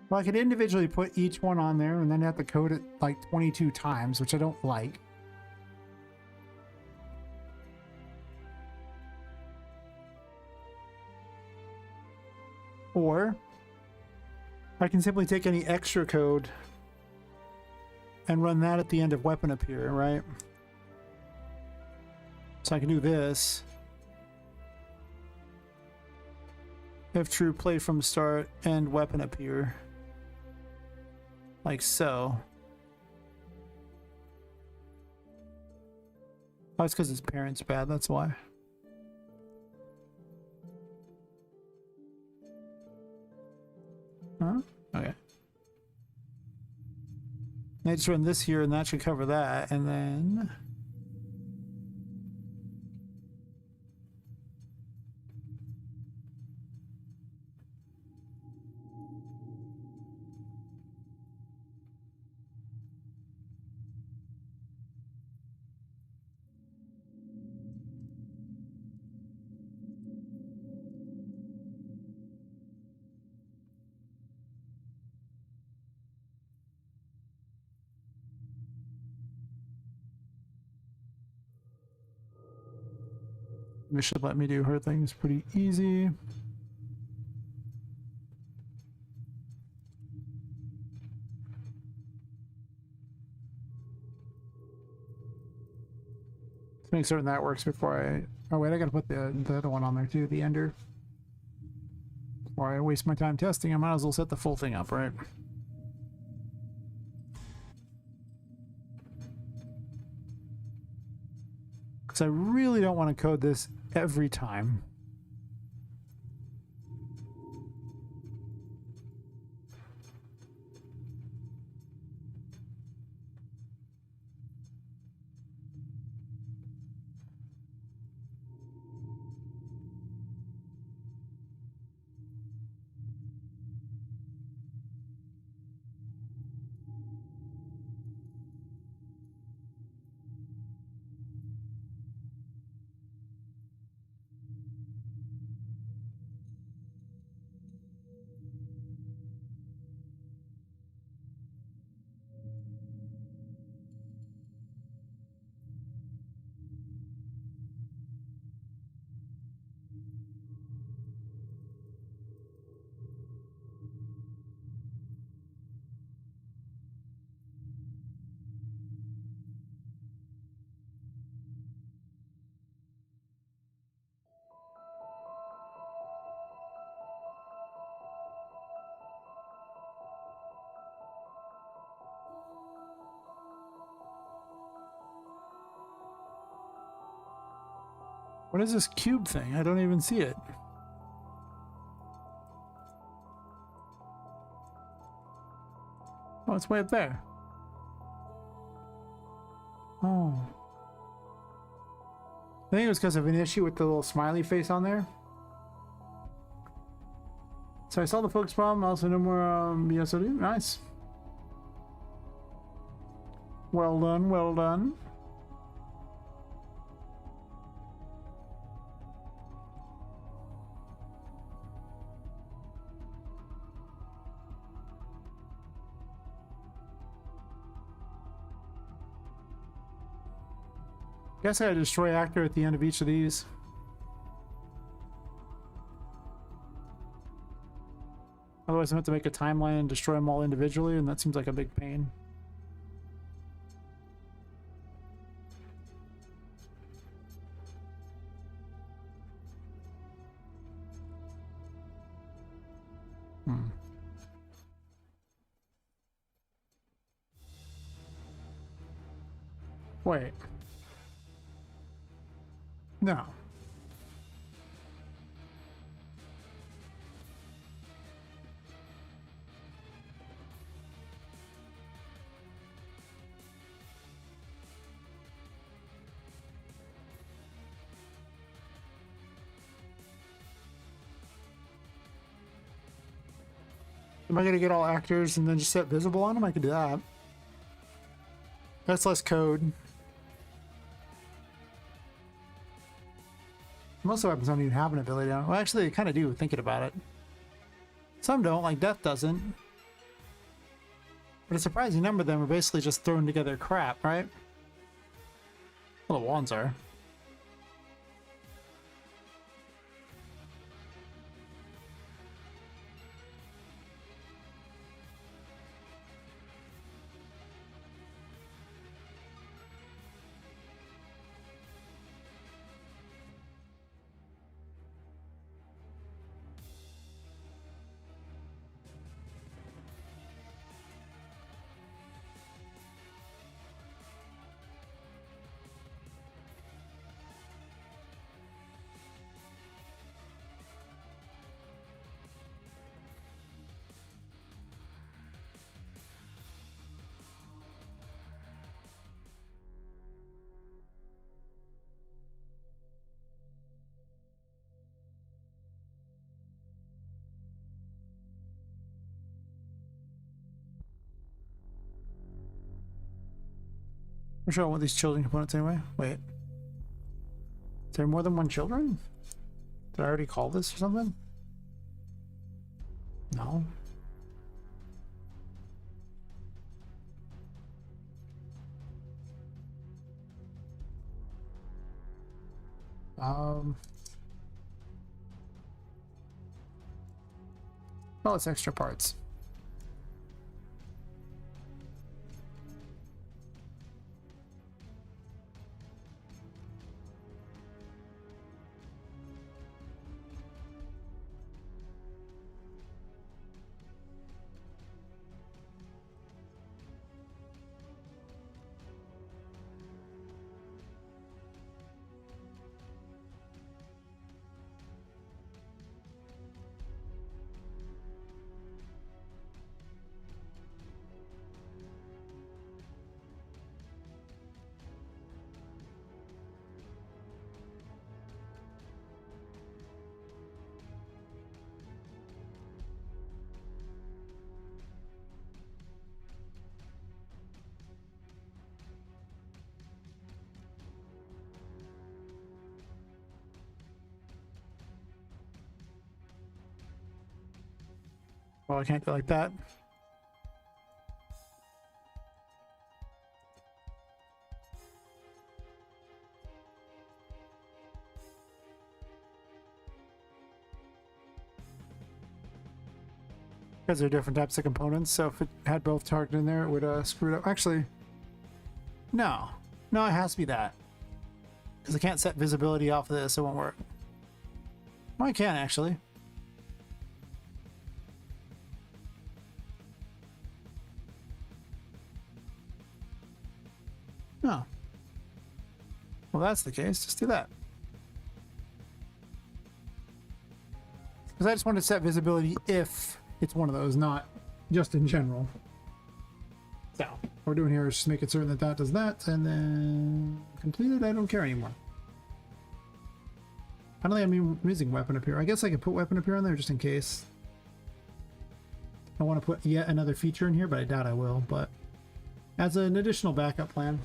Well, I could individually put each one on there and then have to code it like 22 times, which I don't like. Or I can simply take any extra code and run that at the end of weapon appear, right? So I can do this. If true, play from start and weapon appear. Like so. Oh, it's because his parents bad, that's why. Huh? Okay. I just run this here and that should cover that, and then this should let me do her things pretty easy. Let's make certain that works before I... Oh wait, I gotta put the other one on there too, the ender. Before I waste my time testing, I might as well set the full thing up, right? Because I really don't want to code this every time. What is this cube thing? I don't even see it. Oh, it's way up there. Oh. I think it was because of an issue with the little smiley face on there. So I solved the focus problem. Also, no more BSOD. Nice. Well done, well done. Guess I gotta destroy actor at the end of each of these. Otherwise, I'm going to have to make a timeline and destroy them all individually, and that seems like a big pain. Wait. No. Am I gonna get all actors and then just set visible on them? I could do that. That's less code. Most of the weapons don't even have an ability on it. Well, actually, they kind of do, thinking about it. Some don't, like Death doesn't. But a surprising number of them are basically just thrown together crap, right? Well, the wands are. I'm sure I want these children components anyway. Wait. Is there more than one children? Did I already call this or something? No. Oh, it's extra parts. Well, I can't go like that. Because they're different types of components, so if it had both targeted in there, it would screw it up. Actually, no. No, it has to be that. Because I can't set visibility off of this, it won't work. Well, I can, actually. No. Well, that's the case. Just do that. Because I just want to set visibility if it's one of those, not just in general. So, what we're doing here is just making certain that that does that, and then completed, I don't care anymore. I don't think I'm using weapon up here. I guess I could put weapon up here on there just in case. I want to put yet another feature in here, but I doubt I will, but as an additional backup plan.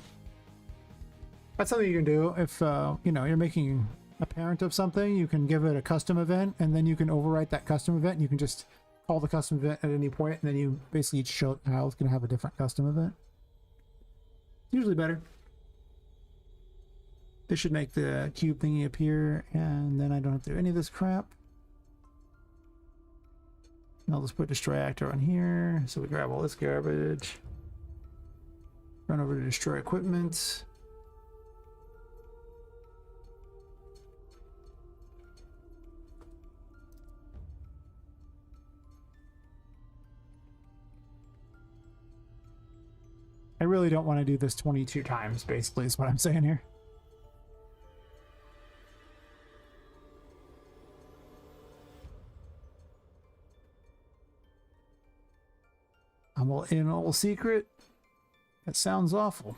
That's something you can do if, you know, you're making a parent of something. You can give it a custom event, and then you can overwrite that custom event. You can just call the custom event at any point, and then you basically each child is going to have a different custom event. Usually better. This should make the cube thingy appear, and then I don't have to do any of this crap. And I'll just put destroy actor on here, so we grab all this garbage. Run over to destroy equipment. I really don't want to do this 22 times, basically, is what I'm saying here. I'm in a little secret. That sounds awful.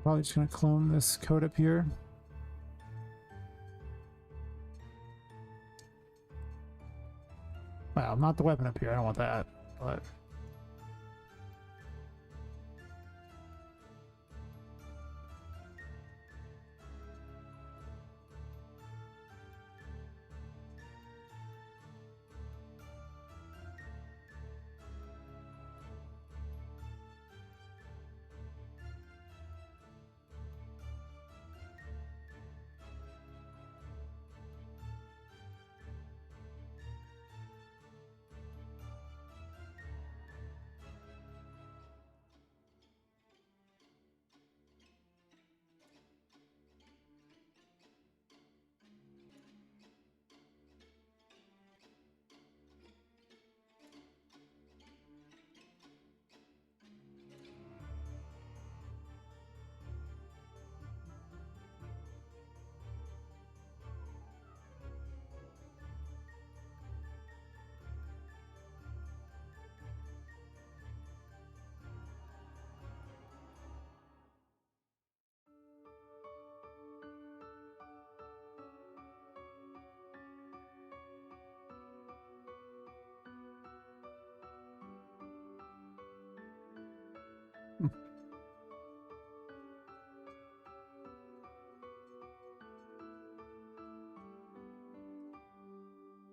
Probably just gonna clone this code up here. Well, not the weapon up here. I don't want that, but.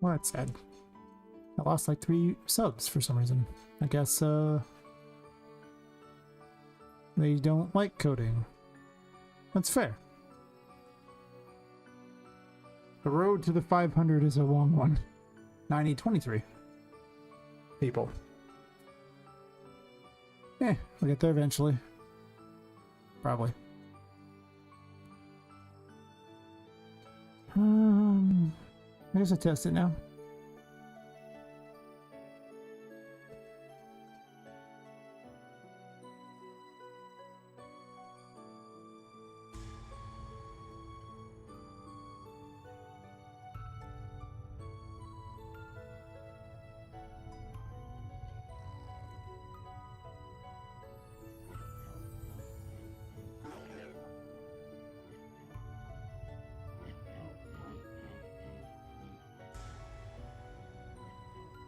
Well, that's sad. I lost like 3 subs for some reason. I guess, they don't like coding. That's fair. The road to the 500 is a long one. Now I need 23 people. Eh, we'll get there eventually. Probably. I guess I test it now.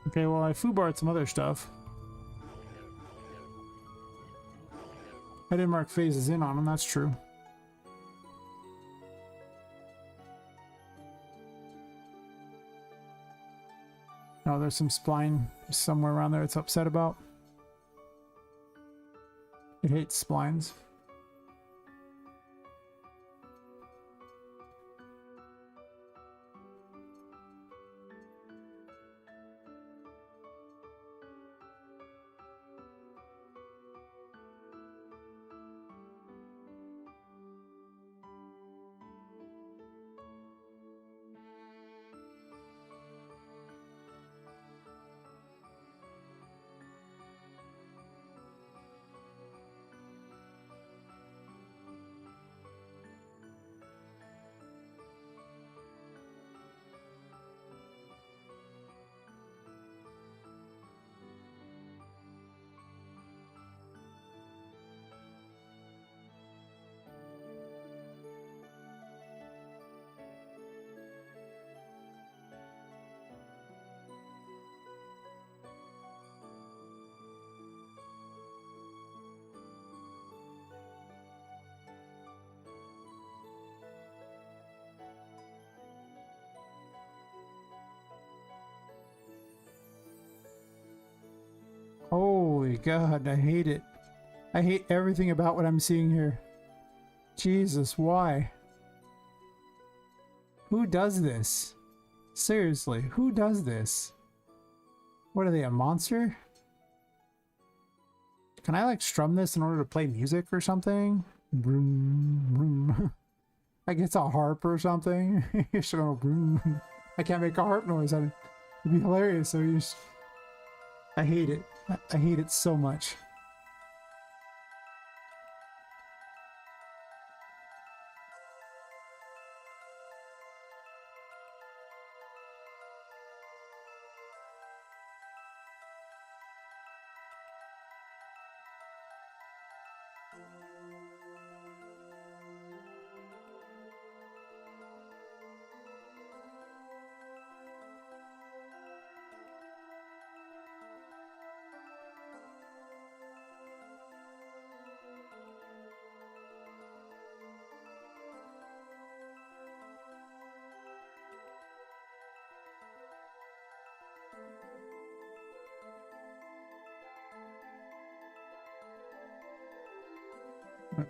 Okay, well, I foobarred some other stuff. I didn't mark phases in on them, that's true. Oh, there's some spline somewhere around there it's upset about. It hates splines. Holy God, I hate it. I hate everything about what I'm seeing here. Jesus, why? Who does this? Seriously, who does this? What are they, a monster? Can I like strum this in order to play music or something? Vroom, vroom. Like it's a harp or something. I can't make a harp noise. It'd be hilarious. So you just... I hate it. I hate it so much.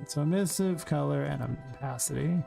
So emissive, color, and opacity.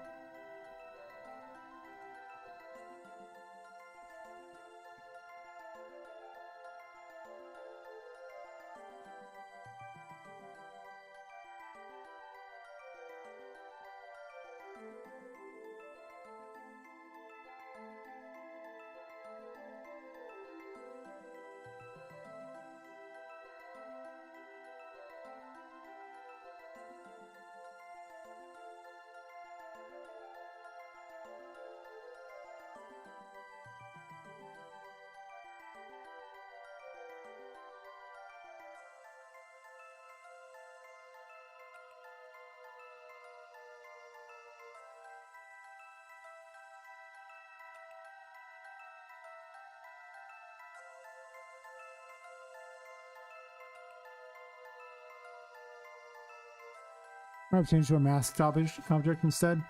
I've changed to a masked object instead.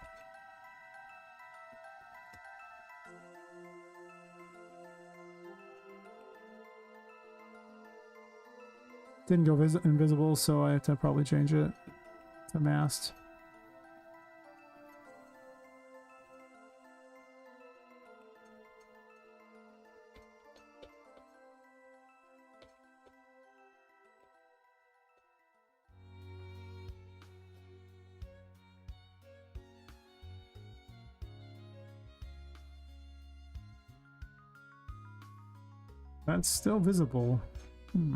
Didn't go invisible, so I have to probably change it to masked. That's still visible. I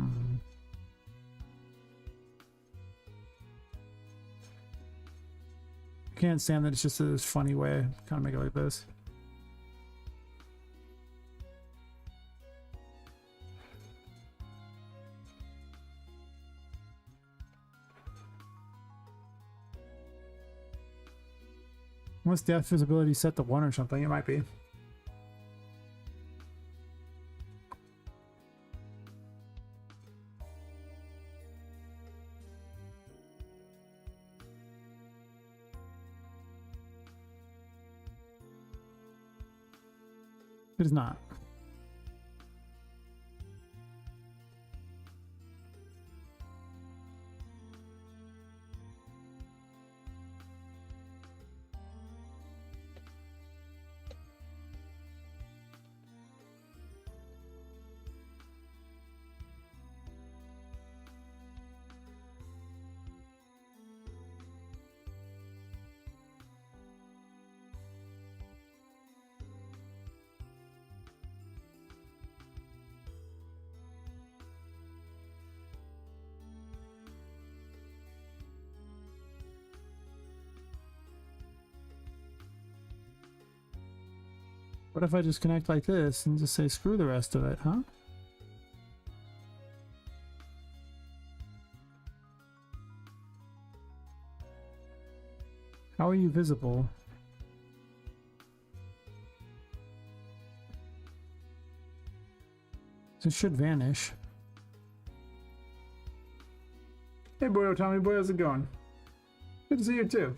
can't stand that it's just a funny way. Kind of make it like this. Unless depth visibility set to 1 or something, it might be. It is not. What if I just connect like this and just say screw the rest of it, huh? How are you visible? It should vanish. Hey boy, Tommy boy, how's it going? Good to see you too.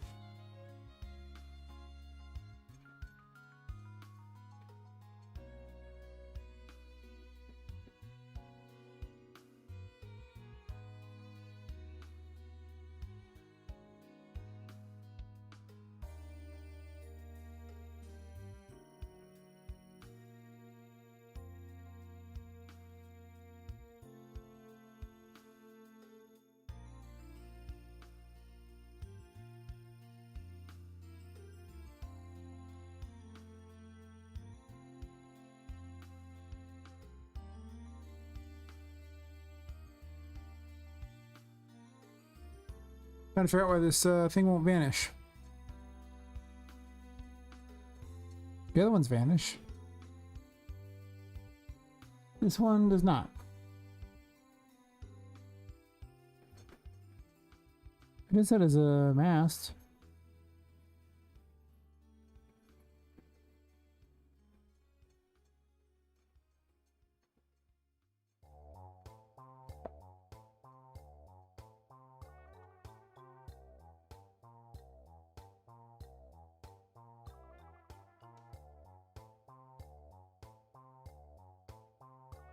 Trying to figure out why this thing won't vanish. The other ones vanish. This one does not. It is set as a mast.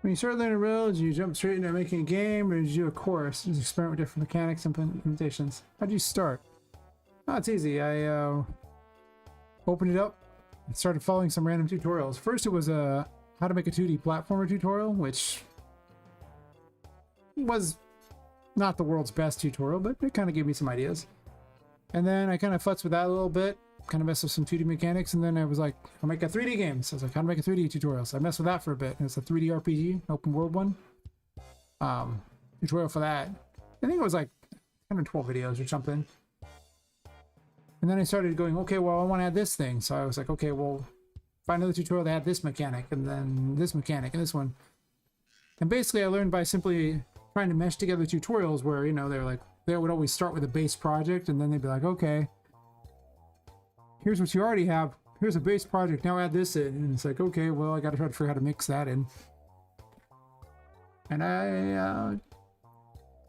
When you start learning rails, you jump straight into making a game, or did you do a course? Just experiment with different mechanics and implementations. How'd you start? Oh, it's easy. I opened it up and started following some random tutorials. First, it was a how to make a 2D platformer tutorial, which was not the world's best tutorial, but it kind of gave me some ideas. And then I kind of futzed with that a little bit, kind of messed with some 2D mechanics, and then I was like, I'll make a 3D game. So I was like, how to make a 3D tutorial. So I messed with that for a bit. And it's a 3D RPG, open world one. Tutorial for that. I think it was like 112 videos or something. And then I started going, okay, well, I want to add this thing. So I was like, okay, well, find another tutorial that had this mechanic, and then this mechanic, and this one. And basically, I learned by simply trying to mesh together tutorials where, you know, they're like, they would always start with a base project, and then they'd be like, okay, here's what you already have. Here's a base project. Now add this in. And it's like, okay, well, I got to try to figure out how to mix that in. And I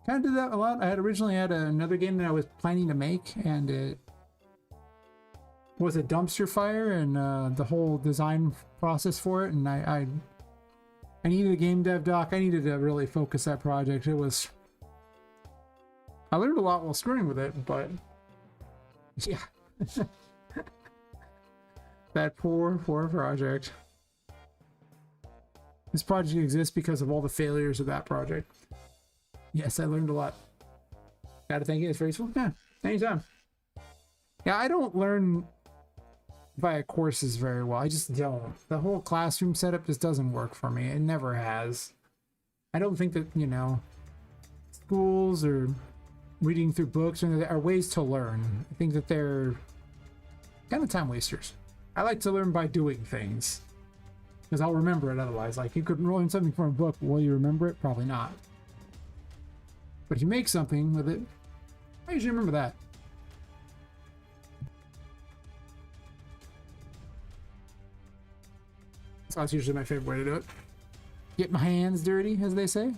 kind of did that a lot. I had originally had another game that I was planning to make, and it was a dumpster fire, and the whole design process for it. And I needed a game dev doc. I needed to really focus that project. It was... I learned a lot while screwing with it, but... yeah. That poor project. This project exists because of all the failures of that project. Yes, I learned a lot. Gotta thank you. It's very useful. Yeah, anytime. Yeah, I don't learn via courses very well. I just don't. The whole classroom setup just doesn't work for me. It never has. I don't think that, you know, schools or reading through books are ways to learn. I think that they're kind of time wasters. I like to learn by doing things, because I'll remember it otherwise. Like, you could learn something from a book. Will you remember it? Probably not. But if you make something with it, I usually remember that. So that's usually my favorite way to do it. Get my hands dirty, as they say.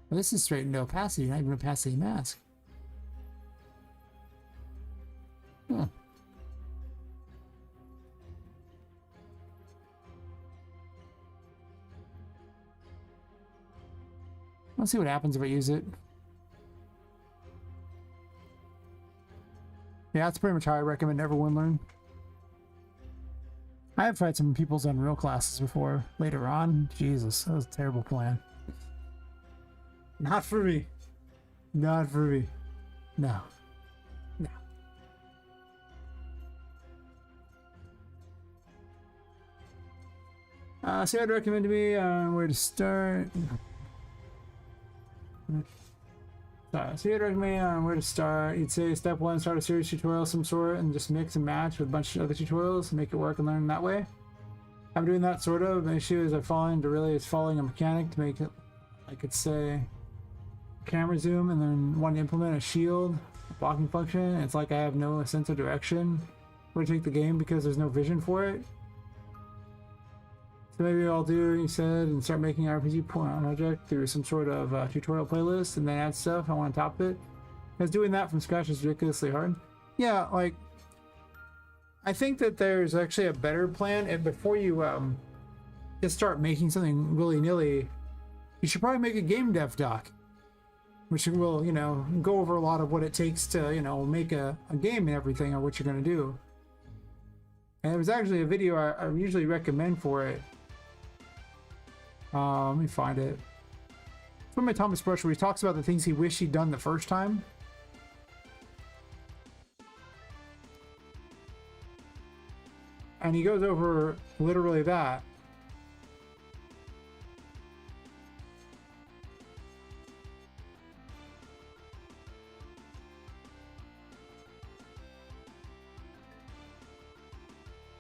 Well, this is straight into opacity, not even opacity mask. Huh. Let's see what happens if I use it. Yeah, that's pretty much how I recommend everyone learn. I have tried some people's Unreal classes before. Later on, Jesus, that was a terrible plan. Not for me. Not for me. No. No. So I'd recommend to me where to start. So you'd recommend where to start. You'd say step one, start a series tutorial of some sort and just mix and match with a bunch of other tutorials and make it work and learn that way. I'm doing that sort of. The issue is it's following a mechanic to make it, I could say, camera zoom, and then want to implement a shield, a blocking function. It's like I have no sense of direction where to take the game because there's no vision for it. So maybe I'll do what you said and start making an RPG project through some sort of tutorial playlist and then add stuff I want to top it. Because doing that from scratch is ridiculously hard. Yeah, like, I think that there's actually a better plan, and before you just start making something willy-nilly, you should probably make a game dev doc, which will, you know, go over a lot of what it takes to, you know, make a game and everything, or what you're going to do. And there was actually a video I usually recommend for it. Let me find it. It's from my Thomas Brush, where he talks about the things he wished he'd done the first time. And he goes over literally that.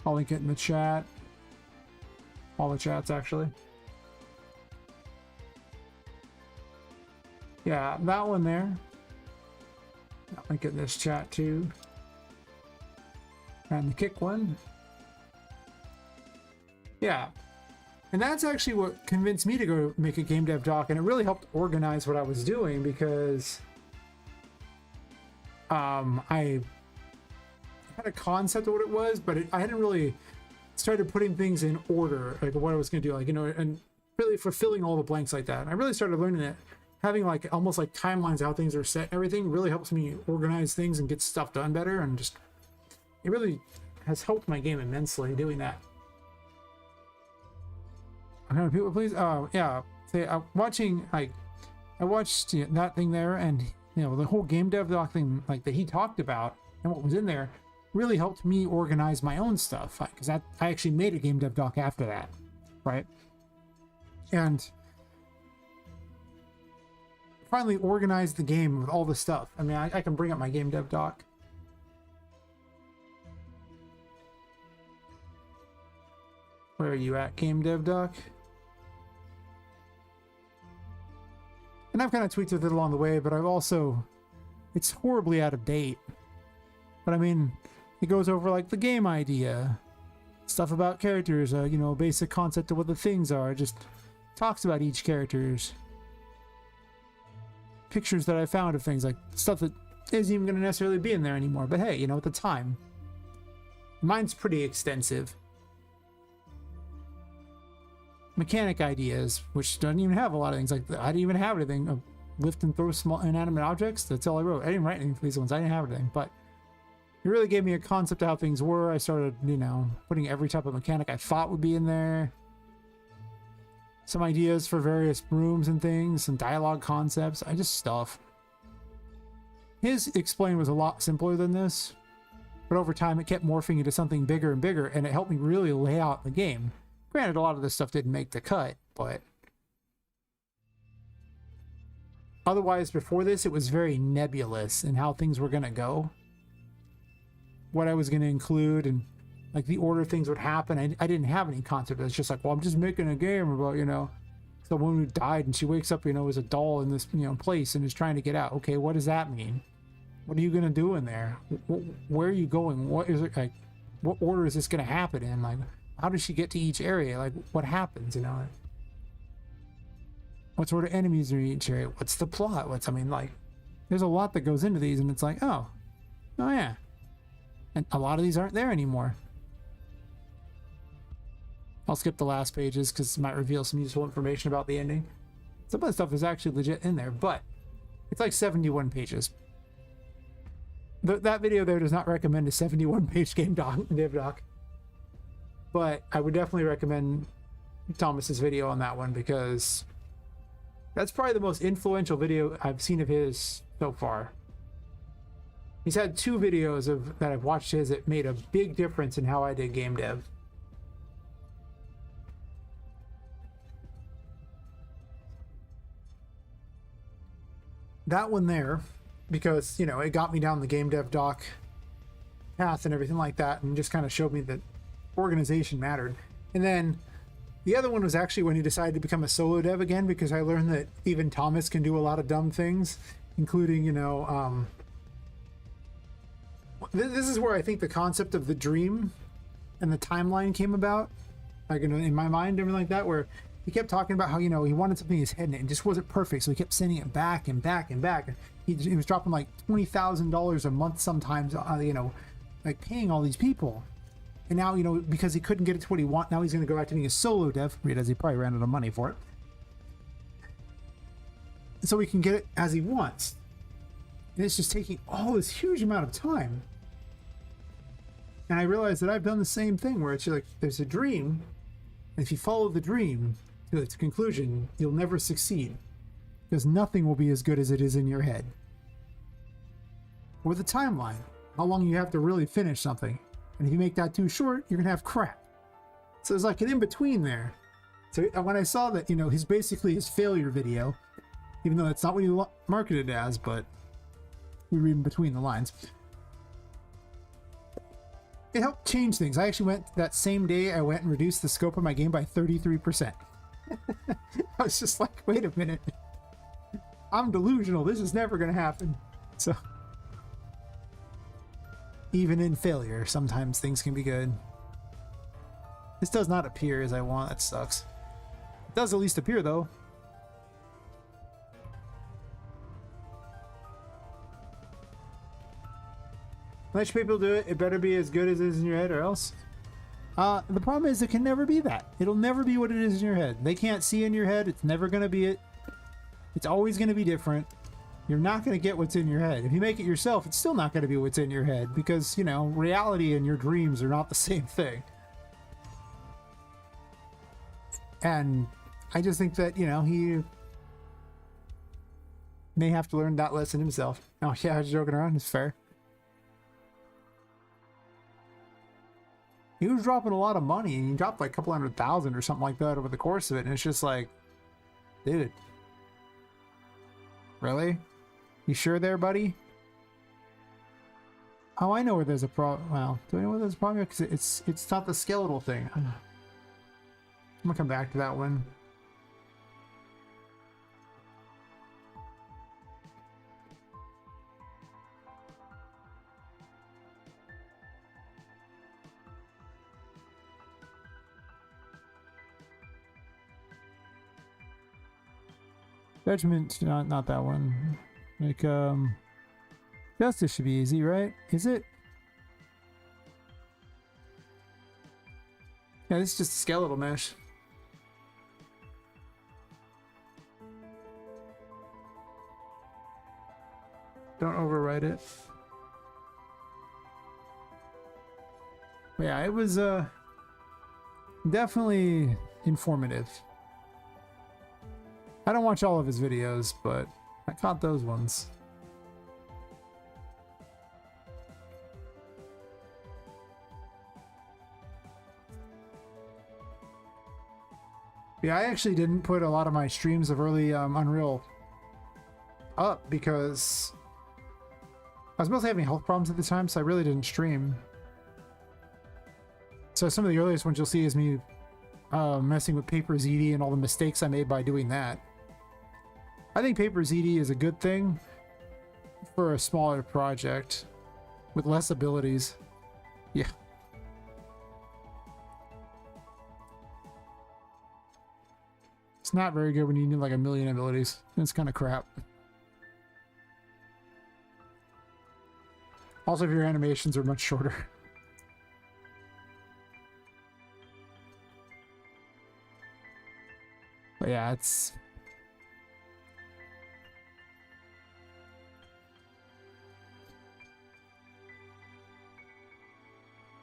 I'll link it in the chat. All the chats, actually. Yeah, that one there. I'll link it in this chat too. And the kick one. Yeah. And that's actually what convinced me to go make a game dev doc, and it really helped organize what I was doing, because I had a concept of what it was, but I hadn't really started putting things in order, like what I was going to do, like, you know, and really fulfilling all the blanks like that. And I really started learning that having like almost like timelines, how things are set and everything really helps me organize things and get stuff done better. And just, it really has helped my game immensely doing that. Okay, people, please. Yeah. Say, watching, like, I watched that thing there, and you know, the whole game dev doc thing, like that he talked about and what was in there, really helped me organize my own stuff, because I actually made a game dev doc after that, right? And finally organized the game with all the stuff. I mean, I can bring up my game dev doc. Where are you at, game dev doc? And I've kind of tweaked with it along the way, but I've also, it's horribly out of date. But I mean, it goes over like the game idea, stuff about characters, you know, basic concept of what the things are, just talks about each character's pictures that I found of things, like stuff that isn't even going to necessarily be in there anymore. But hey, you know, at the time, mine's pretty extensive. Mechanic ideas, which doesn't even have a lot of things. Like, I didn't even have anything. Lift and throw small inanimate objects. That's all I wrote. I didn't write anything for these ones. I didn't have anything, but it really gave me a concept of how things were. I started, you know, putting every type of mechanic I thought would be in there. Some ideas for various rooms and things, some dialogue concepts. I just stuff. His explain was a lot simpler than this, but over time it kept morphing into something bigger and bigger, and it helped me really lay out the game. Granted, a lot of this stuff didn't make the cut, but otherwise, before this, it was very nebulous in how things were going to go. What I was going to include and like the order things would happen. I didn't have any concept. It was just like, well, I'm just making a game about, you know, someone who died and she wakes up, you know, as a doll in this, you know, place and is trying to get out. Okay, what does that mean? What are you going to do in there? Where are you going? What is it like? What order is this going to happen in? Like, how does she get to each area? Like, what happens, you know? What sort of enemies are in each area? What's the plot? I mean, like, there's a lot that goes into these, and it's like, oh yeah. And a lot of these aren't there anymore. I'll skip the last pages because it might reveal some useful information about the ending. Some of the stuff is actually legit in there, but it's like 71 pages. That video there does not recommend a 71-page game dev doc. But I would definitely recommend Thomas's video on that one, because that's probably the most influential video I've seen of his so far. He's had 2 videos that I've watched his that made a big difference in how I did game dev. That one there, because, you know, it got me down the game dev doc path and everything like that, and just kind of showed me that organization mattered. And then the other one was actually when he decided to become a solo dev again, because I learned that even Thomas can do a lot of dumb things, including, you know, this is where I think the concept of the dream and the timeline came about, like, you know, in my mind, everything like that, where he kept talking about how, you know, he wanted something in his head and it just wasn't perfect, so he kept sending it back and back and back. He was dropping like $20,000 a month sometimes, you know, like paying all these people. And now, you know, because he couldn't get it to what he wanted, now he's going to go back to being a solo dev, as he probably ran out of money for it. So he can get it as he wants. And it's just taking all this huge amount of time. And I realized that I've done the same thing, where it's like, there's a dream, and if you follow the dream to its conclusion, you'll never succeed. Because nothing will be as good as it is in your head. Or the timeline, how long you have to really finish something. And if you make that too short, you're gonna have crap. So there's like an in-between there. So when I saw that, you know, basically his failure video, even though that's not what he marketed it as, but we read in between the lines, it helped change things. I actually went that same day, I went and reduced the scope of my game by 33%. I was just like, wait a minute, I'm delusional, this is never gonna happen. So even in failure, sometimes things can be good. This does not appear as I want. That sucks. It does at least appear, though. Let people do it. It better be as good as it is in your head, or else. The problem is it can never be that. It'll never be what it is in your head. They can't see in your head. It's never going to be it. It's always going to be different. You're not going to get what's in your head. If you make it yourself, it's still not going to be what's in your head because, you know, reality and your dreams are not the same thing. And I just think that, you know, he may have to learn that lesson himself. Oh, yeah, I was joking around. It's fair. He was dropping a lot of money, and he dropped like a couple 100,000 or something like that over the course of it, and it's just like, dude. Really? You sure there, buddy? Oh, I know where there's a problem. Well, do I know where there's a problem? Because it's not the skeletal thing. I'm gonna come back to that one. Judgment, not that one. Like, justice should be easy, right? Is it? Yeah, this is just a skeletal mesh. Don't overwrite it. But yeah, it was definitely informative. I don't watch all of his videos, but I caught those ones. Yeah, I actually didn't put a lot of my streams of early Unreal up because I was mostly having health problems at the time, so I really didn't stream. So some of the earliest ones you'll see is me messing with Paper ZD and all the mistakes I made by doing that. I think Paper ZD is a good thing for a smaller project with less abilities. Yeah. It's not very good when you need like 1,000,000 abilities. It's kind of crap. Also, if your animations are much shorter. But yeah, it's...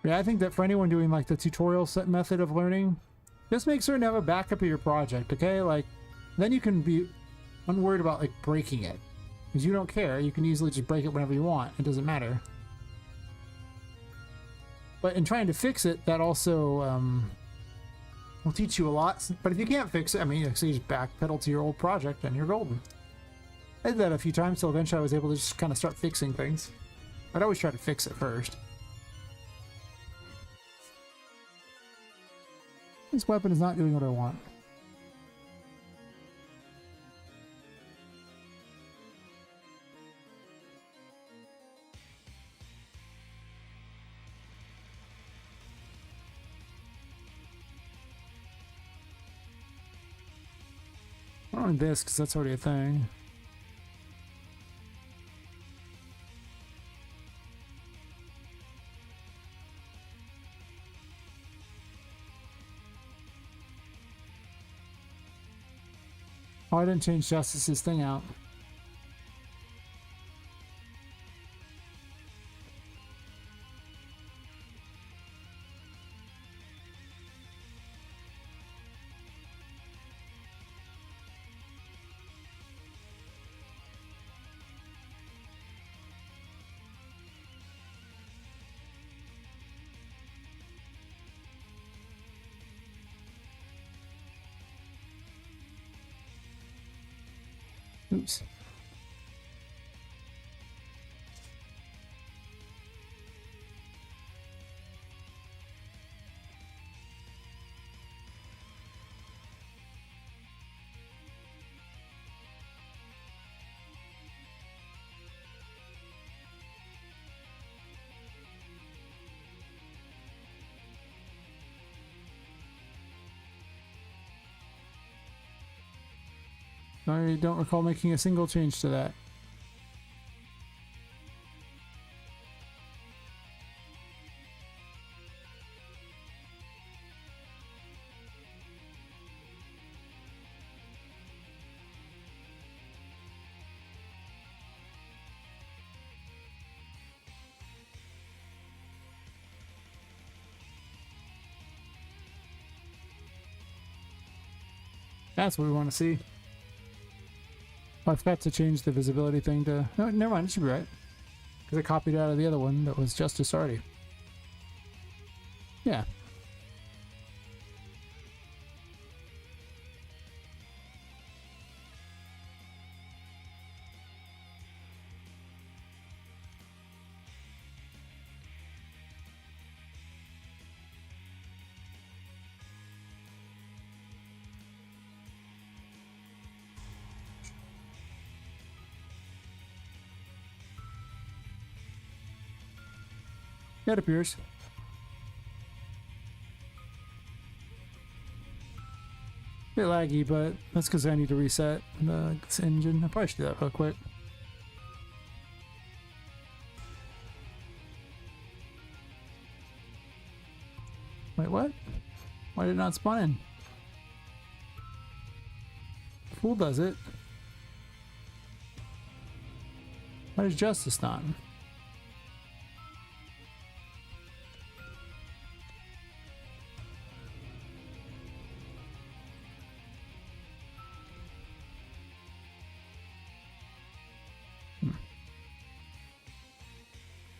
Yeah, I think that for anyone doing like the tutorial set method of learning, just make certain to have a backup of your project, okay? Like, then you can be unworried about like breaking it. Because you don't care, you can easily just break it whenever you want, it doesn't matter. But in trying to fix it, that also will teach you a lot. But if you can't fix it, I mean, so you just backpedal to your old project and you're golden. I did that a few times, so eventually I was able to just kind of start fixing things. I'd always try to fix it first. This weapon is not doing what I want. I don't want this because that's already a thing. Oh, I didn't change Justice's thing out. Oops. I don't recall making a single change to that. That's what we want to see. Oh, I forgot to change the visibility thing to... No, never mind, it should be right. Because I copied it out of the other one that was Justice already. Yeah. It appears. Bit laggy, but that's because I need to reset the engine. I probably should do that real quick. Wait, what? Why did it not spawn in? Fool does it. Why does Justice not?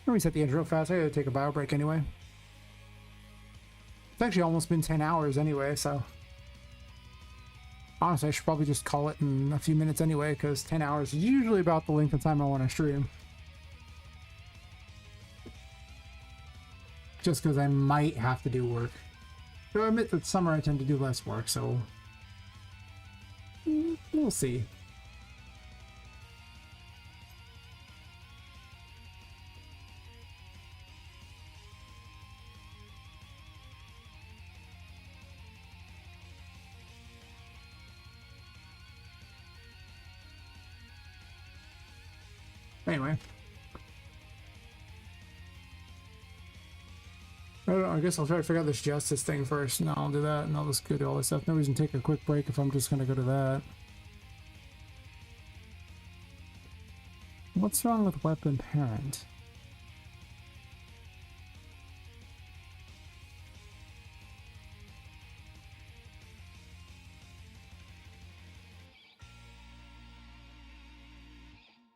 Let me reset the engine real fast. I gotta take a bio break anyway. It's actually almost been 10 hours anyway, so... Honestly, I should probably just call it in a few minutes anyway, because 10 hours is usually about the length of time I want to stream. Just because I might have to do work. So I admit that summer I tend to do less work, so... We'll see. Anyway. I don't know, I guess I'll try to figure out this Justice thing first, and I'll do that, and I'll just go do all this stuff. No reason to take a quick break if I'm just gonna go to that. What's wrong with Weapon Parent?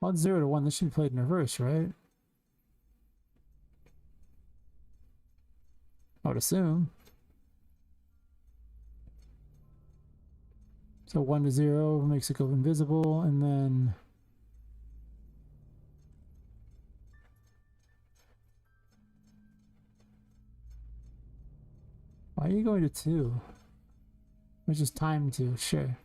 Well, it's 0 to 1. This should be played in reverse, right? I would assume. So 1 to 0 makes it go invisible, and then... Why are you going to 2? Which is time 2, sure.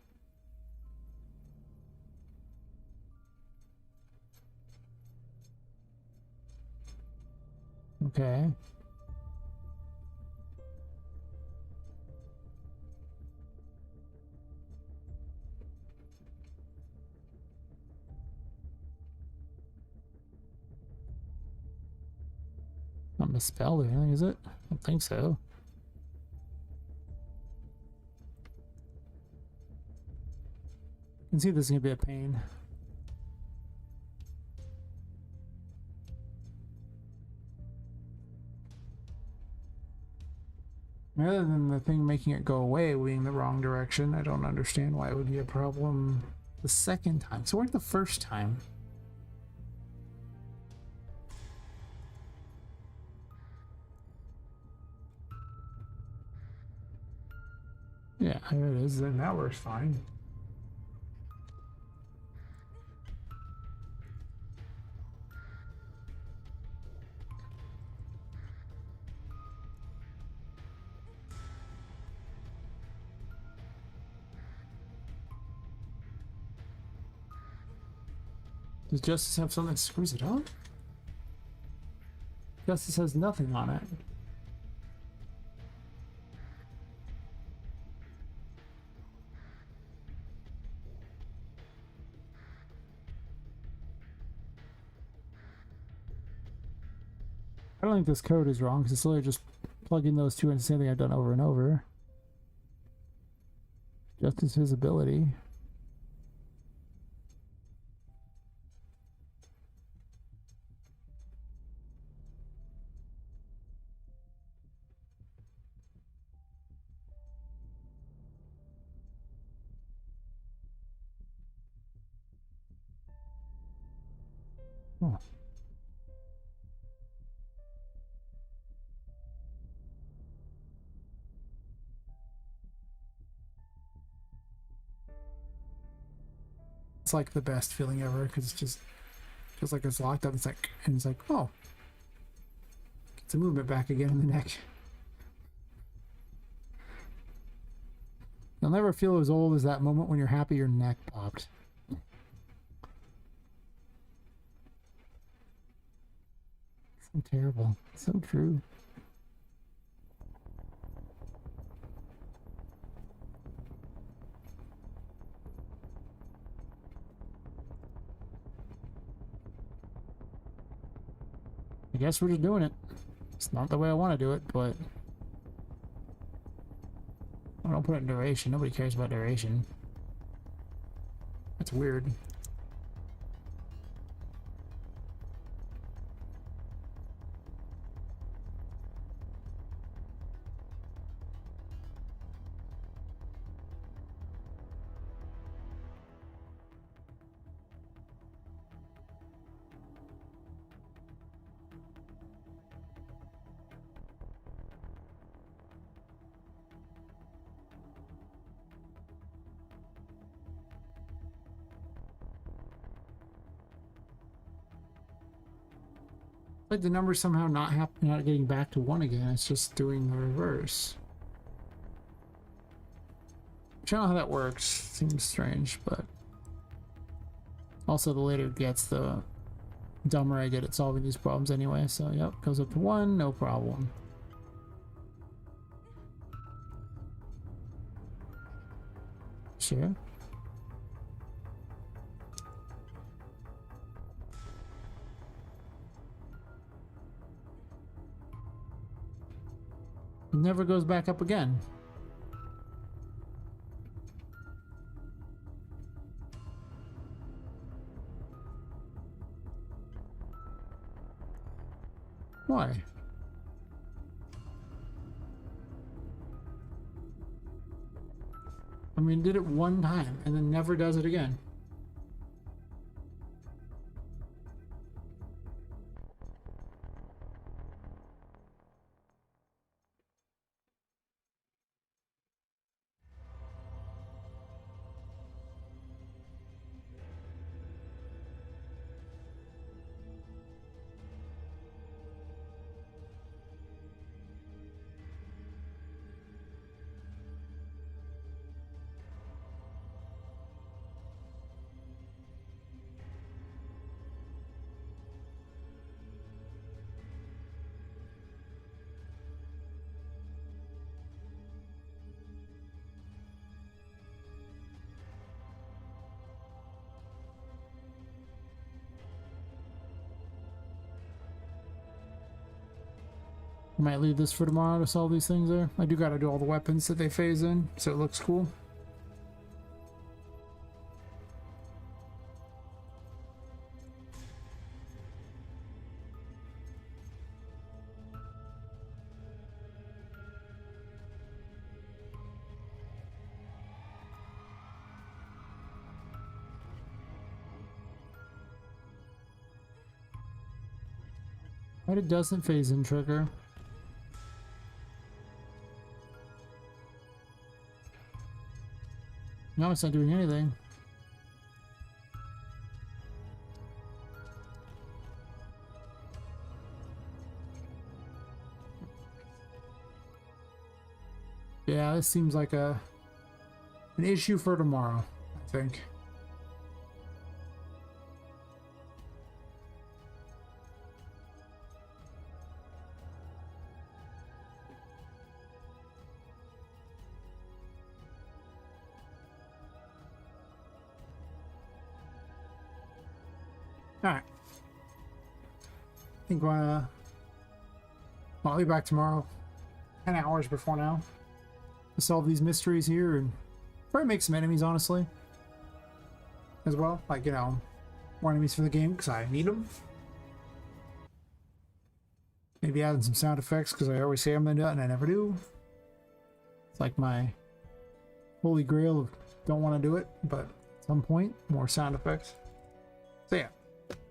Okay. Not misspelled or anything, is it? I don't think so. You can see this is gonna be a pain. Rather than the thing making it go away being the wrong direction, I don't understand why it would be a problem the second time. So where'd the first time? Yeah, here it is. Then that works fine. Does Justice have something that screws it up? Justice has nothing on it. I don't think this code is wrong because it's literally just plugging those two into the same thing I've done over and over. Justice visibility. Oh. It's like the best feeling ever because it's just feels like it's locked up. It's like, and it's like, oh, gets a movement back again in the neck. You'll never feel as old as that moment when you're happy your neck popped. So terrible. So true. I guess we're just doing it. It's not the way I want to do it, but I don't put it in duration. Nobody cares about duration. That's weird. Like the number somehow not getting back to 1 again. It's just doing the reverse. I don't know how that works. Seems strange, but also the later it gets, the dumber I get at solving these problems anyway. So yep, goes up to 1, no problem. Sure. It never goes back up again. Why? I mean, did it one time and then never does it again. I might leave this for tomorrow to solve these things there. I do gotta do all the weapons that they phase in, so it looks cool. But it doesn't phase in trigger. No, it's not doing anything. Yeah, this seems like an issue for tomorrow, I think. Alright. I think I'll be back tomorrow. 10 hours before now. To solve these mysteries here and probably make some enemies, honestly. As well. Like, you know, more enemies for the game because I need them. Maybe adding some sound effects because I always say I'm gonna do it and I never do. It's like my holy grail of don't want to do it, but at some point, more sound effects. So yeah.